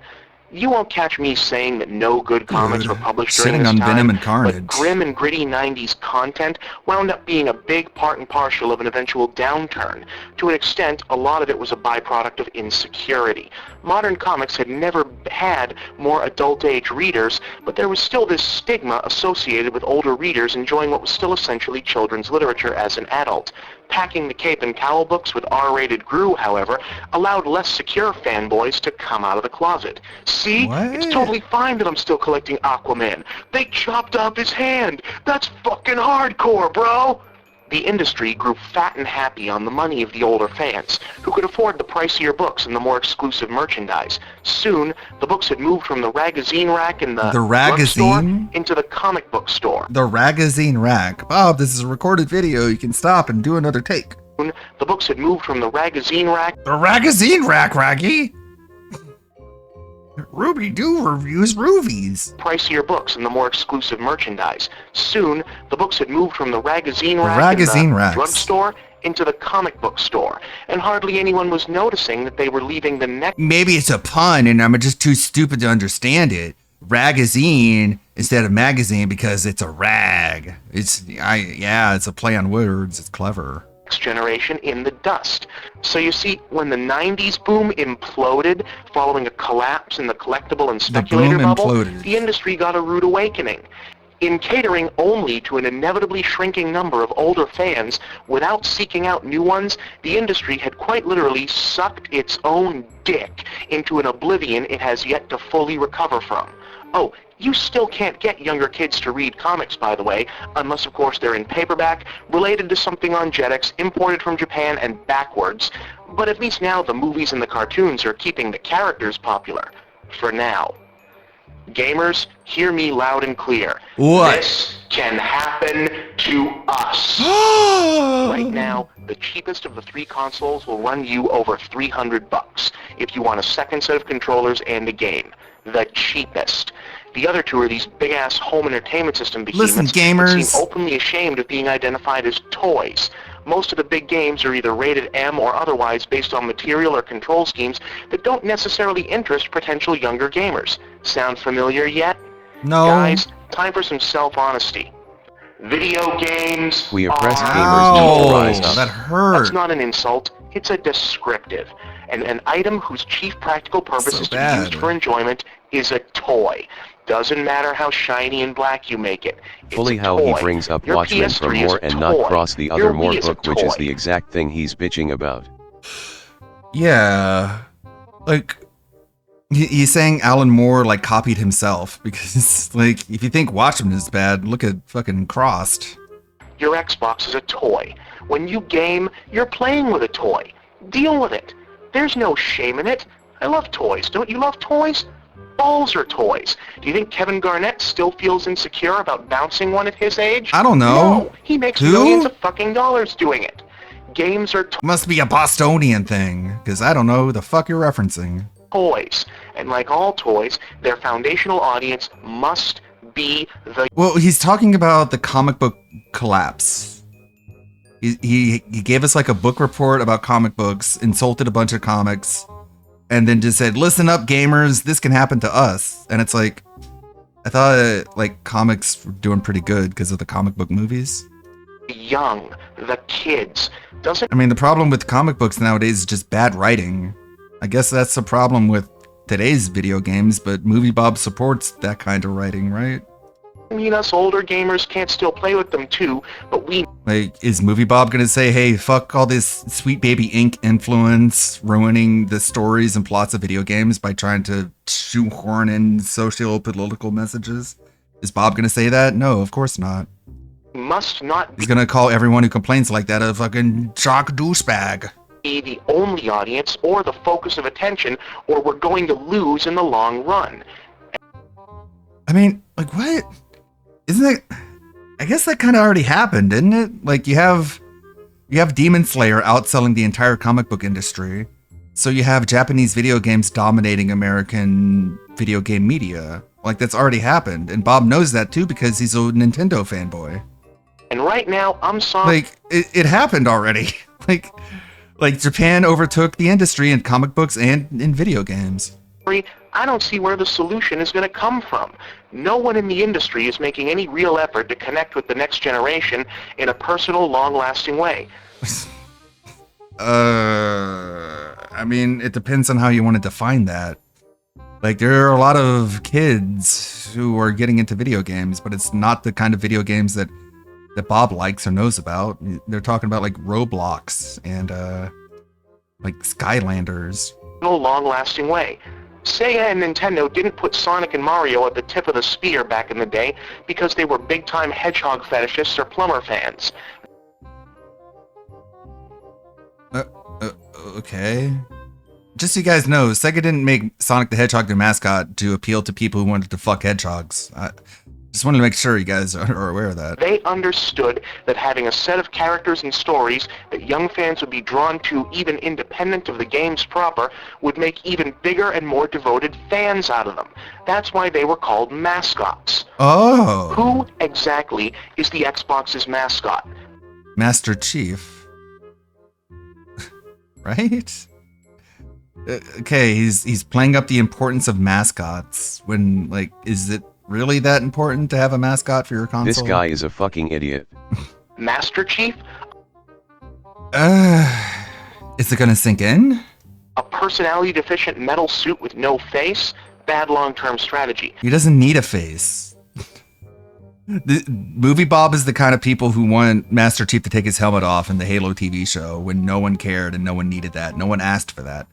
You won't catch me saying that no good comics were published during Sitting this on time, Venom and but Carnage. grim and gritty 90s content wound up being a big part and parcel of an eventual downturn. To an extent, a lot of it was a byproduct of insecurity. Modern comics had never had more adult-age readers, but there was still this stigma associated with older readers enjoying what was still essentially children's literature as an adult. Packing the cape and cowl books with R-rated Gru, however, allowed less secure fanboys to come out of the closet. See? It's totally fine that I'm still collecting Aquaman. They chopped off his hand. That's fucking hardcore, bro! The industry grew fat and happy on the money of the older fans, who could afford the pricier books and the more exclusive merchandise. Soon, the books had moved from the ragazine rack in the drugstore into the comic book store. The Ragazine Rack. Bob, this is a recorded video. You can stop and do another take. The books had moved from the Ragazine rack. The Ragazine Rack, Raggy! Ruby Doo reviews Ruvies. Pricier books and the more exclusive merchandise. Soon, the books had moved from the Ragazine rack in the drugstore into the comic book store, and hardly anyone was noticing that they were leaving the next. Maybe it's a pun and I'm just too stupid to understand it. Ragazine instead of magazine because it's a rag. It's a play on words. It's clever. Generation in the dust. So you see, when the 90s boom imploded following a collapse in the collectible and speculator bubble, the industry got a rude awakening. In catering only to an inevitably shrinking number of older fans without seeking out new ones, the industry had quite literally sucked its own dick into an oblivion it has yet to fully recover from. Oh, you still can't get younger kids to read comics, by the way, unless, of course, they're in paperback, related to something on Jetix, imported from Japan, and backwards. But at least now the movies and the cartoons are keeping the characters popular. For now. Gamers, hear me loud and clear. What? This can happen to us. Right now, the cheapest of the 3 consoles will run you over $300 if you want a second set of controllers and a game. The cheapest. The other 2 are these big-ass home entertainment system behemoths Listen, gamers. that seem openly ashamed of being identified as toys. Most of the big games are either rated M or otherwise based on material or control schemes that don't necessarily interest potential younger gamers. Sound familiar yet? No. Guys, time for some self-honesty. Video games We oppressed are gamers need to rise up. That hurt. That's not an insult, it's a descriptive. And an item whose chief practical purpose is to be used for enjoyment is a toy. Doesn't matter how shiny and black you make it. It's Fully a how toy. he brings up Your Watchmen from PS3 is More a and not toy. Cross the Your other Wii More is a book, which is toy. the exact thing he's bitching about. Yeah. Like, he's saying Alan Moore, like, copied himself. Because, like, if you think Watchmen is bad, look at fucking Crossed. Your Xbox is a toy. When you game, you're playing with a toy. Deal with it. There's no shame in it. I love toys. Don't you love toys? Balls are toys. Do you think Kevin Garnett still feels insecure about bouncing one at his age? I don't know. No, he makes Who? millions of fucking dollars doing it. Games are Must be a Bostonian thing. Because I don't know who the fuck you're referencing. toys. And like all toys, their foundational audience must be the... Well, he's talking about the comic book collapse. He gave us like a book report about comic books, insulted a bunch of comics, and then just said, listen up, gamers, this can happen to us. And it's like, I thought like comics were doing pretty good because of the comic book movies. young, the kids. Doesn't... I mean, the problem with comic books nowadays is just bad writing. I guess that's the problem with today's video games, but Movie Bob supports that kind of writing, right? I mean, us older gamers can't still play with them too, but we... Like, is Movie Bob gonna say, hey, fuck all this Sweet Baby Inc. influence ruining the stories and plots of video games by trying to shoehorn in socio-political messages? Is Bob gonna say that? No, of course not. must not He's gonna call everyone who complains like that a fucking jock douchebag. be the only audience or the focus of attention, or we're going to lose in the long run. I mean, like, what? Isn't that... I guess that kind of already happened, didn't it? Like, you have Demon Slayer outselling the entire comic book industry. So you have Japanese video games dominating American video game media. Like, that's already happened. And Bob knows that, too, because he's a Nintendo fanboy. And right now, I'm sorry. Like, it happened already. Like Japan overtook the industry in comic books and in video games. I don't see where the solution is going to come from. No one in the industry is making any real effort to connect with the next generation in a personal, long-lasting way. I mean, it depends on how you want to define that. Like, there are a lot of kids who are getting into video games, but it's not the kind of video games that Bob likes or knows about. They're talking about, like, Roblox and, like, Skylanders. In a long-lasting way. Sega and Nintendo didn't put Sonic and Mario at the tip of the spear back in the day because they were big-time hedgehog fetishists or plumber fans. Okay. Just so you guys know, Sega didn't make Sonic the Hedgehog their mascot to appeal to people who wanted to fuck hedgehogs. I just wanted to make sure you guys are aware of that. They understood that having a set of characters and stories that young fans would be drawn to, even independent of the games proper, would make even bigger and more devoted fans out of them. That's why they were called mascots. Oh. Who exactly is the Xbox's mascot? Master Chief. Right? Okay, he's playing up the importance of mascots when, like, is it really that important to have a mascot for your console? This guy is a fucking idiot. Master Chief? Is it gonna sink in? A personality-deficient metal suit with no face? Bad long-term strategy. He doesn't need a face. The Movie Bob is the kind of people who want Master Chief to take his helmet off in the Halo TV show when no one cared and no one needed that. No one asked for that.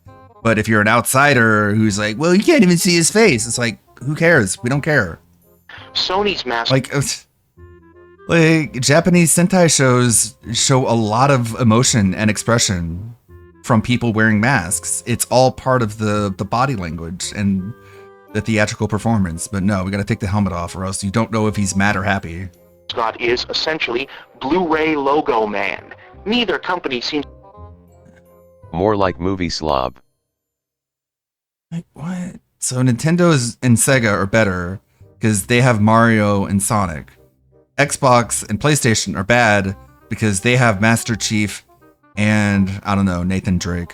But if you're an outsider who's like, well, you can't even see his face, it's like, who cares? We don't care. Sony's mascot. Like Japanese Sentai shows show a lot of emotion and expression from people wearing masks. It's all part of the body language and the theatrical performance. But no, we gotta take the helmet off or else you don't know if he's mad or happy. Mascot is essentially Blu-ray Logo Man. Neither company seems... More like movie slob. Like, what? So Nintendo and Sega are better because they have Mario and Sonic. Xbox and PlayStation are bad because they have Master Chief and, I don't know, Nathan Drake.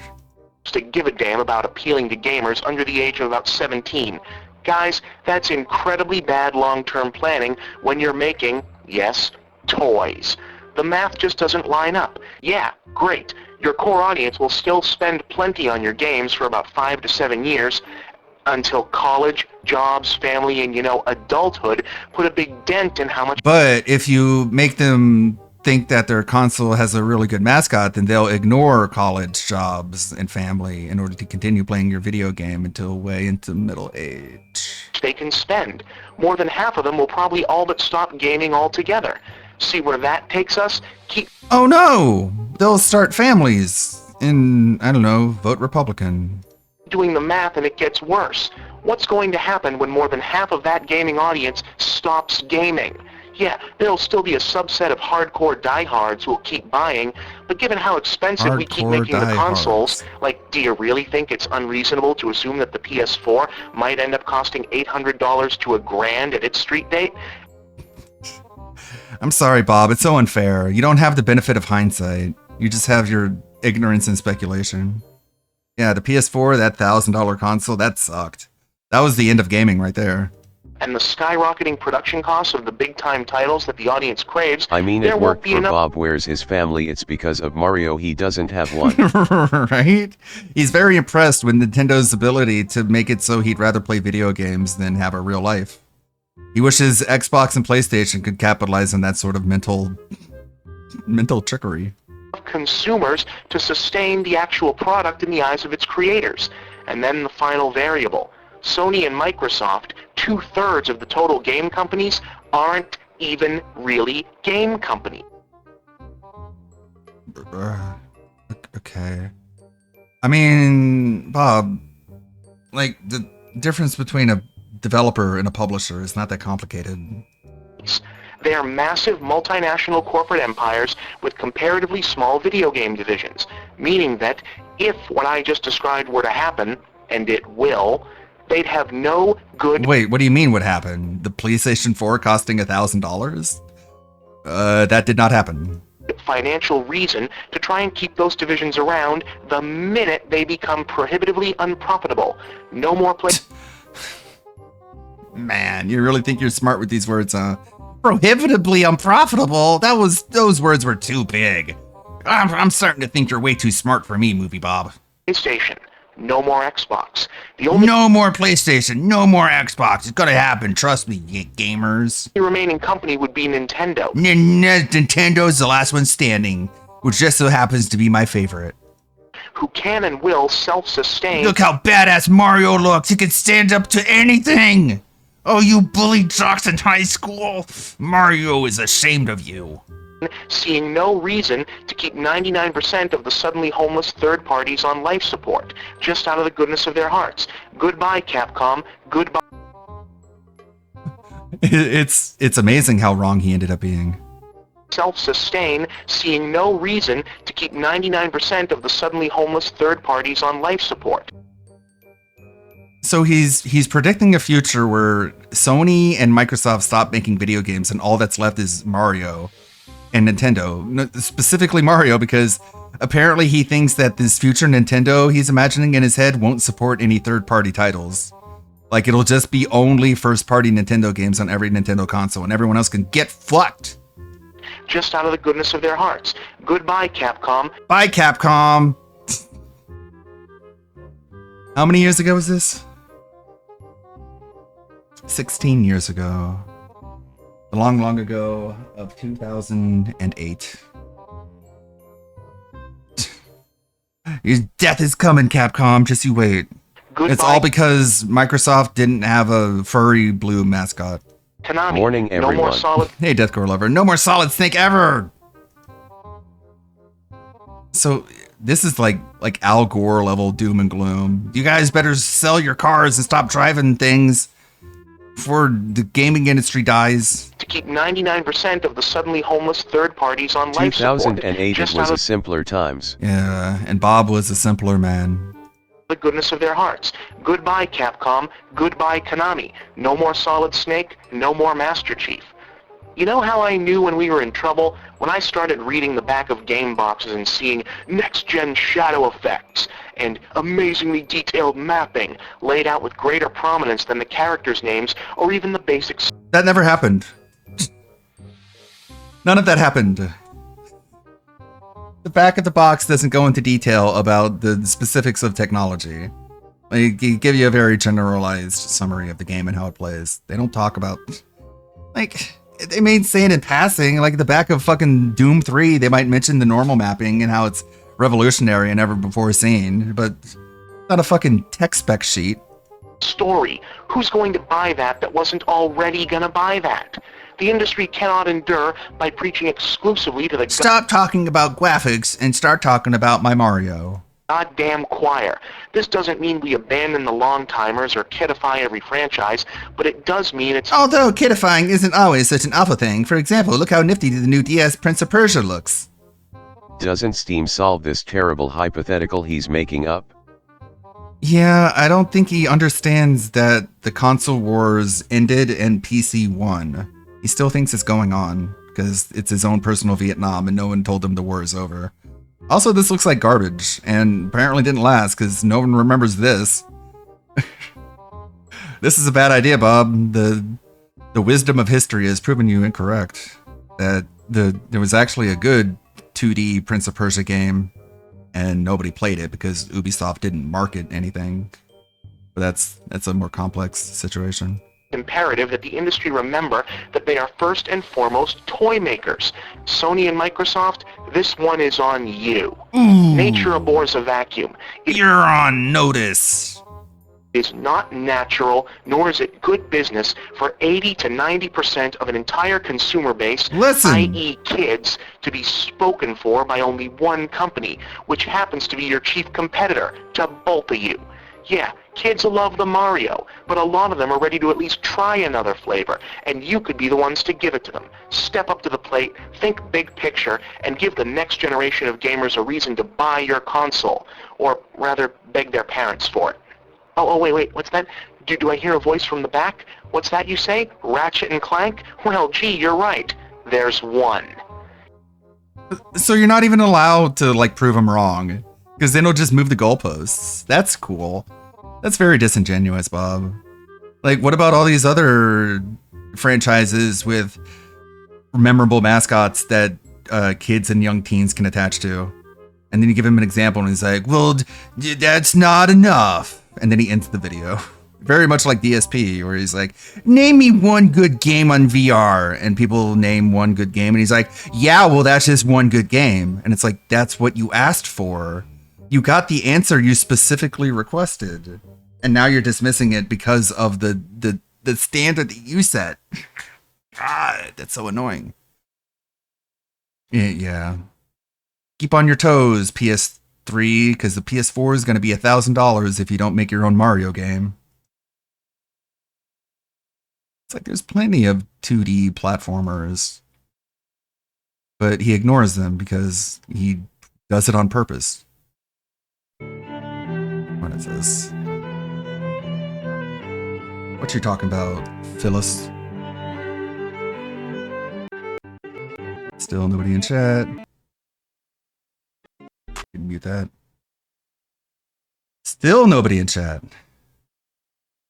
To give a damn about appealing to gamers under the age of about 17. Guys, that's incredibly bad long-term planning when you're making, yes, toys. The math just doesn't line up. Yeah, great. Your core audience will still spend plenty on your games for about 5 to 7 years until college, jobs, family, and, you know, adulthood put a big dent in how much... But if you make them think that their console has a really good mascot, then they'll ignore college, jobs, and family in order to continue playing your video game until way into middle age. They can spend. More than half of them will probably all but stop gaming altogether. See where that takes us? Oh no! They'll start families and, I don't know, vote Republican. Doing the math and it gets worse. What's going to happen when more than half of that gaming audience stops gaming? Yeah, there'll still be a subset of hardcore diehards who will keep buying, but given how expensive we keep making the consoles, like, do you really think it's unreasonable to assume that the PS4 might end up costing $800 to $1,000 at its street date? I'm sorry, Bob, it's so unfair. You don't have the benefit of hindsight. You just have your ignorance and speculation. Yeah, the PS4, that $1,000 console, that sucked. That was the end of gaming right there. And the skyrocketing production costs of the big-time titles that the audience craves, I mean, it worked for Bob Where's His Family. It's because of Mario he doesn't have one. Right? He's very impressed with Nintendo's ability to make it so he'd rather play video games than have a real life. He wishes Xbox and PlayStation could capitalize on that sort of mental trickery. Consumers to sustain the actual product in the eyes of its creators. And then the final variable. Sony and Microsoft, 2/3 of the total game companies, aren't even really game companies. Okay. I mean, Bob, like, the difference between a developer and a publisher is not that complicated. They are massive multinational corporate empires with comparatively small video game divisions, meaning that if what I just described were to happen, and it will, they'd have no good... Wait, what do you mean what happened? The PlayStation 4 costing $1,000? That did not happen. Financial reason to try and keep those divisions around the minute they become prohibitively unprofitable. No more play... Man, you really think you're smart with these words, huh? Prohibitively unprofitable? Those words were too big. I'm starting to think you're way too smart for me, Movie Bob. PlayStation. No more Xbox. No more PlayStation. No more Xbox. It's gonna happen. Trust me, you gamers. The remaining company would be Nintendo. Nintendo's the last one standing, which just so happens to be my favorite. Who can and will self-sustain. Look how badass Mario looks. He can stand up to anything. Oh, you bully jocks in high school. Mario is ashamed of you. Seeing no reason to keep 99% of the suddenly homeless third parties on life support, just out of the goodness of their hearts. Goodbye, Capcom. Goodbye. It's amazing how wrong he ended up being. Self-sustain, seeing no reason to keep 99% of the suddenly homeless third parties on life support. So he's predicting a future where Sony and Microsoft stop making video games and all that's left is Mario and Nintendo, specifically Mario, because apparently he thinks that this future Nintendo he's imagining in his head won't support any third-party titles. Like, it'll just be only first-party Nintendo games on every Nintendo console, and everyone else can get fucked. Just out of the goodness of their hearts. Goodbye, Capcom. Bye, Capcom. How many years ago was this? 16 years ago. Long, long ago of 2008. Your death is coming, Capcom. Just you wait. Goodbye. It's all because Microsoft didn't have a furry blue mascot. Konami. Morning, everyone. No more Solid. Hey, Deathcore Lover. No more Solid Snake ever! So, this is like Al Gore level doom and gloom. You guys better sell your cars and stop driving things before the gaming industry dies. To keep 99% of the suddenly homeless third parties on life support. 2008 it was a simpler times. Yeah, and Bob was a simpler man. The goodness of their hearts. Goodbye, Capcom. Goodbye, Konami. No more Solid Snake. No more Master Chief. You know how I knew when we were in trouble? When I started reading the back of game boxes and seeing next-gen shadow effects and amazingly detailed mapping laid out with greater prominence than the characters' names or even the basics. That never happened. None of that happened. The back of the box doesn't go into detail about the specifics of technology. They give you a very generalized summary of the game and how it plays. They don't talk about, like, they may say it in passing, like the back of fucking Doom 3, they might mention the normal mapping and how it's revolutionary and never before seen, but not a fucking tech spec sheet. Story. Who's going to buy that wasn't already gonna buy that? The industry cannot endure by preaching exclusively to the Stop talking about graphics and start talking about my Mario. Goddamn choir. This doesn't mean we abandon the long-timers or kidify every franchise, but it does mean it's... Although kidifying isn't always such an awful thing. For example, look how nifty the new DS Prince of Persia looks. Doesn't Steam solve this terrible hypothetical he's making up? Yeah, I don't think he understands that the console wars ended and PC won. He still thinks it's going on, because it's his own personal Vietnam and no one told him the war is over. Also, this looks like garbage, and apparently didn't last, because no one remembers this. This is a bad idea, Bob. The wisdom of history has proven you incorrect. That there was actually a good 2D Prince of Persia game, and nobody played it because Ubisoft didn't market anything. But that's a more complex situation. Imperative that the industry remember that they are first and foremost toy makers. Sony and Microsoft, this one is on you. Ooh. Nature abhors a vacuum. You're on notice. It is not natural, nor is it good business for 80 to 90% of an entire consumer base, i.e. kids, to be spoken for by only one company, which happens to be your chief competitor to both of you. Yeah, kids love the Mario, but a lot of them are ready to at least try another flavor, and you could be the ones to give it to them. Step up to the plate, think big picture, and give the next generation of gamers a reason to buy your console, or rather, beg their parents for it. Oh, wait, what's that? Do I hear a voice from the back? What's that you say? Ratchet and Clank? Well, gee, you're right. There's one. So you're not even allowed to, like, prove them wrong, because then it'll just move the goalposts. That's cool. That's very disingenuous, Bob. Like, what about all these other franchises with memorable mascots that kids and young teens can attach to? And then you give him an example and he's like, well, that's not enough. And then he ends the video. Very much like DSP, where he's like, name me one good game on VR. And people name one good game. And he's like, yeah, well, that's just one good game. And it's like, that's what you asked for. You got the answer you specifically requested. And now you're dismissing it because of the standard that you set. God, that's so annoying. Yeah. Keep on your toes, PS3, because the PS4 is going to be $1,000 if you don't make your own Mario game. It's like there's plenty of 2D platformers, but he ignores them because he does it on purpose. What is this? What you talking about, Phyllis? Still nobody in chat. Can mute that. Still nobody in chat.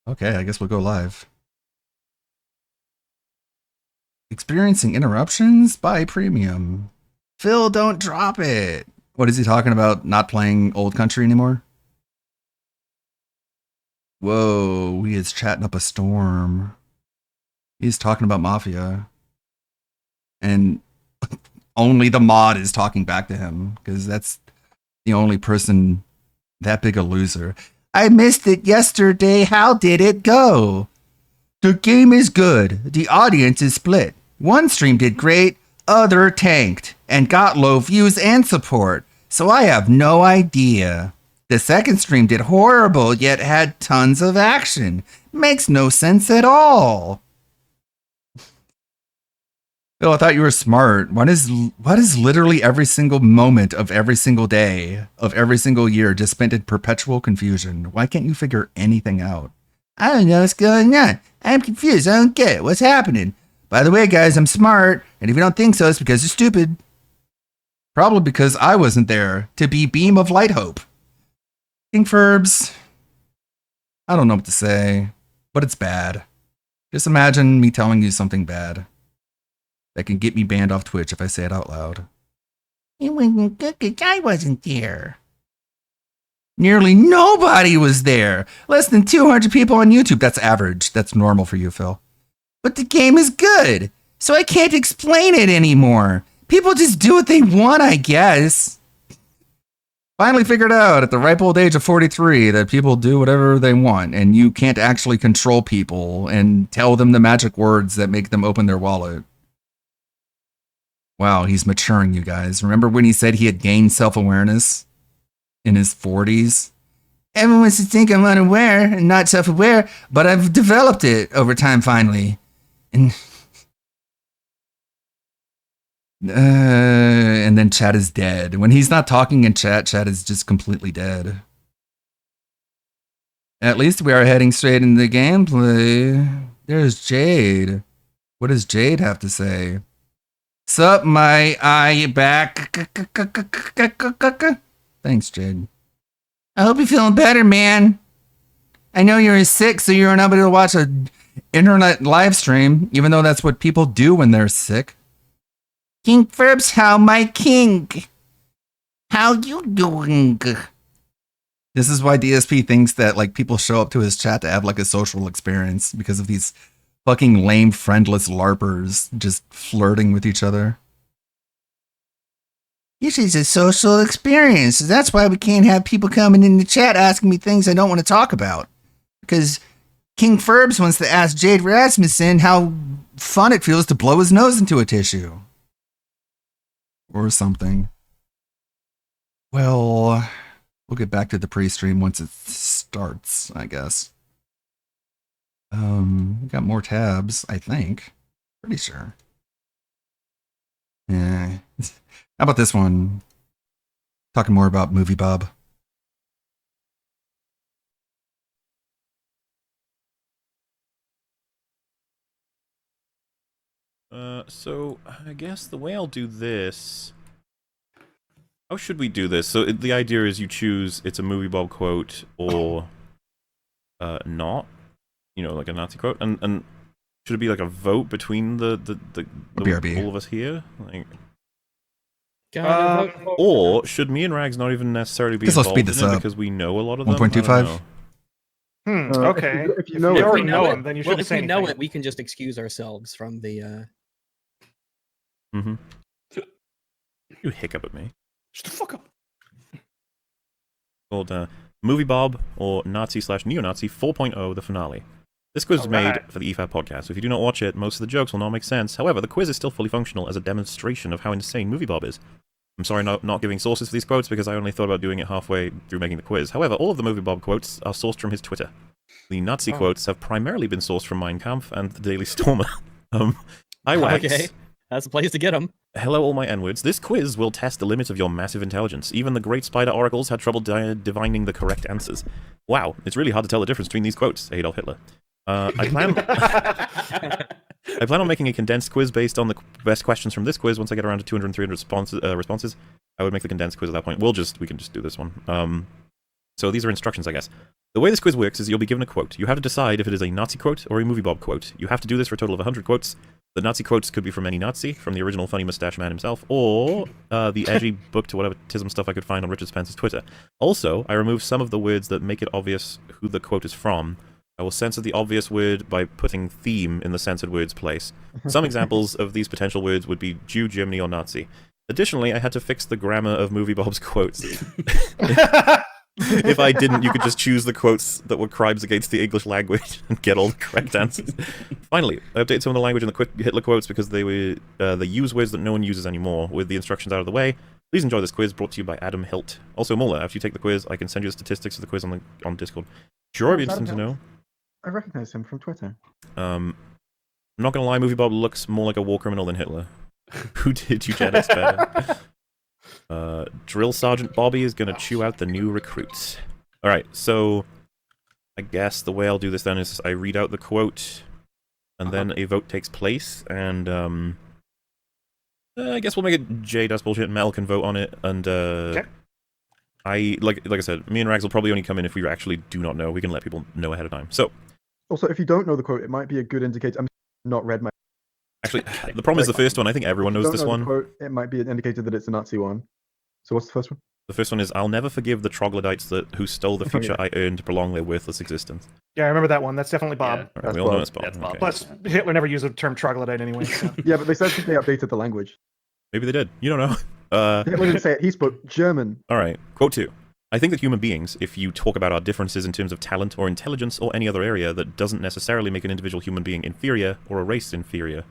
Okay, I guess we'll go live. Experiencing interruptions by Premium. Phil, don't drop it. What is he talking about? Not playing Old Country anymore? Whoa, he is chatting up a storm. He's talking about Mafia. And only the mod is talking back to him, because that's the only person that big a loser. I missed it yesterday. How did it go? The game is good. The audience is split. One stream did great, other tanked, and got low views and support, so I have no idea. The second stream did horrible, yet had tons of action. Makes no sense at all. Phil, I thought you were smart. What is literally every single moment of every single day of every single year just spent in perpetual confusion? Why can't you figure anything out? I don't know what's going on. I'm confused. I don't get it. What's happening? By the way, guys, I'm smart, and if you don't think so, it's because you're stupid. Probably because I wasn't there to be Beam of Light Hope. King Ferbs, I don't know what to say, but it's bad. Just imagine me telling you something bad that can get me banned off Twitch if I say it out loud. It wasn't good because I wasn't there. Nearly nobody was there. Less than 200 people on YouTube. That's average. That's normal for you, Phil. But the game is good, so I can't explain it anymore. People just do what they want, I guess. Finally figured out at the ripe old age of 43 that people do whatever they want, and you can't actually control people and tell them the magic words that make them open their wallet. Wow, he's maturing, you guys. Remember when he said he had gained self-awareness in his 40s? Everyone wants to think I'm unaware and not self-aware, but I've developed it over time finally. And then chat is dead. When he's not talking in chat, chat is just completely dead. At least we are heading straight into the gameplay. There's Jade. What does Jade have to say? Sup, my eye back. Thanks, Jade. I hope you're feeling better, man. I know you're sick, so you're not able to watch an internet live stream, even though that's what people do when they're sick. King Ferbs, how my king? How you doing? This is why DSP thinks that like people show up to his chat to have like a social experience because of these fucking lame, friendless LARPers just flirting with each other. This is a social experience. That's why we can't have people coming in the chat asking me things I don't want to talk about. Because King Ferbs wants to ask Jade Rasmussen how fun it feels to blow his nose into a tissue. Or something. Well, we'll get back to the pre-stream once it starts, I guess. We got more tabs, I think. Pretty sure. Yeah. How about this one? Talking more about Movie Bob. So I guess the way I'll do this... How should we do this? So the idea is you choose it's a Movie Bob quote or not. like a Nazi quote, and should it be like a vote between the BRB. all of us here, like? Or should me and Rags not even necessarily be Guess I'll involved speed in this it up. because we know a lot of them? 1.25? Okay. If you know if it, we know him, then you shouldn't if say we know anything. it, we can just excuse ourselves from the. You hiccup at me. Shut the fuck up. Called Movie Bob or Nazi/Neo-Nazi 4.0, the finale. This quiz was made for the EFAP podcast, so if you do not watch it, most of the jokes will not make sense. However, the quiz is still fully functional as a demonstration of how insane Movie Bob is. I'm sorry not giving sources for these quotes because I only thought about doing it halfway through making the quiz. However, all of the Movie Bob quotes are sourced from his Twitter. The Nazi quotes have primarily been sourced from Mein Kampf and the Daily Stormer. Hi, Wax. Okay, that's the place to get them. Hello, all my N-words. This quiz will test the limits of your massive intelligence. Even the great spider oracles had trouble divining the correct answers. Wow, it's really hard to tell the difference between these quotes, Adolf Hitler. I plan on making a condensed quiz based on the best questions from this quiz. Once I get around to 200 and 300 responses, I would make the condensed quiz at that point. We can just do this one. So these are instructions, I guess. The way this quiz works is you'll be given a quote. You have to decide if it is a Nazi quote or a Movie Bob quote. You have to do this for a total of 100 quotes. The Nazi quotes could be from any Nazi, from the original funny mustache man himself, or the edgy book to whatever tism stuff I could find on Richard Spencer's Twitter. Also, I removed some of the words that make it obvious who the quote is from. I will censor the obvious word by putting theme in the censored word's place. Some examples of these potential words would be Jew, Germany, or Nazi. Additionally, I had to fix the grammar of Movie Bob's quotes. If I didn't, you could just choose the quotes that were crimes against the English language and get all the correct answers. Finally, I updated some of the language in the Hitler quotes because they use words that no one uses anymore. With the instructions out of the way, please enjoy this quiz brought to you by Adam Hilt. Also, Mola, after you take the quiz, I can send you the statistics of the quiz on Discord. Sure, it'd be interesting to know. I recognize him from Twitter. I'm not gonna lie, Movie Bob looks more like a war criminal than Hitler. Who did eugenics better? Drill Sergeant Bobby is gonna chew out the new recruits. Alright, so I guess the way I'll do this then is I read out the quote, and then a vote takes place, and I guess we'll make it J does bullshit and Mel can vote on it, and like I said, me and Rags will probably only come in if we actually do not know. We can let people know ahead of time. So Also, if you don't know the quote, it might be a good indicator. I'm not read my. Actually, the problem is the first one. I think everyone knows this one. Quote, it might be an indicator that it's a Nazi one. So what's the first one? The first one is, "I'll never forgive the troglodytes who stole the future I earned to prolong their worthless existence." Yeah, I remember that one. That's definitely Bob. Right, we all know it's Bob. Okay. Plus, Hitler never used the term troglodyte anyway. So. Yeah, but they said they updated the language. Maybe they did. You don't know. Hitler didn't say it. He spoke German. All right. Quote 2. I think that human beings, if you talk about our differences in terms of talent or intelligence or any other area, that doesn't necessarily make an individual human being inferior or a race inferior.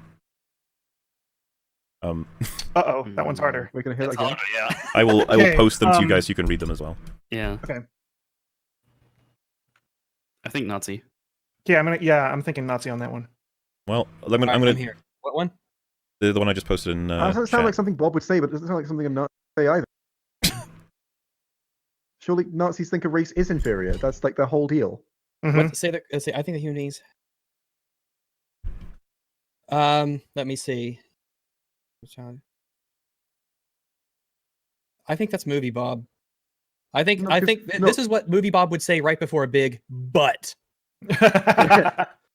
Uh-oh, that one's harder. We're gonna hear that again. Yeah. I will post them to you guys so you can read them as well. Yeah. Okay. I think Nazi. Yeah, I'm thinking Nazi on that one. Well, I'm gonna here. What one? The one I just posted in It doesn't sound like something Bob would say, but it doesn't sound like something a Nazi would say either. Surely Nazis think a race is inferior. That's like the whole deal. Say I think the human beings. Let me see. I think that's Movie Bob. I think this is what Movie Bob would say right before a big but.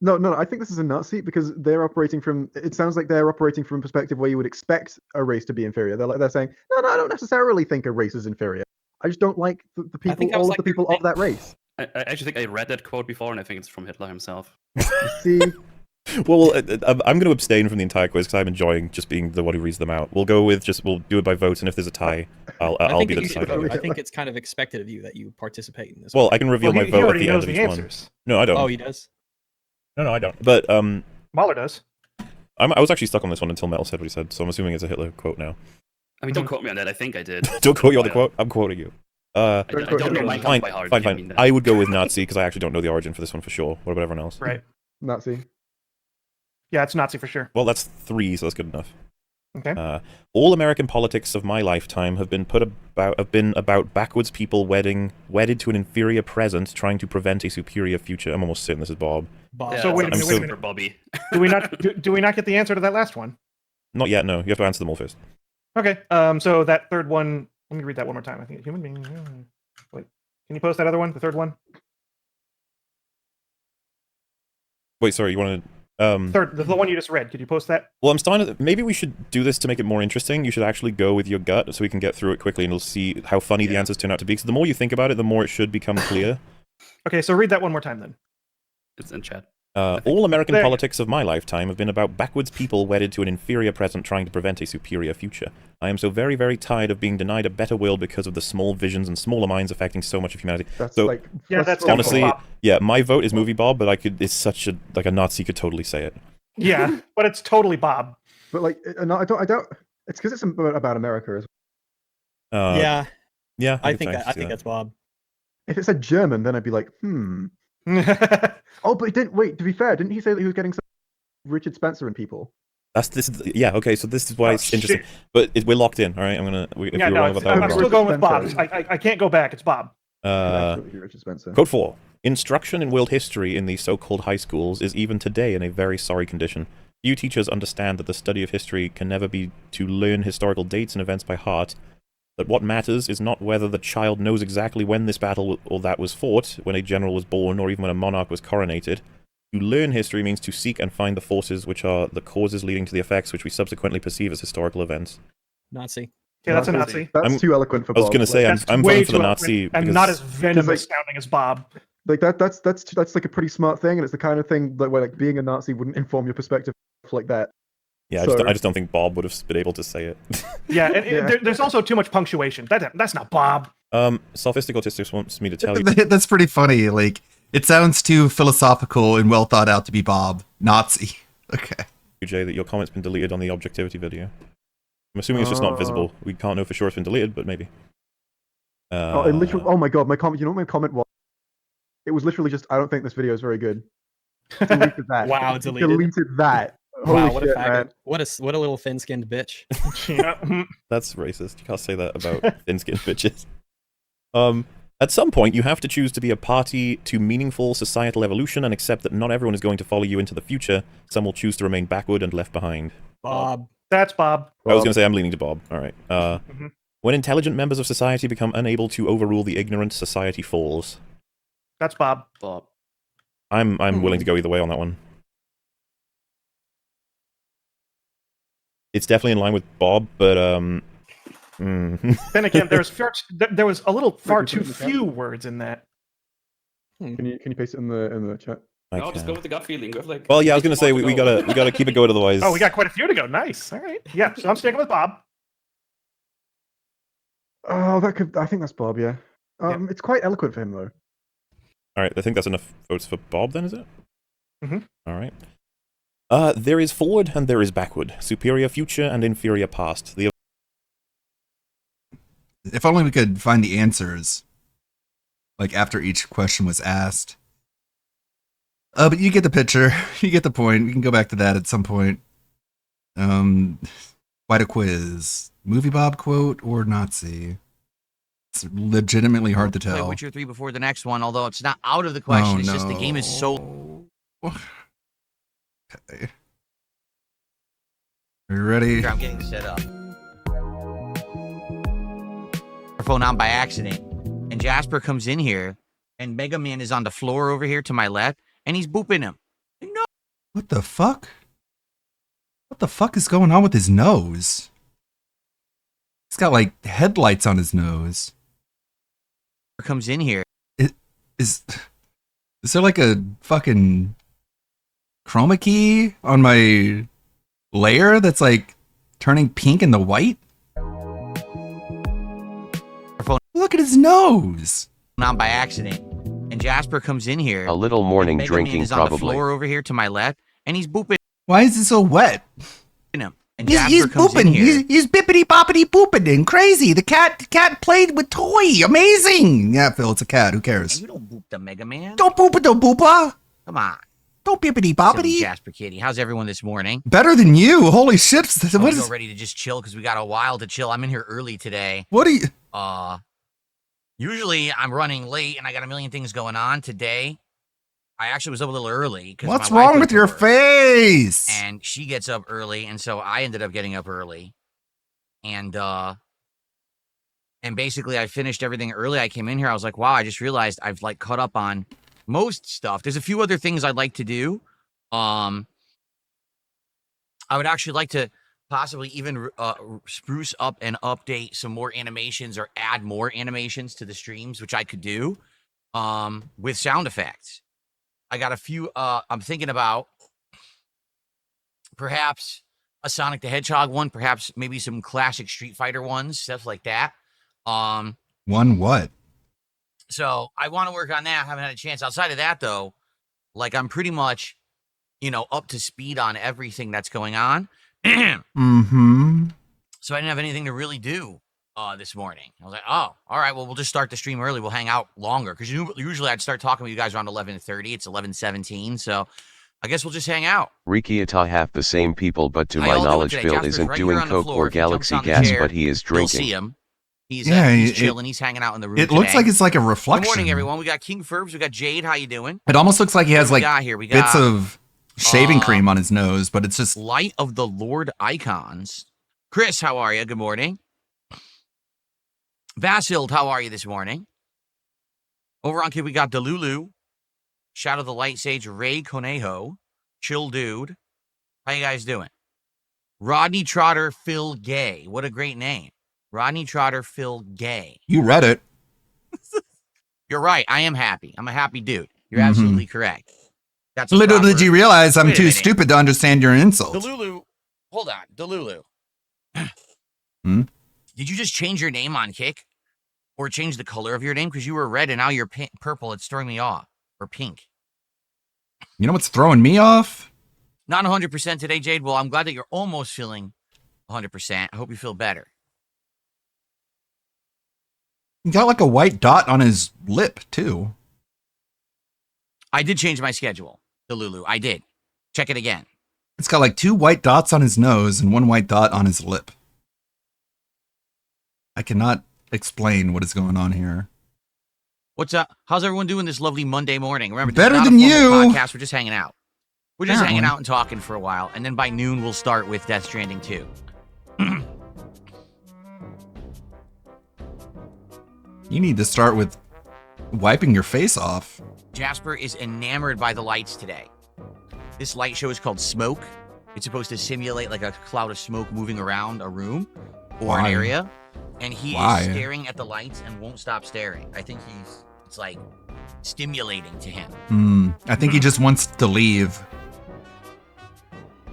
No, I think this is a Nazi because they're operating from. It sounds like they're operating from a perspective where you would expect a race to be inferior. They're saying, no, I don't necessarily think a race is inferior. I just don't like the people, all of the people of that race. I actually think I read that quote before, and I think it's from Hitler himself. See. Well, I'm going to abstain from the entire quiz because I'm enjoying just being the one who reads them out. We'll go with we'll do it by vote, and if there's a tie, I'll be the decider. I think it's kind of expected of you that you participate in this. Well, I can reveal my vote at the end of each one. No, I don't. Oh, he does? No, I don't. But Mahler does. I was actually stuck on this one until Metal said what he said, so I'm assuming it's a Hitler quote now. I mean, don't quote me on that. I think I did. Don't quote you on the quote. I'm quoting you. I don't know my by heart. Fine. I would go with Nazi because I actually don't know the origin for this one for sure. What about everyone else? Right. Nazi. Yeah, it's Nazi for sure. Well, that's 3, so that's good enough. Okay. All American politics of my lifetime have been about backwards people wedded to an inferior present, trying to prevent a superior future. I'm almost certain this is Bob. Yeah, so wait a minute. Bobby. Do we not get the answer to that last one? Not yet. No, you have to answer them all first. Okay. So that third one. Let me read that one more time. I think human being. Wait. Can you post that other one? The third one. Wait, sorry, you want to... Third, the one you just read. Could you post that? Well, I'm starting to... Maybe we should do this to make it more interesting. You should actually go with your gut so we can get through it quickly and we'll see how funny the answers turn out to be. Because the more you think about it, the more it should become clear. Okay, so read that one more time then. It's in chat. All American politics of my lifetime have been about backwards people wedded to an inferior present trying to prevent a superior future. I am so very, very tired of being denied a better world because of the small visions and smaller minds affecting so much of humanity. That's so, like, that's honestly, yeah, my vote is Movie Bob, but it's such a, like a Nazi could totally say it. Yeah, but it's totally Bob. But like, no, I don't. It's because it's about America as well. Yeah. Yeah, I think that's Bob. If it said German, then I'd be like, Oh, but he didn't. Wait, to be fair, didn't he say that he was getting some Richard Spencer and people? Yeah, okay, so this is why it's interesting. But we're locked in, all right? I'm gonna. I'm still going with Bob. I can't go back. It's Bob. Code 4. Instruction in world history in the so-called high schools is even today in a very sorry condition. Few teachers understand that the study of history can never be to learn historical dates and events by heart, that what matters is not whether the child knows exactly when this battle or that was fought, when a general was born, or even when a monarch was coronated. To learn history means to seek and find the forces which are the causes leading to the effects which we subsequently perceive as historical events. Nazi. Yeah, that's a Nazi. That's too eloquent for Bob. I was going to say, I'm voting for the Nazi. And not as venomous sounding as Bob. Like that's like a pretty smart thing, and it's the kind of thing that where like being a Nazi wouldn't inform your perspective like that. Yeah, So- I just don't think Bob would have been able to say it. Yeah, and there's also too much punctuation. That's not Bob. Sophistic Autistic wants me to tell you. That's pretty funny. Like, it sounds too philosophical and well thought out to be Bob. Nazi. Okay. Jay, that your comment's been deleted on the objectivity video. I'm assuming it's just not visible. We can't know for sure it's been deleted, but maybe. Oh my god, my comment. You know what my comment was? It was literally just, I don't think this video is very good. Deleted that. Wow, deleted. Deleted that. Wow, Holy what shit, a faggot. man. What a little thin-skinned bitch. That's racist. You can't say that about thin-skinned bitches. At some point, you have to choose to be a party to meaningful societal evolution and accept that not everyone is going to follow you into the future. Some will choose to remain backward and left behind. Bob. That's Bob. I was going to say I'm leaning to Bob. All right. When intelligent members of society become unable to overrule the ignorant, society falls. That's Bob. Bob. I'm willing to go either way on that one. It's definitely in line with Bob, but Then again, there was a little far too few words in that. Can you paste it in the chat? No, just go with the gut feeling. Go with, like, Well, yeah, I was gonna say we gotta keep it going, otherwise. Oh, we got quite a few to go. Nice. All right. Yeah, so I'm sticking with Bob. Oh, I think that's Bob. Yeah. It's quite eloquent for him though. All right, I think that's enough votes for Bob. Then is it? Mhm. All right. There is forward and there is backward, superior future and inferior past. If only we could find the answers, like after each question was asked. But you get the picture. You get the point. We can go back to that at some point. Quite a quiz. Movie Bob quote or Nazi? It's legitimately hard to Play tell. Witcher 3 before the next one, although it's not out of the question. It's just the game is so... Okay. Are you ready? I'm getting set up. Phone on by accident, and Jasper comes in here, and Mega Man is on the floor over here to my left, and he's booping him. No. What the fuck? What the fuck is going on with his nose? He's got like headlights on his nose. Comes in here. Is there like a fucking chroma key on my layer that's like turning pink and the white? Look at his nose. On by accident, and Jasper comes in here. A little morning Mega drinking, Man is on probably. the floor over here to my left, and he's booping Why is it so wet? him. And He's Jasper comes in booping. here. He's bippity boppity booping and crazy. The cat played with toy. Amazing. Yeah, Phil, it's a cat. Who cares? You don't boop the Mega Man. Don't boop it, don't boopa. Come on. Don't bippity Silly boppity. Jasper Kitty. How's everyone this morning? Better than you. Holy shit. Oh, What you're is? ready to just chill because we got a while to chill. I'm in here early today. What are you? Usually I'm running late and I got a million things going on. Today, I actually was up a little early. What's wrong with your face? And she gets up early, and so I ended up getting up early. And basically I finished everything early. I came in here. I was like, wow, I just realized I've like caught up on most stuff. There's a few other things I'd like to do, I would actually like to possibly even spruce up and update some more animations or add more animations to the streams, which I could do with sound effects. I got a few I'm thinking about perhaps a Sonic the Hedgehog one, perhaps maybe some classic Street Fighter ones, stuff like that. One what? So I want to work on that. I haven't had a chance. Outside of that, though, like I'm pretty much, up to speed on everything that's going on. Mm-hmm. So I didn't have anything to really do this morning. I was like, oh, all right, well, we'll just start the stream early. We'll hang out longer. Because usually I'd start talking with you guys around 11:30. It's 11:17. So I guess we'll just hang out. Rikiata have the same people, but to How my y'all doing knowledge, today? Bill Jasper's isn't right doing here on the coke floor. or If he jumps galaxy on the gas, chair, but he is you'll drinking. see him. He's Yeah, chilling. He's hanging out in the room. It looks today. like it's like a Good reflection. morning, everyone. We got King Furbs. We got Jade. How you doing? It almost looks like he has What like do we got here? We bits got, of shaving cream on his nose, but it's just Light of the Lord icons. Chris, how are you? Good morning. Vasild, how are you this morning? Over on Kid, we got Delulu, Shadow the Light Sage, Ray Conejo, Chill Dude. How you guys doing? Rodney Trotter, Phil Gay. What a great name. Rodney Trotter, Phil Gay. you read it. You're right. I am happy. I'm a happy dude. You're Mhm. absolutely correct. That's Little proper. did you realize I'm Wait a too minute. stupid to understand your insult. Delulu, hold on. Delulu. Hmm? Did you just change your name on Kick? Or change the color of your name? Because you were red and now you're purple. It's throwing me off. Or pink. You know what's throwing me off? Not 100% today, Jade. Well, I'm glad that you're almost feeling 100%. I hope you feel better. He got like a white dot on his lip, too. I did change my schedule, Delulu. I did. Check it again. It's got like 2 white dots on his nose and 1 white dot on his lip. I cannot explain what is going on here. What's up? How's everyone doing this lovely Monday morning? Remember, this Better is not than a formal you. podcast. We're just hanging out. We're just hanging out and talking for a while. And then by noon, we'll start with Death Stranding 2. You need to start with wiping your face off. Jasper is enamored by the lights today. This light show is called Smoke. It's supposed to simulate like a cloud of smoke moving around a room or an Why? area. And he Why? is staring at the lights and won't stop staring. I think it's like stimulating to him. I think he just wants to leave.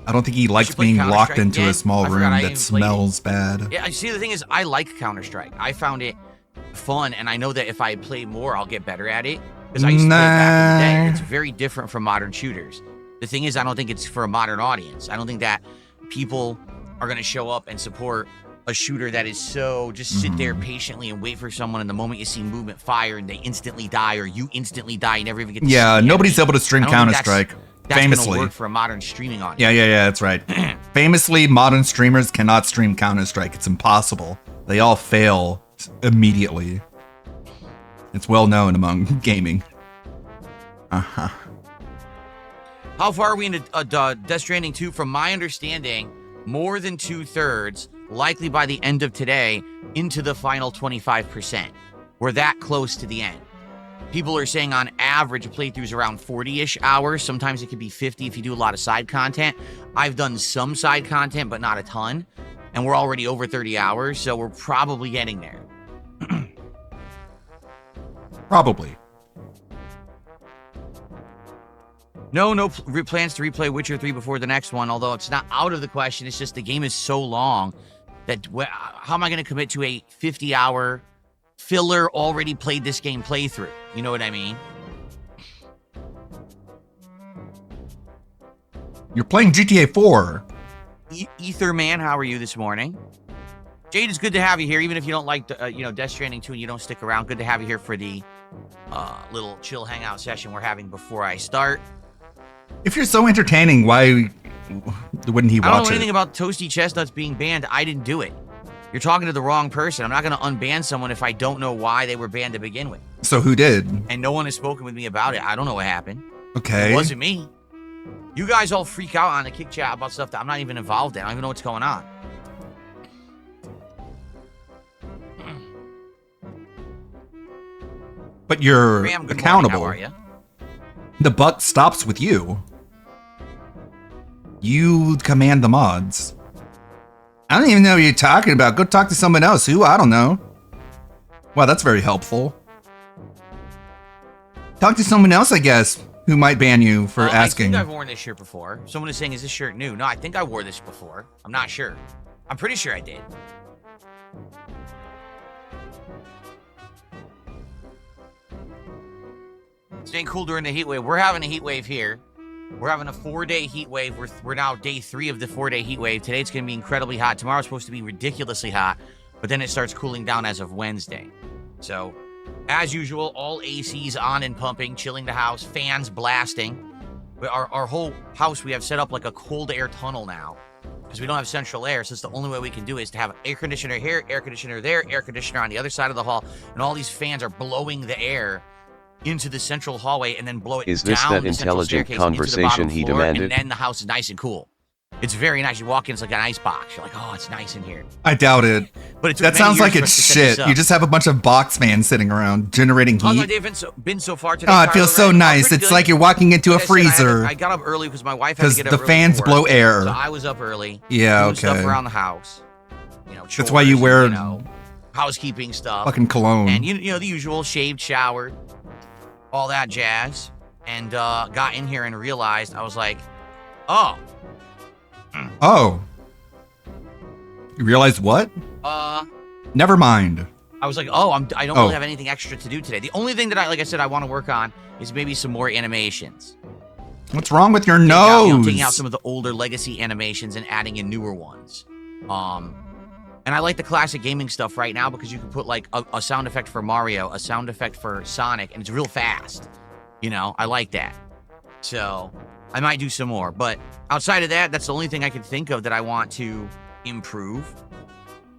I don't think he likes play being Counter-Strike locked into again? a small I forgot room I that even played it. smells bad. Yeah, I see. The thing is, I like Counter-Strike. I found it fun, and I know that if I play more, I'll get better at it. Because I used to play it back in the day. It's very different from modern shooters. The thing is, I don't think it's for a modern audience. I don't think that people are going to show up and support a shooter that is so just sit there patiently and wait for someone, and the moment you see movement, fire, and they instantly die, or you instantly die, you never even get to Yeah, see the nobody's enemy. able to stream I don't think Counter-Strike. That's Famously. gonna work for a modern streaming audience. Yeah, that's right. Famously, modern streamers cannot stream Counter-Strike. It's impossible. They all fail immediately. It's well known among gaming. Uh-huh. How far are we into Death Stranding 2? From my understanding, more than 2/3, likely by the end of today, into the final 25%. We're that close to the end. People are saying on average a playthrough's around 40-ish hours. Sometimes it could be 50 if you do a lot of side content. I've done some side content, but not a ton. And we're already over 30 hours, so we're probably getting there. Probably. No plans to replay Witcher 3 before the next one, although it's not out of the question. It's just the game is so long that how am I going to commit to a 50-hour filler already played this game playthrough? You know what I mean? You're playing GTA 4. Etherman, how are you this morning? Jade, it's good to have you here, even if you don't like Death Stranding 2 and you don't stick around. Good to have you here for the little chill hangout session we're having before I start. If you're so entertaining, why wouldn't he I don't know watch anything it? about Toasty Chestnuts being banned. I didn't do it. You're talking to the wrong person. I'm not going to unban someone if I don't know why they were banned to begin with. So who did? And no one has spoken with me about it. I don't know what happened. Okay. It wasn't me. You guys all freak out on the Kick Chat about stuff that I'm not even involved in. I don't even know what's going on. But you're Graham, good morning. accountable. How are you? The buck stops with you. You command the mods. I don't even know what you're talking about. Go talk to someone else. Who? I don't know. Wow, that's very helpful. Talk to someone else, I guess, who might ban you for asking. I think I've worn this shirt before. Someone is saying, is this shirt new? No, I think I wore this before. I'm not sure. I'm pretty sure I did. Staying cool during the heat wave. We're having a heat wave here. We're having a 4-day heat wave. We're now day 3 of the 4-day heat wave. Today it's going to be incredibly hot. Tomorrow's supposed to be ridiculously hot, but then it starts cooling down as of Wednesday. So, as usual, all ACs on and pumping, chilling the house, fans blasting. Our whole house, we have set up like a cold air tunnel now because we don't have central air. So it's the only way we can do it is to have air conditioner here, air conditioner there, air conditioner on the other side of the hall. And all these fans are blowing the air into the central hallway and then blow it Is this down that the central intelligent staircase into the conversation bottom he floor, demanded? and then the house is nice and cool. It's very nice. You walk in, it's like an ice box. You're like, oh, it's nice in here. I doubt it. But it took that many sounds years like for it's us to set shit. this up. You just have a bunch of box fans sitting around generating How's my heat. day been so far today? Oh, it feels so nice. It's like you're walking into a Like I said, freezer. I got up early because my wife had to get up the early fans for blow work. air. So I was up early. Yeah, doing stuff okay. around the house. You know, That's why you chores, wear you know, housekeeping stuff. fucking cologne. And you know the usual, shaved, showered, all that jazz. And got in here and realized, I was like, oh. Oh. You realize what? Never mind. I was like, oh, I don't Oh. really have anything extra to do today. The only thing that like I said, I want to work on is maybe some more animations. What's wrong with your Taking out, nose? taking out some of the older legacy animations and adding in newer ones. And I like the classic gaming stuff right now because you can put like a sound effect for Mario, a sound effect for Sonic, and it's real fast. You know, I like that. So I might do some more. But outside of that, that's the only thing I can think of that I want to improve.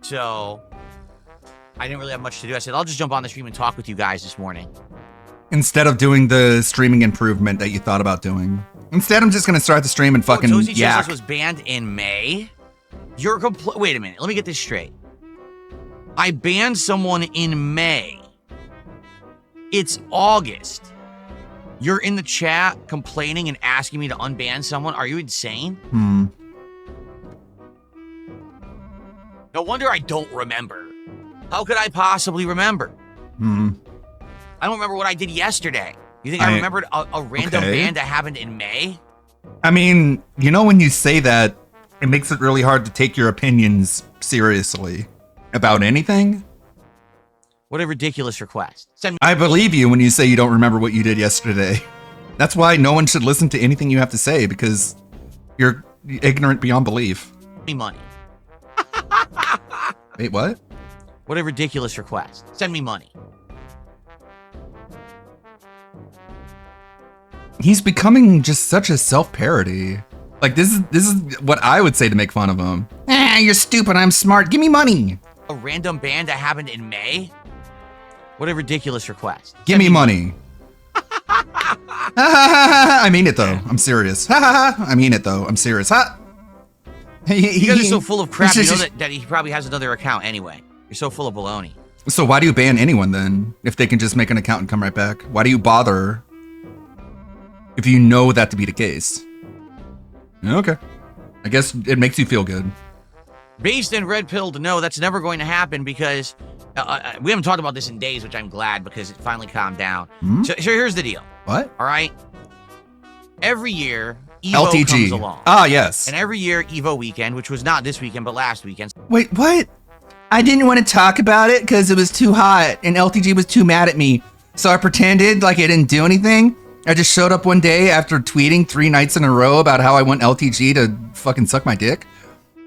So I didn't really have much to do. I said, I'll just jump on the stream and talk with you guys this morning. Instead of doing the streaming improvement that you thought about doing. Instead, I'm just going to start the stream and fucking Toasty yak. Jesus was banned in May? You're wait a minute. Let me get this straight. I banned someone in May. It's August. You're in the chat complaining and asking me to unban someone? Are you insane? No wonder I don't remember. How could I possibly remember? I don't remember what I did yesterday. You think I remembered a random okay. ban that happened in May? I mean, you know, when you say that, it makes it really hard to take your opinions seriously about anything. What a ridiculous request. I believe you when you say you don't remember what you did yesterday. That's why no one should listen to anything you have to say, because you're ignorant beyond belief. Me money. Wait, what? What a ridiculous request. Send me money. He's becoming just such a self-parody. Like, this is what I would say to make fun of him. You're stupid, I'm smart, give me money. A random ban that happened in May? What a ridiculous request. Give me money. I mean it though, I'm serious. I mean it though, I'm serious. You guys are so full of crap, you know that he probably has another account anyway. You're so full of baloney. So why do you ban anyone then, if they can just make an account and come right back? Why do you bother if you know that to be the case? Okay. I guess it makes you feel good. Based and red pilled, no, that's never going to happen because we haven't talked about this in days, which I'm glad because it finally calmed down. So here's the deal. What? All right. Every year, Evo LTG. comes along. Ah, yes. And every year, Evo weekend, which was not this weekend, but last weekend. Wait, what? I didn't want to talk about it because it was too hot and LTG was too mad at me. So I pretended like I didn't do anything. I just showed up one day after tweeting 3 nights in a row about how I want LTG to fucking suck my dick.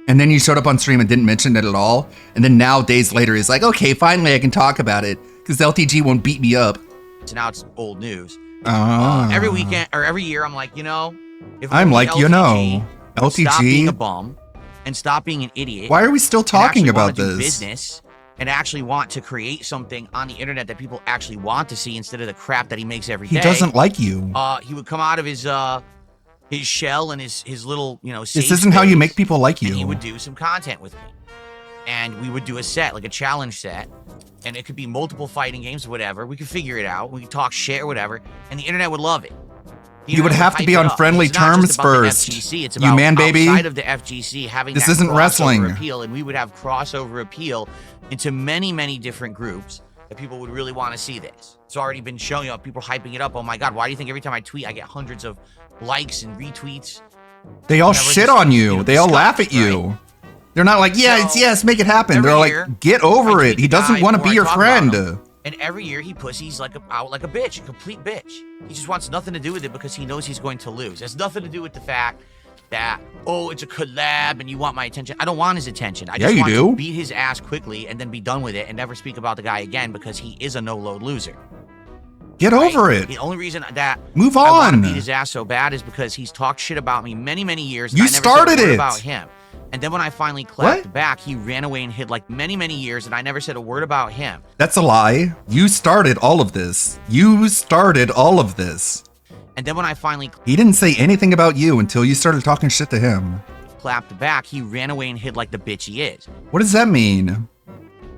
And then you showed up on stream and didn't mention it at all. And then now, days later, he's like, okay, finally I can talk about it because LTG won't beat me up. So now it's old news. Ah. Every weekend or every year, I'm like, you know, if I'm only like, you know, would stop being a LTG. bum and stop being an idiot. Why are we still and talking actually about wanna do this? business and actually want to create something on the internet that people actually want to see instead of the crap that he makes every day. He doesn't like you. He would come out of his shell and his little, you know, This safe isn't how you space, make people like and he you. would do some content with me. And we would do a set, like a challenge set. And it could be multiple fighting games, whatever. We could figure it out. We could talk shit or whatever. And the internet would love it. You would have to be on friendly terms first. FGC, it's you about man, baby. outside of the FGC having This that isn't crossover wrestling. appeal, and we would have crossover appeal into many, many different groups that people would really want to see this. It's already been showing up, people hyping it up. Oh my God, why do you think every time I tweet, I get hundreds of likes and retweets? They all Whenever shit this on is, you. They all laugh at you. They're not like, yeah, it's yes, make it happen. They're like, get over it. He doesn't want to be your friend. And every year he pussies out like a bitch, a complete bitch. He just wants nothing to do with it because he knows he's going to lose. It has nothing to do with the fact that, oh, it's a collab and you want my attention. I don't want his attention. I just want to beat his ass quickly and then be done with it and never speak about the guy again because he is a no-load loser. Get over it. The only reason that Move I want on. to beat his ass so bad is because he's talked shit about me many, many years. And You I never started said a word it. about him. And then when I finally clapped back, he ran away and hid like many, many years, and I never said a word about him. That's a lie. You started all of this. You started all of this. And then when I finally He didn't say anything about you until you started talking shit to him. clapped back, he ran away and hid like the bitch he is. What does that mean?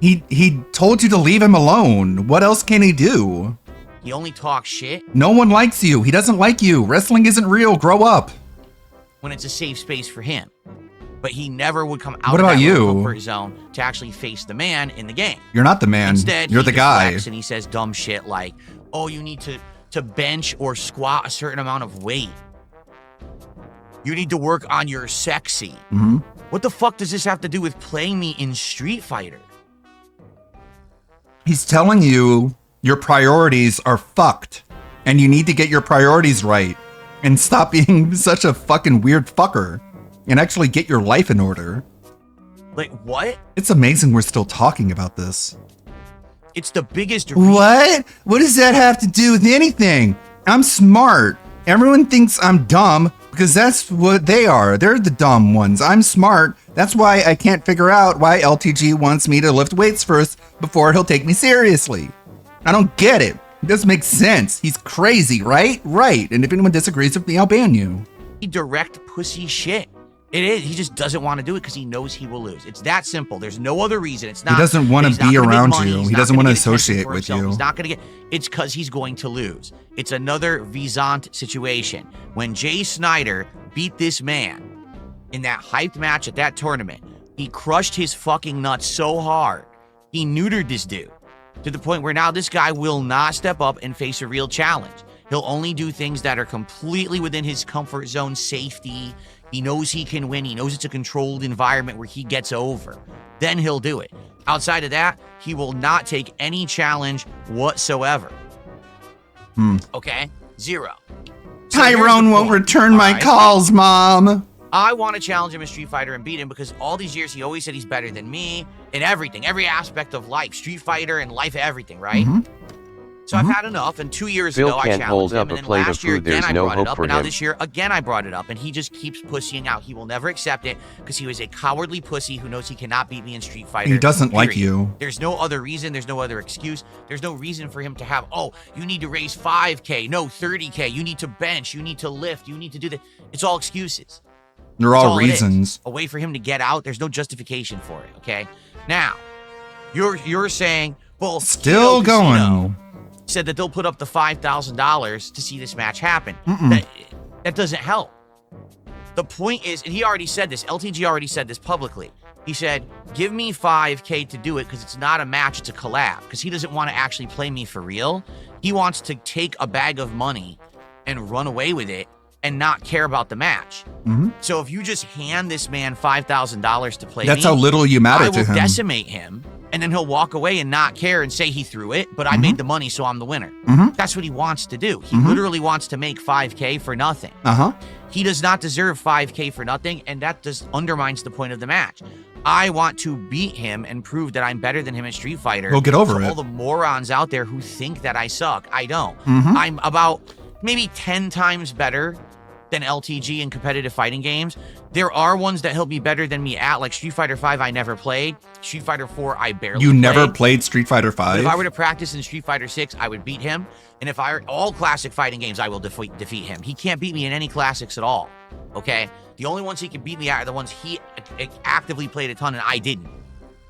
He told you to leave him alone. What else can he do? He only talks shit No one likes you. He doesn't like you. Wrestling isn't real. Grow up. when it's a safe space for him. But he never would come out What of about that little you? comfort zone to actually face the man in the game. You're not the man. Instead, You're he the guy. deflects and he says dumb shit like, oh, you need to bench or squat a certain amount of weight. You need to work on your sexy. Mm-hmm. What the fuck does this have to do with playing me in Street Fighter? He's telling you your priorities are fucked and you need to get your priorities right and stop being such a fucking weird fucker and actually get your life in order. Like, what? It's amazing we're still talking about this. It's the biggest... What? What does that have to do with anything? I'm smart. Everyone thinks I'm dumb because that's what they are. They're the dumb ones. I'm smart. That's why I can't figure out why LTG wants me to lift weights first before he'll take me seriously. I don't get it. It doesn't make sense. He's crazy, right? Right. And if anyone disagrees with me, I'll ban you. Direct pussy shit. It is. He just doesn't want to do it because he knows he will lose. It's that simple. There's no other reason. It's not. He doesn't want he's to not be gonna make around money. you. He's He not doesn't gonna want to get attention associate for with himself. you. He's not going to get. It's because he's going to lose. It's another Vizant situation. When Jay Snyder beat this man in that hyped match at that tournament, he crushed his fucking nuts so hard. He neutered this dude to the point where now this guy will not step up and face a real challenge. He'll only do things that are completely within his comfort zone safety. He knows he can win. He knows it's a controlled environment where he gets over. Then he'll do it. Outside of that, he will not take any challenge whatsoever. Okay? Zero. So here's Tyrone the won't point. return my All right? calls, Mom. I want to challenge him in Street Fighter and beat him because all these years he always said he's better than me in everything, every aspect of life, Street Fighter and life, everything, right? So I've had enough, and 2 years Bill ago I can't hold challenged him, up and a then plate of last year food. again There's I no brought it hope up, for and now him. this year again I brought it up, and he just keeps pussying out. He will never accept it because he was a cowardly pussy who knows he cannot beat me in Street Fighter. He doesn't like period. you. There's no other reason. There's no other excuse. There's no reason for him to have, oh, you need to raise 5K, no, 30K. You need to bench. You need to lift. You need to do that. It's all excuses. They're That's all it is. reasons. A way for him to get out. There's no justification for it, okay? Now, you're saying, well, Still Kino Casino going. said that they'll put up the $5,000 to see this match happen. Mm-mm. That doesn't help. The point is, and he already said this, LTG already said this publicly. He said, give me 5K to do it because it's not a match, it's a collab. Because he doesn't want to actually play me for real. He wants to take a bag of money and run away with it and not care about the match. So if you just hand this man $5,000 to play That's me, how little you matter I to will him. decimate him, and then he'll walk away and not care and say he threw it, but I made the money, so I'm the winner. That's what he wants to do. He literally wants to make 5K for nothing. He does not deserve 5K for nothing, and that just undermines the point of the match. I want to beat him and prove that I'm better than him at Street Fighter. Well, get over For it. all the morons out there who think that I suck, I don't. Mhm. I'm about maybe 10 times better than LTG in competitive fighting games. There are ones that he'll be better than me at, like Street Fighter 5 I never played. Street Fighter 4 I barely You never played. played Street Fighter But 5? if I were to practice in Street Fighter 6, I would beat him. And if I all classic fighting games, I will defeat him. He can't beat me in any classics at all. Okay? The only ones he can beat me at are the ones he actively played a ton and I didn't.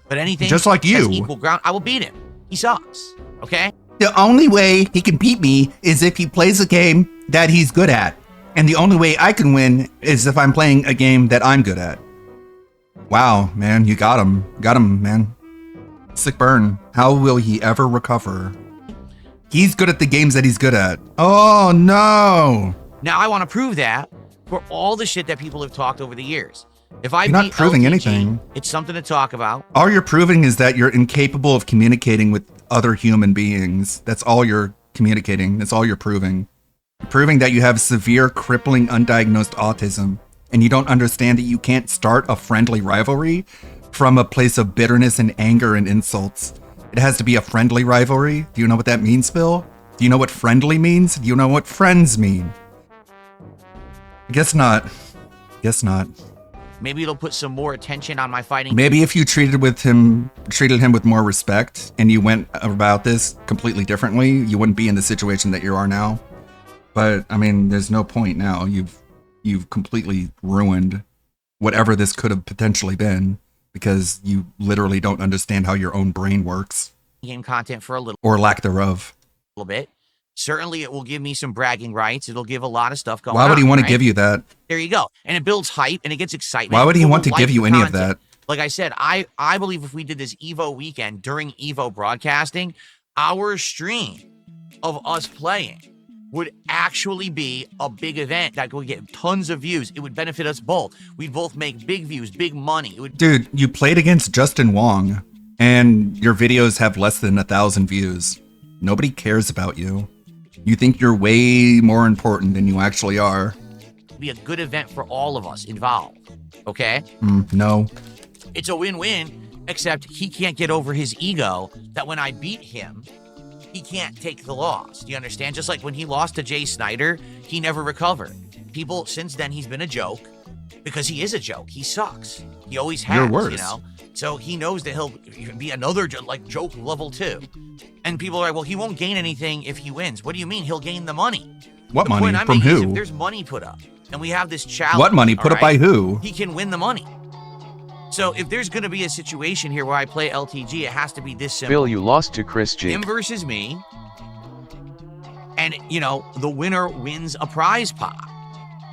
But anything Just like that's you. equal ground, I will beat him. He sucks. Okay? The only way he can beat me is if he plays a game that he's good at. And the only way I can win is if I'm playing a game that I'm good at. Wow, man, you got him. Got him, man. Sick burn. How will he ever recover? He's good at the games that he's good at. Oh, no. Now, I want to prove that for all the shit that people have talked over the years. If I You're not beat proving LTG, anything. it's something to talk about. All you're proving is that you're incapable of communicating with other human beings. That's all you're communicating. That's all you're proving. You're proving that you have severe, crippling, undiagnosed autism, and you don't understand that you can't start a friendly rivalry from a place of bitterness and anger and insults. It has to be a friendly rivalry. Do you know what that means, Phil? Do you know what friendly means? Do you know what friends mean? I guess not. Guess not. Maybe it'll put some more attention on my fighting. Maybe if you treated him with more respect and you went about this completely differently, you wouldn't be in the situation that you are now. But I mean, there's no point now. You've completely ruined whatever this could have potentially been because you literally don't understand how your own brain works game content for a little or lack thereof. Bit. Certainly, it will give me some bragging rights. It'll give a lot of stuff going on. Why would he want right? to give you that? There you go. And it builds hype and it gets excitement. Why would he People want to will give like you the any of content. that? Like I said, I believe if we did this Evo weekend during Evo broadcasting, our stream of us playing would actually be a big event that would get tons of views. It would benefit us both. We'd both make big views, big money. It would. Dude, you played against Justin Wong and your videos have less than 1,000 views. Nobody cares about you. You think you're way more important than you actually are. Be a good event for all of us involved. Okay? No. It's a win-win, except he can't get over his ego that when I beat him, he can't take the loss. Do you understand? Just like when he lost to Jay Snyder, he never recovered. People, since then, he's been a joke because he is a joke. He sucks. He always has, You're worse. you know? So he knows that he'll be another joke level 2. And people are like, well, he won't gain anything if he wins. What do you mean? He'll gain the money. What The money? point I'm From making is who? if there's money put up and we have this challenge. What money? Put all up by right, who? He can win the money. So if there's going to be a situation here where I play LTG, it has to be this simple. Phil, you lost to Chris G. Him versus me. And, you know, the winner wins a prize pot.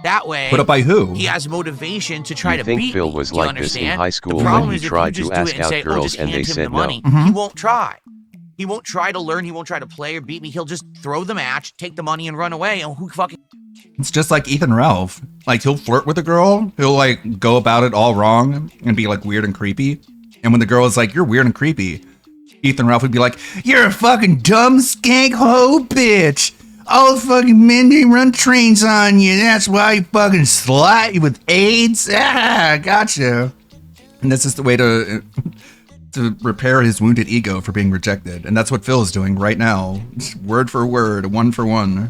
That way, Put up by who? he has motivation to try You to think beat Phil me. was Do you like this in understand? high school the when problem he is if tried you to just do ask it and out say, girls just and hand they him said the no. money, Mhm. he won't try. He won't try to learn. He won't try to play or beat me. He'll just throw the match, take the money, and run away. And who fucking... It's just like Ethan Ralph. Like, he'll flirt with a girl. He'll, like, go about it all wrong and be, like, weird and creepy. And when the girl is like, you're weird and creepy, Ethan Ralph would be like, you're a fucking dumb skank hoe bitch. All the fucking men, they run trains on you. That's why you fucking slut with AIDS. Ah, gotcha. And that's just the way to repair his wounded ego for being rejected. And that's what Phil is doing right now. Word for word, one for one.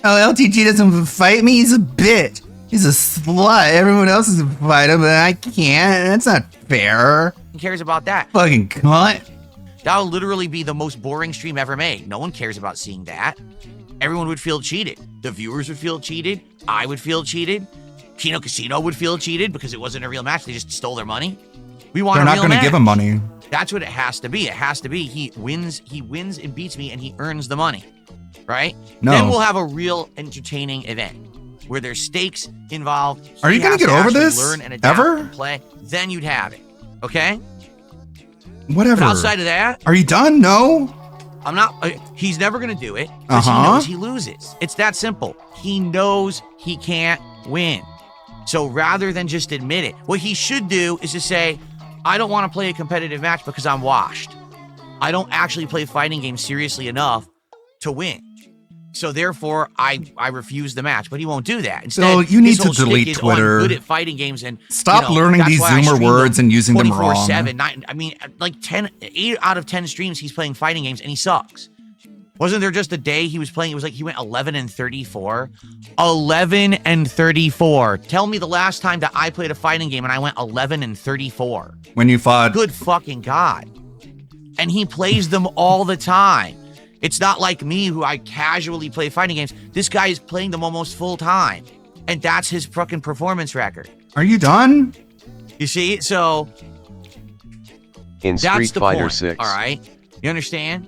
Oh, LTG doesn't fight me. He's a bitch. He's a slut. Everyone else is a fighter, but I can't. That's not fair. Who cares about that? Fucking cunt. That'll literally be the most boring stream ever made. No one cares about seeing that. Everyone would feel cheated. The viewers would feel cheated. I would feel cheated. Kino Casino would feel cheated because it wasn't a real match. They just stole their money. We want They're a not real going to match. give him money. That's what it has to be. It has to be he wins and beats me and he earns the money. Right? No. Then we'll have a real entertaining event where there's stakes involved. Are you He gonna has get to over actually this? Learn and adapt Ever? and play. Then you'd have it. Okay? Whatever. But outside of that, Are you done? No? I'm not. He's never gonna do it because he knows he loses. It's that simple. He knows he can't win. So rather than just admit it, what he should do is to say, "I don't want to play a competitive match because I'm washed. I don't actually play fighting games seriously enough to win. So therefore, I refuse the match." But he won't do that. Instead, So you need his to whole shtick delete is, Twitter. I'm good at fighting games and Stop you know, learning that's these why I Zoomer stream words them and using them wrong. 24/7. I mean, like 8 out of 10 streams he's playing fighting games and he sucks. Wasn't there just a day he was playing? It was like he went 11-34. 11-34. Tell me the last time that I played a fighting game and I went 11-34. When you fought. Good fucking God. And he plays them all the time. It's not like me who I casually play fighting games. This guy is playing them almost full time. And that's his fucking performance record. Are you done? You see? So In that's Street the Fighter point, 6. all right? You understand?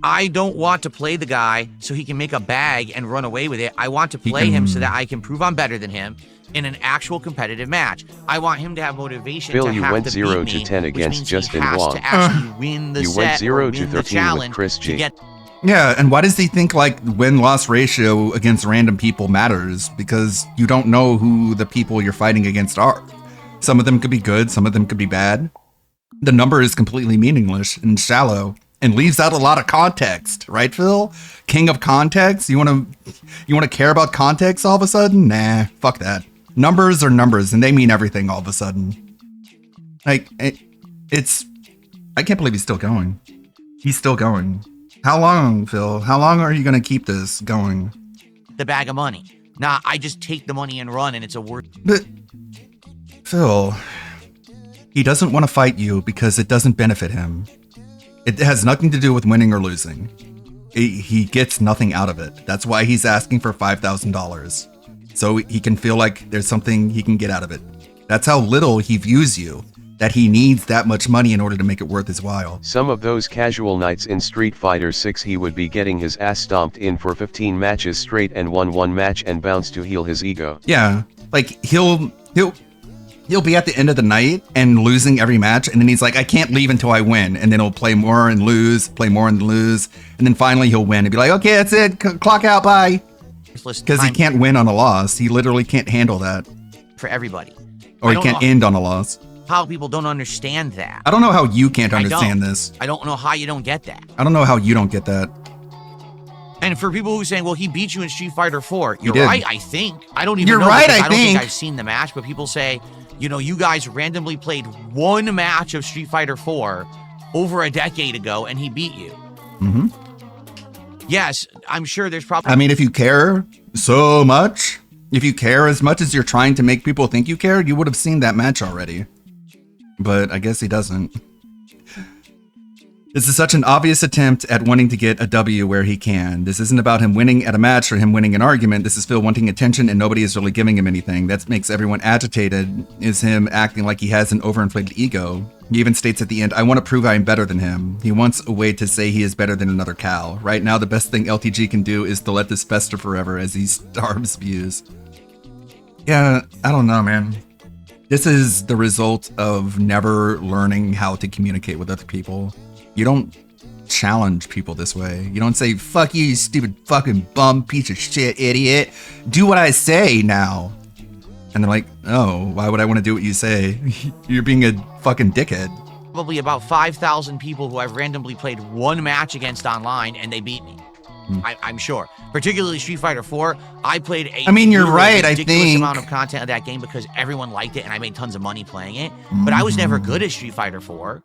I don't want to play the guy so he can make a bag and run away with it. I want to play him so that I can prove I'm better than him in an actual competitive match. I want him to have motivation Phil, to you have went to 0 beat to me, 10 which against means Justin he has Wong. to actually win the You set went 0 or to win the 13 with challenge Chris to G. get Yeah, and why does he think like win-loss ratio against random people matters? Because you don't know who the people you're fighting against are. Some of them could be good, some of them could be bad. The number is completely meaningless and shallow and leaves out a lot of context, right, Phil? King of context? You want to care about context all of a sudden? Nah, fuck that. Numbers are numbers, and they mean everything all of a sudden. Like, it's... I can't believe he's still going. He's still going. How long, Phil? How long are you going to keep this going? the bag of money. Nah, I just take the money and run, and it's a word. But, Phil, he doesn't want to fight you because it doesn't benefit him. It has nothing to do with winning or losing. He gets nothing out of it. That's why he's asking for $5,000. So he can feel like there's something he can get out of it. That's how little he views you, that he needs that much money in order to make it worth his while. Some of those casual nights in Street Fighter 6 he would be getting his ass stomped in for 15 matches straight and won one match and bounced to heal his ego. Yeah, like he'll be at the end of the night and losing every match, and then he's like, I can't leave until I win, and then he'll play more and lose, and then finally he'll win and be like, okay, that's it, clock out, bye. Because he can't win on a loss. He literally can't handle that. For everybody. Or he can't end on a loss. How people don't understand that. I don't know how you can't understand this. I don't know how you don't get that. I don't know how you don't get that. And for people who are saying, well, he beat you in Street Fighter 4, He you're did. right, I think. I don't even You're know. right, because I don't think think. I've seen the match, but people say, you know, you guys randomly played one match of Street Fighter 4 over a decade ago, and he beat you. Mm-hmm. Yes, I'm sure there's probably... I mean, if you care so much, if you care as much as you're trying to make people think you care, you would have seen that match already. But I guess he doesn't. This is such an obvious attempt at wanting to get a W where he can. This isn't about him winning at a match or him winning an argument. This is Phil wanting attention and nobody is really giving him anything. That makes everyone agitated, is him acting like he has an overinflated ego. He even states at the end, I want to prove I'm better than him. He wants a way to say he is better than another Cal. Right now, the best thing LTG can do is to let this fester forever as he starves views. Yeah, I don't know, man. This is the result of never learning how to communicate with other people. You don't challenge people this way. You don't say, fuck you, you stupid fucking bum piece of shit, idiot. Do what I say now. And they're like, oh, why would I want to do what you say? You're being a fucking dickhead. Probably about 5,000 people who I've randomly played one match against online, and they beat me. I'm sure. Particularly Street Fighter 4, I played a I mean, you're right, I ridiculous think. amount of content of that game because everyone liked it, and I made tons of money playing it. But I was never good at Street Fighter 4.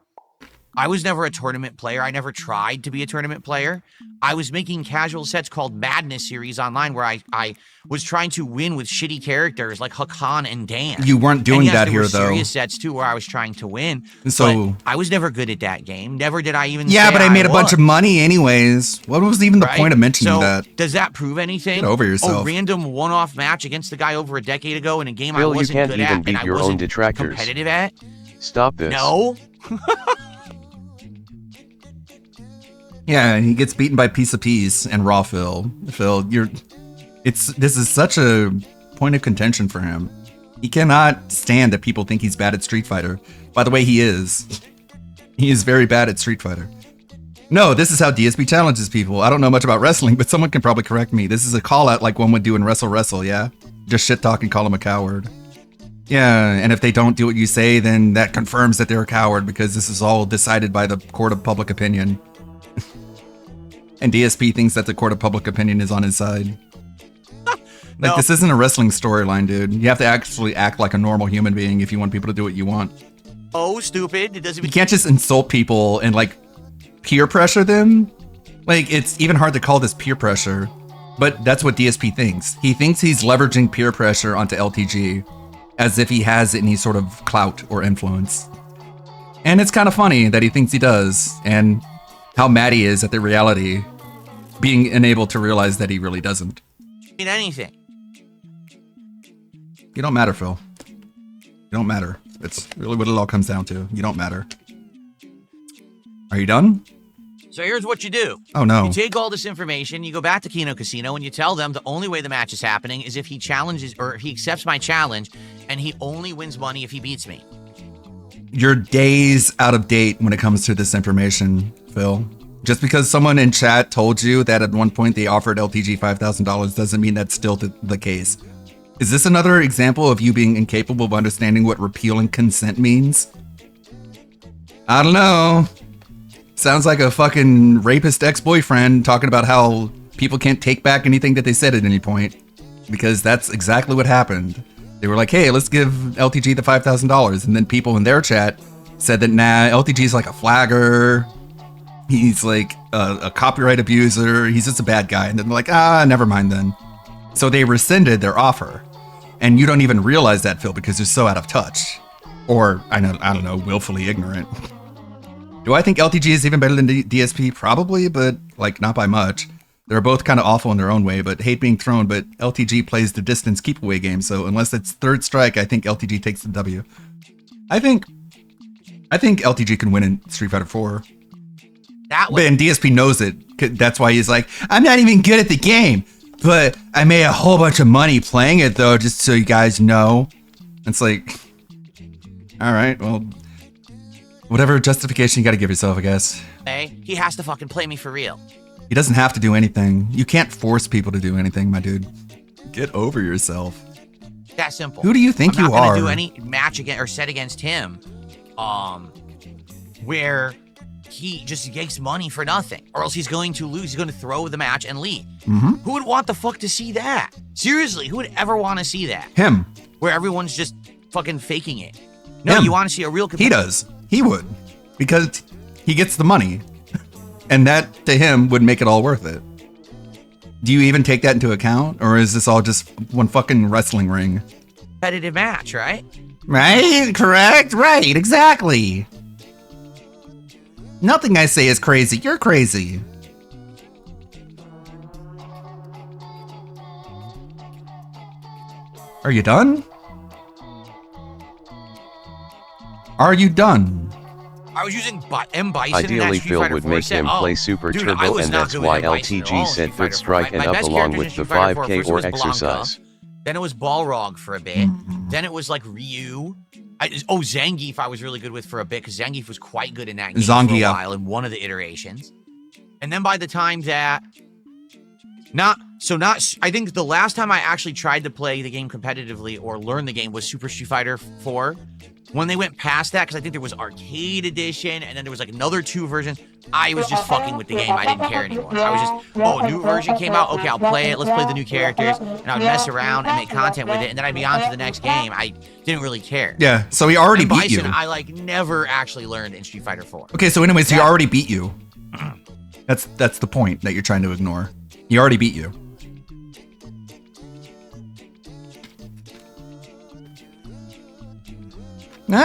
I was never a tournament player. I never tried to be a tournament player. I was making casual sets called Madness Series online where I was trying to win with shitty characters like Hakan and Dan. You weren't doing and yes, that there here, were though. serious sets too where I was trying to win. So- but I was never good at that game. Never did I even Yeah, say but I made a bunch was. of money anyways. What was even the Right? point of mentioning So, that? Does that prove anything? Get over yourself. A random one-off match against the guy over a decade ago in a game I Phil, you wasn't can't good even at beat and I your own wasn't detractors. competitive at? Stop this. No. Yeah, and he gets beaten by Piece of Peas and Raw Phil. Phil, this is such a point of contention for him. He cannot stand that people think he's bad at Street Fighter. By the way, he is. He is very bad at Street Fighter. No, this is how DSP challenges people. I don't know much about wrestling, but someone can probably correct me. This is a call out like one would do in Wrestle, yeah? Just shit talk and call him a coward. Yeah, and if they don't do what you say, then that confirms that they're a coward because this is all decided by the court of public opinion. And DSP thinks that the court of public opinion is on his side. Like, this isn't a wrestling storyline, dude. You have to actually act like a normal human being if you want people to do what you want. Oh, stupid. It doesn't You can't just insult people and, like, peer pressure them. Like, it's even hard to call this peer pressure. But that's what DSP thinks. He thinks he's leveraging peer pressure onto LTG as if he has any sort of clout or influence. And it's kind of funny that he thinks he does, and how mad he is at the reality, being unable to realize that he really doesn't. mean anything. You don't matter, Phil. You don't matter. It's really what it all comes down to. You don't matter. Are you done? So here's what you do. Oh, no. You take all this information, you go back to Kino Casino, and you tell them the only way the match is happening is if he challenges or if he accepts my challenge, and he only wins money if he beats me. You're days out of date when it comes to this information, Phil. Just because someone in chat told you that at one point they offered LTG $5,000 doesn't mean that's still the case. Is this another example of you being incapable of understanding what repealing consent means? I don't know. Sounds like a fucking rapist ex-boyfriend talking about how people can't take back anything that they said at any point. Because that's exactly what happened. They were like, hey, let's give LTG the $5,000. And then people in their chat said that, nah, LTG's like a flagger. He's like a copyright abuser. He's just a bad guy. And then they're like, never mind then. So they rescinded their offer. And you don't even realize that, Phil, because you're so out of touch. Or, I don't know, willfully ignorant. Do I think LTG is even better than DSP? Probably, but like not by much. They're both kind of awful in their own way, but hate being thrown. But LTG plays the distance keep away game, so unless it's third strike, I think LTG takes the W. I think LTG can win in Street Fighter 4. And DSP knows it. That's why he's like, I'm not even good at the game, but I made a whole bunch of money playing it though, just so you guys know. It's like, all right, well, whatever justification you got to give yourself, I guess. Hey, he has to fucking play me for real. He doesn't have to do anything. You can't force people to do anything, my dude. Get over yourself. That simple. Who do you think you I'm not are? gonna do any match against or set against him, where he just takes money for nothing, or else he's going to lose. He's going to throw the match and leave. Mm-hmm. Who would want the fuck to see that? Seriously, who would ever want to see that? Him. Where everyone's just fucking faking it. No, you want to see a real. He does. He would, because he gets the money. And that, to him, would make it all worth it. Do you even take that into account? Or is this all just one fucking wrestling ring? Competitive match, right? Right? Correct? Right, exactly. Nothing I say is crazy. You're crazy. Are you done? Are you done? I was using M. Bison. Ideally, Phil would make him play Super Turbo, and that's why LTG said third strike and up along with the 5K or exercise. Then it was Balrog for a bit. Then it was like Ryu. Zangief I was really good with for a bit, because Zangief was quite good in that game for a while in one of the iterations. And then by the time that... I think the last time I actually tried to play the game competitively or learn the game was Super Street Fighter 4. When they went past that, because I think there was Arcade Edition, and then there was like another 2 versions, I was just fucking with the game. I didn't care anymore. I was just, a new version came out. Okay, I'll play it. Let's play the new characters. And I would mess around and make content with it, and then I'd be on to the next game. I didn't really care. Yeah, so he already beat you. I never actually learned in Street Fighter 4. Okay, so anyways, he already beat you. That's the point that you're trying to ignore. He already beat you.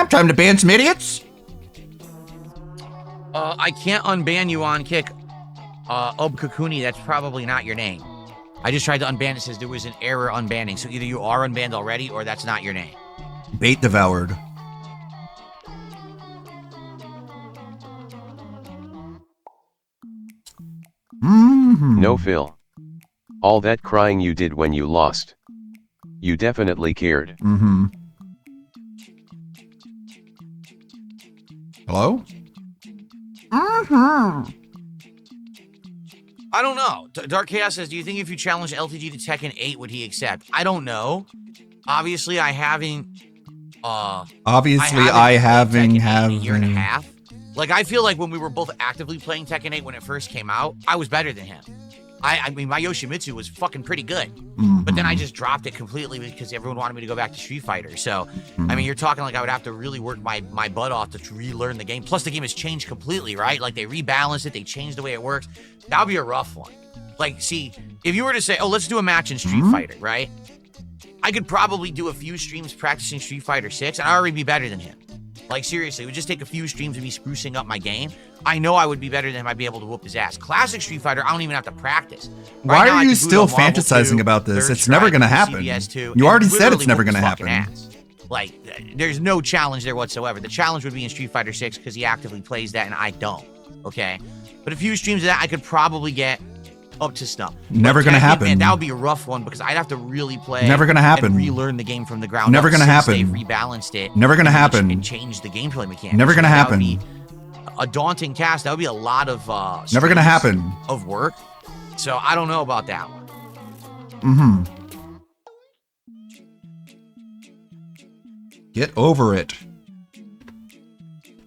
Time to ban some idiots. I can't unban you on kick. Kakuni, that's probably not your name. I just tried to unban it. Says there was an error unbanning. So either you are unbanned already or that's not your name. Bait devoured. No, Phil. All that crying you did when you lost. You definitely cared. Hello? I don't know. Dark Chaos says, do you think if you challenge LTG to Tekken 8, would he accept? I don't know. Obviously, I haven't... I haven't in a year and a half. Like, I feel like when we were both actively playing Tekken 8 when it first came out, I was better than him. I mean, my Yoshimitsu was fucking pretty good. But then I just dropped it completely because everyone wanted me to go back to Street Fighter. So, I mean, you're talking like I would have to really work my butt off to relearn the game. Plus, the game has changed completely, right? Like, they rebalanced it. They changed the way it works. That would be a rough one. Like, see, if you were to say, oh, let's do a match in Street Fighter, right? I could probably do a few streams practicing Street Fighter 6, and I'd already be better than him. Like, seriously, it would just take a few streams of me sprucing up my game. I know I would be better than him. I'd be able to whoop his ass. Classic Street Fighter, I don't even have to practice. Why are you still fantasizing about this? It's never going to happen. You already said it's never going to happen. Like, there's no challenge there whatsoever. The challenge would be in Street Fighter 6 because he actively plays that and I don't. Okay? But a few streams of that, I could probably get up to snuff. Never But gonna Tekken, happen. Man, that would be a rough one because I'd have to really play. Never gonna happen. And relearn the game from the ground Never up gonna since happen. They've rebalanced it. Never gonna happen. And changed the gameplay mechanics. Never gonna So that happen. would be a daunting task. That would be a lot of Never gonna streams happen. of work. So I don't know about that one. Mm-hmm. Get over it.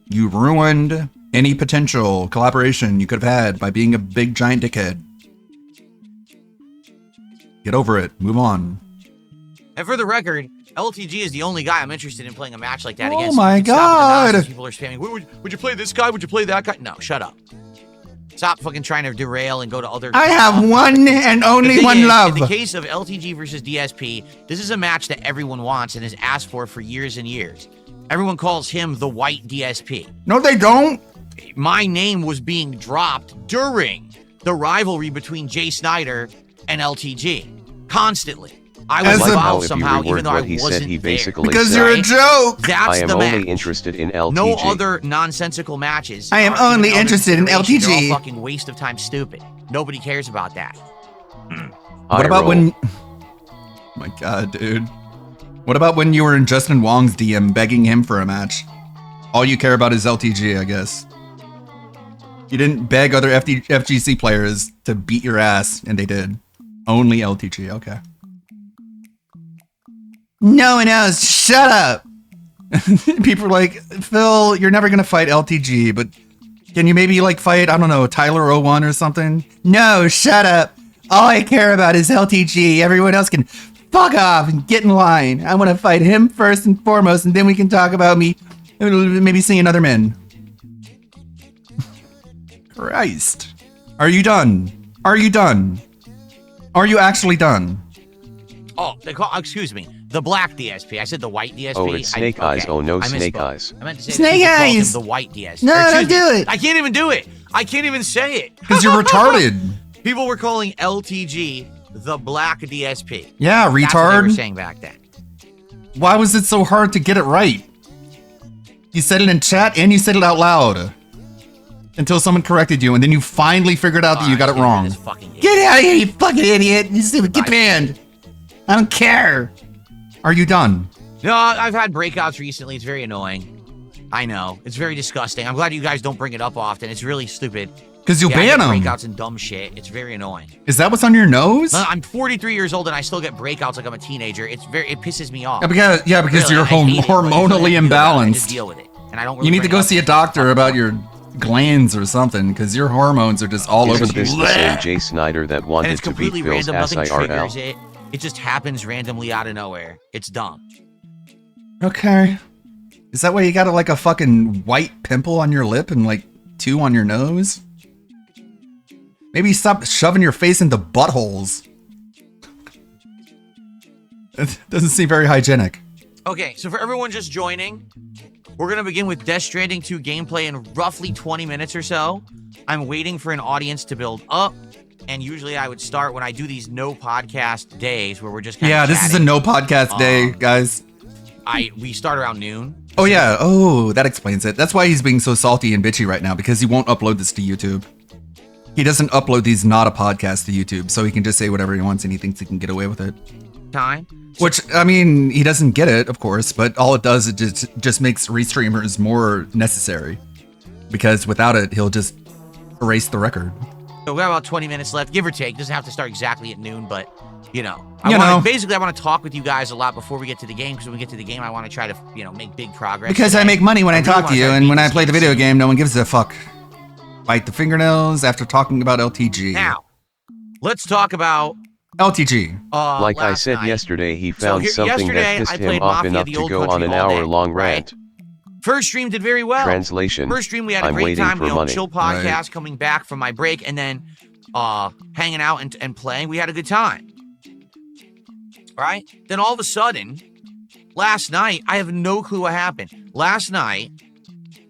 You ruined any potential collaboration you could have had by being a big giant dickhead. Get over it. Move on. And for the record, LTG is the only guy I'm interested in playing a match like that Oh against. my You can stop the nonsense God. People are spamming. Would you play this guy? Would you play that guy? No, shut up. Stop fucking trying to derail and go to other. I have one and The only thing one is, love. In the case of LTG versus DSP, this is a match that everyone wants and has asked for years and years. Everyone calls him the white DSP. No, they don't. My name was being dropped during the rivalry between Jay Snyder and LTG. Constantly. I was Like how involved if you somehow, even reword though I what he wasn't said, he there. basically Because said, you're a joke. That's I am the only match. interested in LTG. No other nonsensical matches. I am are only even under interested in consideration. They're LTG. all fucking waste of time, stupid. Nobody cares about that. What about when... Oh my God, dude. What about when you were in Justin Wong's DM begging him for a match? All you care about is LTG, I guess. You didn't beg other FGC players to beat your ass, and they did. Only LTG, okay. No one else, shut up! People are like, Phil, you're never gonna fight LTG, but can you maybe like fight, I don't know, Tyler01 or something? No, shut up! All I care about is LTG. Everyone else can fuck off and get in line. I want to fight him first and foremost, and then we can talk about me maybe seeing other men. Christ. Are you done? Are you done? Are you actually done? Oh, they call, excuse me. The black DSP. I said the white DSP. Oh, it's Snake Eyes. Oh, no, I Snake misspoke. Eyes. I meant to say Snake that people called Eyes. him the white DSP. No, Or, don't excuse do me, it. I can't even do it. I can't even say it. Because you're retarded. People were calling LTG the black DSP. Yeah, That's what they retard. were saying back then. Why was it so hard to get it right? You said it in chat and you said it out loud. Until someone corrected you, and then you finally figured out that you got it wrong. Get out of here, you fucking idiot! You stupid, get banned! I don't care! Are you done? No, I've had breakouts recently. It's very annoying. I know. It's very disgusting. I'm glad you guys don't bring it up often. It's really stupid. 'Cause you'll I get ban 'em. breakouts and dumb shit. It's very annoying. Is that what's on your nose? I'm 43 years old and I still get breakouts like I'm a teenager. It pisses me off. Yeah, because Really, you're I hate it, but hormonally I imbalanced. just deal with it. And I don't really You need to bring go it up. see a doctor about your glands or something, because your hormones are just all over Isn't the this the same Jay Snyder that And wanted it's to beat completely Phil's random. ass Nothing triggers IRL? it. It just happens randomly out of nowhere. It's dumb. Okay. Is that why you got like a fucking white pimple on your lip and like 2 on your nose? Maybe stop shoving your face into buttholes. It doesn't seem very hygienic. Okay, so for everyone just joining, we're going to begin with Death Stranding 2 gameplay in roughly 20 minutes or so. I'm waiting for an audience to build up, and usually I would start when I do these no podcast days where we're just kind Yeah, of this is a chatting. no podcast day, guys. We start around noon. Oh yeah, oh, that explains it. That's why he's being so salty and bitchy right now, because he won't upload this to YouTube. He doesn't upload these not a podcast to YouTube, so he can just say whatever he wants and he thinks he can get away with it. Time. Which, I mean, he doesn't get it, of course, but all it does, it just makes restreamers more necessary. Because without it, he'll just erase the record. So we have about 20 minutes left, give or take. Doesn't have to start exactly at noon, but you know. You know. Basically, I want to talk with you guys a lot before we get to the game, because when we get to the game, I want to try to, make big progress. Because I today. make money when I really talk wanna to you, try and beat when I this play the game video soon. game, no one gives a fuck. Bite the fingernails after talking about LTG. Now, let's talk about LTG. Like I last said night. yesterday, he So found here- something yesterday, that I pissed him played off Mafia, enough the to old go on country an all day, hour-long right? rant. First stream did very well. Translation. First stream, we had a I'm great waiting time. for money. Chill podcast, coming back from my break, and then hanging out and playing. We had a good time. Right? Then all of a sudden, last night, I have no clue what happened. Last night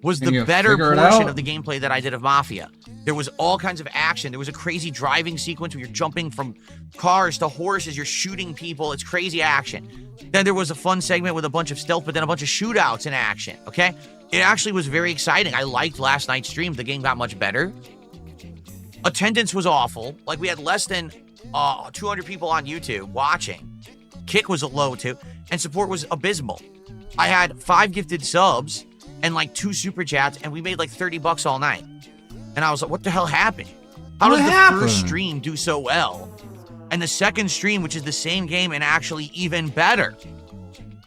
was Can the you better figure it portion out? of the gameplay that I did of Mafia. There was all kinds of action. There was a crazy driving sequence where you're jumping from cars to horses. You're shooting people. It's crazy action. Then there was a fun segment with a bunch of stealth, but then a bunch of shootouts in action. Okay? It actually was very exciting. I liked last night's stream. The game got much better. Attendance was awful. Like, we had less than 200 people on YouTube watching. Kick was low, too. And support was abysmal. I had 5 gifted subs and, like, 2 super chats, and we made, like, $30 all night. And I was like, what the hell happened? How does the first stream do so well? And the second stream, which is the same game and actually even better,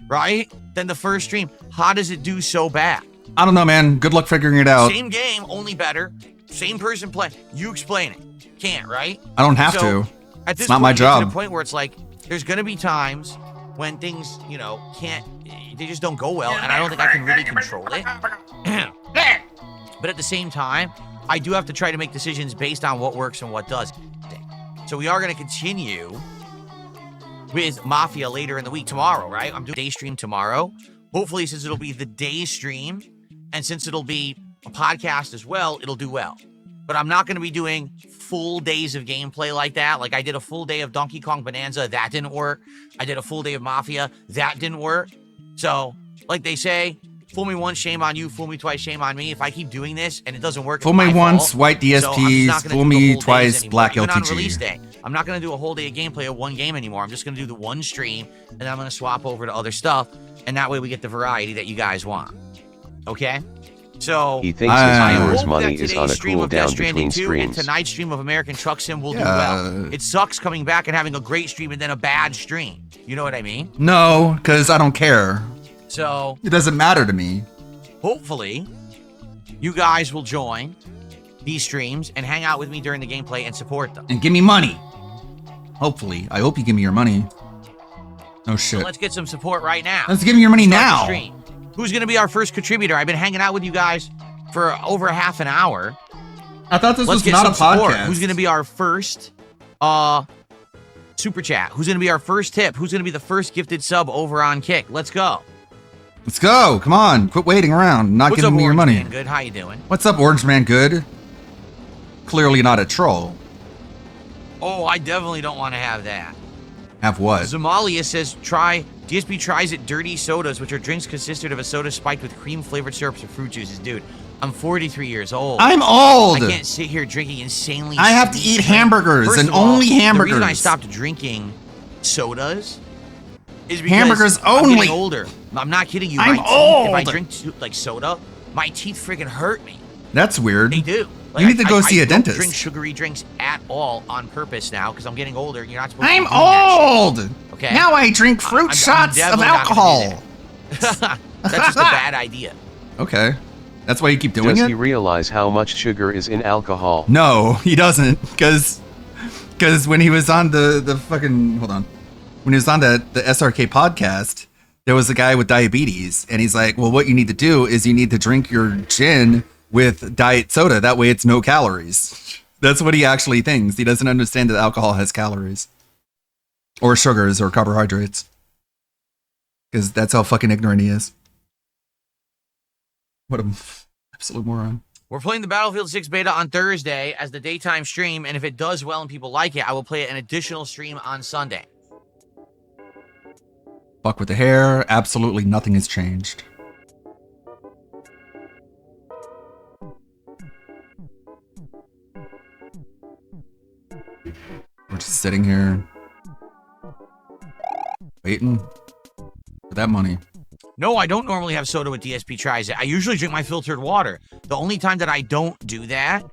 right, than the first stream, how does it do so bad? I don't know, man. Good luck figuring it out. Same game, only better. Same person playing. You explain it. Can't, right? I don't have to. At this It's not point, my you get to job. the point where it's like, there's going to be times when things, you know, they just don't go well, and I don't think I can really control it. But at the same time, I do have to try to make decisions based on what works and what does. So we are going to continue with Mafia later in the week. Tomorrow, right? I'm doing a day stream tomorrow. Hopefully, since it'll be the day stream, and since it'll be a podcast as well, it'll do well. But I'm not going to be doing full days of gameplay like that. Like, I did a full day of Donkey Kong Bonanza. That didn't work. I did a full day of Mafia. That didn't work. So, like they say, fool me once, shame on you. Fool me twice, shame on me. If I keep doing this and it doesn't work, Fool it's me my once, fault. white So I'm just DSPs. not gonna Fool do the me whole days twice, anymore. black Even on release LTG. day, I'm not going to do a whole day of gameplay of one game anymore. I'm just going to do the one stream, and then I'm going to swap over to other stuff, and that way we get the variety that you guys want. Okay? So He thinks his I viewers' hope money that is today's on a stream cool of Death down Stranding between 2 and streams. tonight's stream of American Truck Sim will do Yeah. well. It sucks coming back and having a great stream and then a bad stream. You know what I mean? No, because I don't care. So It doesn't matter to me. hopefully you guys will join these streams and hang out with me during the gameplay and support them. And give me money. Hopefully. I hope you give me your money. Oh, So shit. let's get some support right now. Let's give me your money Start the now. stream. Who's going to be our first contributor? I've been hanging out with you guys for over half an hour. I thought this Let's was get not some a support. podcast. Who's going to be our first super chat? Who's going to be our first tip? Who's going to be the first gifted sub over on Kick? Let's go. Let's go. Come on. Quit waiting around. Not What's giving up, me your Orange money. Man? Good. How you doing? What's up, Orange Man Good? Clearly not a troll. Oh, I definitely don't want to have that. Have what? Zamalia says, DSP tries it dirty sodas, which are drinks consisted of a soda spiked with cream-flavored syrups or fruit juices. Dude, I'm 43 years old. I'm old. I can't sit here drinking insanely I have to sweet eat drinks. hamburgers First and of all, only hamburgers. The reason I stopped drinking sodas is because Hamburgers I'm only. getting older. I'm not kidding you. I'm my teeth, if I old. drink like soda, my teeth freaking hurt me. That's weird. They do. You need to go see a I don't dentist. drink sugary drinks at all on purpose now because I'm getting older. You're not supposed I'm to be doing that shit. old. Okay. Now I drink fruit I'm shots of definitely not gonna do alcohol. that. That's just a bad idea. Okay. That's why you keep doing Does it? he realize how much sugar is in alcohol? No, he doesn't. Because when he was on the fucking... Hold on. When he was on the SRK podcast, there was a guy with diabetes. And he's like, well, what you need to do is you need to drink your gin with diet soda. That way it's no calories. That's what he actually thinks. He doesn't understand that alcohol has calories. Or sugars or carbohydrates. Because that's how fucking ignorant he is. What a absolute moron. We're playing the Battlefield 6 beta on Thursday as the daytime stream, and if it does well and people like it, I will play an additional stream on Sunday. Fuck with the hair. Absolutely nothing has changed. We're just sitting here waiting for that money. No, I don't normally have soda with DSP Tries It. I usually drink my filtered water. The only time that I don't do that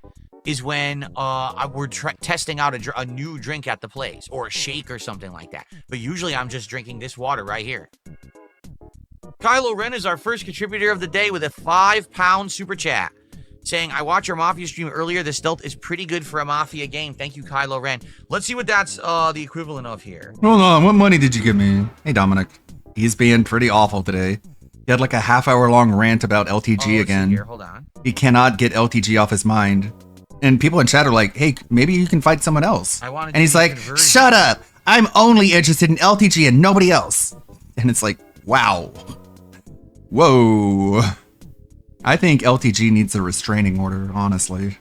is when we're testing out a new drink at the place or a shake or something like that. But usually I'm just drinking this water right here. Kylo Ren is our first contributor of the day with a £5 super chat saying, I watched your Mafia stream earlier. The stealth is pretty good for a Mafia game. Thank you, Kylo Ren. Let's see what that's the equivalent of here. Hold on, what money did you give me? Hey, Dominic. He's being pretty awful today. He had like a half-hour long rant about LTG again. Here, hold on. He cannot get LTG off his mind. And people in chat are like, hey, maybe you can fight someone else. And he's like, shut up. I'm only interested in LTG and nobody else. And it's like, wow. Whoa. I think LTG needs a restraining order, honestly.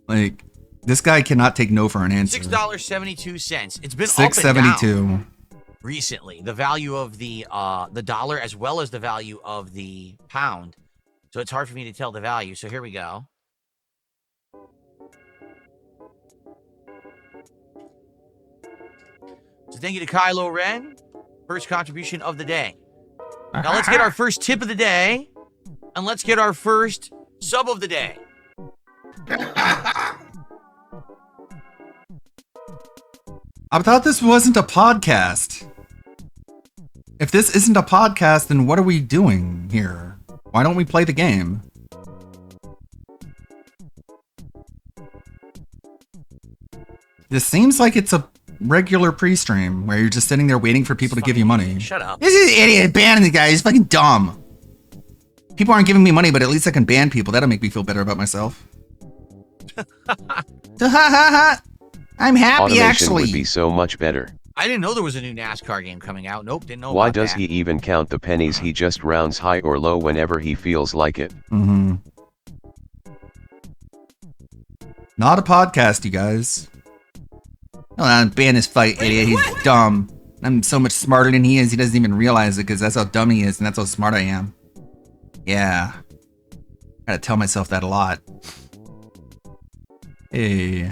Like, this guy cannot take no for an answer. $6.72. It's been up and $6.72. down recently. The value of the dollar as well as the value of the pound. So it's hard for me to tell the value. So here we go. So thank you to Kylo Ren. First contribution of the day. Now let's get our first tip of the day. And let's get our first sub of the day. I thought this wasn't a podcast. If this isn't a podcast, then what are we doing here? Why don't we play the game? This seems like it's a regular pre-stream where you're just sitting there waiting for people to give you money. Shut up. This is an idiot banning the guy. He's fucking dumb. People aren't giving me money, but at least I can ban people. That'll make me feel better about myself. I'm happy, Automation actually. would be so much better. I didn't know there was a new NASCAR game coming out. Nope, didn't know Why about does that. he even count the pennies? He just rounds high or low whenever he feels like it. Mm-hmm. Not a podcast, you guys. Hold on, ban this fight, idiot. He's dumb. I'm so much smarter than he is. He doesn't even realize it because that's how dumb he is and that's how smart I am. Yeah. Gotta tell myself that a lot. Hey.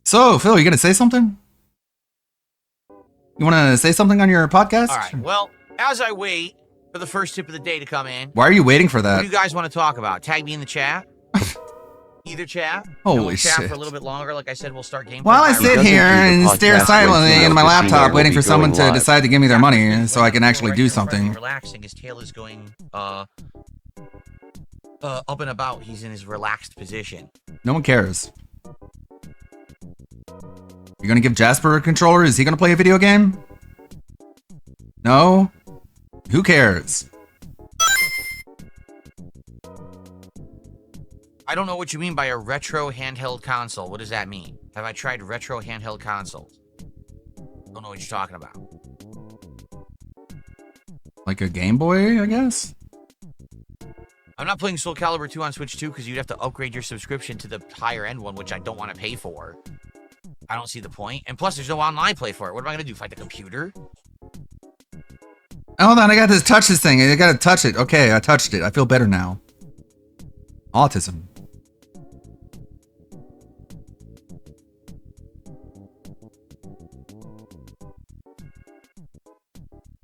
So, Phil, you gonna say something? You wanna say something on your podcast? All right. Well, as I wait for the first tip of the day to come in, Why are you waiting for what that? do you guys want to talk about? Tag me in the chat. Either chat. Holy we'll chat shit. for a little bit longer. Like I said, we'll start gameplay. While I by sit round. here and stare silently into my laptop will waiting be for someone going to live. decide to give me their money so I can actually do something. Relaxing. His tail is going up and about. He's in his relaxed position. No one cares. You're gonna give Jasper a controller? Is he gonna play a video game? No? Who cares? I don't know what you mean by a retro handheld console. What does that mean? Have I tried retro handheld consoles? Don't know what you're talking about. Like a Game Boy, I guess? I'm not playing Soul Calibur 2 on Switch 2 because you'd have to upgrade your subscription to the higher end one, which I don't want to pay for. I don't see the point. And plus, there's no online play for it. What am I going to do? Fight the computer? Hold on, I got to touch this thing. I gotta touch it. Okay, I touched it. I feel better now. Autism.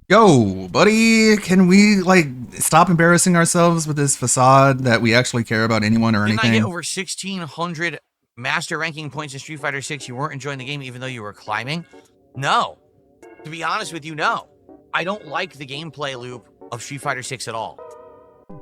Yo, buddy, can we, like, stop embarrassing ourselves with this facade that we actually care about anyone or Didn't I anything? get over 1,600 master ranking points in Street Fighter 6? You weren't enjoying the game even though you were climbing? No. To be honest with you, no. I don't like the gameplay loop of Street Fighter 6 at all.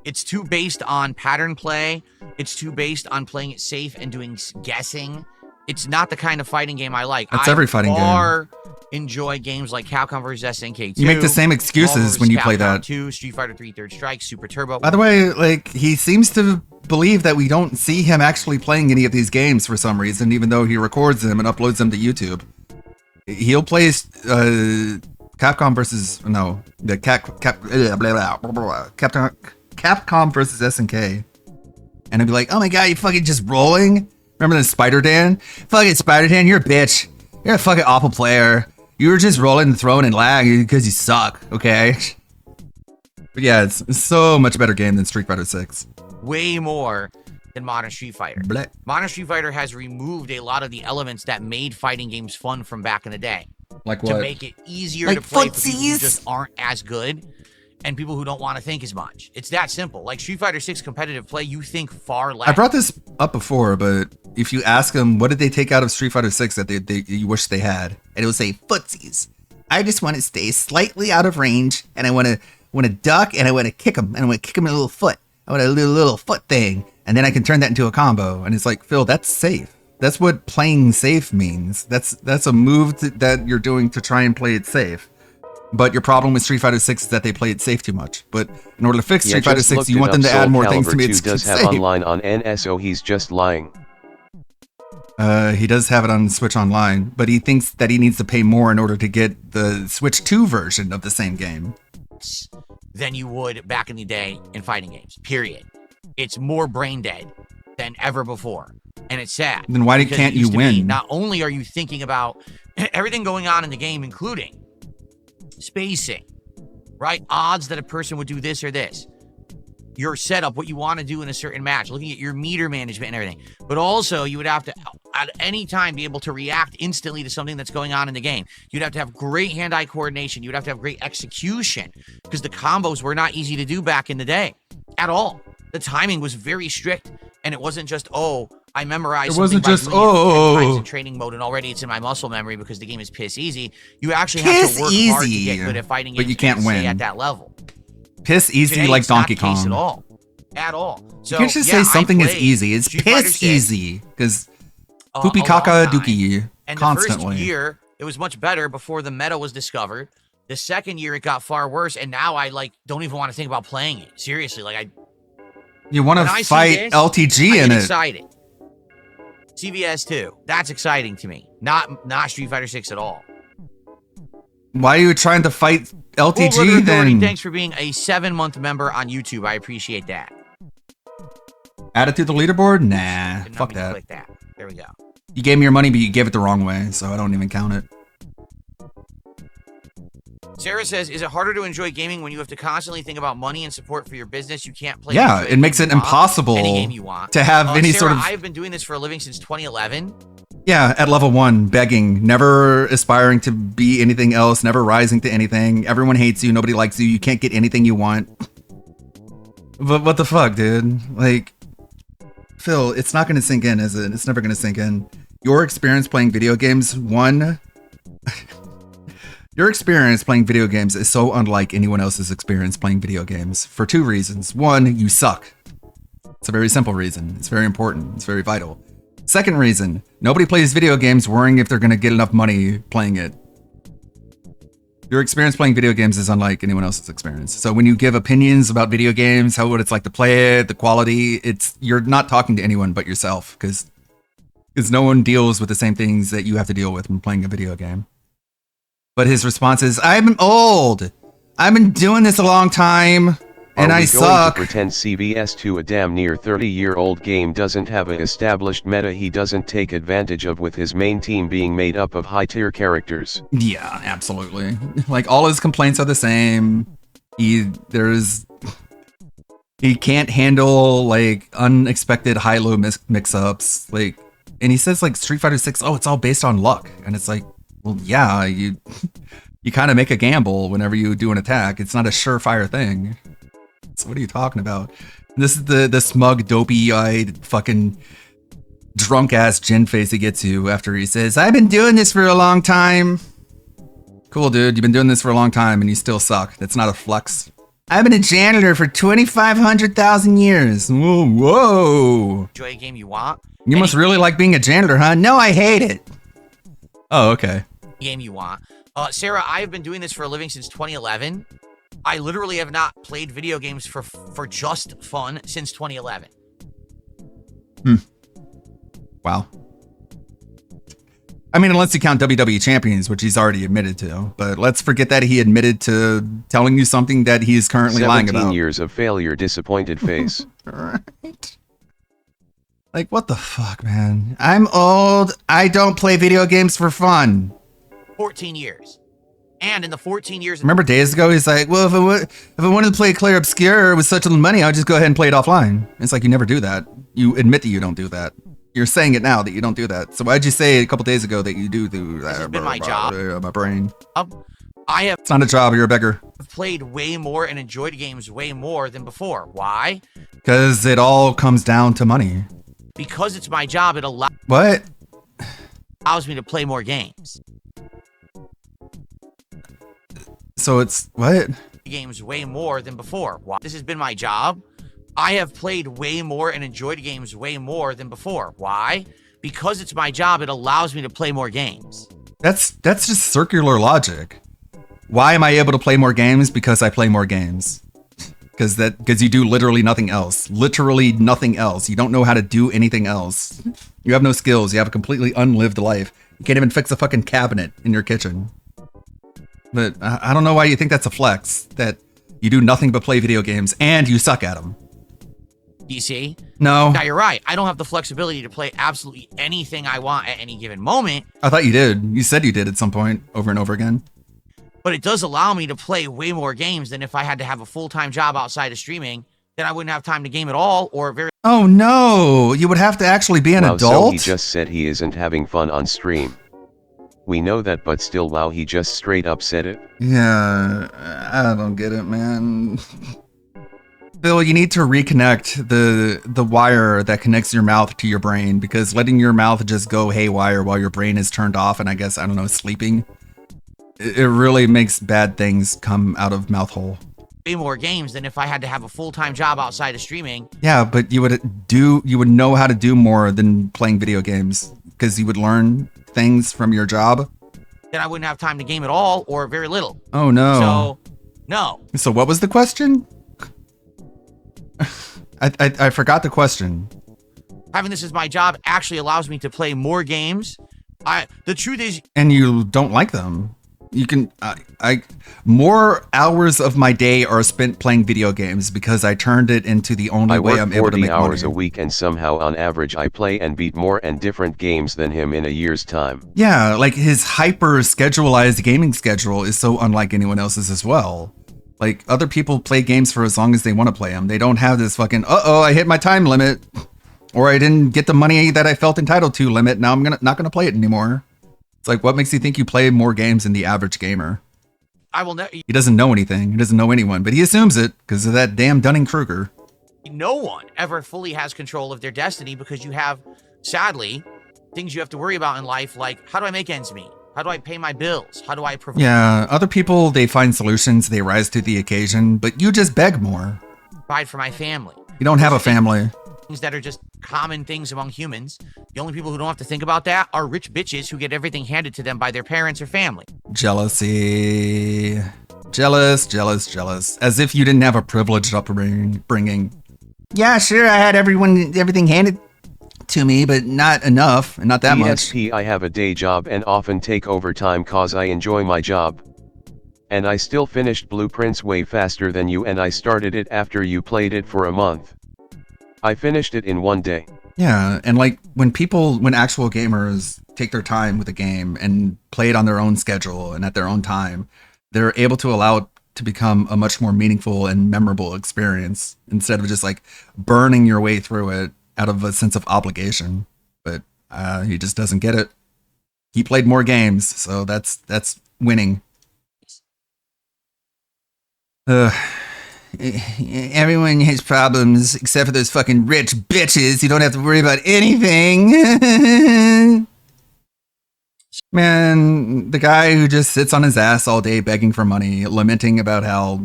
It's too based on pattern play. It's too based on playing it safe and doing guessing. It's not the kind of fighting game I like. That's every fighting game. Enjoy games like Capcom vs. SNK 2. You make the same excuses when you play that. 2, Street Fighter 3 Third Strike, Super Turbo. By the way, like, he seems to believe that we don't see him actually playing any of these games for some reason, even though he records them and uploads them to YouTube. He'll play Capcom versus Capcom versus SNK, and he'll be like, "Oh my god, you fucking just rolling." Remember the Spider Dan? Fucking Spider Dan, you're a bitch. You're a fucking awful player. You were just rolling and throwing and lag because you suck. Okay. But yeah, it's so much better game than Street Fighter 6. Way more than Modern Street Fighter. Blech. Modern Street Fighter has removed a lot of the elements that made fighting games fun from back in the day. Like To what? make it easier Like to play for people who footsies? just aren't as good and people who don't want to think as much. It's that simple. Like Street Fighter 6 competitive play, you think far less. I brought this up before, but if you ask them what did they take out of Street Fighter 6 that they you wish they had, and it will say footsies. I just want to stay slightly out of range, and I want to duck, and I want to kick him, and I want to kick him in a little foot. I want a little foot thing, and then I can turn that into a combo. And it's like, Phil, that's safe. That's what playing safe means. That's a move that you're doing to try and play it safe. But your problem with Street Fighter 6 is that they play it safe too much. But in order to fix Street Fighter 6, you want them to add more things to make it does have safe. online on NSO. He's just lying. He does have it on Switch Online, but he thinks that he needs to pay more in order to get the Switch 2 version of the same game. Than you would back in the day in fighting games. Period. It's more brain dead than ever before. And it's sad. Then why because can't it used you to be, win? Not only are you thinking about everything going on in the game, including spacing, right? Odds that a person would do this or this. your setup, what you want to do in a certain match, looking at your meter management and everything. But also, you would have to, at any time, be able to react instantly to something that's going on in the game. You'd have to have great hand-eye coordination. You'd have to have great execution, because the combos were not easy to do back in the day at all. The timing was very strict, and it wasn't just, oh, I memorized. It wasn't something just, by doing it 10 times oh, in training mode, and already it's in my muscle memory because the game is piss easy. You actually have to work hard to get good at fighting games, but you can't and stay win at that level. Piss easy Today, like it's not Donkey the case Kong. At all. So, You can't just yeah, say something I is played easy. It's Street Fighter piss 6, easy because poopy a long caca time. dookie And constantly. the first year, it was much better before the meta was discovered. The second year, it got far worse, and now I don't even want to think about playing it. Seriously, You want when to I see fight this, LTG I in get it. excited. CVS 2, that's exciting to me. Not Street Fighter 6 at all. Why are you trying to fight Well, Brother LTG Authority, then? thanks for being a 7-month member on YouTube. I appreciate that. Add it to the leaderboard? Nah, Didn't fuck want me to that. click that. There we go. You gave me your money, but you gave it the wrong way, so I don't even count it. Sarah says, is it harder to enjoy gaming when you have to constantly think about money and support for your business? You can't play. Yeah, any it makes game it you want, impossible any game you want. to have any Sarah, sort of- I've been doing this for a living since 2011. Yeah, at level 1, begging, never aspiring to be anything else, never rising to anything. Everyone hates you, nobody likes you, you can't get anything you want. But what the fuck, dude? Like, Phil, it's not gonna sink in, is it? It's never gonna sink in. Your experience playing video games, your experience playing video games is so unlike anyone else's experience playing video games for 2 reasons. 1, you suck. It's a very simple reason. It's very important. It's very vital. Second reason, nobody plays video games worrying if they're going to get enough money playing it. Your experience playing video games is unlike anyone else's experience. So when you give opinions about video games, what it's like to play it, the quality, you're not talking to anyone but yourself, because no one deals with the same things that you have to deal with when playing a video game. But his response is, I'm old. I've been doing this a long time, and I suck. Are we going to pretend CVS 2, a damn near 30-year-old game, doesn't have an established meta he doesn't take advantage of, with his main team being made up of high-tier characters? Yeah, absolutely. Like, all his complaints are the same. He can't handle, like, unexpected high-low mix-ups. Like, and he says, like, Street Fighter 6, oh, it's all based on luck. And it's like, well, yeah, you kind of make a gamble whenever you do an attack. It's not a surefire thing. So what are you talking about? This is the smug, dopey-eyed, fucking drunk-ass gin face he gets you after he says, I've been doing this for a long time. Cool, dude. You've been doing this for a long time and you still suck. That's not a flex. I've been a janitor for 2,500,000 years. Whoa. Enjoy a game you want. You must really like being a janitor, huh? No, I hate it. Oh, okay. Game you want. Sarah, I've been doing this for a living since 2011. I literally have not played video games for just fun since 2011. Wow. I mean, unless you count WWE Champions, which he's already admitted to. But let's forget that he admitted to telling you something that he is currently lying about. 17 years of failure, disappointed face. Right. Like, what the fuck, man? I'm old. I don't play video games for fun. 14 years. And in the 14 years... Remember days ago, he's like, well, if I wanted to play Claire Obscure with such little money, I'd just go ahead and play it offline. It's like, you never do that. You admit that you don't do that. You're saying it now that you don't do that. So why'd you say a couple days ago that you do that? This has been my job. My brain. It's not a job, you're a beggar. I've played way more and enjoyed games way more than before. Why? Because it all comes down to money. Because it's my job, it allows me to play more games. So it's what? Games way more than before. Why? This has been my job. I have played way more and enjoyed games way more than before. Why? Because it's my job, it allows me to play more games. That's just circular logic. Why am I able to play more games? Because I play more games. Because you do literally nothing else. Literally nothing else. You don't know how to do anything else. You have no skills. You have a completely unlived life. You can't even fix a fucking cabinet in your kitchen. But I don't know why you think that's a flex. That you do nothing but play video games and you suck at them. You see? No. Now you're right. I don't have the flexibility to play absolutely anything I want at any given moment. I thought you did. You said you did at some point over and over again. But it does allow me to play way more games than if I had to have a full-time job outside of streaming then I wouldn't have time to game at all, or very. Oh no, you would have to actually be an Wow, so adult? he just said he isn't having fun on stream. We know that, but still, wow, he just straight up said it. Yeah, I don't get it, man. Bill, you need to reconnect the wire that connects your mouth to your brain, because letting your mouth just go haywire while your brain is turned off and I guess, I don't know, sleeping, it really makes bad things come out of mouth hole. way more games than if I had to have a full-time job outside of streaming. Yeah, but you would know how to do more than playing video games, because you would learn things from your job. Then I wouldn't have time to game at all, or very little. Oh no. So, no. So what was the question? I forgot the question. Having this as my job actually allows me to play more games. The truth is, And you don't like them. You can, more hours of my day are spent playing video games because I turned it into the only I way work I'm able to 40 make hours money. a week, and somehow on average I play and beat more and different games than him in a year's time. Yeah, like his hyper schedulized gaming schedule is so unlike anyone else's as well. Like, other people play games for as long as they want to play them. They don't have this fucking, uh-oh, I hit my time limit, or I didn't get the money that I felt entitled to limit, now I'm not gonna play it anymore. It's like, what makes you think you play more games than the average gamer? I will never. He doesn't know anything. He doesn't know anyone, but he assumes it because of that damn Dunning-Kruger. No one ever fully has control of their destiny, because you have, sadly, things you have to worry about in life, like how do I make ends meet? How do I pay my bills? How do I provide? Yeah, other people, they find solutions, they rise to the occasion, but you just beg more. Provide for my family. You don't have a family. Things that are just common things among humans. The only people who don't have to think about that are rich bitches who get everything handed to them by their parents or family. Jealousy. Jealous. As if you didn't have a privileged upbringing. Yeah, sure, I had everything handed to me, but not enough, and not that much. PSP, I have a day job and often take overtime cause I enjoy my job. And I still finished Blueprints way faster than you, and I started it after you played it for a month. I finished it in one day. Yeah, and like when actual gamers take their time with a game and play it on their own schedule and at their own time, they're able to allow it to become a much more meaningful and memorable experience instead of just like burning your way through it out of a sense of obligation. But he just doesn't get it. He played more games, so that's winning. Everyone has problems except for those fucking rich bitches who don't have to worry about anything. Man, the guy who just sits on his ass all day begging for money, lamenting about how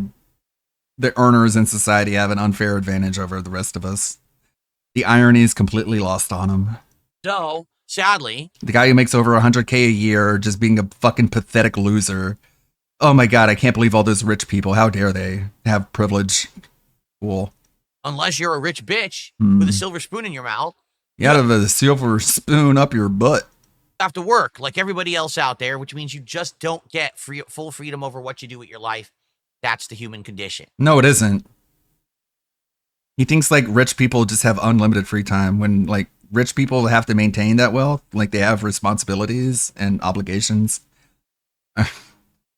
the earners in society have an unfair advantage over the rest of us. The irony is completely lost on him. So, sadly, The guy who makes over 100K a year just being a fucking pathetic loser. Oh my god, I can't believe all those rich people. How dare they have privilege? Cool. unless you're a rich bitch Hmm. with a silver spoon in your mouth, You gotta have a silver spoon up your butt. you have to work like everybody else out there, which means you just don't get full freedom over what you do with your life. That's the human condition. No, it isn't. He thinks like rich people just have unlimited free time when like rich people have to maintain that wealth. Like they have responsibilities and obligations.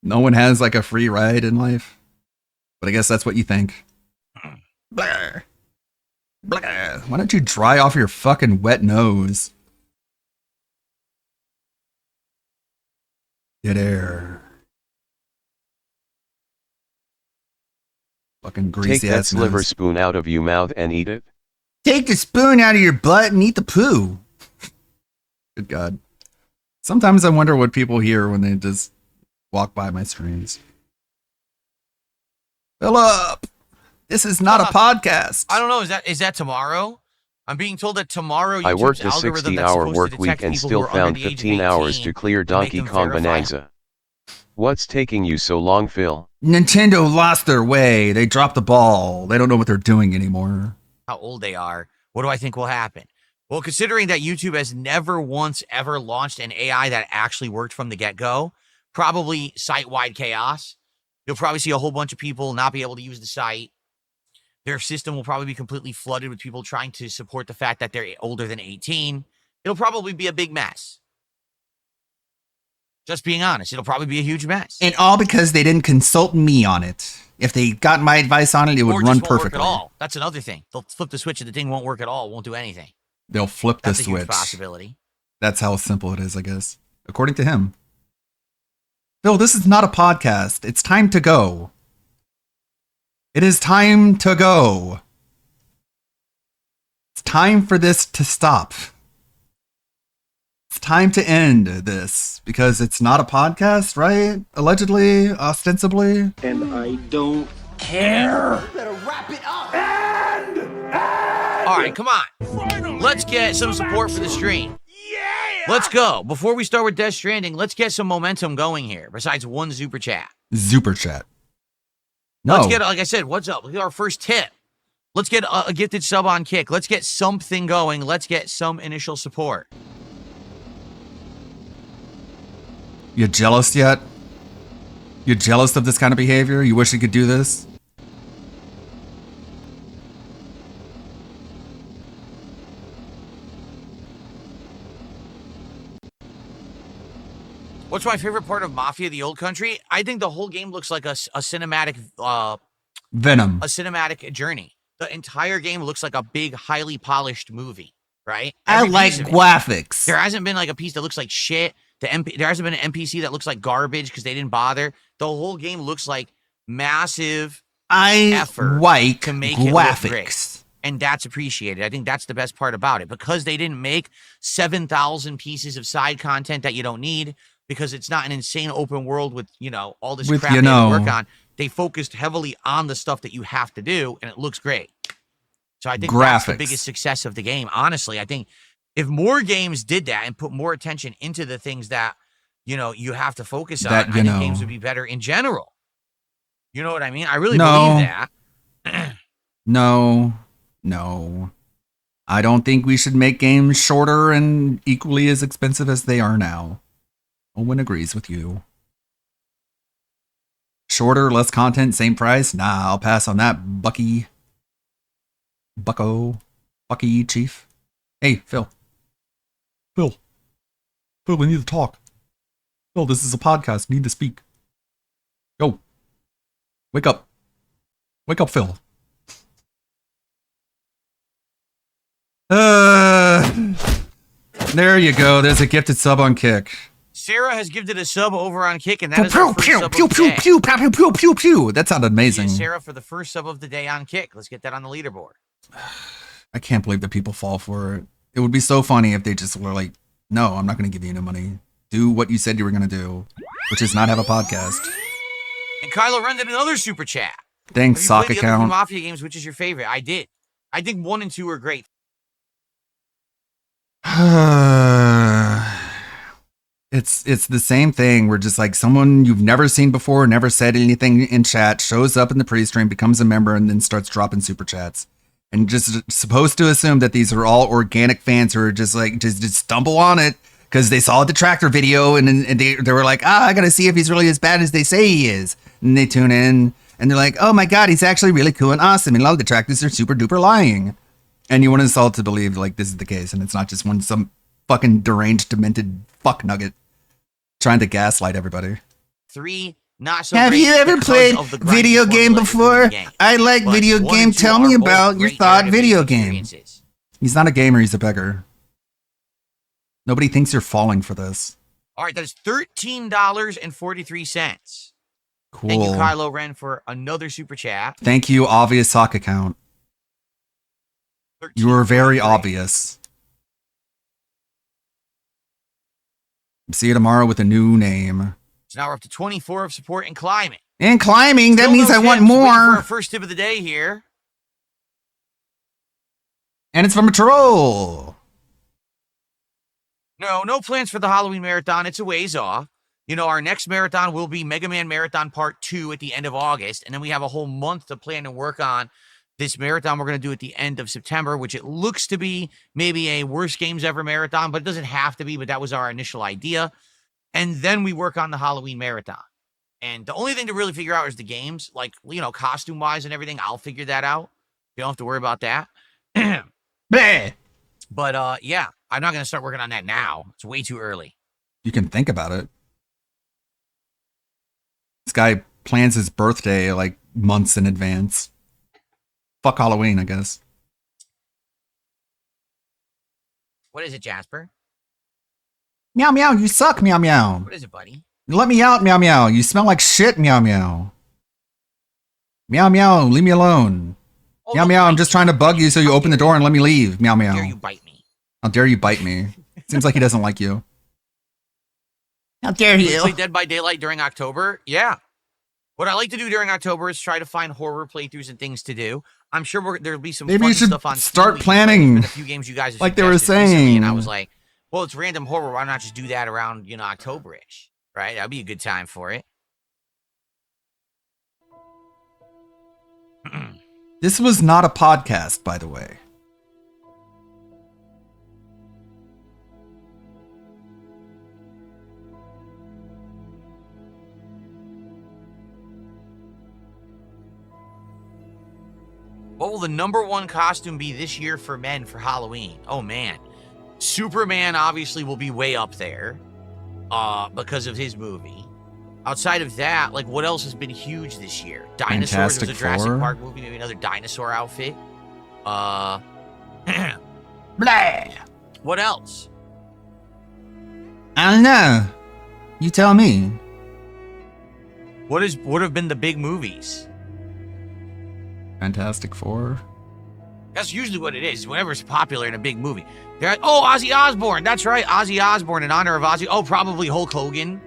No one has like a free ride in life. But I guess that's what you think. Blah. Blah. Why don't you dry off your fucking wet nose? Dead air. Fucking Take greasy that ass sliver nose. spoon out of your mouth and eat it. Take the spoon out of your butt and eat the poo. Good God. Sometimes I wonder what people hear when they just walk by my screens. Philip, this is not a podcast. I don't know. Is that tomorrow? I'm being told that tomorrow I YouTube's worked a algorithm that's 60-hour supposed work to week detect and people still who are under found the age of 15 hours 18 to clear Donkey them Kong verified. Bonanza. What's taking you so long, Phil? Nintendo lost their way. They dropped the ball. They don't know what they're doing anymore. How old they are. What do I think will happen? Well, considering that YouTube has never once ever launched an AI that actually worked from the get-go, probably site-wide chaos. You'll probably see a whole bunch of people not be able to use the site. Their system will probably be completely flooded with people trying to support the fact that they're older than 18. It'll probably be a big mess. Just being honest, it'll probably be a huge mess. And all because they didn't consult me on it. If they got my advice on it, it would Or run just won't perfectly. work at all. That's another thing. They'll flip the switch and the thing won't work at all. It won't do anything. They'll flip the That's a huge switch. possibility. That's how simple it is, I guess. According to him. Phil, this is not a podcast. It's time to go. It is time to go. It's time for this to stop. It's time to end this because it's not a podcast, right? Allegedly, ostensibly. And I don't care. All right, come on. Let's get some support for the stream. Let's go. Before we start with Death Stranding, let's get some momentum going here, besides one super chat. Super chat. No. Let's get, like I said, what's up? Look at our first tip. Let's get a gifted sub on Kick. Let's get something going. Let's get some initial support. You jealous yet? You jealous of this kind of behavior? You wish you could do this? What's my favorite part of Mafia: The Old Country? I think the whole game looks like a cinematic Venom. A cinematic journey. The entire game looks like a big, highly polished movie, right? I Every like piece of it. graphics. There hasn't been like a piece that looks like shit. There hasn't been an NPC that looks like garbage because they didn't bother. The whole game looks like massive effort like to make it look great. graphics. And that's appreciated. I think that's the best part about it. Because they didn't make 7,000 pieces of side content that you don't need, because it's not an insane open world with, all this With, crap they have to work on. They focused heavily on the stuff that you have to do, and it looks great. So I think that's the Graphics. biggest success of the game. Honestly, I think if more games did that and put more attention into the things that, you have to focus on, That, I think games would be better in general. You know what I mean? I really No. believe that. No. I don't think we should make games shorter and equally as expensive as they are now. Owen agrees with you. Shorter, less content, same price? Nah, I'll pass on that, Bucky. Bucky, Chief. Hey, Phil. Phil, we need to talk. Phil, this is a podcast. We need to speak. Go. Wake up. Wake up, Phil. There you go. There's a gifted sub on Kick. Sarah has gifted a sub over on Kick, and that is Pew, our first pew, sub pew, of the pew, day. pew, pew, pew, pew, pew. That sounded amazing. Thank you, Sarah, for the first sub of the day on Kick. Let's get that on the leaderboard. I can't believe that people fall for it. It would be so funny if they just were like, no, I'm not going to give you any money. Do what you said you were going to do, which is not have a podcast. And Kylo Ren did another super chat. Thanks, Have you sock played the other account. Mafia games? Which is your favorite? I did. I think 1 and 2 are great. It's the same thing. We're just like someone you've never seen before, never said anything in chat, shows up in the pre-stream, becomes a member, and then starts dropping super chats. And just supposed to assume that these are all organic fans who are just like just stumble on it because they saw the Detractor video and they were like, I gotta see if he's really as bad as they say he is. And they tune in and they're like, oh my god, he's actually really cool and awesome. And a lot of the Detractors are super duper lying. And you want us all to believe like this is the case, and it's not just some fucking deranged, demented fuck nugget trying to gaslight everybody. 3, not so Have great you ever because played of the grinding video game formula before? in the game. I like But video 1 game. and 2 Tell me are both about your great thought narrative-based video game. experiences. He's not a gamer, he's a beggar. Nobody thinks you're falling for this. All right, that is $13.43. Cool. Thank you, Kylo Ren, for another super chat. Thank you, obvious sock account. You were very obvious. See you tomorrow with a new name. So now we're up to 24 of support and climbing. And climbing, that Still means no I want tips. Waiting for more. our first tip of the day here. And it's from a troll. No plans for the Halloween marathon. It's a ways off. Our next marathon will be Mega Man Marathon Part 2 at the end of August. And then we have a whole month to plan and work on this marathon we're going to do at the end of September, which it looks to be maybe a worst games ever marathon, but it doesn't have to be. But that was our initial idea. And then we work on the Halloween marathon. And the only thing to really figure out is the games, like, costume wise and everything. I'll figure that out. You don't have to worry about that. But yeah, I'm not going to start working on that now. It's way too early. You can think about it. guy plans his birthday like months in advance. Fuck Halloween, I guess. What is it, Jasper? Meow meow, you suck, meow meow. What is it, buddy? Let me out, meow meow. You smell like shit, meow meow. Meow meow, leave me alone. Meow meow, I'm just trying to bug you so you open the door and let me leave. Meow meow. How dare you bite me? How dare you bite me? Seems like he doesn't like you. How dare You play Dead by Daylight during October? Yeah. What I like to do during October is try to find horror playthroughs and things to do. I'm sure there'll be some Maybe fun you should stuff on start Steam. planning. There's been a few games you guys have like they were suggested recently, saying. and I was like, well, it's random horror. Why not just do that around, October-ish, right? That'd be a good time for it. This was not a podcast, by the way. What will the #1 costume be this year for men for Halloween? Oh, man. Superman obviously will be way up there because of his movie. Outside of that, like, what else has been huge this year? Dinosaurs. Fantastic There's a Jurassic Four. Park movie, maybe another dinosaur outfit. Blah. What else? I don't know. You tell me. What have been the big movies? Fantastic Four. That's usually what it is. Whenever it's popular in a big movie. Ozzy Osbourne. That's right. Ozzy Osbourne in honor of Ozzy. Oh, probably Hulk Hogan,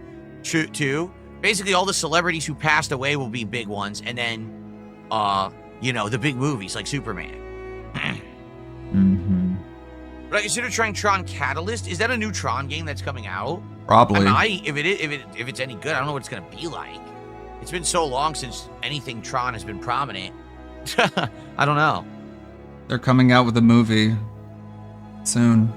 too. Basically, all the celebrities who passed away will be big ones, and then, the big movies like Superman. Mm-hmm. But I consider trying Tron Catalyst. Is that a new Tron game that's coming out? Probably. If it's any good, I don't know what it's gonna be like. It's been so long since anything Tron has been prominent. I don't know. They're coming out with a movie soon.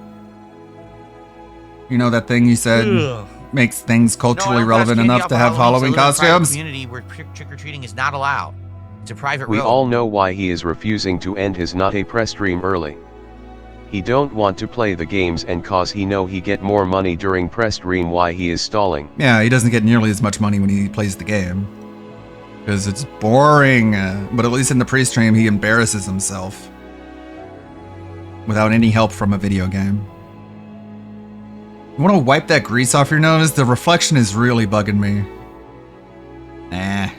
You know that thing you said makes things culturally relevant enough to have Halloween costumes? Community where trick-or-treating is not allowed. It's a private We road. all know why he is refusing to end his Not a Press stream early. He don't want to play the games, and cause he know he get more money during press stream, why he is stalling. Yeah, he doesn't get nearly as much money when he plays the game. Because it's boring. But at least in the pre-stream, he embarrasses himself. Without any help from a video game. You want to wipe that grease off your nose? The reflection is really bugging me. Nah.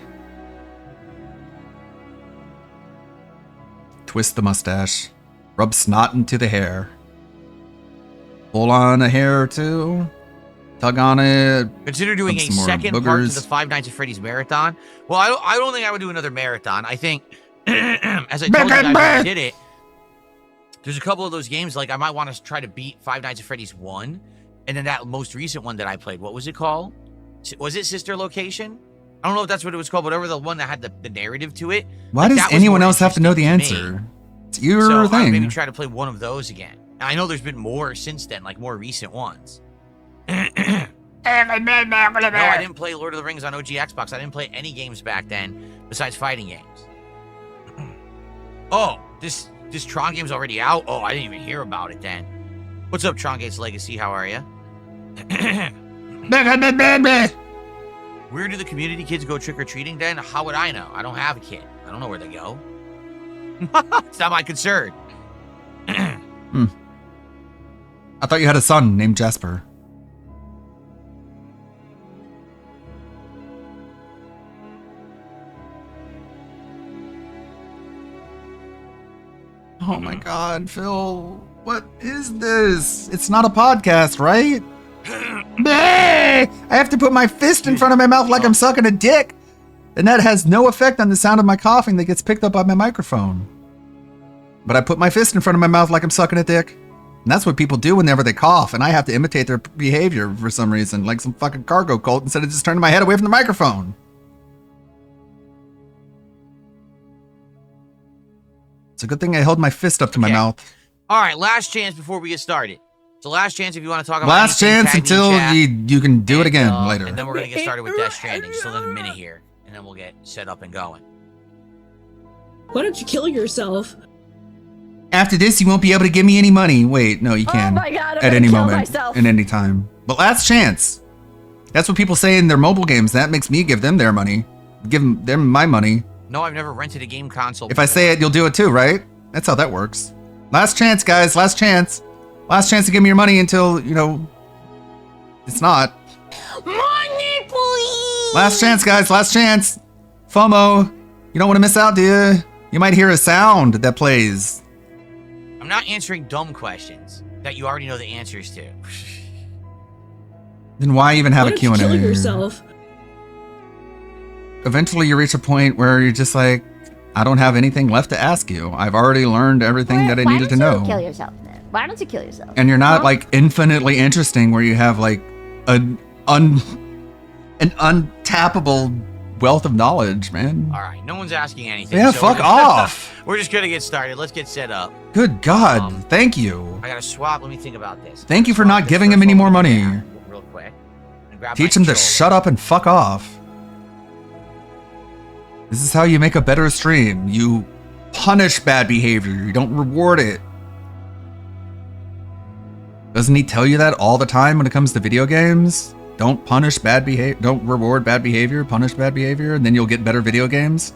Twist the mustache. Rub snot into the hair. Pull on a hair or two. Tug on it. Consider doing a some more second part to boogers. the Five Nights at Freddy's marathon. Well, I don't think I would do another marathon. I think, as I told you guys when I did it, there's a couple of those games, like I might want to try to beat Five Nights at Freddy's 1. And then that most recent one that I played, what was it called? Was it Sister Location? I don't know if that's what it was called, whatever the one that had the narrative to it. Why Like, does that was anyone more else have to know the interesting to me. answer? It's your So I would thing. maybe try to play one of those again. I know there's been more since then, like more recent ones. No, I didn't play Lord of the Rings on OG Xbox. I didn't play any games back then besides fighting games. Oh, this Tron game's already out? Oh, I didn't even hear about it then. What's up, Tron Gates Legacy? How are you? Where do the community kids go trick-or-treating then? How would I know? I don't have a kid. I don't know where they go. It's not my concern. I thought you had a son named Jasper. Oh my god, Phil. What is this? It's not a podcast, right? I have to put my fist in front of my mouth like I'm sucking a dick. And that has no effect on the sound of my coughing that gets picked up by my microphone. But I put my fist in front of my mouth like I'm sucking a dick. And that's what people do whenever they cough, and I have to imitate their behavior for some reason, like some fucking cargo cult, instead of just turning my head away from the microphone. It's a good thing I held my fist up to my mouth. All right, last chance before we get started. So last chance if you want to talk about Last anything, chance tag me in until chat. you can do it again later. And then we're going to get started with Death Stranding. Just another minute here, and then we'll get set up and going. Why don't you kill yourself? After this, you won't be able to give me any money. Wait, no, you can. my God, I'm at gonna any kill moment, myself. at any time. But last chance. That's what people say in their mobile games. That makes me give them their money. Give them my money. No, I've never rented a game console. If I say it, you'll do it too, right? That's how that works. Last chance, guys. Last chance. Last chance to give me your money until, you know, it's not. Money, please. Last chance, guys. Last chance. FOMO. You don't want to miss out, do you? You might hear a sound that plays. I'm not answering dumb questions that you already know the answers to. Then why even have a Q&A? Kill yourself. Eventually you reach a point where you're just like, I don't have anything left to ask you. I've already learned everything that I needed to know. Kill yourself then. Why don't you kill yourself? And you're not like infinitely interesting where you have like an untappable wealth of knowledge, man. All right, no one's asking anything. Yeah, so fuck we're off. We're just gonna get started. Let's get set up. Good God, thank you. I gotta swap. Let me think about this. Thank you for not giving him any more money. Real quick. And grab Teach my him to controller. shut up and fuck off. This is how you make a better stream. You punish bad behavior. You don't reward it. Doesn't he tell you that all the time when it comes to video games? Don't punish bad behavior. Don't reward bad behavior. Punish bad behavior, and then you'll get better video games.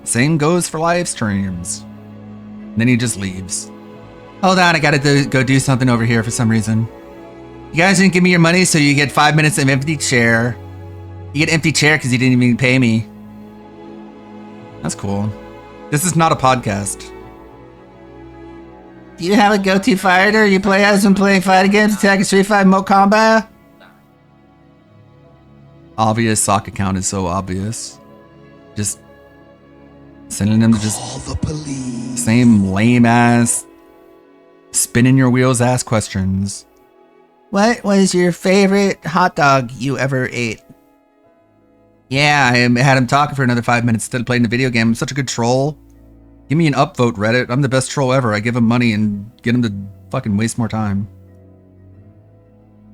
Same goes for live streams. And then he just leaves. Hold on, I gotta go do something over here for some reason. You guys didn't give me your money, so you get 5 minutes of empty chair. You get empty chair because you didn't even pay me. That's cool. This is not a podcast. Do you have a go-to fighter? You play as and play fighting games, Attack Street Fighter, Mo Combat? Obvious sock account is so obvious. Just sending them to just call the police. Same lame ass spinning your wheels ass questions. What was your favorite hot dog you ever ate? Yeah, I had him talking for another 5 minutes instead of playing the video game. I'm such a good troll. Give me an upvote, Reddit. I'm the best troll ever. I give him money and get him to fucking waste more time.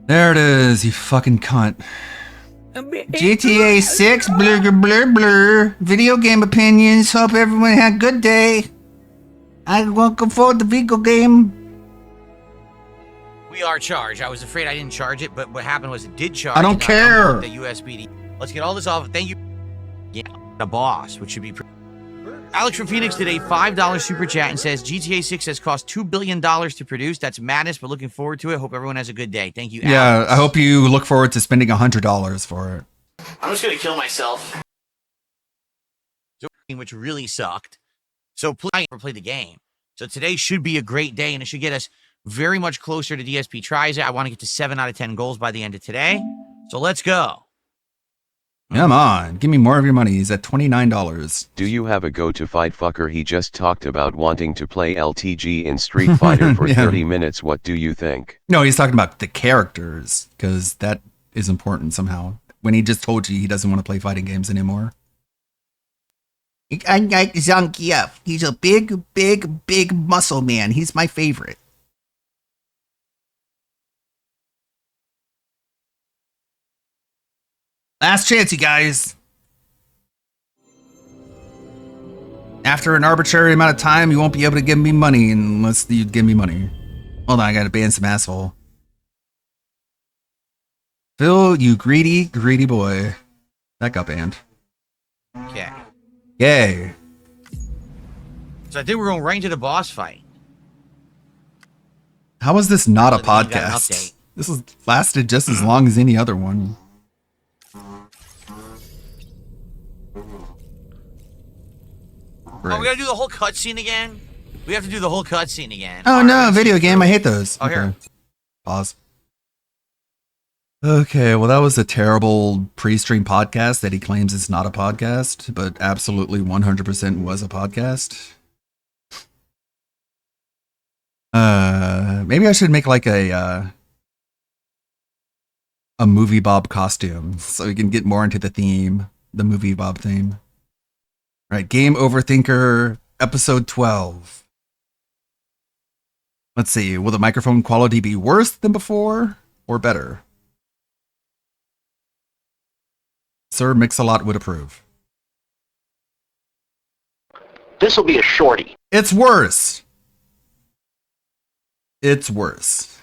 There it is, you fucking cunt. GTA 6, blur, blur, blur. Video game opinions. Hope everyone had a good day. I welcome forward the Vigo game. We are charged. I was afraid I didn't charge it, but what happened was it did charge. I don't and care. unlocked the USB. Let's get all this off. Thank you. Yeah, the boss, which should be. Alex from Phoenix did a $5 super chat and says GTA 6 has cost $2 billion to produce. That's madness, but looking forward to it. Hope everyone has a good day. Thank you, Alex. Yeah, I hope you look forward to spending $100 for it. I'm just gonna kill myself. Which really sucked. So I never played the game. So today should be a great day, and it should get us very much closer to DSP Tries It. I want to get to 7 out of 10 goals by the end of today. So let's go. Come on, give me more of your money. He's at $29. Do you have a go-to fight fucker? He just talked about wanting to play LTG in Street Fighter for Yeah. 30 minutes. What do you think? No, he's talking about the characters, because that is important somehow. When he just told you he doesn't want to play fighting games anymore. I like Zangief. He's a big muscle man. He's my favorite. Last chance, you guys. After an arbitrary amount of time, you won't be able to give me money unless you give me money. Hold on, I gotta ban some asshole. Phil, you greedy boy. That got banned. Okay. Yay. So I think we're going right into the boss fight. How is this not a Got an podcast? update. This has lasted just as long as any other one. Oh, we gotta do the whole cutscene again? We have to do the whole cutscene again. Oh All no, right, let's video get game. through I it. hate those. Oh, here. Pause. Okay, well, that was a terrible pre-stream podcast that he claims is not a podcast, but absolutely 100% was a podcast. Maybe I should make like a movie Bob costume so we can get more into the theme, the movie Bob theme. Right, Game Overthinker, episode 12. Let's see, will the microphone quality be worse than before or better? Sir Mix-a-Lot would approve. This will be a shorty. It's worse. It's worse.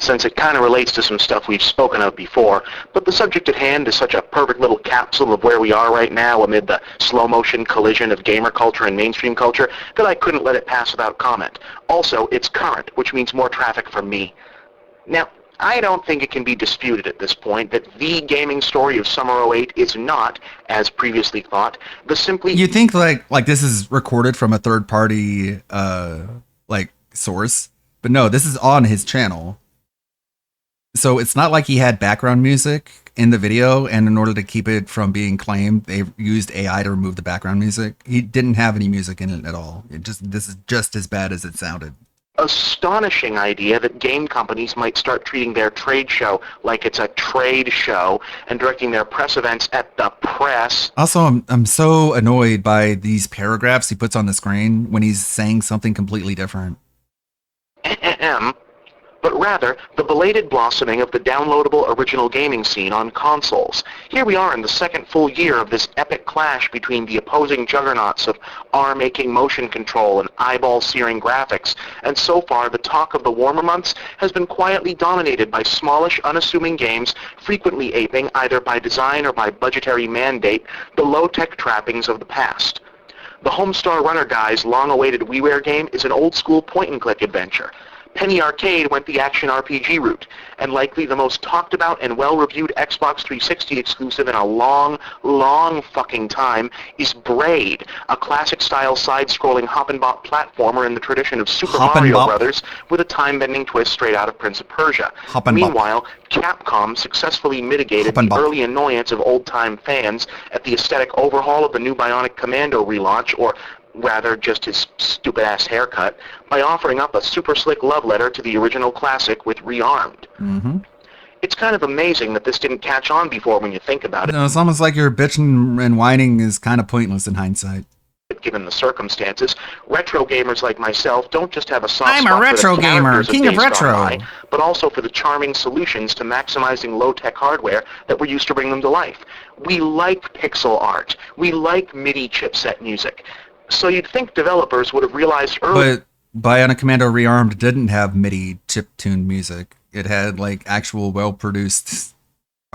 since it kind of relates to some stuff we've spoken of before, but the subject at hand is such a perfect little capsule of where we are right now amid the slow-motion collision of gamer culture and mainstream culture that I couldn't let it pass without comment. Also, it's current, which means more traffic for me. Now, I don't think it can be disputed at this point that the gaming story of Summer 08 is not, as previously thought, the simply... You think like this is recorded from a third party like source, but no, this is on his channel. So it's not like he had background music in the video, and in order to keep it from being claimed, they used AI to remove the background music. He didn't have any music in it at all. This is just as bad as it sounded. Astonishing idea that game companies might start treating their trade show like it's a trade show and directing their press events at the press. Also, I'm so annoyed by these paragraphs he puts on the screen when he's saying something completely different. But rather the belated blossoming of the downloadable original gaming scene on consoles. Here we are in the second full year of this epic clash between the opposing juggernauts of arm-aching motion control and eyeball-searing graphics, and so far the talk of the warmer months has been quietly dominated by smallish, unassuming games frequently aping, either by design or by budgetary mandate, the low-tech trappings of the past. The Homestar Runner Guy's long-awaited WiiWare game is an old-school point-and-click adventure. Penny Arcade went the action RPG route, and likely the most talked about and well-reviewed Xbox 360 exclusive in a long, long fucking time is Braid, a classic-style side-scrolling hop-and-bop platformer in the tradition of Super Mario Brothers with a time-bending twist straight out of Prince of Persia. Meanwhile, Capcom successfully mitigated the early annoyance of old-time fans at the aesthetic overhaul of the new Bionic Commando relaunch, or rather just his stupid-ass haircut, by offering up a super slick love letter to the original classic with Rearmed. Mm-hmm. It's kind of amazing that this didn't catch on before when you think about it. No, it's almost like your bitching and whining is kind of pointless in hindsight. Given the circumstances, retro gamers like myself don't just have a soft I'm a spot retro for the gamer, characters king of Days Gone retro. By, but also for the charming solutions to maximizing low-tech hardware that were used to bring them to life. We like pixel art. We like MIDI chipset music. So you'd think developers would have realized early... But Bionic Commando Rearmed didn't have MIDI chip-tuned music. It had, like, actual well-produced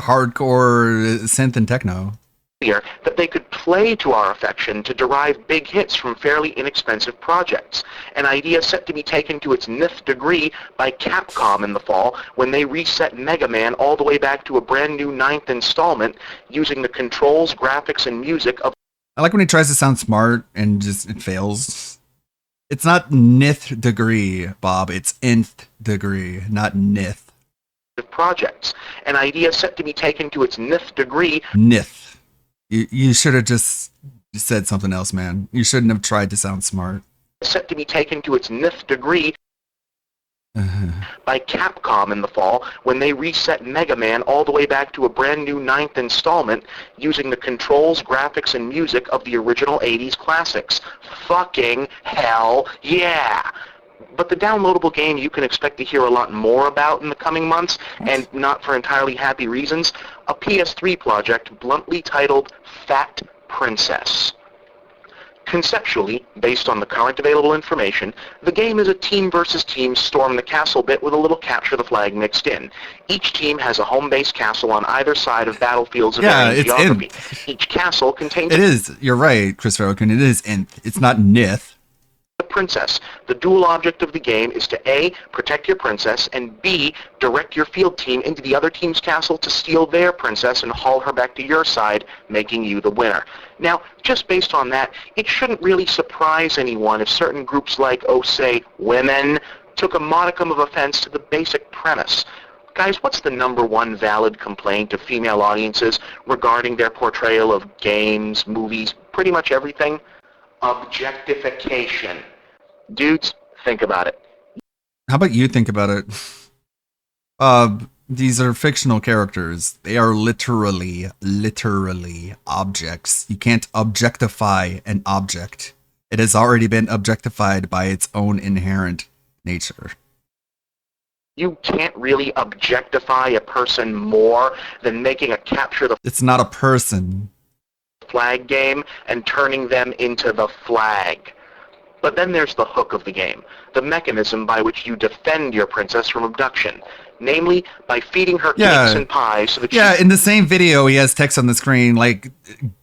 hardcore synth and techno. That they could play to our affection to derive big hits from fairly inexpensive projects. An idea set to be taken to its nth degree by Capcom in the fall when they reset Mega Man all the way back to a brand new 9th installment using the controls, graphics, and music of... I like when he tries to sound smart and just it fails. It's not nth degree, Bob. It's nth degree, not nth. Projects. An idea set to be taken to its nth degree. Nth. You should have just said something else, man. You shouldn't have tried to sound smart. Set to be taken to its nth degree by Capcom in the fall when they reset Mega Man all the way back to a brand new 9th installment using the controls, graphics, and music of the original 80s classics. Fucking hell yeah! But the downloadable game you can expect to hear a lot more about in the coming months, and not for entirely happy reasons, a PS3 project bluntly titled Fat Princess. Conceptually, based on the current available information, the game is a team versus team storm the castle bit with a little capture the flag mixed in. Each team has a home-based castle on either side of battlefields of varying geography. Each castle contains... It is. You're right, Christopher Oaken. It is nth. It's not nith. The princess. The dual object of the game is to A, protect your princess, and B, direct your field team into the other team's castle to steal their princess and haul her back to your side, making you the winner. Now, just based on that, it shouldn't really surprise anyone if certain groups like, oh, say, women, took a modicum of offense to the basic premise. Guys, what's the #1 valid complaint of female audiences regarding their portrayal of games, movies, pretty much everything? Objectification. Dudes, think about it. How about you think about it? These are fictional characters. They are literally objects. You can't objectify an object. It has already been objectified by its own inherent nature. You can't really objectify a person more than making a capture the... It's not a person. ...flag game and turning them into the flag. But then there's the hook of the game, the mechanism by which you defend your princess from abduction. namely by feeding her Yeah. cakes and pies so that Yeah, she in the same video, he has text on the screen like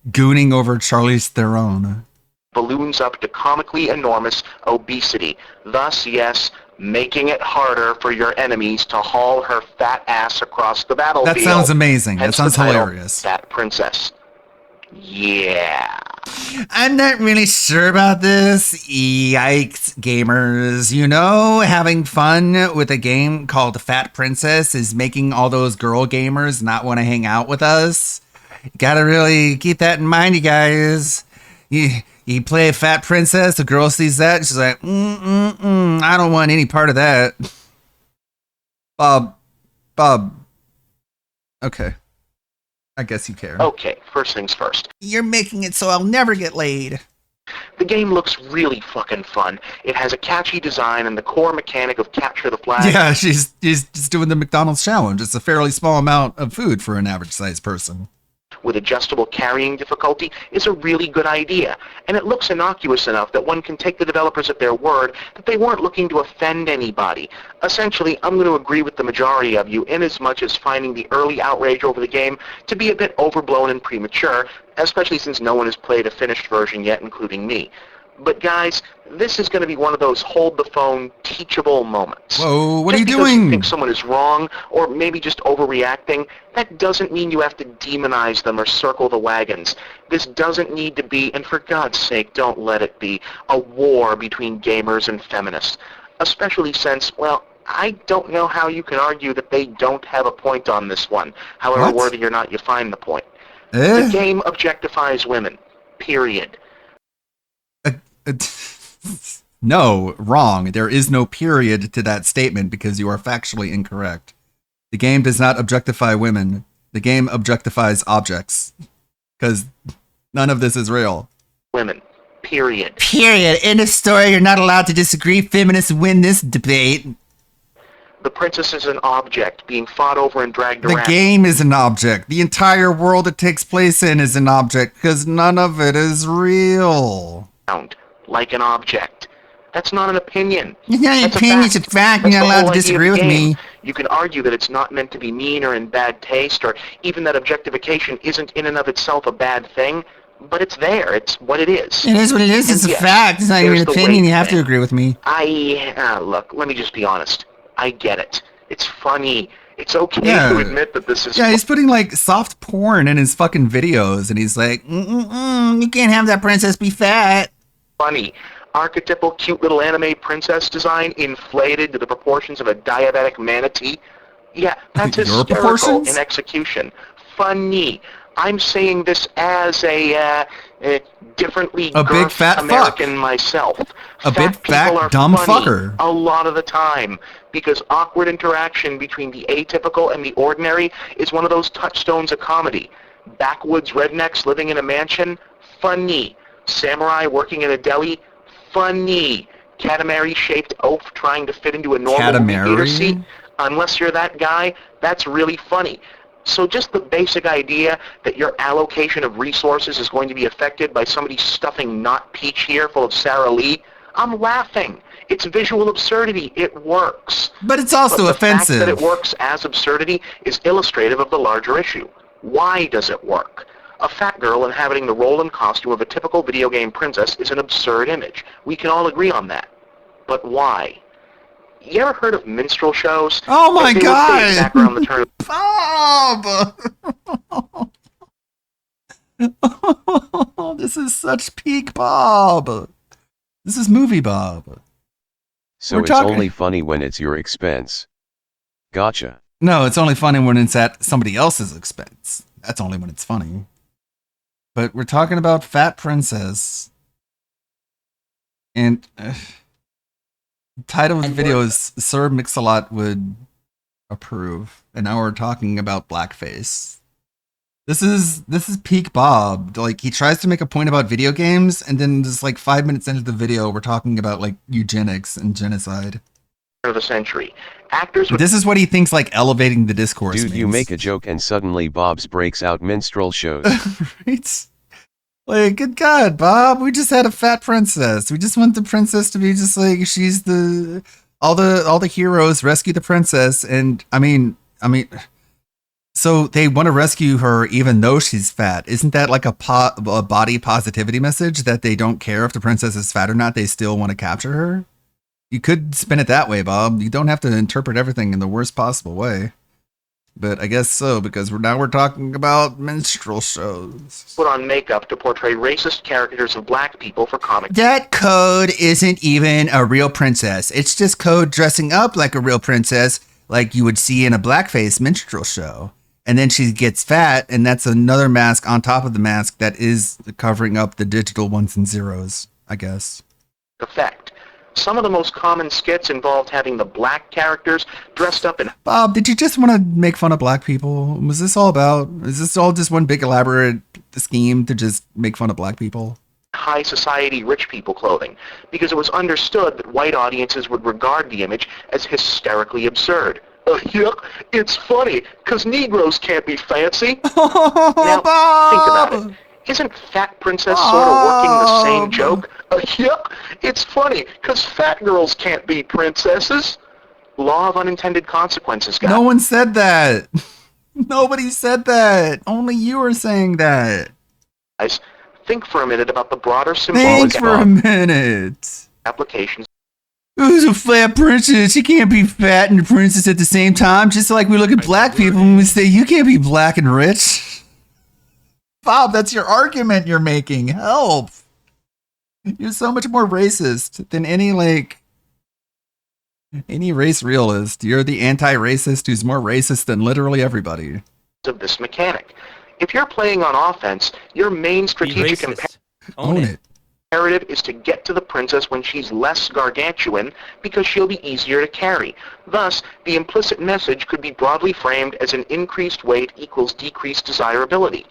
gooning over Charlize Theron. balloons up to comically enormous obesity. Thus, yes, making it harder for your enemies to haul her fat ass across the battlefield. That sounds amazing. That Hence sounds the title, hilarious. Fat Princess. Yeah. I'm not really sure about this. Yikes, gamers. You know, having fun with a game called Fat Princess is making all those girl gamers not want to hang out with us. Gotta really keep that in mind, you guys. You play a Fat Princess, a girl sees that, and she's like, I don't want any part of that. Bob. Okay. I guess you care. Okay, first things first. You're making it so I'll never get laid. The game looks really fucking fun. It has a catchy design and the core mechanic of capture the flag. Yeah, she's just doing the McDonald's challenge. It's a fairly small amount of food for an average-sized person. With adjustable carrying difficulty is a really good idea, and it looks innocuous enough that one can take the developers at their word that they weren't looking to offend anybody. Essentially, I'm going to agree with the majority of you inasmuch as finding the early outrage over the game to be a bit overblown and premature, especially since no one has played a finished version yet, including me. But guys, this is going to be one of those hold the phone teachable moments. Whoa, what are you Just because doing? you think someone is wrong or maybe just overreacting, that doesn't mean you have to demonize them or circle the wagons. This doesn't need to be, and for God's sake, don't let it be, a war between gamers and feminists. Especially since, well, I don't know how you can argue that they don't have a point on this one, however What? worthy or not you find the point. The game objectifies women. Period. No, wrong. There is no period to that statement because you are factually incorrect. The game does not objectify women. The game objectifies objects. Because none of this is real. Women. Period. Period. End of story. You're not allowed to disagree. Feminists win this debate. The princess is an object being fought over and dragged The around. game is an object. The entire world it takes place in is an object because none of it is real. Like an object. That's not an opinion. It's not an That's opinion, it's a fact. That's You're the not allowed whole to idea disagree of the with game. me. You can argue that it's not meant to be mean or in bad taste, or even that objectification isn't in and of itself a bad thing, but it's there. It's what it is. It is what it is. And It's a yes, fact. It's not even there's an the opinion. weight You have to thing. agree with me. Look, let me just be honest. I get it. It's funny. It's okay Yeah. to admit that this is Yeah, he's putting like soft porn in his fucking videos, and he's like, you can't have that princess be fat. funny. Archetypal cute little anime princess design inflated to the proportions of a diabetic manatee. Yeah, that's Your hysterical proportions? in execution. Funny. I'm saying this as a differently A big girthed fat American myself. A big people fat are dumb funny fucker. a lot of the time because awkward interaction between the atypical and the ordinary is one of those touchstones of comedy. Backwoods rednecks living in a mansion, funny. Samurai working in a deli, funny. Katamari-shaped oaf trying to fit into a normal movie theater Katamari? seat, unless you're that guy, that's really funny. So just the basic idea that your allocation of resources is going to be affected by somebody stuffing Not Peach here full of Sara Lee, I'm laughing. It's visual absurdity. It works. But it's also But the fact offensive. that it works as absurdity is illustrative of the larger issue. Why does it work? A fat girl inhabiting the role and costume of a typical video game princess is an absurd image. We can all agree on that. But why? You ever heard of minstrel shows? Oh my They would God! fade back around the turn of Bob! This is such peak Bob. This is movie Bob. So We're it's talking- only funny when it's your expense. Gotcha. No, it's only funny when it's at somebody else's expense. That's only when it's funny. But we're talking about Fat Princess. And the title of the video is Sir Mix-a-Lot would approve. And now we're talking about blackface. This is peak Bob. Like, he tries to make a point about video games, and then just like 5 minutes into the video, we're talking about like eugenics and genocide. the century. Actors would This is what he thinks like elevating the discourse Dude, you means. make a joke and suddenly Bob's breaks out minstrel shows. Right? Like, good God, Bob, we just had a fat princess. We just want the princess to be just like, she's the All the heroes rescue the princess, and I mean, so they want to rescue her even though she's fat. Isn't that like a body positivity message that they don't care if the princess is fat or not? They still want to capture her? You could spin it that way, Bob. You don't have to interpret everything in the worst possible way. But I guess so, because we're talking about minstrel shows. Put on makeup to portray racist characters of black people for comic. That Code isn't even a real princess. It's just Code dressing up like a real princess, like you would see in a blackface minstrel show. And then she gets fat, and that's another mask on top of the mask that is covering up the digital ones and zeros, I guess. Effect. Some of the most common skits involved having the black characters dressed up in... Bob, did you just want to make fun of black people? Was this all about... Is this all just one big elaborate scheme to just make fun of black people? High society rich people clothing, because it was understood that white audiences would regard the image as hysterically absurd. Yuck, it's funny, because Negroes can't be fancy. Now, think about it. Isn't Fat Princess sort of working the same joke? Yuck, it's funny, because fat girls can't be princesses. Law of unintended consequences, guys. No one said that. Nobody said that. Only you are saying that. Guys, think for a minute about the broader symbolic... Think for a minute. Applications. Who's a fat princess? She can't be fat and a princess at the same time. Just like we look at black people and we say, you can't be black and rich. Bob, that's your argument you're making. Help. You're so much more racist than any race realist. You're the anti-racist who's more racist than literally everybody. Of this mechanic. If you're playing on offense, your main strategic imperative is to get to the princess when she's less gargantuan, because she'll be easier to carry. Thus, the implicit message could be broadly framed as an increased weight equals decreased desirability.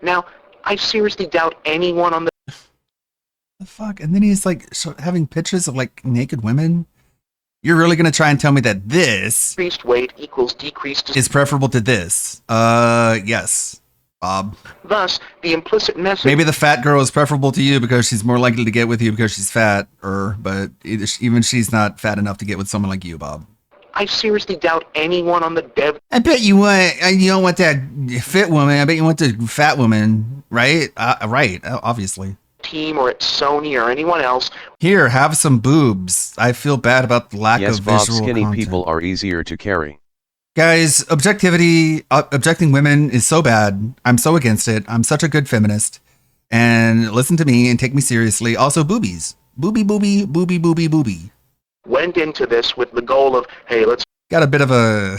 Now, I seriously doubt anyone on the fuck? And then he's like having pictures of like naked women. You're really gonna try and tell me that this increased weight equals decreased is preferable to this? Yes, Bob. Thus, the implicit message. Maybe the fat girl is preferable to you because she's more likely to get with you because she's fat, but even she's not fat enough to get with someone like you, Bob. I seriously doubt anyone on the dev. I bet you don't want that fit woman. I bet you want the fat woman, right? Right, obviously. Team or at Sony or anyone else. Here, have some boobs. I feel bad about the lack of Bob, visual skinny content. people are easier to carry. Guys, objecting women is so bad. I'm so against it. I'm such a good feminist. And listen to me and take me seriously. Also, boobies. Booby, booby, booby, booby, booby. Went into this with the goal of, hey, let's... Got a bit of a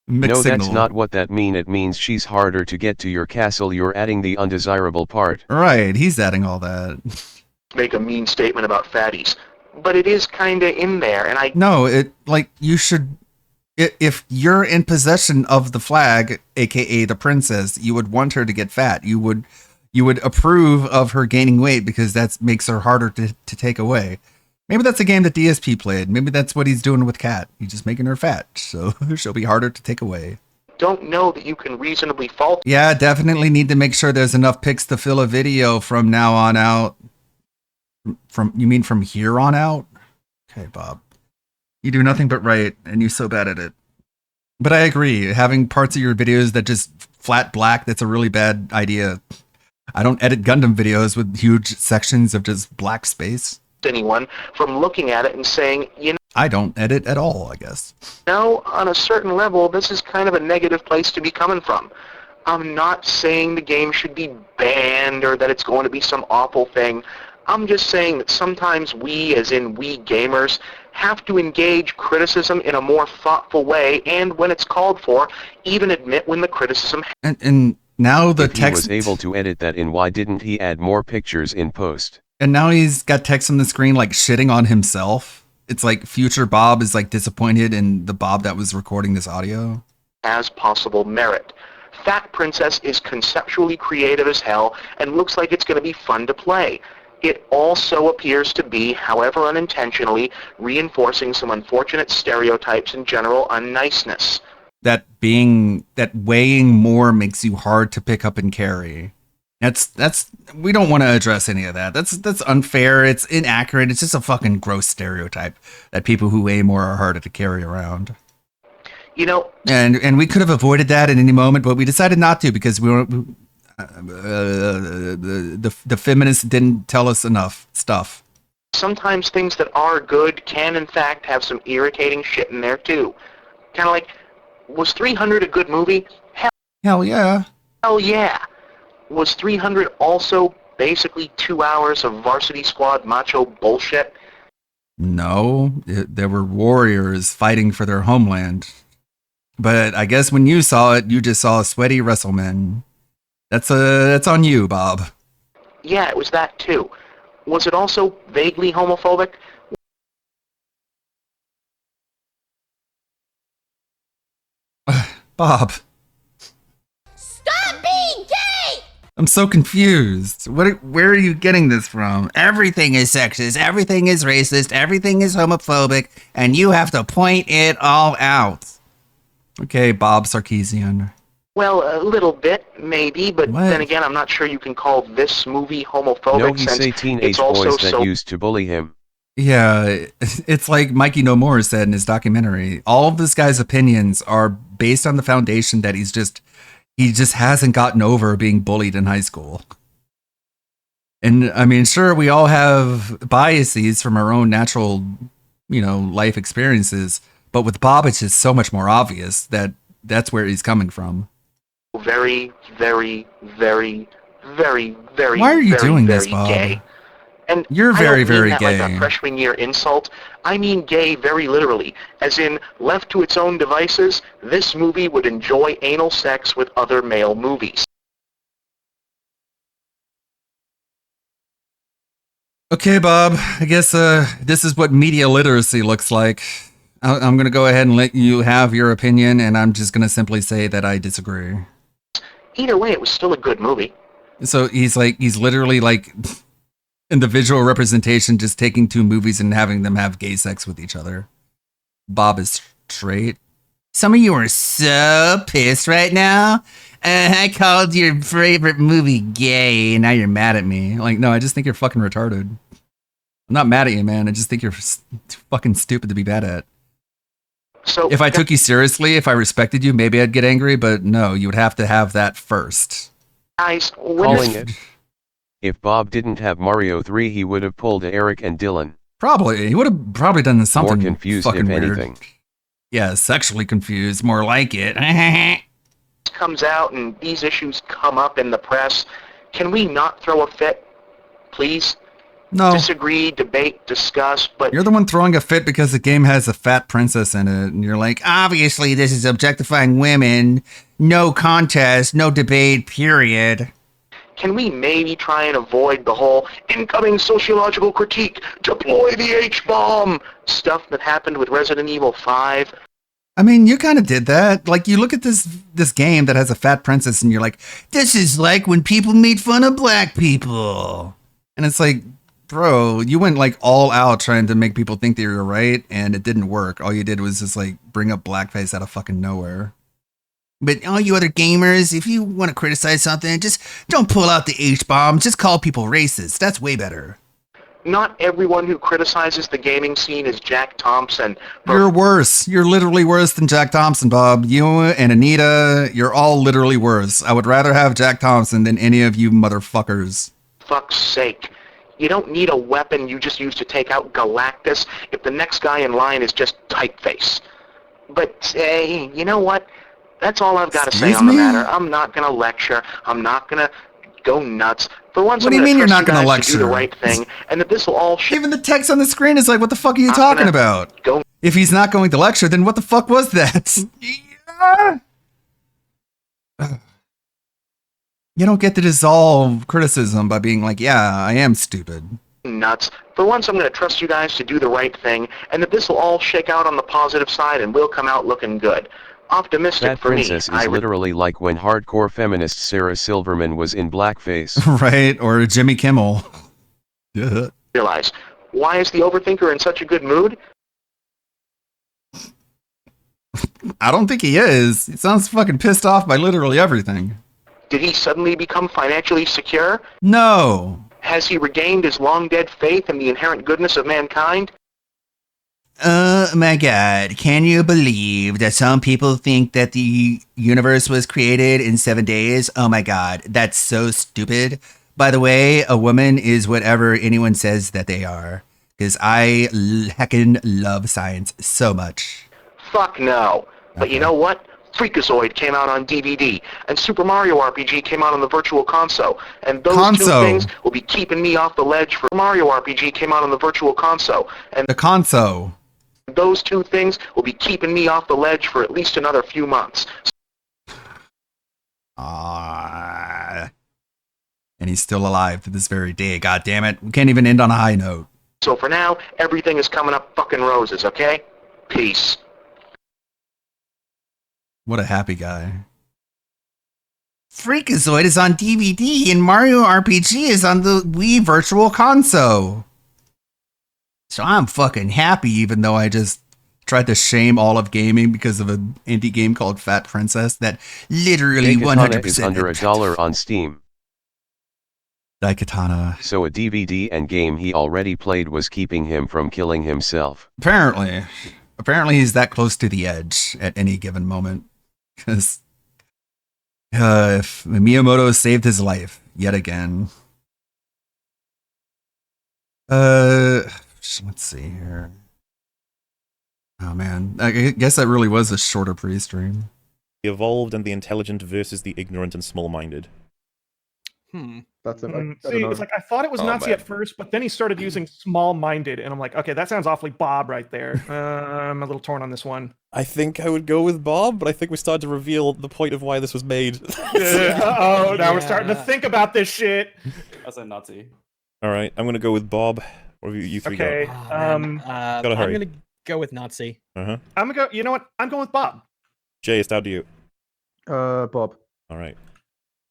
mixed signal. That's not what that mean. It means she's harder to get to your castle. You're adding the undesirable part. Right, he's adding all that. Make a mean statement about fatties. But it is kinda in there, and I... No, you should... If you're in possession of the flag, aka the princess, you would want her to get fat. You would approve of her gaining weight because that makes her harder to take away. Maybe that's a game that DSP played. Maybe that's what he's doing with Kat. He's just making her fat, so she'll be harder to take away. Don't know that you can reasonably fault... Yeah, definitely need to make sure there's enough pics to fill a video from now on out. You mean from here on out? Okay, Bob. You do nothing but right, and you're so bad at it. But I agree, having parts of your videos that just flat black, that's a really bad idea. I don't edit Gundam videos with huge sections of just black space. Anyone from looking at it and saying, I don't edit at all, I guess. On a certain level, this is kind of a negative place to be coming from. I'm not saying the game should be banned or that it's going to be some awful thing. I'm just saying that sometimes we, as in we gamers, have to engage criticism in a more thoughtful way, and when it's called for, even admit when the criticism... And now the if text... he was able to edit that in, why didn't he add more pictures in post? And now he's got text on the screen like shitting on himself. It's like future Bob is like disappointed in the Bob that was recording this audio. As possible merit. Fat Princess is conceptually creative as hell and looks like it's going to be fun to play. It also appears to be, however unintentionally, reinforcing some unfortunate stereotypes and general unniceness. That weighing more makes you hard to pick up and carry. That's we don't want to address any of that. That's unfair. It's inaccurate. It's just a fucking gross stereotype that people who weigh more are harder to carry around. You know, and we could have avoided that at any moment, but we decided not to because we were the feminists didn't tell us enough stuff. sometimes things that are good can in fact have some irritating shit in there too. Kind of like, was 300 a good movie? Hell yeah. Hell yeah. Was 300 also basically 2 hours of Varsity Squad macho bullshit? No, there were warriors fighting for their homeland. But I guess when you saw it, you just saw sweaty wrestlemen. That's on you, Bob. Yeah, it was that too. Was it also vaguely homophobic? Bob, Stop being gay! I'm so confused. Where are you getting this from? Everything is sexist, everything is racist, everything is homophobic, and you have to point it all out. Okay, Bob Sarkeesian. Well, a little bit, maybe, but What? then again, I'm not sure you can call this movie homophobic No, he since say it's teenage also boys that so... used to bully him. Yeah, it's like Mikey No More said in his documentary. All of this guy's opinions are based on the foundation that he just hasn't gotten over being bullied in high school. And I mean, sure, we all have biases from our own natural, life experiences. But with Bob, it's just so much more obvious that that's where he's coming from. very, very, very, very, very, Why are you very, doing very this, Bob? gay. And You're I very, don't mean very that gay. like a freshman year insult. I mean gay very literally, as in, left to its own devices, this movie would enjoy anal sex with other male movies. Okay, Bob, I guess this is what media literacy looks like. I'm going to go ahead and let you have your opinion, and I'm just going to simply say that I disagree. Either way, it was still a good movie. So he's literally like in the visual representation, just taking two movies and having them have gay sex with each other. Bob is straight. Some of you are so pissed right now. I called your favorite movie gay, and now you're mad at me. Like, no, I just think you're fucking retarded. I'm not mad at you, man. I just think you're fucking stupid to be bad at. So if I took you seriously, if I respected you, maybe I'd get angry, but no, you would have to have that first. Guys, Calling it. If Bob didn't have Mario 3, he would have pulled Eric and Dylan. Probably. He would have probably done something More confused, fucking if weird. anything. Yeah, sexually confused, more like it. comes out and these issues come up in the press, can we not throw a fit, please? No. Disagree, debate, discuss, but You're the one throwing a fit because the game has a fat princess in it, and you're like, obviously this is objectifying women. No contest, no debate, period. can we maybe try and avoid the whole incoming sociological critique, deploy the H-bomb stuff that happened with Resident Evil 5? I mean, you kind of did that. Like, you look at this game that has a fat princess, and you're like, this is like when people made fun of black people. And it's like, bro, you went like all out trying to make people think that you're right, and it didn't work. All you did was just like bring up blackface out of fucking nowhere. But all you other gamers, if you want to criticize something, just don't pull out the H-bomb. Just call people racist. That's way better. Not everyone who criticizes the gaming scene is Jack Thompson. You're worse. You're literally worse than Jack Thompson, Bob. You and Anita, you're all literally worse. I would rather have Jack Thompson than any of you motherfuckers. Fuck's sake. You don't need a weapon you just use to take out Galactus if the next guy in line is just typeface. But, you know what? That's all I've got to say Excuse on the me? matter. I'm not going to lecture. I'm not going to go nuts. For once, What do I'm you mean gonna you're not trust gonna you guys to do the lecture? right thing, and that this will all Even the text on the screen is like, what the fuck are you talking about? Go. If he's not going to lecture, then what the fuck was that? You don't get to dissolve criticism by being like, yeah, I am stupid. nuts. For once, I'm going to trust you guys to do the right thing, and that this will all shake out on the positive side, and we'll come out looking good. Optimistic That for me. princess is literally like when hardcore feminist Sarah Silverman was in blackface. Right? Or Jimmy Kimmel. Yeah. Realize. Why is the overthinker in such a good mood? I don't think he is. He sounds fucking pissed off by literally everything. Did he suddenly become financially secure? No. Has he regained his long-dead faith in the inherent goodness of mankind? Oh my god, can you believe that some people think that the universe was created in 7 days? Oh my god, that's so stupid. By the way, a woman is whatever anyone says that they are. Because I heckin' love science so much. Fuck no. But you know what? Freakazoid came out on DVD, and Super Mario RPG came out on the Virtual Console, and those two things will be keeping me off the ledge for Mario RPG came out on the Virtual Console, and the console. Those two things will be keeping me off the ledge for at least another few months. And he's still alive to this very day. God damn it. We can't even end on a high note. So for now, everything is coming up fucking roses, okay? Peace. What a happy guy. Freakazoid is on DVD and Mario RPG is on the Wii Virtual Console. So I'm fucking happy even though I just tried to shame all of gaming because of an indie game called Fat Princess that literally Daikatana 100% is under $1 on Steam. Daikatana. So a DVD and game he already played was keeping him from killing himself. Apparently he's that close to the edge at any given moment. Because if Miyamoto saved his life yet again. Let's see here. Oh man, I guess that really was a shorter pre-stream. The evolved and the intelligent versus the ignorant and small-minded. That's it. See, it's like I thought it was Nazi at first, but then he started using small-minded, and I'm like, okay, that sounds awfully Bob right there. I'm a little torn on this one. I think I would go with Bob, but I think we started to reveal the point of why this was made. Now we're starting to think about this shit. As a Nazi. All right, I'm gonna go with Bob. What have you three Okay. got? Gotta hurry. I'm gonna go with Nazi. Uh-huh. I'm gonna go. You know what? I'm going with Bob. Jay, it's down to you. Bob. All right.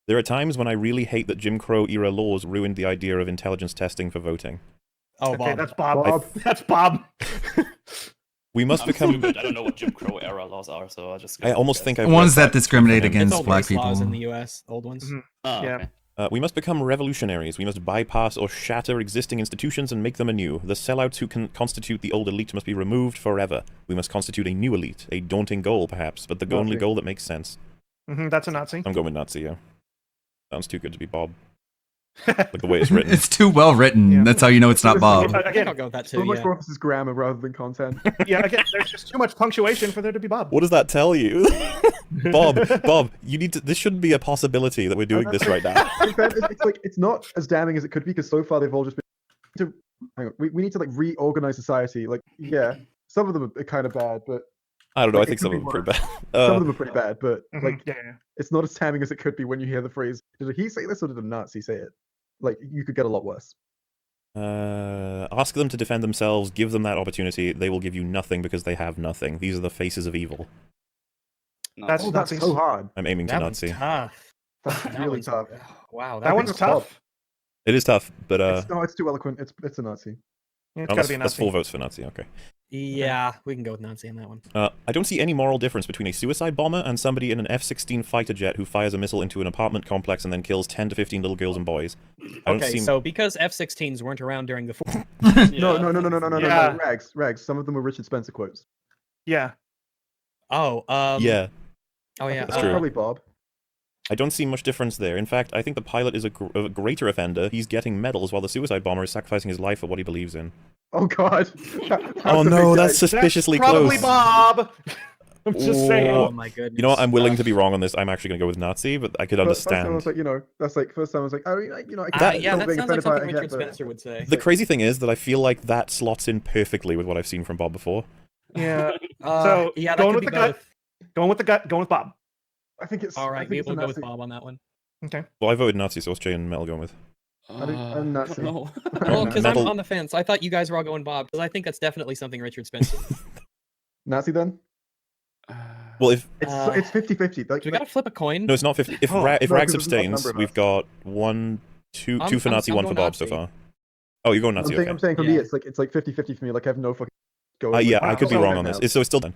There are times when I really hate that Jim Crow era laws ruined the idea of intelligence testing for voting. Oh, Okay, Bob. that's Bob. That's Bob. We must I'm become. stupid. I don't know what Jim Crow era laws are, so I just. I almost think I've Ones read that discriminate from him. against It's all black race laws people. in the U.S. Old ones. Oh, Yeah. okay. We must become revolutionaries. We must bypass or shatter existing institutions and make them anew. The sellouts who can constitute the old elite must be removed forever. We must constitute a new elite. A daunting goal, perhaps, but the only Nazi. goal that makes sense. That's a Nazi. I'm going with Nazi, yeah. Sounds too good to be Bob. Like the way it's written. It's too well written. Yeah. That's how you know it's not Bob. Again, I'll go with that So too. much Yeah. for emphasis grammar rather than content. yeah. Again, there's just too much punctuation for there to be Bob. What does that tell you? Bob, you need to. This shouldn't be a possibility that we're doing this right now. It's like it's not as damning as it could be because so far they've all just been. Hang on, we need to like reorganize society. Like, yeah, some of them are kind of bad, but I don't know. Like, I it think could some be of them are pretty worse. bad. some of them are pretty bad. But like, yeah. it's not as damning as it could be when you hear the phrase "Did he say this or did a Nazi say it?" Like, you could get a lot worse. Ask them to defend themselves. Give them that opportunity. They will give you nothing because they have nothing. These are the faces of evil. That's Oh, that's Nazis. so hard. I'm aiming to That one's Nazi. tough. That's That really one's- tough. Wow. That one's it's Bob. tough. It is tough, but No, it's too eloquent. It's a Nazi. Yeah, it's oh, gotta that's, be a that's Nazi. full votes for Nazi. Okay. Yeah, we can go with Nazi on that one. I don't see any moral difference between a suicide bomber and somebody in an F-16 fighter jet who fires a missile into an apartment complex and then kills 10 to 15 little girls and boys. I don't Okay, see. so because F-16s weren't around during the No. Yeah. Rags. Some of them were Richard Spencer quotes. Yeah. Oh, yeah, Oh yeah. That's true. Probably Bob. I don't see much difference there. In fact, I think the pilot is a greater offender. He's getting medals while the suicide bomber is sacrificing his life for what he believes in. Oh God. Oh no, that's suspiciously Probably close. Bob. I'm just saying. Oh my goodness. You know what? I'm willing to be wrong on this. I'm actually going to go with Nazi, but I could First time I understand. was like, that's like first time I was like, oh, I yeah, don't that being sounds like offended by something it Richard yet, but- Spencer would say. The crazy thing is that I feel like that slots in perfectly with what I've seen from Bob before. Yeah. So So yeah, that going could with be the gut. both. Going with the gut. Going with Bob. I think it's All I right, think maybe it's a we'll go with Nazi. Bob on that one. Okay. Well, I voted Nazi, so what's Jay and Mel going with? I'm Nazi. No. Well, because I'm Metal- on the fence. I thought you guys were all going Bob because I think that's definitely something Richard Spencer. Nazi then? Well, if It's 50-50. Like, Do we gotta flip a coin? no, it's not 50. If, Oh, if no, Rags 'cause it's not abstains, number we've got two for Nazi, I'm one for going Bob so Nazi. far. Oh, you're going I'm Nazi, saying, okay. I'm saying for me, Yeah. it's like 50-50 for me. Like I have no fucking. Yeah, I Wow, could be so wrong good on this. now. So it's still done.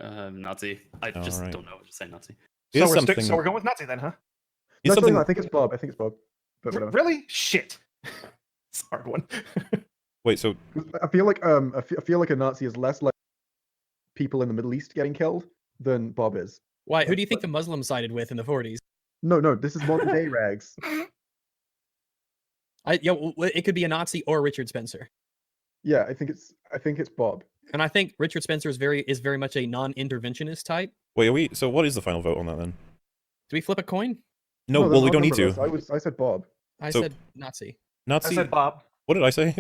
Nazi. I just Alright. don't know what to say Nazi. Here's So something. we're going with Nazi then, huh? Here's Actually, something. no, I think it's Bob. But whatever. Really? Shit. It's a hard one. Wait, so I feel like I feel like a Nazi is less like people in the Middle East getting killed than Bob is. Why? Who do you think the Muslims sided with in the 40s? No, this is modern day rags. It could be a Nazi or Richard Spencer. Yeah, I think it's Bob. And I think Richard Spencer is very much a non-interventionist type. wait, so what is the final vote on that then? Do we flip a coin? No, well, we don't need to. I said Bob. I said Nazi. Nazi. I said Bob. What did I say?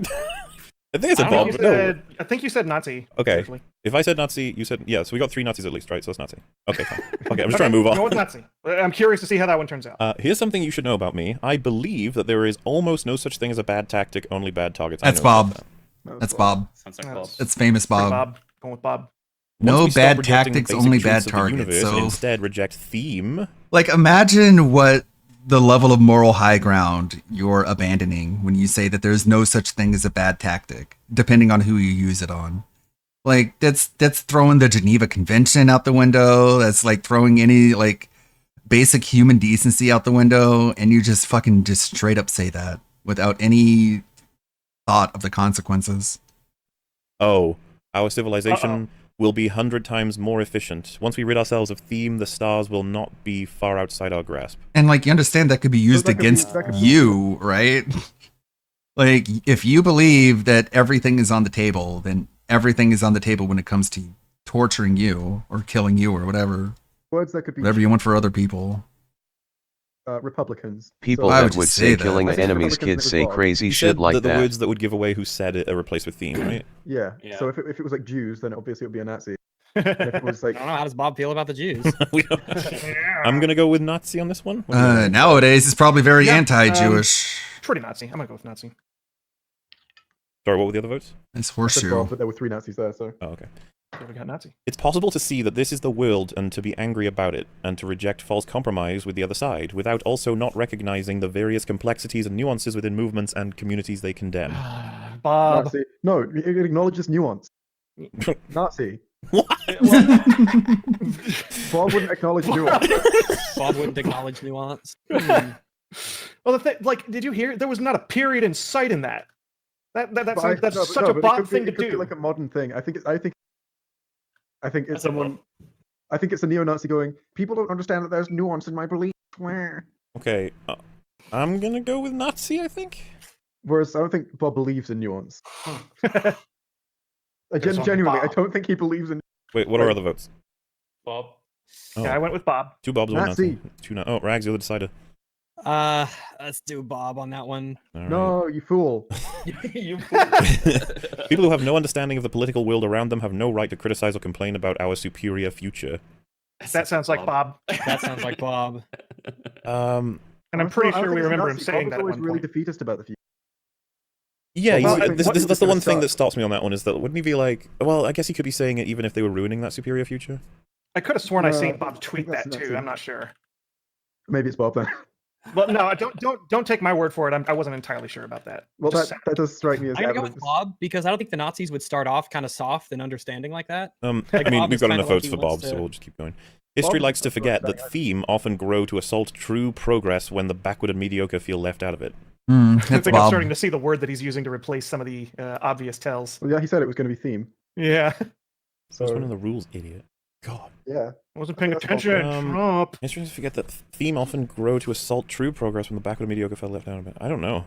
I think I said Bob, but no. I think you said Nazi. Okay. Actually. If I said Nazi, you said yeah. So we got 3 Nazis at least, right? So it's Nazi. Okay, fine. Okay, I'm just trying to move on. Go with Nazi. I'm curious to see how that one turns out. Here's something you should know about me. I believe that there is almost no such thing as a bad tactic, only bad targets. That's Bob. That's Bob. Sounds like Bob. It's famous Bob. Bob. Going with Bob. No Once we bad stop rejecting tactics, basic only truths bad of the targets. universe So and instead reject theme. like imagine what the level of moral high ground you're abandoning when you say that there's no such thing as a bad tactic, depending on who you use it on. Like that's throwing the Geneva Convention out the window. That's like throwing any like basic human decency out the window, and you just straight up say that without any thought of the consequences. Oh, our civilization will be 100 times more efficient. Once we rid ourselves of theme, the stars will not be far outside our grasp. And like you understand that could be used against you, right? Like if you believe that everything is on the table, then everything is on the table when it comes to torturing you or killing you or whatever. Words that could be Whatever you want for other people. Republicans. People I that would would just say say that. killing I an think enemy's Republicans kids would say Bob. crazy You shit said like that the that. words that would give away who said it are replaced with theme, right? Yeah. Yeah. So if it was like Jews, then obviously it would be a Nazi. And if it was like I don't know. How does Bob feel about the Jews? I'm gonna go with Nazi on this one. What do you think? Nowadays, it's probably very Yeah, anti-Jewish. Pretty Nazi. I'm gonna go with Nazi. Sorry, what were the other votes? It's I said horseshoe. Bob, but there were 3 Nazis there, so Oh, okay. So we got Nazi. It's possible to see that this is the world and to be angry about it, and to reject false compromise with the other side, without also not recognizing the various complexities and nuances within movements and communities they condemn. Bob. Nazi. No, it acknowledges nuance. Nazi. Bob wouldn't acknowledge nuance. Bob wouldn't acknowledge nuance. Well, the thing, like, did you hear? There was not a period in sight in that. That's No, such but a Bob it could thing be, to it could be do. like a modern thing. I think it's That's someone. I think it's a neo-Nazi going. People don't understand that there's nuance in my belief. Where? Okay, I'm gonna go with Nazi, I think. Whereas I don't think Bob believes in nuance. There's Genuinely, I Bob. don't think he believes in. Wait, what are other votes? Bob. Oh, Yeah, I went with Bob. 2 Bobs, 1 Nazi. Nazi. 2 Oh, Rags, you're the decider. Let's do Bob on that one. All right. No, you fool. You People who have no understanding of the political world around them have no right to criticize or complain about our superior future. That sounds like Bob. That sounds like Bob. Um, And I'm pretty sure we remember him saying that at Bob was one always really point. defeatist about the future. yeah, Well, he's- what- this, what this, is that's he the gonna one thing start? that stops me on that one, is that wouldn't he be like, well, I guess he could be saying it even if they were ruining that superior future? I could have sworn I No, seen I Bob think tweet that's that not too. true. I'm not sure. Maybe it's Bob then. Well, no, don't take my word for it. I wasn't entirely sure about that. Well, Just that does strike me as I'm gonna go evidence. with Bob because I don't think the Nazis would start off kind of soft and understanding like that. I Like, mean, Bob we've is got kinda enough like votes he for wants Bob, so to- we'll just keep going. History Bob- likes to forget Bob- that theme often grow to assault true progress when the backward and mediocre feel left out of it. I That's think I'm Bob. starting to see the word that he's using to replace some of the obvious tells. Well, yeah, he said it was going to be theme. Yeah, So it's So one of the rules, idiot. God. yeah, I wasn't paying That's attention. Bob. Trump. History likes to forget that theme often grow to assault true progress when the backward and mediocre feel left out of it. I don't know.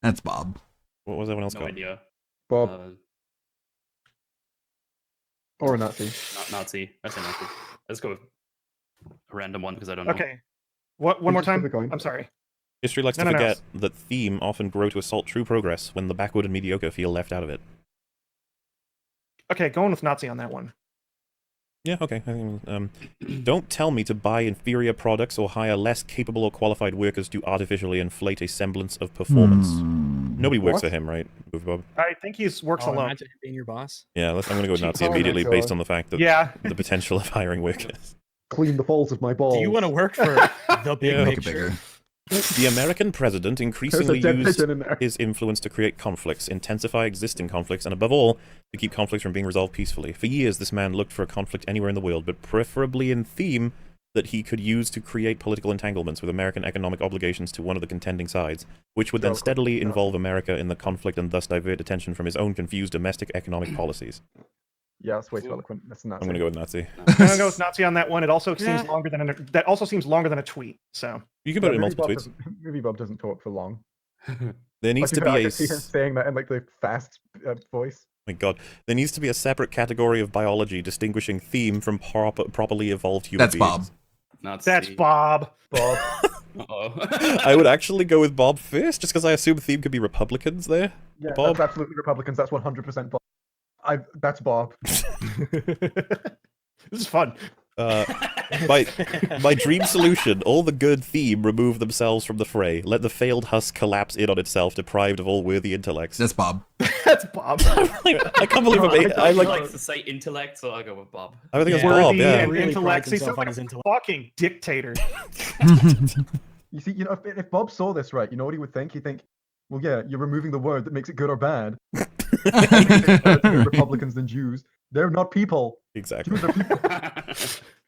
That's Bob. What was everyone else No got? idea. Bob or a Nazi. Not Nazi. I say Nazi. Let's go with a random one because I don't know. Okay. What? One You more just flip time. a coin. I'm sorry. History likes to No. forget that theme often grow to assault true progress when the backward and mediocre feel left out of it. Okay, going with Nazi on that one. Yeah, okay. Don't tell me to buy inferior products or hire less capable or qualified workers to artificially inflate a semblance of performance. Nobody works What? for him, right, Move Bob? I think he's works Oh, alone. imagine him being your boss. Yeah, I'm going to go with Nazi Oh my immediately based God. on the fact that Yeah. the potential of hiring workers. Clean the balls of my balls. Do you want to work for the big Yeah. Make it picture? bigger. The American president increasingly dead used pigeon in there. his influence to create conflicts, intensify existing conflicts, and above all, to keep conflicts from being resolved peacefully. For years, this man looked for a conflict anywhere in the world, but preferably in theme, that he could use to create political entanglements with American economic obligations to one of the contending sides, which would then steadily involve America in the conflict and thus divert attention from his own confused domestic economic policies. Yeah, that's way too eloquent. That's Nazi. I'm going to go with Nazi. I'm gonna go with Nazi on that one. It also seems longer than that also seems longer than a tweet. So you can put it in multiple tweets. Movie Bob doesn't talk for long. There needs to be I a. can see him saying that in like the fast voice. My God, there needs to be a separate category of biology distinguishing theme from properly evolved human That's beings. Bob. That's Bob. Bob. I would actually go with Bob first, just because I assume theme could be Republicans there. Yeah, Bob. that's absolutely Republicans. That's 100% Bob. That's Bob. This is fun. My dream solution, all the good theme remove themselves from the fray. Let the failed husk collapse in on itself, deprived of all worthy intellects. That's Bob. That's Bob. I can't believe I like to say intellect, so I'll go with Bob. I think it's Bob, yeah. And Really intellect. prides He's himself so on like his a intellect. fucking dictator. You see, if Bob saw this right, you know what he would think? He'd think, well, yeah, you're removing the word that makes it good or bad. Republicans than Jews. They're not people. Exactly. Jews are people.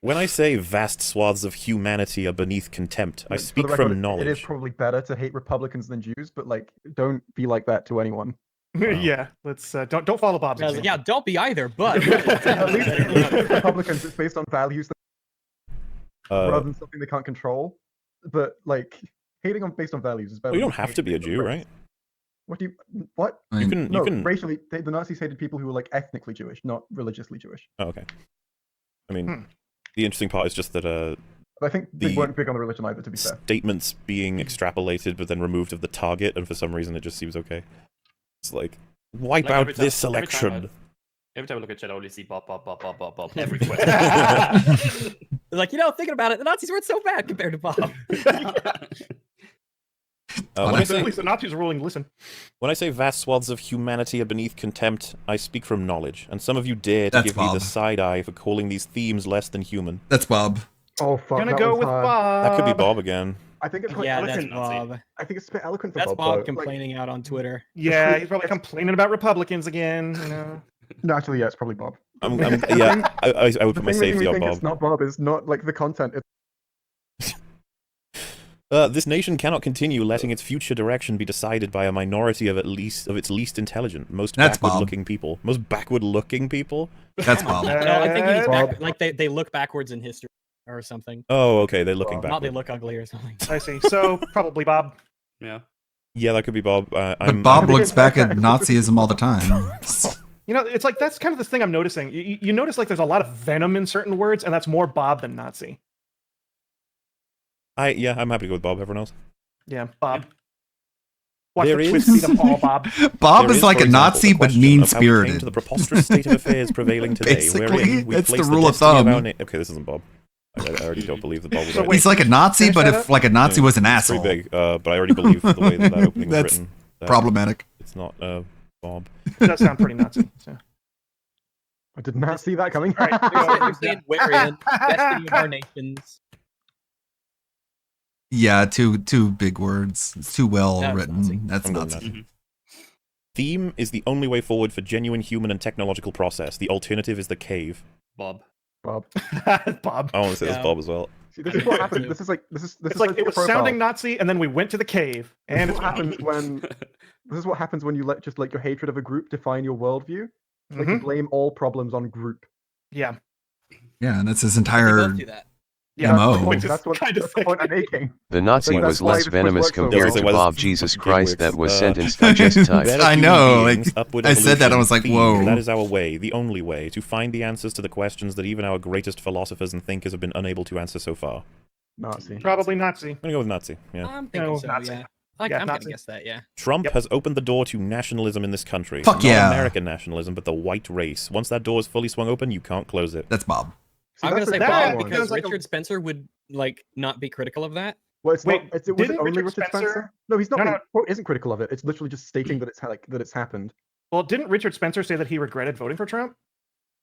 When I say vast swaths of humanity are beneath contempt, I For speak the record, from knowledge. It is probably better to hate Republicans than Jews, but like, don't be like that to anyone. Yeah, let's don't follow Bob's example. Yeah, don't be either, but At least Republicans, it's based on values rather than something they can't control. But like, hating on based on values is better. Well, you than don't have to be a Jew, right? What do you? What? You can. No, You can. racially, the Nazis hated people who were like ethnically Jewish, not religiously Jewish. Oh, okay. I mean, the interesting part is just that But I think they weren't big on the religion either, to be fair. statements being extrapolated but then removed of the target, and for some reason it just seems okay. It's like, wipe Like out every time- this selection. Every time I look at chat, I only see Bob, Bob, Bob, Bob, Bob, Bob. Every question. like, thinking about it, the Nazis weren't so bad compared to Bob. When I say, At least the Nazis are willing to listen. when I say vast swaths of humanity are beneath contempt, I speak from knowledge, and some of you dare to That's give me Bob. the side eye for calling these themes less than human. That's Bob. Oh fuck! Gonna that go was with hard. Bob. That could be Bob again. I think it's quite Yeah, that's eloquent. Bob. I think it's a bit eloquent for That's Bob. Bob though. complaining out on Twitter. Yeah, he's probably complaining about Republicans again. You know. No, actually, yeah, it's probably Bob. I would put my The thing making safety me on think Bob. it's not Bob is not like the content. This nation cannot continue letting its future direction be decided by a minority of its least intelligent, most That's backward-looking people. Most backward-looking people? That's Bob. No, I think he's Bob. back, like they look backwards in history or something. Oh, okay, they're looking Not backward. they look ugly or something. I see. So probably Bob. Yeah. Yeah, that could be Bob. But Bob looks back at Nazism all the time. You know, it's like that's kind of the thing I'm noticing. You notice like there's a lot of venom in certain words, and that's more Bob than Nazi. Yeah, I'm happy to go with Bob. Everyone else? Yeah, Bob. Watch There the is- twist feed them all, Bob. Bob There is like for a example, Nazi the but question of how we came mean-spirited. to the preposterous state of affairs prevailing today, Basically, wherein we it's place the rule of destiny thumb. our okay, this isn't Bob. I already don't believe that Bob was So right. wait, He's like a Nazi, finish but that if up? like a Nazi was an It's asshole. pretty big, but I already believe the way that opening was That's written. that problematic. It's not Bob. It does sound pretty Nazi. So. I did not see that coming. All right, They're saying wherein destiny of our nations. Yeah, two big words. It's too well That's written. Nazi. That's I'm going Nazi. Nazi. Theme is the only way forward for genuine human and technological process. The alternative is the cave. Bob. Bob. Bob. I want to say Yeah. this Bob as well. See, this is what happened. This is It's like it was sounding Nazi, and then we went to the cave, and What happens when this is what happens when you let just like your hatred of a group define your worldview. Like you blame all problems on group. yeah, Yeah, and that's his We entire both do that. yeah. MO. Which is That's what kind of that's the point I'm making. The Nazi That's was why less this was venomous worked so compared well. to Why Bob this Jesus fucking Christ works. that was sentenced to just time. Better I human know, beings, like, upward I said that, I evolution, was like, theme, whoa. That is our way, the only way, to find the answers to the questions that even our greatest philosophers and thinkers have been unable to answer so far. Nazi. Probably Nazi. I'm gonna go with Nazi, yeah. I'm thinking No, so, Nazi. yeah. Yeah, I'm Nazi. gonna guess that, yeah. Trump Yep. has opened the door to nationalism in this country. Fuck Not yeah. American nationalism, but the white race. Once that door is fully swung open, you can't close it. That's Bob. See, I'm gonna that's say the that Bob one. because sounds like a- Richard Spencer would like not be critical of that. Well, it's Wait, not. Was it didn't only Richard Richard Spencer? Spencer- No, he's not. No, being- no. quote, isn't critical of it. It's literally just stating that that it's happened. Well, didn't Richard Spencer say that he regretted voting for Trump?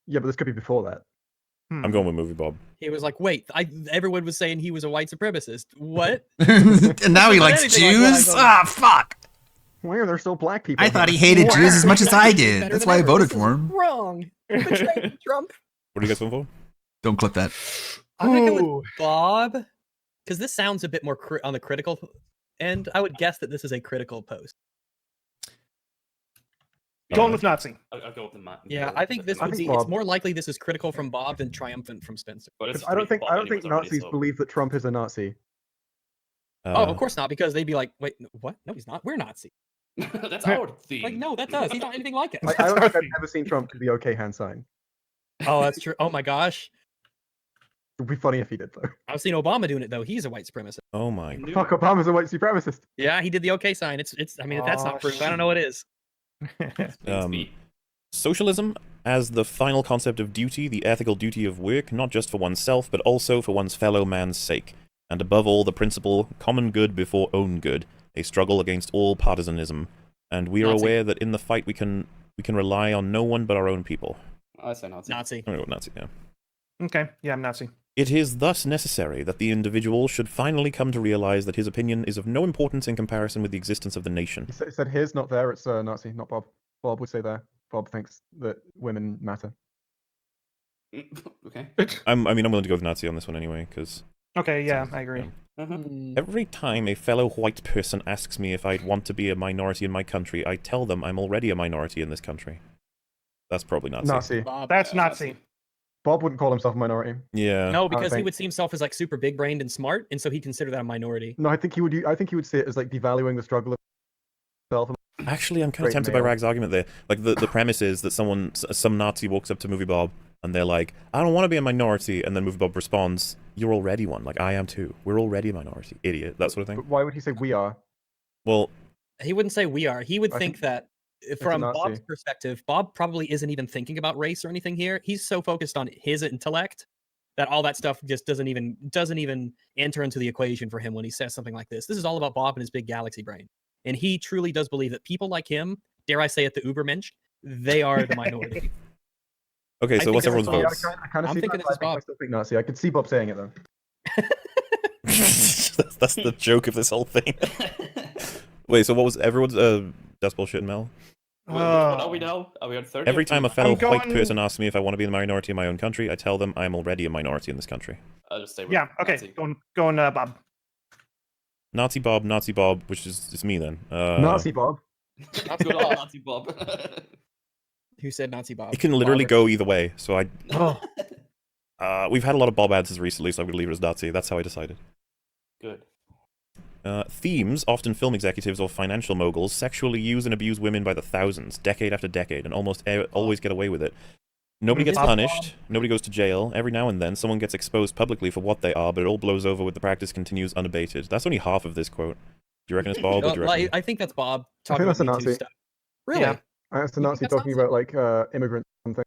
Yeah, but this could be before that. I'm going with movie Bob. He was like, "Wait, everyone was saying he was a white supremacist. What?" And now he likes Anything like what I Jews? voted. Ah, fuck. Why are there still black people? I thought he here? hated Jews as much as I Better did. That's than why I ever. voted This for is him. Wrong. Betrayed Trump. What are you guys going for? Don't clip that. I'm gonna go with Bob, because this sounds a bit more on the critical end. I would guess that this is a critical post. Going with Nazi. I'll go with the Yeah, I think this would be. It's more likely this is critical from Bob than triumphant from Spencer. I don't think Nazis believe that Trump is a Nazi. Oh, of course not, because they'd be like, wait, what? No, he's not. We're Nazi. That's our theme. Like, no, that does. He's not anything like it. I don't think I've ever seen Trump do the OK hand sign. Oh, that's true. Oh my gosh. It would be funny if he did, though. I've seen Obama doing it, though. He's a white supremacist. Oh my. Fuck, Obama's a white supremacist. Yeah, he did the OK sign. It's. I mean, if that's not proof, I don't know what is. Socialism as the final concept of duty, the ethical duty of work, not just for oneself, but also for one's fellow man's sake. And above all, the principle, common good before own good, a struggle against all partisanism. And we are aware that in the fight we can rely on no one but our own people. I say Nazi. Nazi. I'm gonna go with Nazi, yeah. Okay, yeah, I'm Nazi. It is thus necessary that the individual should finally come to realize that his opinion is of no importance in comparison with the existence of the nation. He said his, not there. It's Nazi, not Bob. Bob would say there. Bob thinks that women matter. Okay. I'm willing to go with Nazi on this one anyway, because... Okay, yeah, I agree. Every time a fellow white person asks me if I'd want to be a minority in my country, I tell them I'm already a minority in this country. That's probably Nazi. Nazi. That's Nazi. Bob wouldn't call himself a minority. Yeah. No, because he would see himself as like super big brained and smart, and so he'd consider that a minority. No, I think he would see it as like devaluing the struggle of himself. Actually, I'm kind of tempted by Rag's argument there. Like the premise is that some Nazi walks up to Movie Bob and they're like, I don't want to be a minority, and then Movie Bob responds, you're already one. Like, I am too. We're already a minority. Idiot. That sort of thing. But why would he say we are? Well, he wouldn't say we are. He would think that from Bob's perspective, Bob probably isn't even thinking about race or anything here. He's so focused on his intellect that all that stuff just doesn't even enter into the equation for him when he says something like this. This is all about Bob and his big galaxy brain. And he truly does believe that people like him, dare I say it, the Ubermensch, they are the minority. Okay, so what's everyone's votes? I kind of I'm see thinking that, this is but I still think Nazi. I could see Bob saying it though. That's the joke of this whole thing. Wait, so what was everyone's that's bullshit, Mel? What are we now? Are we on 30? Every time a fellow white person asks me if I want to be the minority in my own country, I tell them I'm already a minority in this country. I'll just say okay. Nazi. Going Bob. Nazi Bob, which is me then. Nazi Bob. Good old Nazi Bob. Who said Nazi Bob? It can literally go either way, so we've had a lot of Bob answers recently, so I'm going to leave it as Nazi. That's how I decided. Good. Themes, often film executives or financial moguls, sexually use and abuse women by the thousands, decade after decade, and almost always get away with it. Nobody gets punished, nobody goes to jail. Every now and then, someone gets exposed publicly for what they are, but it all blows over when the practice continues unabated. That's only half of this quote. Do you reckon it's Bob? Or do you reckon... I think that's Bob I think talking that's a about Me Too Nazi. stuff. Really? Yeah. That's a Nazi talking about like immigrants or something.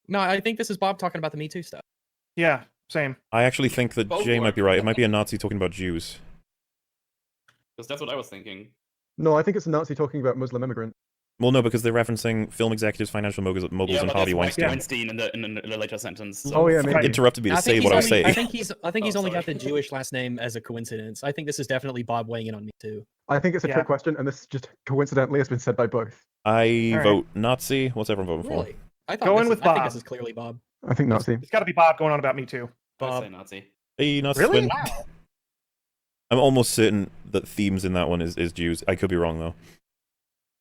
No, I think this is Bob talking about the Me Too stuff. Yeah, same. I actually think that Both Jay work. might be right. It might be a Nazi talking about Jews. Because that's what I was thinking. No, I think it's a Nazi talking about Muslim immigrants. Well, no, because they're referencing film executives, financial moguls, Yeah, and but Harvey that's Weinstein. Weinstein in the later sentence. Oh yeah, maybe. Interrupted me to say what I was saying. I think he's only got the Jewish last name as a coincidence. I think this is definitely Bob weighing in on Me Too. I think it's a trick question, and this just coincidentally has been said by both. I vote Nazi. What's everyone voting for? Really? I thought Going with I think Bob. this is clearly Bob. I think Nazi. It's got to be Bob going on about Me Too. I say Nazi. Hey, Nazi Really? win. Wow. I'm almost certain that themes in that one is Jews. I could be wrong though.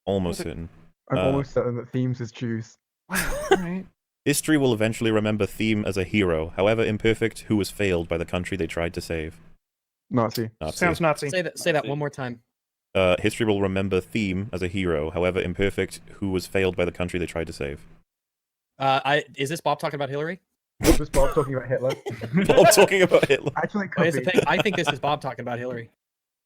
Almost certain. I'm almost certain that themes is Jews. Right. History will eventually remember Theme as a hero, however imperfect, who was failed by the country they tried to save. Nazi. Sounds Nazi. Say that one more time. History will remember Theme as a hero, however imperfect, who was failed by the country they tried to save. Is this Bob talking about Hillary? Was this Bob talking about Hitler? Bob talking about Hitler. Actually, it Well, could here's the be. thing. I think this is Bob talking about Hillary.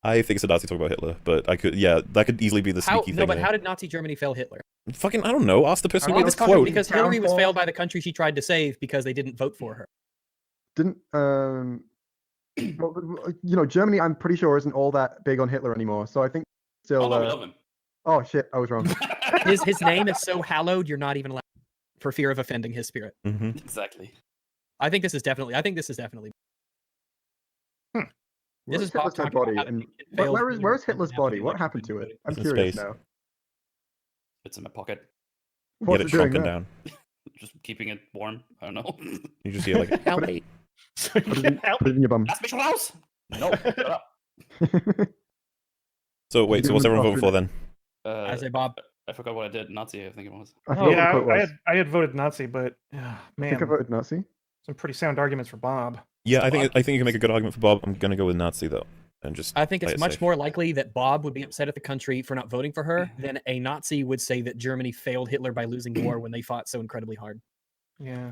I think it's a Nazi talking about Hitler, but that could easily be the sneaky thing. But how did Nazi Germany fail Hitler? Fucking, I don't know. Ask the person who made this quote. Because Hillary was failed by the country she tried to save because they didn't vote for her. Didn't well, Germany, I'm pretty sure isn't all that big on Hitler anymore. So I think still. Oh, no, we love him. Oh shit, I was wrong. His name is so hallowed, you're not even allowed for fear of offending his spirit. Mm-hmm. Exactly. I think this is definitely. This is Bob Hitler's dead talking body. about how And it failed where's Hillary Hitler's body? What happened to it? I'm It's in curious space. now. It's in my pocket. Get What's it it doing shrunken there? down. Just keeping it warm. I don't know. You just hear like, But help me. So Put it in your bum. That's Mitchell House. No, shut up. So wait, so what's everyone voting for then? I say Bob. I forgot what I did. Nazi, I think it was. I had voted Nazi, but I man, think I voted Nazi. some pretty sound arguments for Bob. Yeah, I think you can make a good argument for Bob. I'm gonna go with Nazi though, and just. I think play it's it much safe. more likely that Bob would be upset at the country for not voting for her than a Nazi would say that Germany failed Hitler by losing the war when they fought so incredibly hard. Yeah,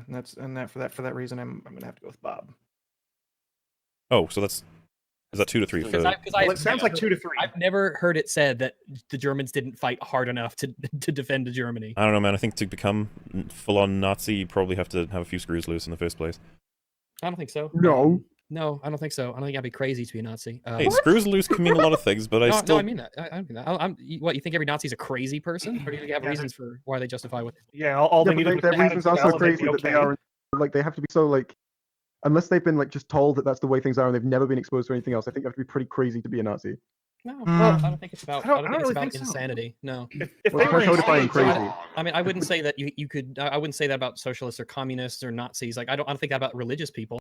for that reason, I'm gonna have to go with Bob. Oh, so is that 2-3 for? Well, it sounds like 2-3. I've never heard it said that the Germans didn't fight hard enough to defend Germany. I don't know, man. I think to become full-on Nazi, you probably have to have a few screws loose in the first place. I don't think so. No, I don't think so. I don't think I'd be crazy to be a Nazi. Hey, screws loose can mean a lot of things, but No, I mean that. I mean that. What, you think every Nazi's a crazy person, or do you think you have reasons for why they justify what? Yeah, all they needed was their to have reasons are so Alex, they'd crazy be that they okay. are like they have to be so like unless they've been like just told that that's the way things are and they've never been exposed to anything else. I think you have to be pretty crazy to be a Nazi. No, well, I don't think it's about. I don't think it's really about think so. insanity. No. If Well, they were codifying insane, crazy. I mean, I wouldn't say that you could. I wouldn't say that about socialists or communists or Nazis. Like, I don't think that about religious people.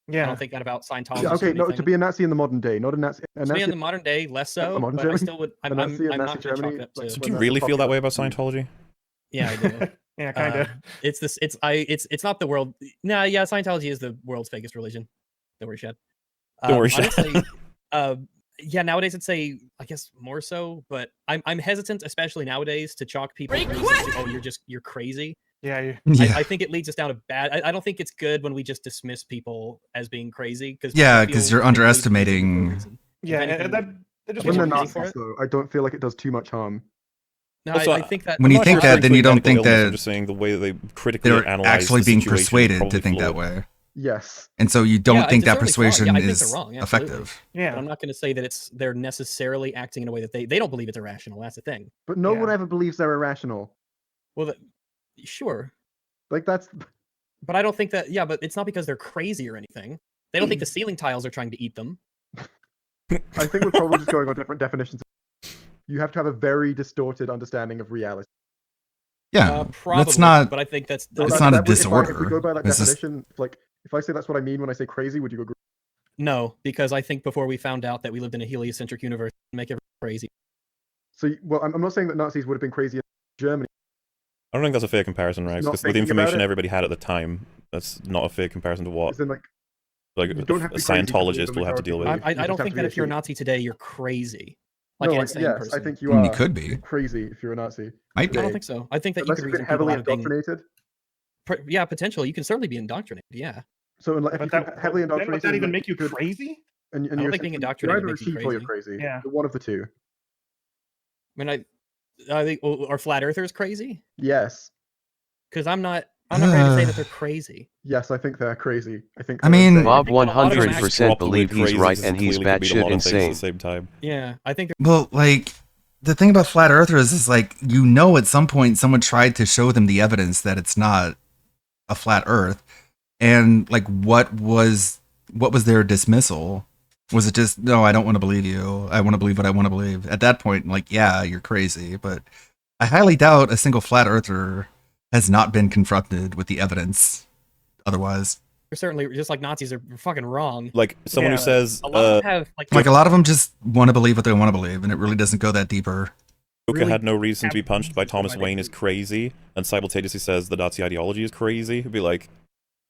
I Yeah. don't think that about Scientologists. Yeah, okay, or no, anything. to be a Nazi in the modern day, not a Nazi. A To me Nazi in the modern day, less so. modern But I Germany? still would. A I'm Nazi in not Nazi going to chalk Germany, it up like, to. Do you really feel that way about Scientology? Yeah, I do. Yeah, kind of. It's this. It's not the world. Nah, yeah. Scientology is the world's fakest religion. Don't worry, Shad. Don't worry, I would Shad. say, yeah, nowadays I'd say, I guess more so, but I'm hesitant, especially nowadays, to chalk people to, oh, you're crazy. Yeah, I think it leads us down a bad. I don't think it's good when we just dismiss people as being crazy because because you're underestimating. Yeah, and that just when they're makes me Nazis, though, I don't feel like it does too much harm. No, Also, I think that When you I'm not think sure that, then you don't think medical illness, I'm that just saying the way that they critically they're analyze actually the being situation is persuaded probably to think that flawed. way. Yes. And so you don't Yeah, think that it's certainly persuasion flawed. Yeah, I think is they're wrong, absolutely. effective. Yeah. But I'm not going to say that they're necessarily acting in a way that they don't believe it's irrational. That's the thing. But no one ever believes they're irrational. Well, sure. Like that's. But I don't think that. Yeah, but it's not because they're crazy or anything. They don't think the ceiling tiles are trying to eat them. I think we're probably just going on different definitions. You have to have a very distorted understanding of reality. Yeah, probably, that's not. But I think that's not a If we disorder. go by that It's just- definition, like if I say that's what I mean when I say crazy, would you agree? no, because I think before we found out that we lived in a heliocentric universe, it'd make everyone crazy. So, well, I'm not saying that Nazis would have been crazy in Germany. I don't think that's a fair comparison, right? Not Because with the thinking about information it. everybody had at the time, that's not a fair comparison to what As in, like like you don't have a to be crazy to believe Scientologist the will have to deal with. majority I don't just have think to be that if you're a asleep. Nazi today, you're crazy. Like No, an like, insane yes, person. I think you You are. could be. Crazy if you're a Nazi. Might be. I don't think so. I think that Unless you you've could been reason people heavily out of being. indoctrinated. Yeah, potentially. You can certainly be indoctrinated. Yeah. So, if But you're that, heavily then would indoctrinated, that even like, make you could- crazy? And I don't you're think being you're indoctrinated either a makes you sheep or you're crazy. crazy. Yeah. You're one of the two. I mean, I think are flat earthers crazy? Yes. Because I'm not ready to say that they're crazy. Yes, I think they're crazy. I think. I they're mean- insane. Bob think that a lot of 100% Properly believe he's crazy right is and he's clearly could mean a batshit lot of things at insane. the same time. Yeah, I think Well, like the thing about flat earthers is like at some point someone tried to show them the evidence that it's not a flat earth, and like what was their dismissal? Was it just no, I don't want to believe you. I want to believe what I want to believe. At that point, like, yeah, you're crazy, but I highly doubt a single flat earther has not been confronted with the evidence otherwise. they're certainly just like Nazis are fucking wrong. Like someone who says, a lot of them have Like a lot of them just want to believe what they want to believe, and it really doesn't go that deeper. Joker had no reason to be punched by Thomas Wayne is crazy, and simultaneously says the Nazi ideology is crazy. It'd be like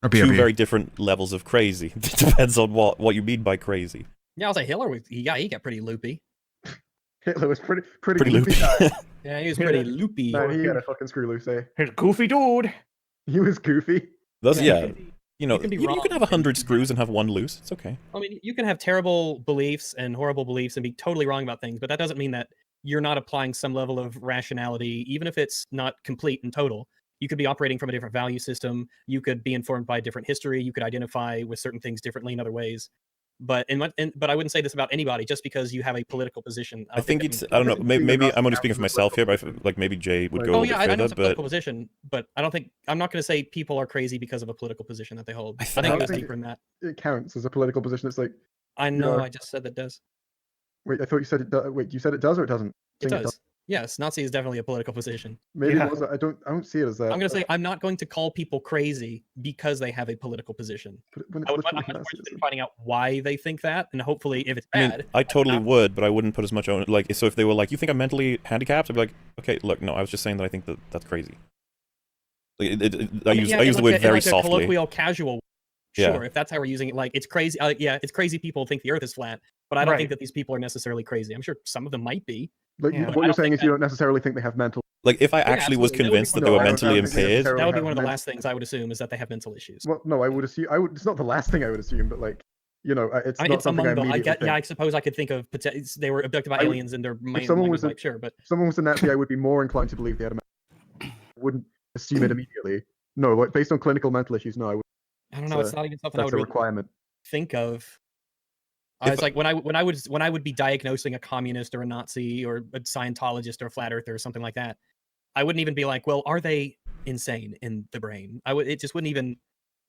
Or two BRB. very different levels of crazy. It depends on what you mean by crazy. Yeah, I'll say Hitler. He got pretty loopy. Hitler was pretty Pretty goofy loopy. guy. Yeah, he was pretty loopy. Man, he had a fucking screw loose, eh? He's a goofy dude. He was goofy. That's Yeah. yeah. You know, can be you wrong. can have 100 screws and have one loose. It's okay. I mean, you can have terrible beliefs and horrible beliefs and be totally wrong about things, but that doesn't mean that you're not applying some level of rationality, even if it's not complete and total. You could be operating from a different value system. You could be informed by a different history. You could identify with certain things differently in other ways. But but I wouldn't say this about anybody just because you have a political position. I think that it's means- I don't know. Maybe I'm only speaking for myself here, but I feel like maybe Jay would go Oh a yeah, bit I know further. it's a political But position, but I'm not going to say people are crazy because of a political position that they hold. I think don't it goes think deeper than that. It counts as a political position. It's like I know. know- I just said that does. wait, I thought you said it. Wait, you said it does or it doesn't? It Saying does. Yes, Nazi is definitely a political position. Maybe it was. I don't see it as that. I'm going to say I'm not going to call people crazy because they have a political position. When I would, I'm much more interested in finding out why they think that, and hopefully, if it's bad, I mean, I totally would, but I wouldn't put as much on. Like, so if they were like, "You think I'm mentally handicapped?" I'd be like, "Okay, look, no, I was just saying that I think that that's crazy." Like, I use the word very softly. Colloquial, casual. Sure, Yeah. if that's how we're using it, like it's crazy. Yeah, it's crazy. People think the Earth is flat, but I don't think that these people are necessarily crazy. I'm sure some of them might be. Like what you're saying is you don't necessarily think they have mental. Like if I actually was convinced that they were mentally impaired, that would be one of the last things I would assume is that they have mental issues. Well, no, I would assume. It's not the last thing I would assume, but like, it's not It's something among I them. I immediately get. think. Yeah, I suppose I could think of they were abducted by aliens and their mind. If someone was like, sure, but if someone was a Nazi, I would be more inclined to believe they had a. I wouldn't assume it immediately. No, like, based on clinical mental issues, no, I would. I don't know. It's not even something I would a requirement. Think of. It's like when I would be diagnosing a communist or a Nazi or a Scientologist or a flat earther or something like that, I wouldn't even be like, well, are they insane in the brain? It just wouldn't even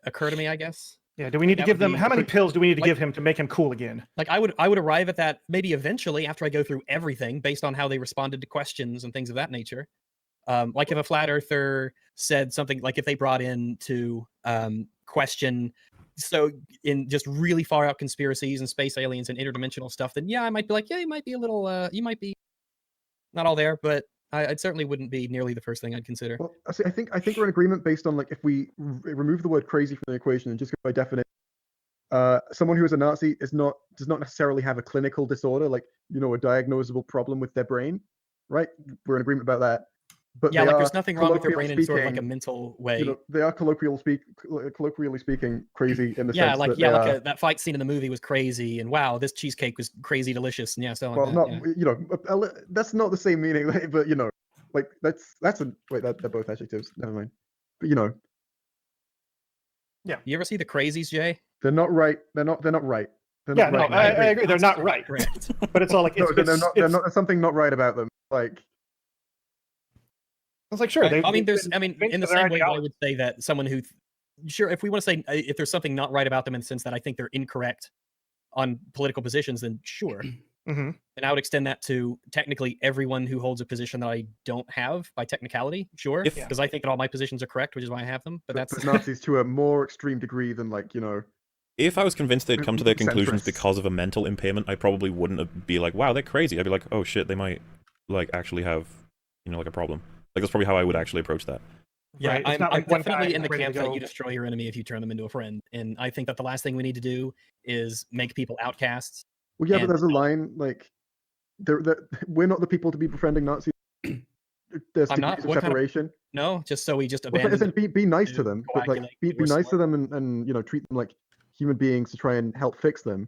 occur to me, I guess. Yeah. Do we need to give them? How many pills do we need to give him to make him cool again? Like I would arrive at that maybe eventually after I go through everything based on how they responded to questions and things of that nature. Like if a flat earther said something, like if they brought in to question, so in just really far out conspiracies and space aliens and interdimensional stuff, then yeah, I might be like, yeah, you might be a little, you might be not all there, but I certainly wouldn't be nearly the first thing I'd consider. Well, I think we're in agreement based on like if we remove the word crazy from the equation and just go by definition, someone who is a Nazi does not necessarily have a clinical disorder, like a diagnosable problem with their brain, right? We're in agreement about that. But yeah, like there's nothing wrong with their brain in sort of like a mental way. They are colloquially speaking crazy in the sense that that fight scene in the movie was crazy, and wow, this cheesecake was crazy delicious, and yeah, so. Well, that's not the same meaning, but like that's a wait, they're both adjectives. Never mind. But yeah. You ever see the Crazies, Jay? They're not right. They're not right. Yeah, no, I agree. They're not right. But it's all like there's something not right about them. Like. I was like, sure. Right. In the same way, I would say that someone who, sure, if we want to say if there's something not right about them in the sense that I think they're incorrect on political positions, then sure. Mm-hmm. And I would extend that to technically everyone who holds a position that I don't have by technicality, sure, because I think that all my positions are correct, which is why I have them. But that's Nazis to a more extreme degree than If I was convinced they'd come to their conclusions because of a mental impairment, I probably wouldn't be like, wow, they're crazy. I'd be like, oh shit, they might like actually have like a problem. Like that's probably how I would actually approach that. Yeah, right? I'm definitely in the camp that you destroy your enemy if you turn them into a friend, and I think that the last thing we need to do is make people outcasts. Well, yeah, but there's a line like, we're not the people to be befriending Nazis. There's degrees of separation. No, just so we just abandon. Be nice to them, but like be nice to them and treat them like human beings to try and help fix them.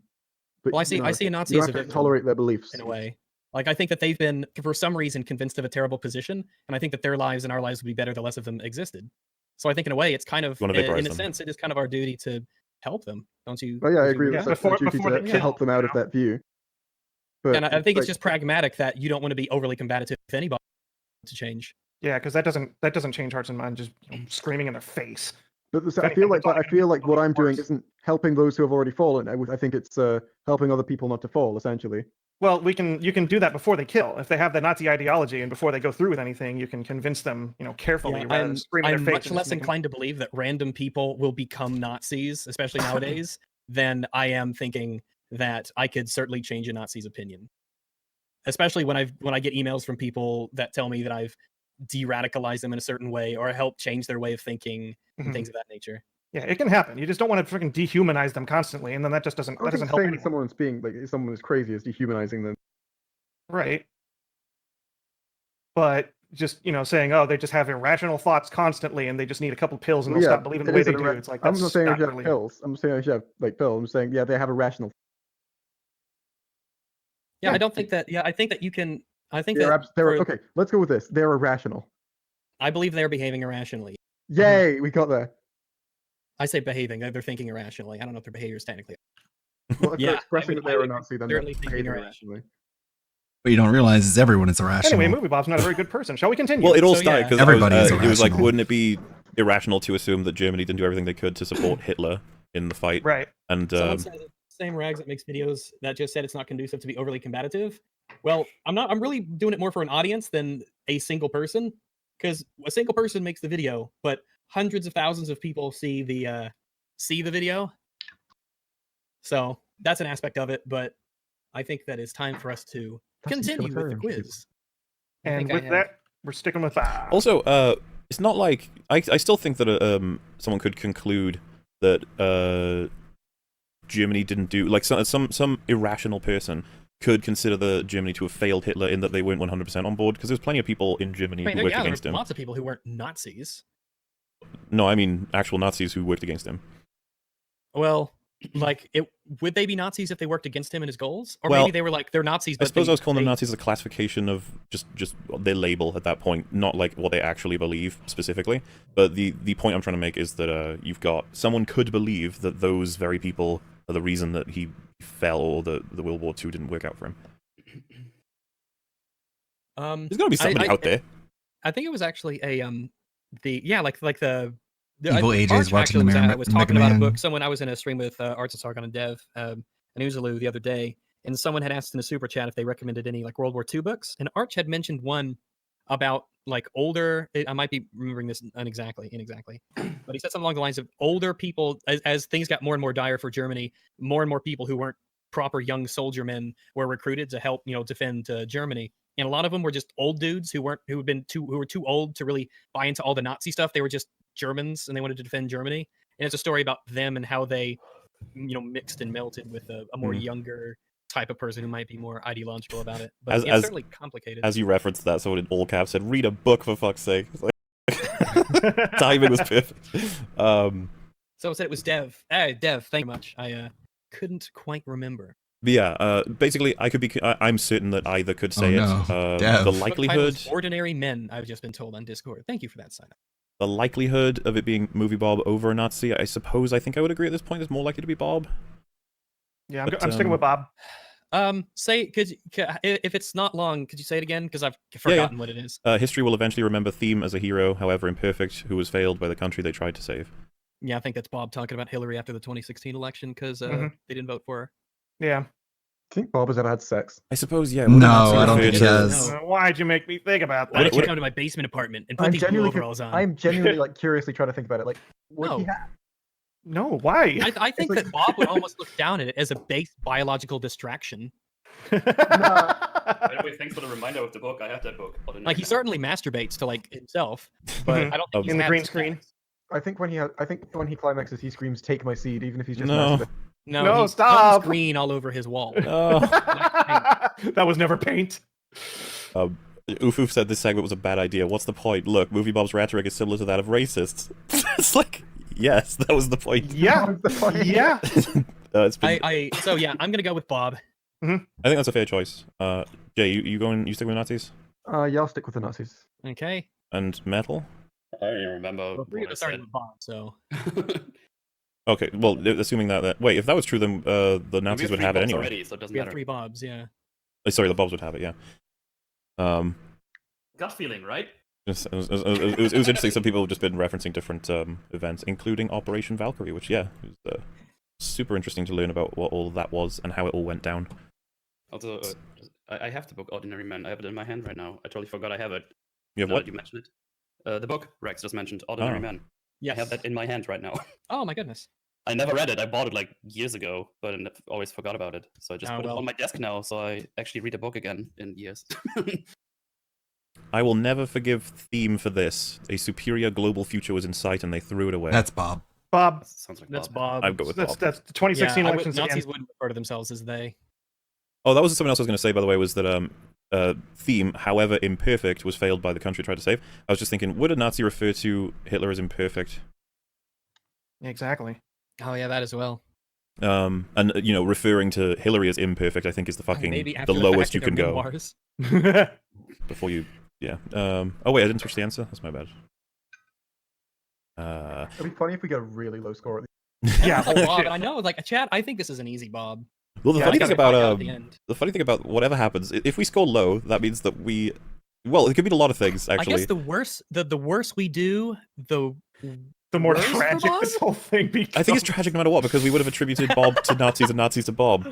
But, well, I see a Nazi you as have to tolerate their beliefs in a way. Like, I think that they've been, for some reason, convinced of a terrible position, and I think that their lives and our lives would be better the less of them existed. So I think, in a way, it's kind of, in a sense, it is kind of our duty to help them, don't you? Oh, yeah, I agree with that. It's our duty to help them out of that view. But, and I think it's just pragmatic that you don't want to be overly combative with anybody to change. Yeah, because that doesn't change hearts and minds, just screaming in their face. But I feel like what I'm doing isn't helping those who have already fallen. I think it's helping other people not to fall, essentially. Well, you can do that before they kill. If they have the Nazi ideology and before they go through with anything, you can convince them, carefully. Yeah, I'm much less inclined to believe that random people will become Nazis, especially nowadays, than I am thinking that I could certainly change a Nazi's opinion. Especially when I get emails from people that tell me that I've de-radicalized them in a certain way or helped change their way of thinking and things of that nature. Yeah, it can happen. You just don't want to freaking dehumanize them constantly, and then that just doesn't help. Saying someone's being someone is crazy is dehumanizing them, right? But just saying, oh, they just have irrational thoughts constantly, and they just need a couple pills, and they'll stop believing the way they do. It's like, I'm not saying I should have pills. I'm saying I should have pills. I'm saying they have irrational. Yeah, I don't think that. Yeah, I think that you can. I think they're okay. Let's go with this. They're irrational. I believe they're behaving irrationally. Yay, we got there. I say behaving. They're thinking irrationally. I don't know if their behavior is technically. Well, if they're expressing that they're a Nazi, then they're behaving irrationally. What you don't realize is everyone is irrational. Anyway, Movie Bob's not a very good person. Shall we continue? Well, it all started because everybody is it was like, irrational. wouldn't it be irrational to assume that Germany didn't do everything they could to support Hitler in the fight? Right. And someone said, same rags that makes videos that just said it's not conducive to be overly combative. Well, I'm really doing it more for an audience than a single person, because a single person makes the video, but hundreds of thousands of people see the video. So that's an aspect of it, but I think that it's time for us to continue with the quiz. And with that, we're sticking with that. Also, it's not like I still think that someone could conclude that Germany didn't do, like, some irrational person could consider the Germany to have failed Hitler in that they weren't 100% on board, because there's plenty of people in Germany who worked against him. Lots of people who weren't Nazis. No, I mean actual Nazis who worked against him. Well, like, would they be Nazis if they worked against him and his goals? Or Well, maybe they were like, they're Nazis, but I suppose I was calling them Nazis as a classification of just their label at that point, not like what they actually believe specifically. But the point I'm trying to make is that you've got someone could believe that those very people are the reason that he fell, or the World War II didn't work out for him. There's got to be somebody out there. I think it was actually a the Evil AJ's watching the Mega was talking about a book. I was in a stream with Arts and Sargon and Dev and Uzulu the other day, and someone had asked in a super chat if they recommended any like World War II books, and Arch had mentioned one about like older. I might be remembering this inexactly, but he said something along the lines of older people as things got more and more dire for Germany. More and more people who weren't proper young soldier men were recruited to help defend Germany. And a lot of them were just old dudes who were too old to really buy into all the Nazi stuff. They were just Germans and they wanted to defend Germany. And it's a story about them and how they, mixed and melted with a more younger type of person who might be more ideological about it. But it's certainly complicated. As you referenced that, someone in all caps said, "Read a book for fuck's sake." Like, timing was perfect. So I said it was Dev. Hey, Dev, thank you much. I couldn't quite remember. But yeah, basically, I'm certain that either could say it. The likelihood. Ordinary men, I've just been told on Discord. Thank you for that sign up. The likelihood of it being Movie Bob over a Nazi, I think I would agree at this point, is more likely to be Bob. Yeah, I'm sticking with Bob. If it's not long, could you say it again? Because I've forgotten what it is. History will eventually remember Theme as a hero, however imperfect, who was failed by the country they tried to save. Yeah, I think that's Bob talking about Hillary after the 2016 election because they didn't vote for her. Yeah. I think Bob has ever had sex. I suppose, yeah. No, I don't think he has. Why'd you make me think about that? Why did you come to my basement apartment and put these blue overalls on? I'm genuinely like curiously trying to think about it. Like, would he have? No, why? I think that Bob would almost look down at it as a base biological distraction. Anyway, thanks for the reminder of the book. I have that book. Like, he certainly masturbates to like himself, but I don't think in the green screen. I think when he climaxes, he screams, "Take my seed," even if he's just masturbating. No, stop! Green all over his wall. No. That was never paint. Oof said this segment was a bad idea. What's the point? Look, Movie Bob's rhetoric is similar to that of racists. It's like, yes, that was the point. Yeah, yeah. So yeah, I'm gonna go with Bob. I think that's a fair choice. Jay, you stick with Nazis? Yeah, I'll stick with the Nazis. Okay. And Metal? I don't even remember. Well, we started with Bob, so. Okay, well, assuming that wait, if that was true, then the Nazis would have it anyway. Already, so it doesn't we matter. have 3 Bobs, yeah. Sorry, the Bobs would have it, yeah. Gut feeling, right? It was interesting. Some people have just been referencing different events, including Operation Valkyrie, which, yeah, was super interesting to learn about what all that was and how it all went down. Also, I have the book Ordinary Men. I have it in my hand right now. I totally forgot I have it. You have what? You mentioned it. The book Rex just mentioned, Ordinary Men. Yes. I have that in my hand right now. Oh my goodness. I never read it. I bought it like years ago, but I always forgot about it. So I just put it on my desk now, so I actually read a book again in years. I will never forgive Theme for this. A superior global future was in sight, and they threw it away. That's Bob. Bob. Sounds like that's Bob. I'd go with Bob. That's the 2016 elections. Nazis wouldn't refer to themselves as they. Oh, that was something else I was going to say, by the way, was that Theme, however imperfect, was failed by the country tried to save. I was just thinking, would a Nazi refer to Hitler as imperfect? Exactly. Oh yeah, that as well. And referring to Hillary as imperfect, I think is the lowest you can go. Before you, yeah. Oh wait, I didn't switch the answer. That's my bad. It'd be funny if we get a really low score at the yeah. Bob, I know, like a chat. I think this is an easy Bob. Well, the funny thing about whatever happens, if we score low, that means that it could mean a lot of things. Actually, I guess the worse we do, the more tragic this whole thing becomes. I think it's tragic no matter what, because we would have attributed Bob to Nazis and Nazis to Bob.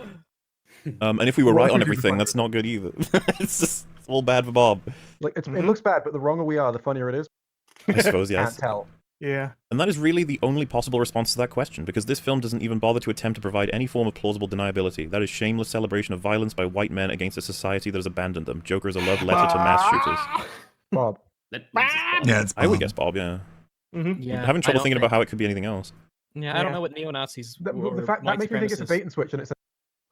And if we were right on everything, that's not good either. It's all bad for Bob. Like it looks bad, but the wronger we are, the funnier it is. I suppose, yes. Can't tell. Yeah. And that is really the only possible response to that question, because this film doesn't even bother to attempt to provide any form of plausible deniability. That is shameless celebration of violence by white men against a society that has abandoned them. Joker is a love letter to mass shooters. Bob. Yeah, it's Bob. I would guess Bob, yeah. Yeah, I'm having trouble thinking about how it could be anything else. Yeah, I don't know what neo-Nazis. The fact that makes me think it's a bait and switch, and it's.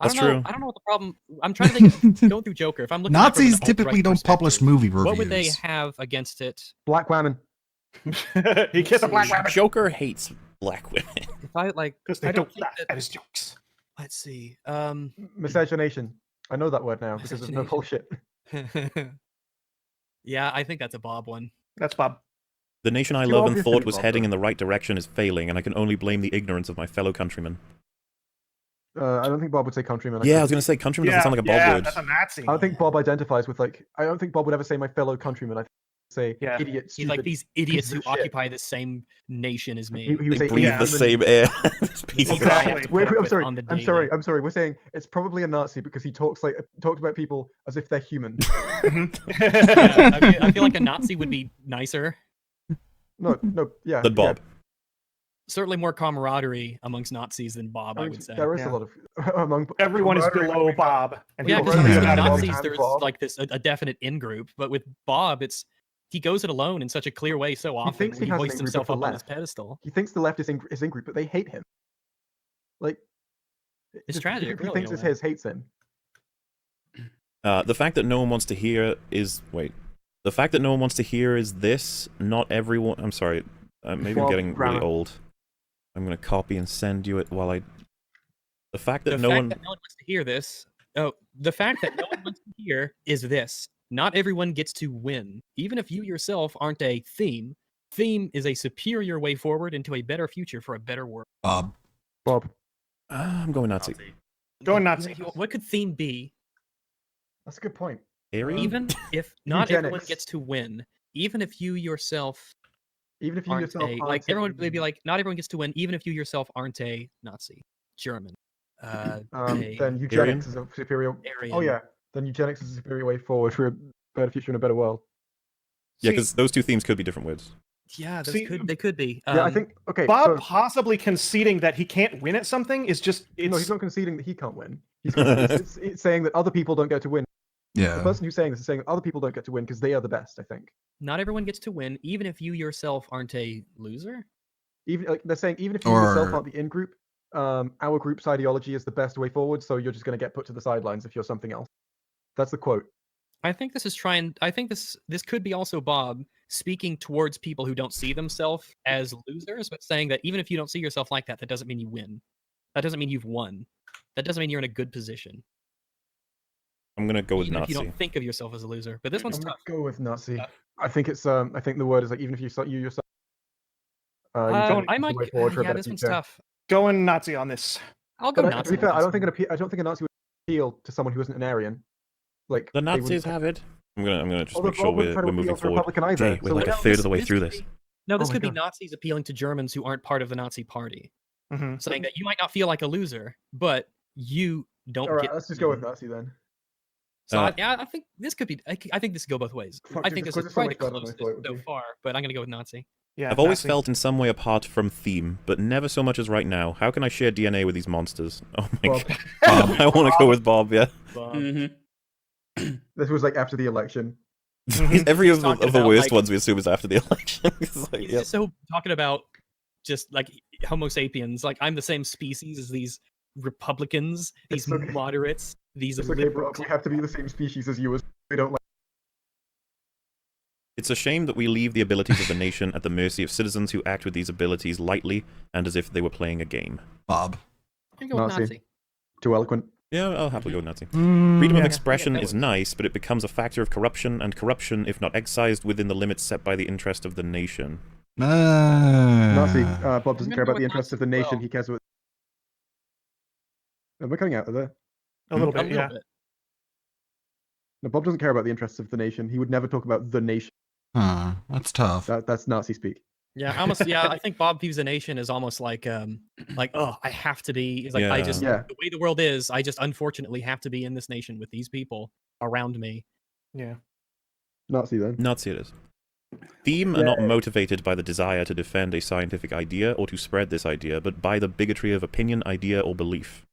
That's true. I don't know what the problem. I'm trying to think. Going through Joker, if I'm looking. at it from Nazis an typically alt-right don't publish movie reviews. What would they have against it? Black women. He kissed a black woman. Joker hates black women. If I like, Because they I don't don't think laugh that. at his jokes. Let's see. Miscegenation. I know that word now because of no bullshit. Yeah, I think that's a Bob one. That's Bob. The nation I Too love and obvious to thought me, was Bob, heading though. in the right direction is failing, and I can only blame the ignorance of my fellow countrymen. I don't think Bob would say countryman. Yeah, I was going to say countryman doesn't sound like a Bob word. That's a Nazi. I don't think Bob identifies with like. I don't think Bob would ever say my fellow countrymen. I think he'd say Yeah. idiot. He's like stupid these idiots piece who of shit. occupy the same nation as me. He would They say breathe idiot the human- same air. These pieces of Exactly. shit. Wait, I'm with sorry. on the I'm daily. sorry. I'm sorry. We're saying it's probably a Nazi because he talks about people as if they're human. Yeah, I feel like a Nazi would be nicer. No, yeah. Than Bob. Certainly more camaraderie amongst Nazis than Bob, I would say. There is a lot of among Everyone is camaraderie below between- Bob. And Yeah, he because will with really bad Nazis, Bob. there's Bob. like this a definite in group, but with Bob, he goes it alone in such a clear way so often. thinks When he he has an hoists in-group himself with the up on his left. pedestal. He thinks the left is in group, but they hate him. Like It's the tragic. group he Really, thinks in is a way. his hates him. The fact that no one wants to hear is the fact that no one wants to hear is this. Not everyone. I'm sorry. Maybe I'm Bob getting really Brown. old. I'm gonna copy and send you it while I. The fact that The no fact one. that no one wants to hear this. Oh, the fact that no one wants to hear is this. Not everyone gets to win, even if you yourself aren't a theme. Theme is a superior way forward into a better future for a better world. Bob. I'm going Nazi. Going Nazi. What could theme be? That's a good point. Aryan? Even if not everyone Eugenics. gets to win, even if you yourself Even if you aren't yourself a, aren't like a- everyone would be like, not everyone gets to win, even if you yourself aren't a Nazi, German, a then eugenics is a superior. Aryan. Oh yeah, then eugenics is a superior way forward for a better future and a better world. Yeah, because those two themes could be different words. Yeah, those See, they could be. Yeah, I think okay. Bob so- possibly conceding that he can't win at something is just no, he's not conceding that he can't win. It's saying that other people don't get to win. Yeah. The person who's saying this is saying that other people don't get to win because they are the best. I think. not everyone gets to win, even if you yourself aren't a loser. Even like they're saying, even if you yourself Or- aren't the in group, our group's ideology is the best way forward. So you're just going to get put to the sidelines if you're something else. That's the quote. I think this is trying. I think this could be also Bob speaking towards people who don't see themselves as losers, but saying that even if you don't see yourself like that, that doesn't mean you win. That doesn't mean you've won. That doesn't mean you're in a good position. I'm gonna go with Even if you Nazi. don't think of yourself as a loser. But this one's I'm gonna tough. go with Nazi. I think it's I think the word is like even if you yourself. Eugenics I is the might. way forward for a Yeah, better this one's future. tough. going Nazi on this. I'll go But Nazi. to be fair, on I this don't think one. I don't think a Nazi would appeal to someone who isn't an Aryan. Like The they Nazis wouldn't- have it. I'm gonna just Although make sure Bob wouldn't try to we're appeal moving to forward. Republican either, Jay, we're so like a no, third of the way this through could this. be- No, this Oh my could be God. Nazis appealing to Germans who aren't part of the Nazi party, Mhm. saying that you might not feel like a loser, but you don't All right, get. let's just go with Nazi then. So Uh, I think this could be. I think this could go both ways. Fuck, I this think is this so is probably much the better than I closest thought it would so be. far, but I'm gonna go with Nazi. Yeah, I've always Nazi. felt in some way apart from theme, but never so much as right now. How can I share DNA with these monsters? Oh my Bob. god. I want to go with Bob, yeah. This was like after the election. Every He's of talking the about, worst like- ones we assume is after the election. It's like, He's yep. just so talking about just like Homo sapiens. Like I'm the same species as these Republicans, these It's okay. moderates, these It's okay, bro. liberals. We have to be the same species as you. As we don't like. It's a shame that we leave the abilities of the nation at the mercy of citizens who act with these abilities lightly and as if they were playing a game. Bob. I'm going with Nazi. Too eloquent. Yeah, I'll happily go with Nazi. Mm, Freedom of yeah. expression Yeah, that is nice, but it becomes a factor of corruption, and corruption, if not excised within the limits set by the interest of the nation. Nazi. Ah. Bob doesn't I'm care gonna about go the with interests Nazi of the as nation. well. He cares about. Am I cutting out of there? A little A bit, little yeah. bit. No, Bob doesn't care about the interests of the nation. He would never talk about the nation. Huh, that's tough. That's Nazi speak. Yeah, almost. Yeah, I think Bob views the nation as almost like oh, I have to be. He's like, the way the world is, I just unfortunately have to be in this nation with these people around me. Yeah. Nazi then. Nazi it is. Theme are not motivated by the desire to defend a scientific idea or to spread this idea, but by the bigotry of opinion, idea, or belief.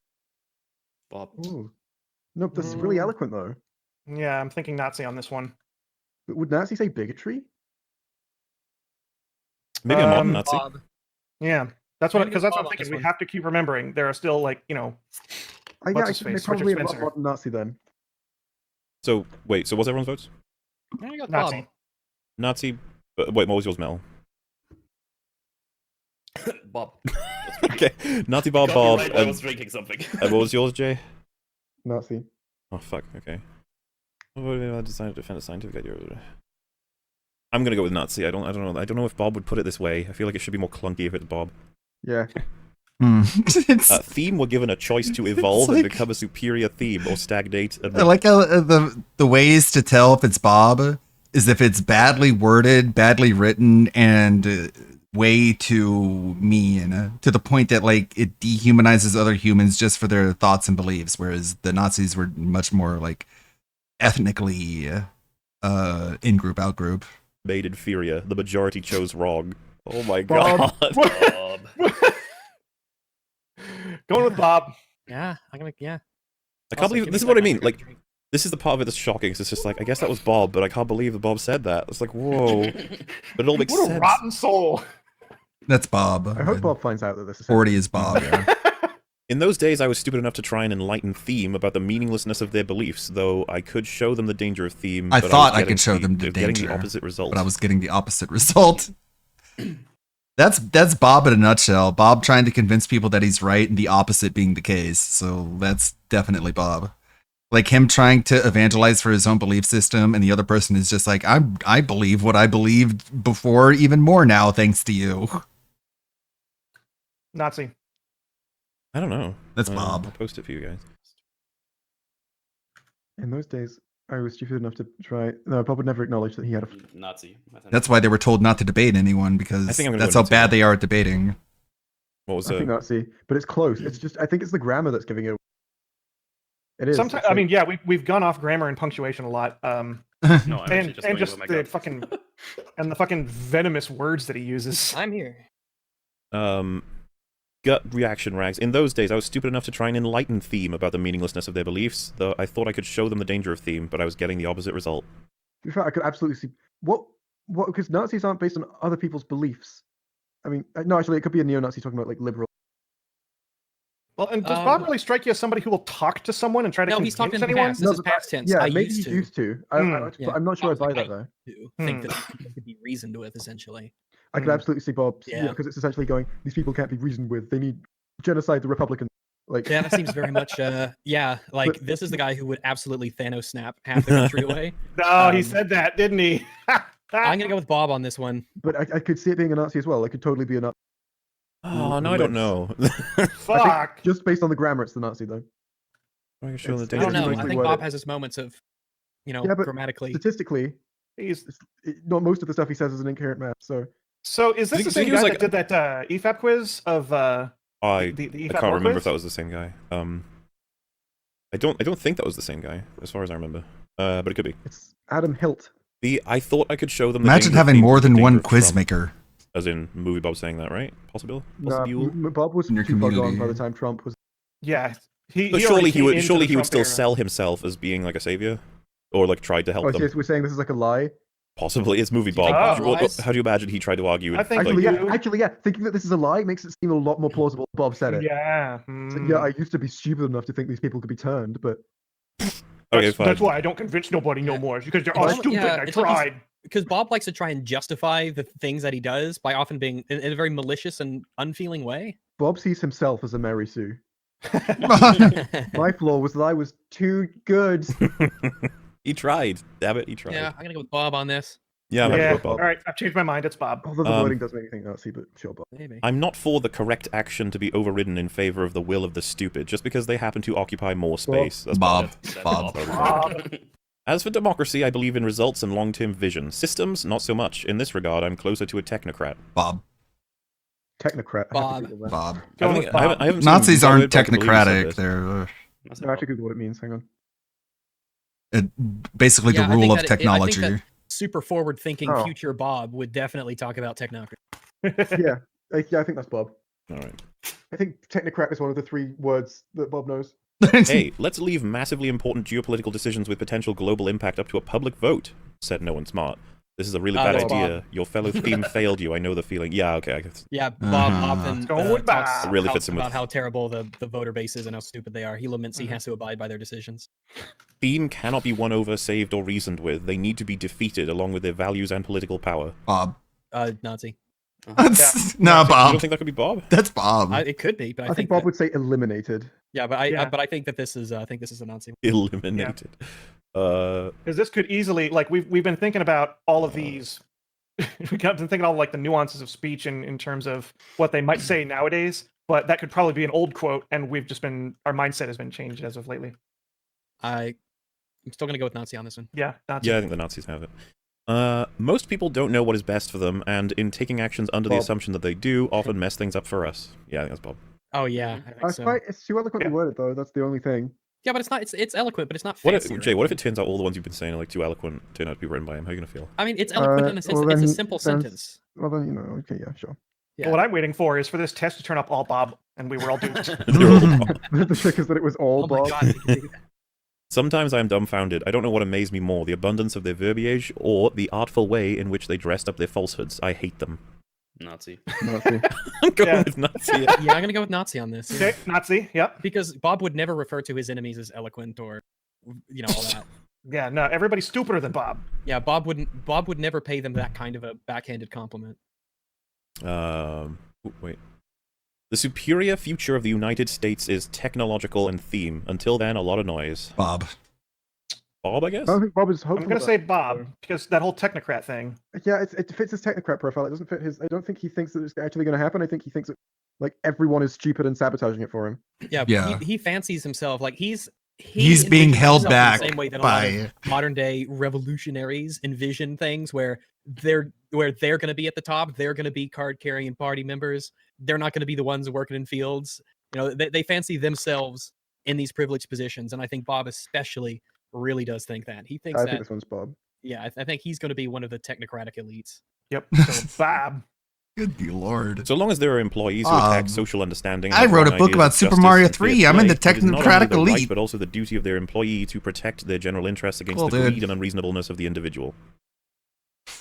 Bob. Ooh. Nope, this is really eloquent though. Yeah, I'm thinking Nazi on this one. But would Nazi say bigotry? Maybe a modern Nazi. Bob. Yeah, that's what I'm thinking. We have to keep remembering there are still like Yeah, I think probably a modern Nazi then. So wait, so what's everyone's votes? I got Nazi. Nazi. Wait, what was yours, Mel? Bob. Okay, Nazi Bob. Right, I was drinking something. And what was yours, Jay? Nazi. Oh fuck. Okay. What would I decided to defend a scientific idea? I'm gonna go with Nazi. I don't know. I don't know if Bob would put it this way. I feel like it should be more clunky if it's Bob. Yeah. Theme were given a choice to evolve and become a superior theme or stagnate. I like how the ways to tell if it's Bob is if it's badly worded, badly written, and way too mean to the point that like it dehumanizes other humans just for their thoughts and beliefs, whereas the Nazis were much more like ethnically in group out group. Made inferior. The majority chose wrong. Oh my god. Bob. Going with Bob. Yeah, I'm gonna. Yeah. I can't believe this is what I mean. Like, this is the part of it that's shocking. It's just like, I guess that was Bob, but I can't believe that Bob said that. It's like, whoa. But it all makes sense. What a rotten soul. That's Bob. I hope Bob finds out that this is 40 is Bob. Yeah. In those days, I was stupid enough to try and enlighten Theme about the meaninglessness of their beliefs, though I could show them the danger of Theme. I thought I could show them the danger, getting the opposite result. But I was getting the opposite result. That's Bob in a nutshell. Bob trying to convince people that he's right and the opposite being the case. So that's definitely Bob. Like him trying to evangelize for his own belief system, and the other person is just like, I believe what I believed before even more now, thanks to you. Nazi. I don't know. That's Bob. I'll post it for you guys. In those days, I was stupid enough to try. No, Bob would never acknowledge that he had a Nazi. That's why they were told not to debate anyone, because that's how bad they are at debating. What was I think Nazi, but it's close. It's just I think it's the grammar that's giving it away. It is. Sometimes I mean, yeah, we've gone off grammar and punctuation a lot. No, and just the fucking and the fucking venomous words that he uses. I'm here. Gut reaction rags. In those days, I was stupid enough to try and enlighten Theme about the meaninglessness of their beliefs, though I thought I could show them the danger of Theme, but I was getting the opposite result. In fact, I could absolutely see what because Nazis aren't based on other people's beliefs. I mean, no, actually, it could be a neo-Nazi talking about like liberal. Well, and does Bob really strike you as somebody who will talk to someone and try to convince he's talking in the anyone? past. This is past tense. Yeah, I maybe he's used to. I'm not sure I buy that though. Think that it could be reasoned with, essentially. I could absolutely see Bob, because it's essentially going, these people can't be reasoned with. They need genocide the Republicans. Like, yeah, that seems very much, like this is the guy who would absolutely Thanos snap half the country away. No, he said that, didn't he? I'm gonna go with Bob on this one. But I could see it being a Nazi as well. It could totally be a Nazi. Oh, no, I don't know. Fuck. Just based on the grammar, it's the Nazi though. I don't know. I think Bob has his moments of, but grammatically. Statistically, not most of the stuff he says is an incoherent math. So is this the same guy that did that EFAP quiz of the I EFAP can't remember quiz? if that was the same guy. I don't think that was the same guy, as far as I remember. But it could be. It's Adam Hilt. I thought I could show them. Imagine having more than one quiz maker. As in movie Bob saying that, right? Possible. Bob was too far gone by the time Trump was. Yeah, surely he would still sell himself as being like a savior, or like tried to help them. So we're saying this is like a lie. Possibly, it's movie Bob. How do you imagine he tried to argue? Thinking that this is a lie makes it seem a lot more plausible. Bob said it. Yeah. So, I used to be stupid enough to think these people could be turned, but. That's why I don't convince nobody no more. Because they're all stupid. I tried. Because Bob likes to try and justify the things that he does by often being in a very malicious and unfeeling way. Bob sees himself as a Mary Sue. My flaw was that I was too good. He tried. Damn it, he tried. Yeah, I'm gonna go with Bob on this. Yeah, I'm gonna go with Bob. All right, I've changed my mind. It's Bob. Although the wording does make me think Nazi, but sure, Bob. Maybe. I'm not for the correct action to be overridden in favor of the will of the stupid, just because they happen to occupy more space. That's Bob. As for democracy, I believe in results and long-term vision. Systems, not so much. In this regard, I'm closer to a technocrat. Bob. Technocrat. Bob. I haven't Nazis seen aren't Bob, but I can believe you said technocratic. this. They're I have to Google what it means. Hang on. Basically Yeah, the I rule think of that I think technology. that super forward-thinking Oh. future Bob would definitely talk about technocracy. Yeah, I think that's Bob. All right. I think technocrat is one of the 3 words that Bob knows. Hey, let's leave massively important geopolitical decisions with potential global impact up to a public vote, said no one smart. This is a really bad that's idea. Bob. Your fellow theme failed you. I know the feeling. Yeah, okay. I guess. Yeah, Bob often talks It really fits in with- about how terrible the voter base is and how stupid they are. He laments he has to abide by their decisions. Theme cannot be won over, saved, or reasoned with. They need to be defeated along with their values and political power. Bob. Nazi. Nah, You Bob. don't think that could be Bob? That's Bob. It could be, but I think Bob would say eliminated. Yeah, but I think that this is a Nazi. Eliminated. Because this could easily, like, we've been thinking about all of these. We've been thinking all like the nuances of speech in terms of what they might say nowadays. But that could probably be an old quote, and our mindset has been changed as of lately. I'm still gonna go with Nazi on this one. Yeah, Nazi. Yeah, I think the Nazis have it. Most people don't know what is best for them, and in taking actions under the Bob. assumption that they do, often mess things up for us. Yeah, I think that's Bob. Oh yeah, I think so. It's too eloquently worded though. That's the only thing. Yeah, but it's not. It's eloquent, but it's not What fancy. if, Jay, what if it turns out all the ones you've been saying are like too eloquent, turn out to be written by him? How are you gonna feel? I mean, it's eloquent in a sense. It's a simple sentence. Well then, okay, yeah, sure. Yeah. What I'm waiting for is for this test to turn up all Bob, and we were all doomed. The trick is that it was all Bob. Sometimes I am dumbfounded. I don't know what amazed me more, the abundance of their verbiage or the artful way in which they dressed up their falsehoods. I hate them. Nazi. I'm going with Nazi. Yeah, I'm gonna go with Nazi on this. Okay, Nazi. Yep. Because Bob would never refer to his enemies as eloquent or, all that. Yeah, no, everybody's stupider than Bob. Yeah, Bob would never pay them that kind of a backhanded compliment. Wait. The superior future of the United States is technological and theme. Until then, a lot of noise. Bob. Bob, I guess? I don't think Bob is I'm hopeful. gonna say Bob because that whole technocrat thing. Yeah, it fits his technocrat profile. It doesn't fit his. I don't think he thinks that it's actually going to happen. I think he thinks that like everyone is stupid and sabotaging it for him. Yeah. He fancies himself like he's being held himself in back the same way that a by lot of modern day revolutionaries envision things where they're going to be at the top. They're going to be card carrying party members. They're not going to be the ones working in fields. They fancy themselves in these privileged positions, and I think Bob especially really does think that. He thinks I that. think this one's Bob. Yeah, I think he's going to be one of the technocratic elites. Yep. So Bob. Good lord. So long as there are employees who attack social understanding. I wrote a book about Super Mario 3. I'm in the technocratic elite. Right, but also the duty of their employee to protect their general interests against Cool, the dude. greed and unreasonableness of the individual.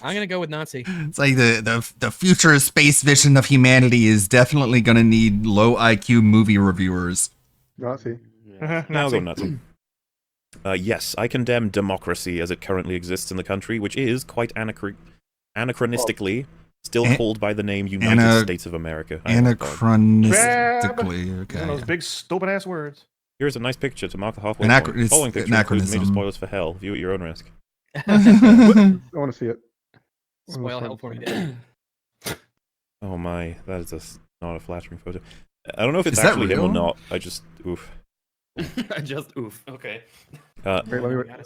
I'm going to go with Nazi. It's like the future space vision of humanity is definitely going to need low IQ movie reviewers. Nazi. Now I'll go Nazi. Yes, I condemn democracy as it currently exists in the country, which is quite anachronistically still called by the name United States of America. Anachronistically, okay. Those big stupid ass words. Here's a nice picture to mark the halfway It's point. Following picture includes major anachronism. spoilers for hell. View at your own risk. I want to see it. Spoil hell for me, Dad. Oh my, that is not a flattering photo. I don't know if it's Is that actually him or real? not. I just oof. Okay. I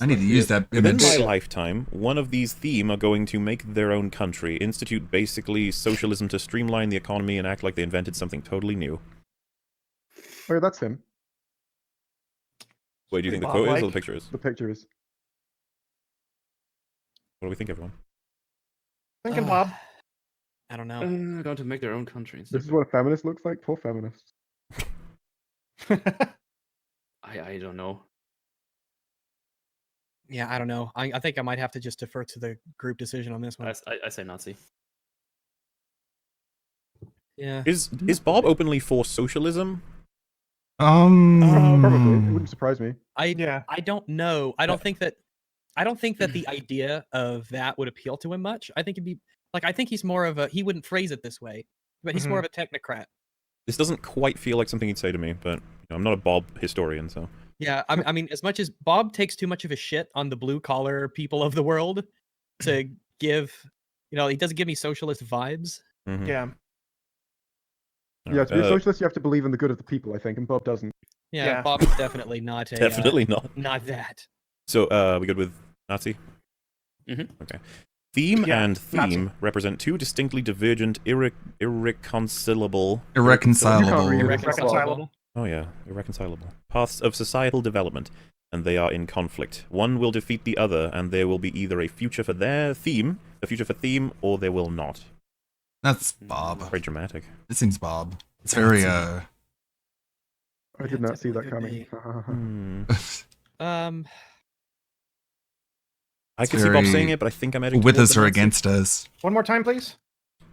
need to use that Within image. my lifetime, one of these theme are going to make their own country, institute basically socialism to streamline the economy and act like they invented something totally new. Oh, yeah, that's him. Wait, do you think the Bob quote is like? or the picture is? The picture is. What do we think, everyone? Thinking Bob. I don't know. Going to make their own countries. This is what a feminist looks like. Poor feminists. I don't know. Yeah, I don't know. I think I might have to just defer to the group decision on this one. I say Nazi. Yeah. Is Bob openly for socialism? Probably. It wouldn't surprise me. I don't know. I don't think that the idea of that would appeal to him much. I think it'd be like I think he's more of a he wouldn't phrase it this way, but he's more of a technocrat. This doesn't quite feel like something he'd say to me, but I'm not a Bob historian, so. Yeah, I mean, as much as Bob takes too much of a shit on the blue collar people of the world to give, he doesn't give me socialist vibes. Mm-hmm. Yeah. Yeah, to be a socialist, you have to believe in the good of the people, I think, and Bob doesn't. Yeah, Bob is definitely not a Definitely not. Not that. So, we good with Nazi? Mm-hmm. Okay. Theme Yeah, and theme Nazi. represent two distinctly divergent, irreconcilable. Irreconcilable. Oh yeah, irreconcilable paths of societal development, and they are in conflict. One will defeat the other, and there will be either a future for theme, or there will not. That's Bob. Very dramatic. It seems Bob. It's very I did not see that coming. I can see Bob saying it, but I think I'm edging with towards us the or Nazi. against us. One more time, please.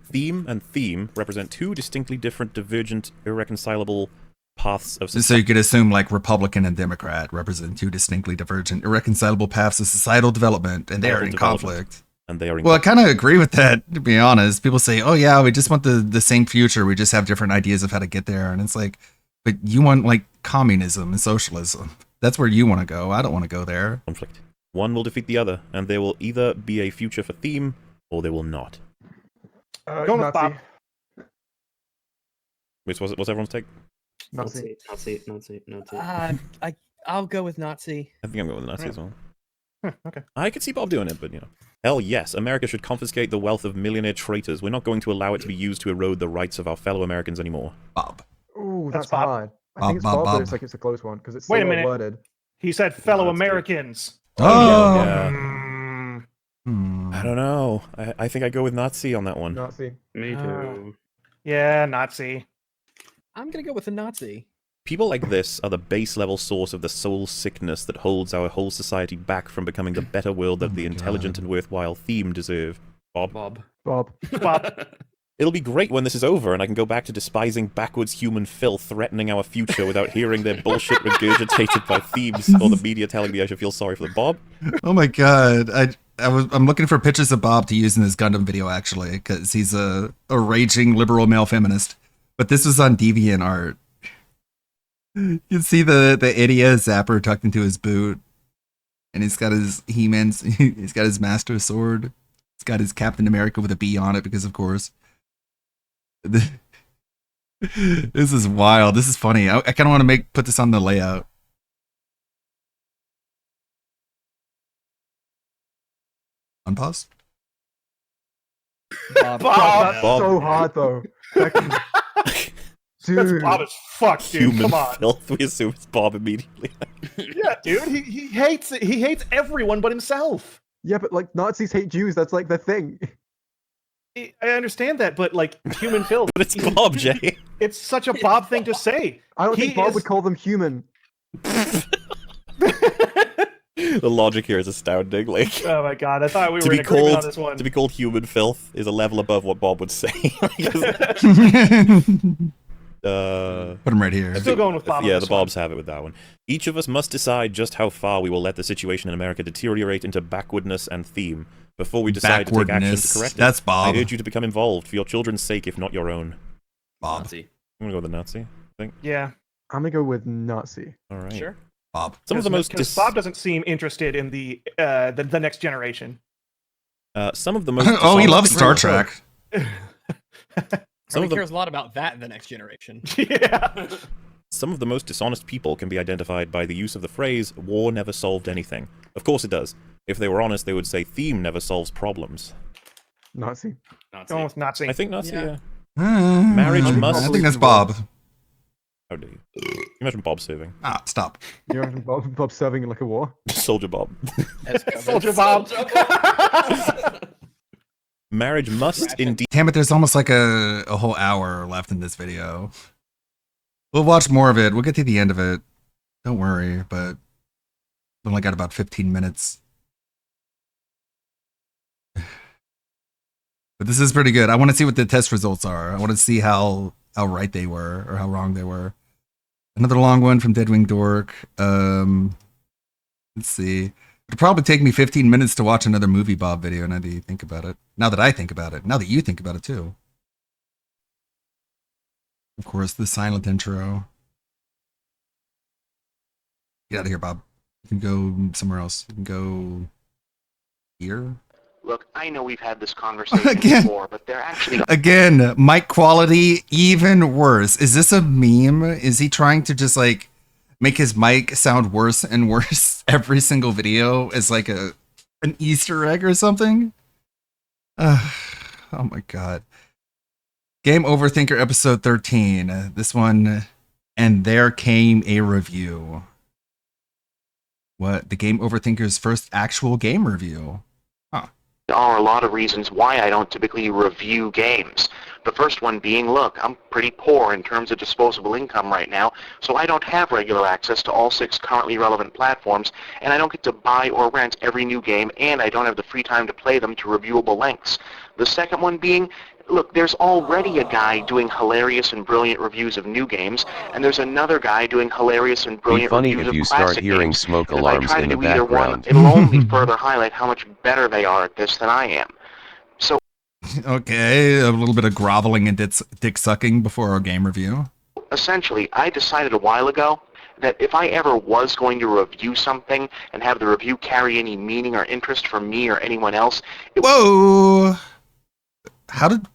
Theme and theme represent two distinctly different, divergent, irreconcilable paths of society. So you could assume like Republican and Democrat represent two distinctly divergent, irreconcilable paths of societal development, and they are in conflict. And they are in Well, I kind of agree with that, to be honest. People say, oh yeah, we just want the same future. We just have different ideas of how to get there. And it's like, but you want like communism and socialism. That's where you want to go. I don't want to go there. Conflict. One will defeat the other, and there will either be a future for theme, or there will not. Going with Bob. What's everyone's take? Nazi. I'll go with Nazi. I think I'm going with Nazi as well. Okay. I could see Bob doing it, but hell yes, America should confiscate the wealth of millionaire traitors. We're not going to allow it to be used to erode the rights of our fellow Americans anymore. Bob. Ooh, that's Bob. hard. I think it's Bob, but it's like it's a close one because it's so Wait a minute. worded. He said fellow Americans. Oh. Yeah. I don't know. I think I go with Nazi on that one. Nazi. Me too. Yeah, Nazi. I'm gonna go with the Nazi. People like this are the base level source of the soul sickness that holds our whole society back from becoming the better world that the intelligent and worthwhile theme deserve. Bob. It'll be great when this is over and I can go back to despising backwards human filth threatening our future without hearing their bullshit regurgitated by themes or the media telling me I should feel sorry for them. Bob? Oh my god. I'm looking for pictures of Bob to use in this Gundam video, actually, because he's a raging liberal male feminist. But this was on DeviantArt. You can see the Idia zapper tucked into his boot. And he's got his He-Man's, he's got his Master Sword. He's got his Captain America with a B on it, because of course. This is wild. This is funny. I kind of want to put this on the layout. Unpause? Bob. That's so hard though. Dude. Bob is fucked, dude. Human Come on. filth. We assume it's Bob immediately. Yeah, dude. He hates it. He hates everyone but himself. Yeah, but like Nazis hate Jews. That's like the thing. I understand that, but like human filth. But it's Bob, Jay. It's such a Bob thing to say. I don't think Bob would call them human. The logic here is astounding. Like, oh my god, I thought we were in agreement on this one. To be called human filth is a level above what Bob would say. Put him right here. I'm still going with Bob. Yeah, the Bobs have it with that one. Each of us must decide just how far we will let the situation in America deteriorate into backwardness and theme before we decide to take action to correct it. That's Bob. I urge you to become involved for your children's sake, if not your own. Bob. Nazi. I'm gonna go with the Nazi, I think. Yeah. I'm gonna go with Nazi. All right. Sure. Bob. Some of the most Bob doesn't seem interested in the next generation. Some of the most oh, he loves Star Trek. He cares a lot about that in the next generation. Yeah. Some of the most dishonest people can be identified by the use of the phrase, war never solved anything. Of course it does. If they were honest, they would say theme never solves problems. Nazi. Going with Nazi. I think Nazi, yeah. Marriage must... I think that's Bob. How do you? Imagine Bob serving. Ah, stop. You imagine Bob serving in like a war? Soldier Bob. Soldier Bob. Marriage must indeed... Damn it, there's almost like a whole hour left in this video. We'll watch more of it. We'll get to the end of it. Don't worry, but we only got about 15 minutes. But this is pretty good. I want to see what the test results are. I want to see how right they were or how wrong they were. Another long one from Deadwing Dork. Let's see. It'll probably take me 15 minutes to watch another Movie Bob video now that you think about it. Now that I think about it. Now that you think about it too. Of course, the silent intro. Get out of here, Bob. You can go somewhere else. You can go here. Look, I know we've had this conversation before, but they're actually... Again, mic quality even worse. Is this a meme? Is he trying to just like make his mic sound worse and worse every single video as like a An Easter egg or something? Oh my god. Game Overthinker episode 13. This one, and there came a review. What? The Game Overthinker's first actual game review. Huh. There are a lot of reasons why I don't typically review games. The first one being, look, I'm pretty poor in terms of disposable income right now, so I don't have regular access to all 6 currently relevant platforms, and I don't get to buy or rent every new game, and I don't have the free time to play them to reviewable lengths. The second one being, look, there's already a guy doing hilarious and brilliant reviews of new games, and there's another guy doing hilarious and brilliant funny reviews if you of start classic hearing games. smoke And if alarms I try in to the do either one, background. it'll only further highlight how much better they are at this than I am. So, Okay, a little bit of groveling and dick sucking before our game review. essentially, I decided a while ago that if I ever was going to review something and have the review carry any meaning or interest for me or anyone else, Whoa! How did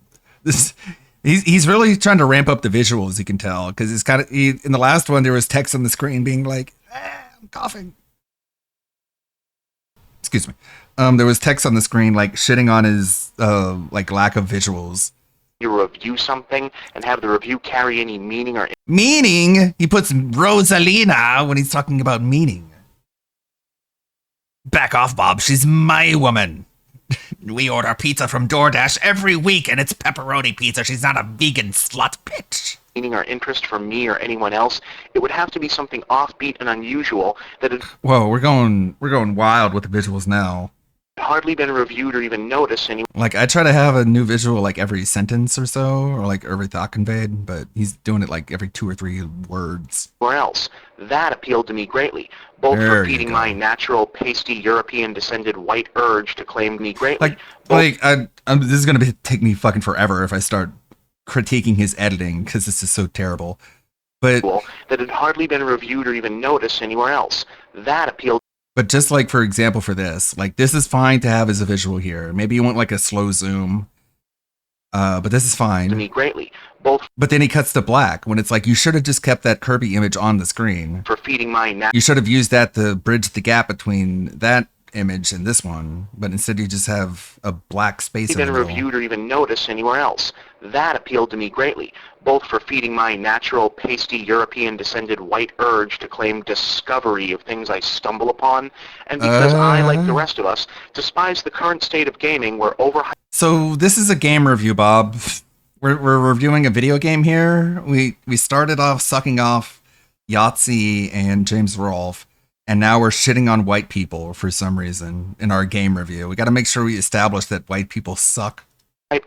this? He's really trying to ramp up the visuals. You can tell because it's kind of in the last one there was text on the screen being like, "I'm coughing." Excuse me. There was text on the screen like shitting on his like lack of visuals. you review something and have the review carry any meaning or Meaning? He puts Rosalina when he's talking about meaning. Back off, Bob. She's my woman. We order pizza from DoorDash every week, and it's pepperoni pizza. She's not a vegan slut bitch. meaning or interest for me or anyone else, it would have to be something offbeat and unusual that had Whoa, we're going wild with the visuals now. hardly been reviewed or even noticed anywhere Like, I try to have a new visual like every sentence or so, or like every thought conveyed, but he's doing it like every 2 or 3 words. else. That appealed to me greatly, both There for you feeding go. my natural, pasty, European-descended white urge to claim me greatly. This is gonna take me fucking forever if I start critiquing his editing because this is so terrible. But that had hardly been reviewed or even noticed anywhere else. That appealed just like for example for this, like this is fine to have as a visual here. Maybe you want like a slow zoom, but this is fine. to me greatly, both But then he cuts to black when it's like you should have just kept that Kirby image on the screen. for feeding my You should have used that to bridge the gap between that image and this one, but instead you just have a black space in the been middle. reviewed or even noticed anywhere else. That appealed to me greatly, both for feeding my natural, pasty, European-descended white urge to claim discovery of things I stumble upon, and because I, like the rest of us, despise the current state of gaming where overhyped So this is a game review, Bob. We're reviewing a video game here. We started off sucking off Yahtzee and James Rolfe, and now we're shitting on white people for some reason in our game review. We got to make sure we establish that white people suck.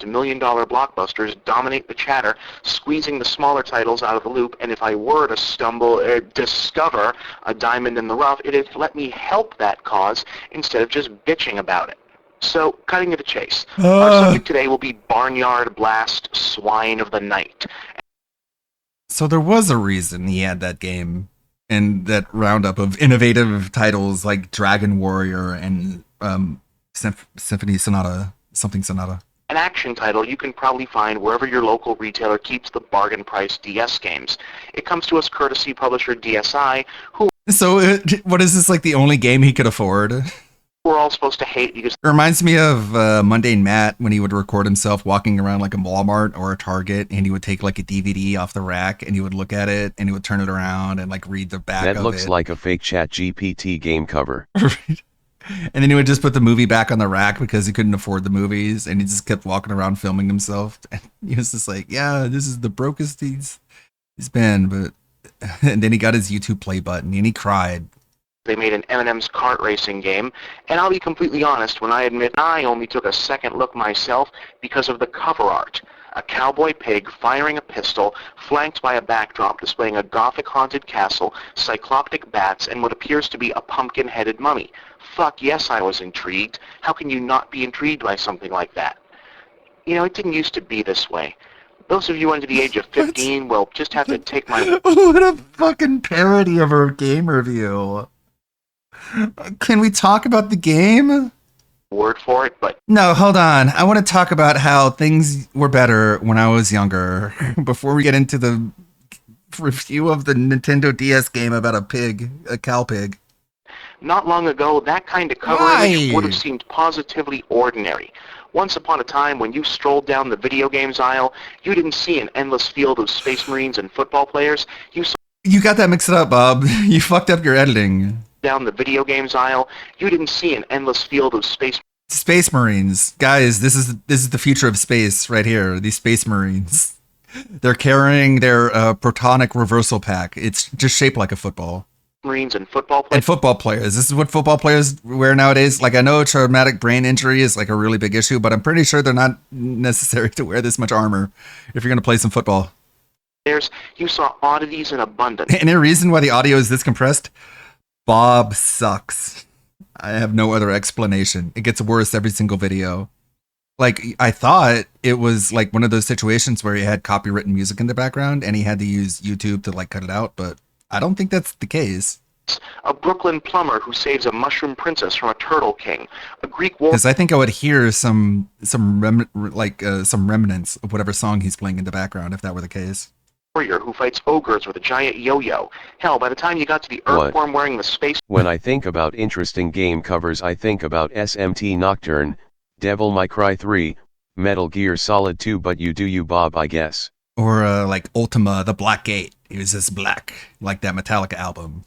million-dollar blockbusters dominate the chatter, squeezing the smaller titles out of the loop, and if I were to discover a diamond in the rough, it'd let me help that cause instead of just bitching about it. So, cutting to the chase. Our subject today will be Barnyard Blast Swine of the Night. So there was a reason he had that game and that roundup of innovative titles like Dragon Warrior and Symphony Sonata, something Sonata. An action title you can probably find wherever your local retailer keeps the bargain price DS games. It comes to us courtesy publisher DSi, who So what is this, like the only game he could afford? we're all supposed to hate because It reminds me of Mundane Matt when he would record himself walking around like a Walmart or a Target, and he would take like a DVD off the rack and he would look at it and he would turn it around and like read the back That of looks it. like a fake ChatGPT game cover. And then he would just put the movie back on the rack because he couldn't afford the movies, and he just kept walking around filming himself. And he was just like, yeah, this is the brokest he's been. But and then he got his YouTube play button and he cried. they made an M&M's kart racing game, and I'll be completely honest when I admit I only took a second look myself because of the cover art. A cowboy pig firing a pistol, flanked by a backdrop displaying a Gothic-haunted castle, cycloptic bats, and what appears to be a pumpkin-headed mummy. Fuck yes, I was intrigued. How can you not be intrigued by something like that? You know, it didn't used to be this way. Those of you under the age of 15 will just have to take my What a fucking parody of our game review. Can we talk about the game? word for it, but No, hold on. I want to talk about how things were better when I was younger. Before we get into the review of the Nintendo DS game about a pig, a cow pig. Not long ago, that kind of cover image would have seemed positively ordinary. Once upon a time, when you strolled down the video games aisle, you didn't see an endless field of Space Marines and football players. You got that mixed up, Bob. You fucked up your editing. Down the video games aisle, you didn't see an endless field of Space Marines. Guys, this is the future of space right here. These Space Marines. They're carrying their protonic reversal pack. It's just shaped like a football. Marines and football players. And football players. This is what football players wear nowadays. Like, I know traumatic brain injury is like a really big issue, but I'm pretty sure they're not necessary to wear this much armor if you're going to play some football. You saw oddities in abundance. Any reason why the audio is this compressed? Bob sucks. I have no other explanation. It gets worse every single video. Like, I thought it was like one of those situations where he had copywritten music in the background and he had to use YouTube to like cut it out, but I don't think that's the case. A Brooklyn plumber who saves a mushroom princess from a turtle king. A Greek warrior. Because I think I would hear some remnants of whatever song he's playing in the background if that were the case. Who fights ogres with a giant yo-yo. Hell, by the time you got to the earthworm wearing the space... When I think about interesting game covers, I think about SMT Nocturne, Devil May Cry 3, Metal Gear Solid 2, but you do you, Bob, I guess. Or like Ultima, The Black Gate. He was just black, like that Metallica album.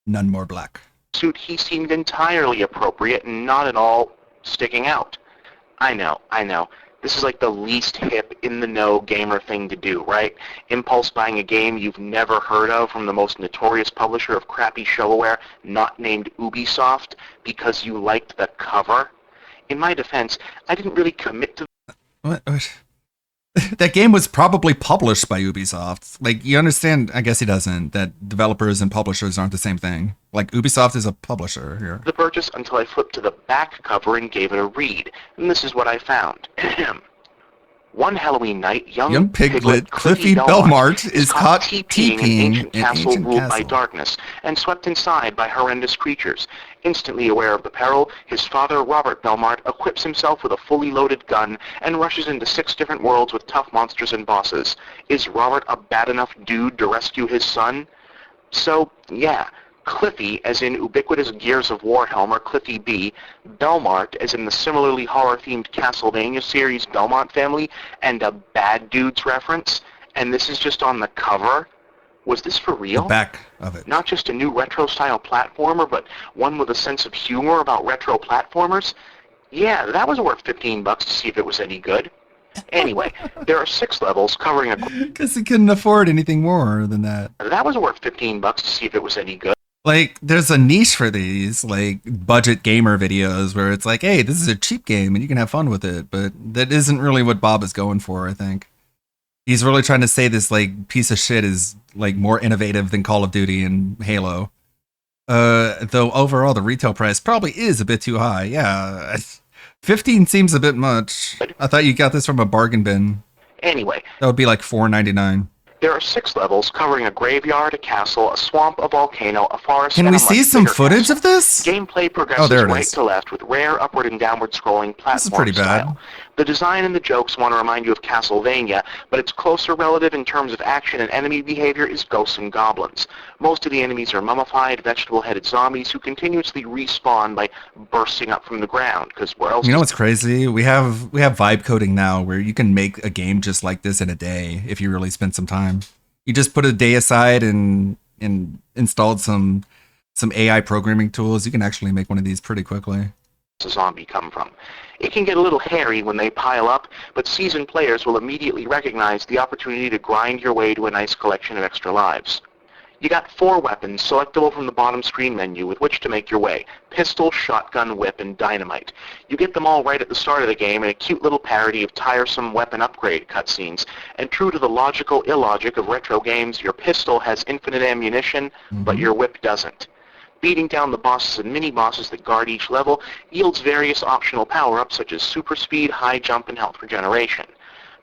None more black. Suit, he seemed entirely appropriate and not at all sticking out. I know. This is like the least hip, in-the-know gamer thing to do, right? Impulse buying a game you've never heard of from the most notorious publisher of crappy shovelware, not named Ubisoft, because you liked the cover. In my defense, I didn't really commit to... What? That game was probably published by Ubisoft. Like, you understand, I guess he doesn't, that developers and publishers aren't the same thing. Like, Ubisoft is a publisher here. The purchase until I flipped to the back cover and gave it a read. And this is what I found. One Halloween night, young piglet Cliffy Belmart is caught TPing in an ancient castle ruled by darkness and swept inside by horrendous creatures. Instantly aware of the peril, his father, Robert Belmart, equips himself with a fully loaded gun and rushes into 6 different worlds with tough monsters and bosses. Is Robert a bad enough dude to rescue his son? So, yeah. Cliffy, as in ubiquitous Gears of War Helmer Cliffy B, Belmart, as in the similarly horror-themed Castlevania series Belmont family, and a bad dudes reference, and this is just on the cover? Was this for real? The back of it. Not just a new retro-style platformer, but one with a sense of humor about retro platformers? Yeah, that was worth $15 to see if it was any good. Anyway, there are 6 levels covering a... Because he couldn't afford anything more than that. That was worth $15 to see if it was any good. Like, there's a niche for these, like, budget gamer videos where it's like, hey, this is a cheap game and you can have fun with it, but that isn't really what Bob is going for, I think. He's really trying to say this, like, piece of shit is, like, more innovative than Call of Duty and Halo. Though overall the retail price probably is a bit too high. Yeah, 15 seems a bit much. I thought you got this from a bargain bin. Anyway. That would be like $4.99. There are 6 levels covering a graveyard, a castle, a swamp, a volcano, a forest, Can and we a see much some bigger footage castle. of this? Gameplay progresses there it right is. to left with rare upward and downward scrolling platform This is pretty bad. style. The design and the jokes want to remind you of Castlevania, but its closer relative in terms of action and enemy behavior is ghosts and goblins. Most of the enemies are mummified, vegetable-headed zombies who continuously respawn by bursting up from the ground, because where else... You know what's crazy? We have vibe coding now where you can make a game just like this in a day if you really spend some time. You just put a day aside and installed some AI programming tools. You can actually make one of these pretty quickly. A zombie come from. It can get a little hairy when they pile up, but seasoned players will immediately recognize the opportunity to grind your way to a nice collection of extra lives. You got 4 weapons selectable from the bottom screen menu with which to make your way: pistol, shotgun, whip, and dynamite. You get them all right at the start of the game in a cute little parody of tiresome weapon upgrade cutscenes. And true to the logical illogic of retro games, your pistol has infinite ammunition, but your whip doesn't. Beating down the bosses and mini-bosses that guard each level yields various optional power-ups such as super speed, high jump, and health regeneration.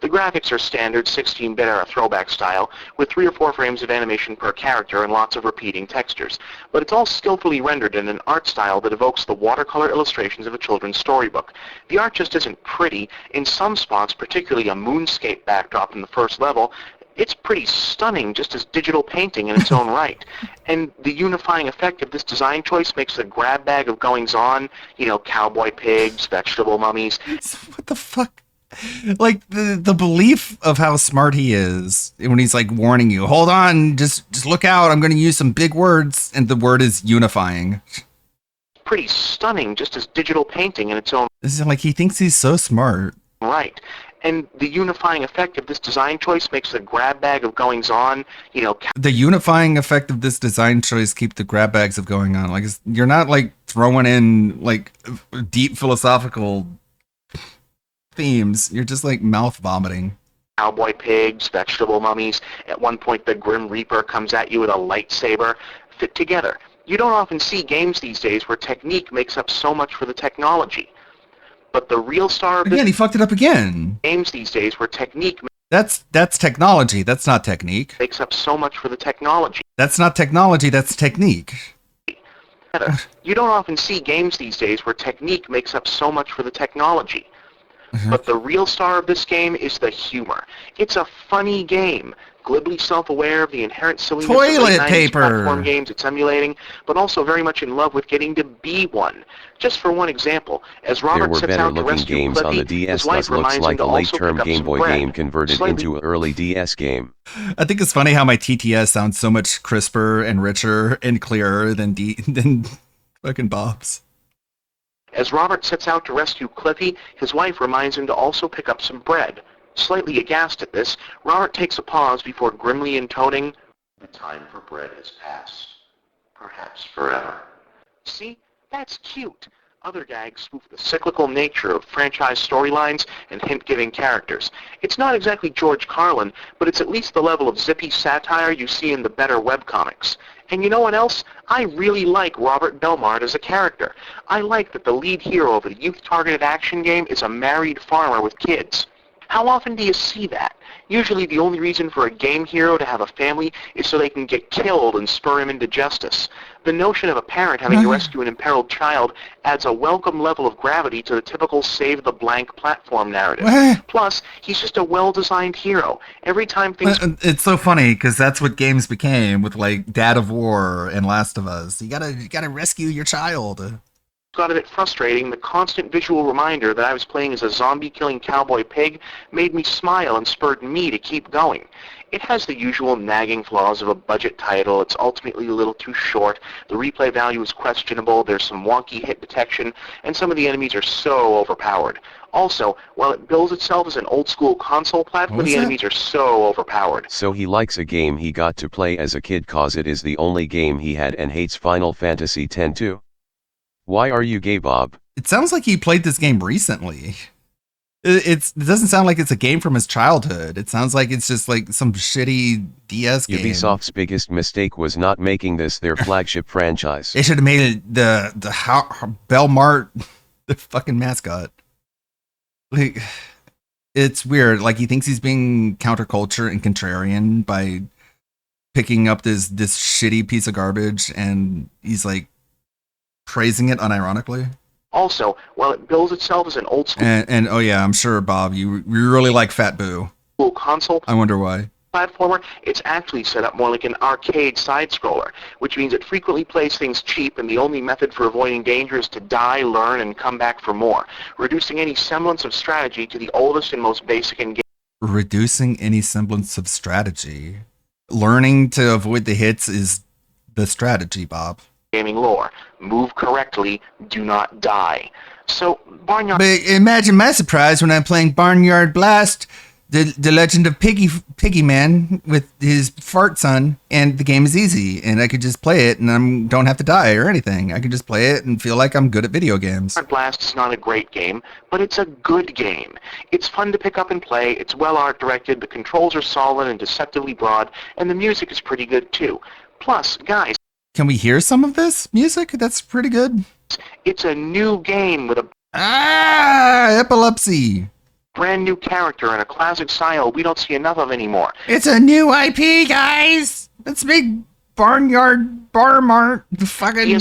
The graphics are standard 16-bit era throwback style, with 3 or 4 frames of animation per character and lots of repeating textures, but it's all skillfully rendered in an art style that evokes the watercolor illustrations of a children's storybook. The art just isn't pretty. In some spots, particularly a moonscape backdrop in the first level, It's pretty stunning just as digital painting in its own right. And the unifying effect of this design choice makes the grab bag of goings-on, cowboy pigs, vegetable mummies. What the fuck? Like, the belief of how smart he is when he's, like, warning you, hold on, just look out, I'm going to use some big words, and the word is unifying. Pretty stunning just as digital painting in its own This is like, he thinks he's so smart. right. And the unifying effect of this design choice makes the grab bag of goings-on, The unifying effect of this design choice keep the grab bags of going on. Like, you're not, like, throwing in, like, deep philosophical themes. You're just, like, mouth vomiting. cowboy pigs, vegetable mummies. At one point, the Grim Reaper comes at you with a lightsaber. Fit together. You don't often see games these days where technique makes up so much for the technology. But the real star of Again, he fucked it up again. games these days where technique That's technology. That's not technique. makes up so much for the technology. That's not technology. That's technique. You don't often see games these days where technique makes up so much for the technology. But the real star of this game is the humor. It's a funny game, glibly self-aware of the inherent silliness of Toilet late 90s paper. platform games it's emulating, but also very much in love with getting to be one. Just for one example, as There Robert were sets better out to looking rescue games on the Clippy, DS, his wife thus looks reminds him like to a also late-term pick up Game some Boy bread. game converted Slightly into an early DS game. I think it's funny how my TTS sounds so much crisper and richer and clearer than than fucking Bob's. As Robert sets out to rescue Cliffy, his wife reminds him to also pick up some bread. Slightly aghast at this, Robert takes a pause before grimly intoning, "The time for bread has passed. Perhaps forever." See? That's cute. Other gags spoof the cyclical nature of franchise storylines and hint-giving characters. It's not exactly George Carlin, but it's at least the level of zippy satire you see in the better webcomics. And you know what else? I really like Robert Belmont as a character. I like that the lead hero of a youth-targeted action game is a married farmer with kids. How often do you see that? Usually the only reason for a game hero to have a family is so they can get killed and spur him into justice. The notion of a parent having to rescue an imperiled child adds a welcome level of gravity to the typical save-the-blank platform narrative. Plus, he's just a well-designed hero. Every time things... It's so funny because that's what games became with like Dad of War and Last of Us. You gotta rescue your child. got a bit frustrating, the constant visual reminder that I was playing as a zombie-killing cowboy pig made me smile and spurred me to keep going. It has the usual nagging flaws of a budget title. It's ultimately a little too short. The replay value is questionable. There's some wonky hit detection, and some of the enemies are so overpowered. Also, while it bills itself as an old-school console platform, the enemies are so overpowered. So he likes a game he got to play as a kid cause it is the only game he had and hates Final Fantasy X too. Why are you gay, Bob? It sounds like he played this game recently. It doesn't sound like it's a game from his childhood. It sounds like it's just like some shitty DS game. Ubisoft's biggest mistake was not making this their flagship franchise. They should have made it the Belmart, the fucking mascot. Like, it's weird. Like, he thinks he's being counterculture and contrarian by picking up this shitty piece of garbage, and he's like praising it unironically. Also, while it bills itself as an old school And oh yeah, I'm sure, Bob, you really like Fat Boo. console I wonder why. platformer, it's actually set up more like an arcade side-scroller, which means it frequently plays things cheap, and the only method for avoiding danger is to die, learn, and come back for more, reducing any semblance of strategy to the oldest and most basic in Reducing any semblance of strategy. Learning to avoid the hits is the strategy, Bob. gaming lore. Move correctly, do not die. So, Barnyard... But imagine my surprise when I'm playing Barnyard Blast, the Legend of Piggy Man with his fart son, and the game is easy, and I could just play it, and I don't have to die or anything. I can just play it and feel like I'm good at video games. Barnyard Blast is not a great game, but it's a good game. It's fun to pick up and play, it's well art-directed, the controls are solid and deceptively broad, and the music is pretty good too. Plus, guys... Can we hear some of this music? That's pretty good. It's a new game with a... epilepsy! Brand new character and a classic style we don't see enough of anymore. It's a new IP, guys! Let's make Barnyard Barmart the fucking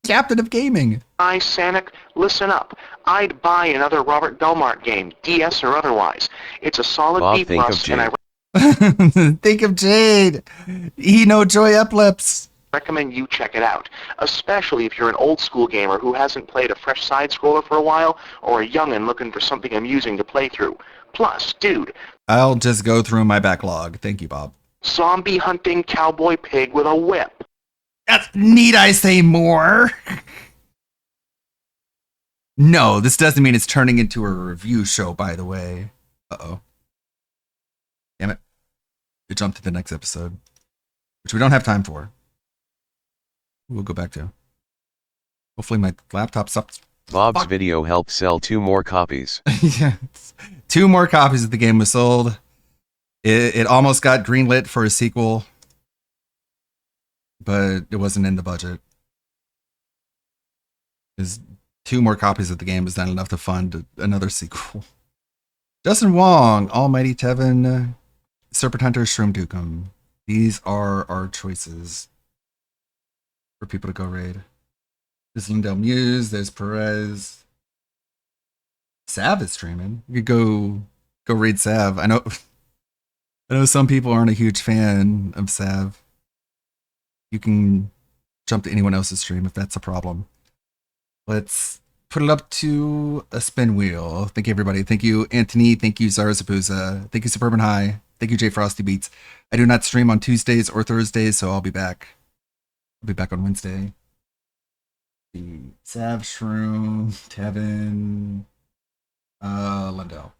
captain of gaming. Hi, Sanic, listen up. I'd buy another Robert Belmont game, DS or otherwise. It's a solid Bob, B+, think of and I... Think of Jade. No joy uplips. Recommend you check it out, especially if you're an old school gamer who hasn't played a fresh side scroller for a while, or a youngin' looking for something amusing to play through. Plus, dude, I'll just go through my backlog. Thank you, Bob. Zombie hunting cowboy pig with a whip. Need I say more? No, this doesn't mean it's turning into a review show, by the way. Uh-oh. Damn it. We jumped to the next episode, which we don't have time for. We'll go back to. Hopefully my laptop stops. Bob's video helped sell 2 more copies. Yeah. 2 more copies of the game was sold. It almost got greenlit for a sequel, but it wasn't in the budget. Because 2 more copies of the game is not enough to fund another sequel. Justin Wong, Almighty Tevin, Serpent Hunter, Shroom Dukem. These are our choices for people to go raid. There's Lindell Muse, there's Perez. Sav is streaming. You could go raid Sav. I know some people aren't a huge fan of Sav. You can jump to anyone else's stream if that's a problem. Let's put it up to a spin wheel. Thank you, everybody. Thank you, Anthony. Thank you, Zarazabuza. Thank you, Suburban High. Thank you, J Frosty Beats. I do not stream on Tuesdays or Thursdays, so I'll be back. I'll be back on Wednesday. Sav, Shroom, Tevin, Lindell.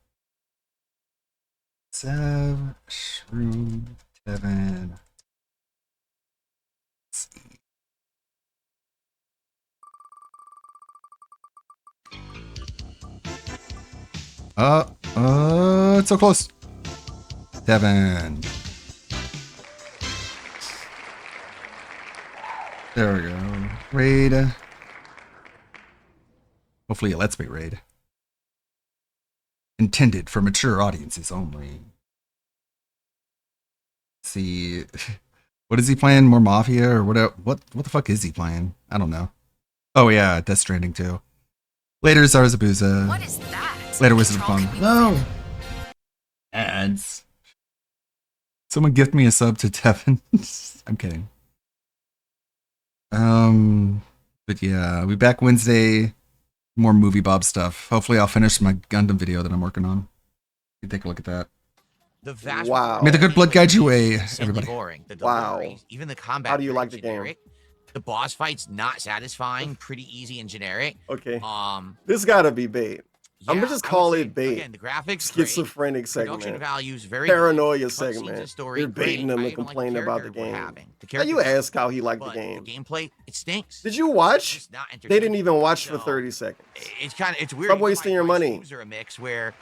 Sav, Shroom, Tevin. Let's see. It's so close. Tevin. There we go. Raid. Hopefully a Let's Play raid. Intended for mature audiences only. Let's see. What is he playing? More Mafia or what the fuck is he playing? I don't know. Oh yeah, Death Stranding 2. Later, Zarzabuza. What is that? Later, Wizard of Fun. No! Ads. Someone gift me a sub to Tevin. I'm kidding. But yeah, we'll be back Wednesday. More Movie Bob stuff. Hopefully I'll finish my Gundam video that I'm working on. You take a look at that. The vast May the good blood guide you away, everybody. Boring. The deliveries, even the combat. How do you like the generic. game? The boss fight's not satisfying, pretty easy and generic. Okay. This gotta be bait. I'm gonna just call it bait. Again, the graphics, schizophrenic great. segment. Production values, very paranoia good. segment. Story, You're baiting great. them I to even like complain the about the character we're game. having. The Now you ask how he liked the but game. The gameplay, it stinks. Did you watch? It's not They didn't even watch for 30 seconds. It's weird. Stop wasting your money. Games are a mix where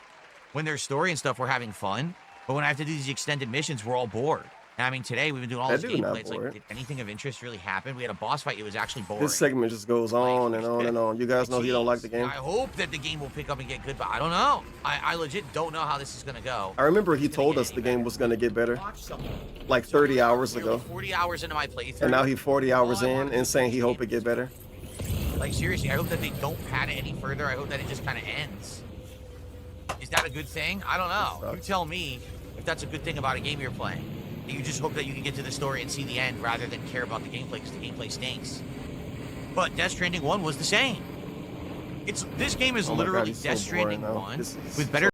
when there's story and stuff, we're having fun, but when I have to do these extended missions, we're all bored. And I mean, today we've been doing all this gameplay. It's like, did anything of interest really happen? We had a boss fight. It was actually boring. This segment just goes on and on and on. You guys know he don't like the game. I hope that the game will pick up and get good, but I don't know. I legit don't know how this is gonna go. I remember he told us the game was gonna get better, like 30 hours ago. 40 hours into my playthrough. And now he's 40 hours in and saying he hope it get better. Like seriously, I hope that they don't pad it any further. I hope that it just kind of ends. Is that a good thing? I don't know. You tell me if that's a good thing about a game you're playing. You just hope that you can get to the story and see the end rather than care about the gameplay because the gameplay stinks. But Death Stranding 1 was the same. This game is literally Death Stranding 1 with better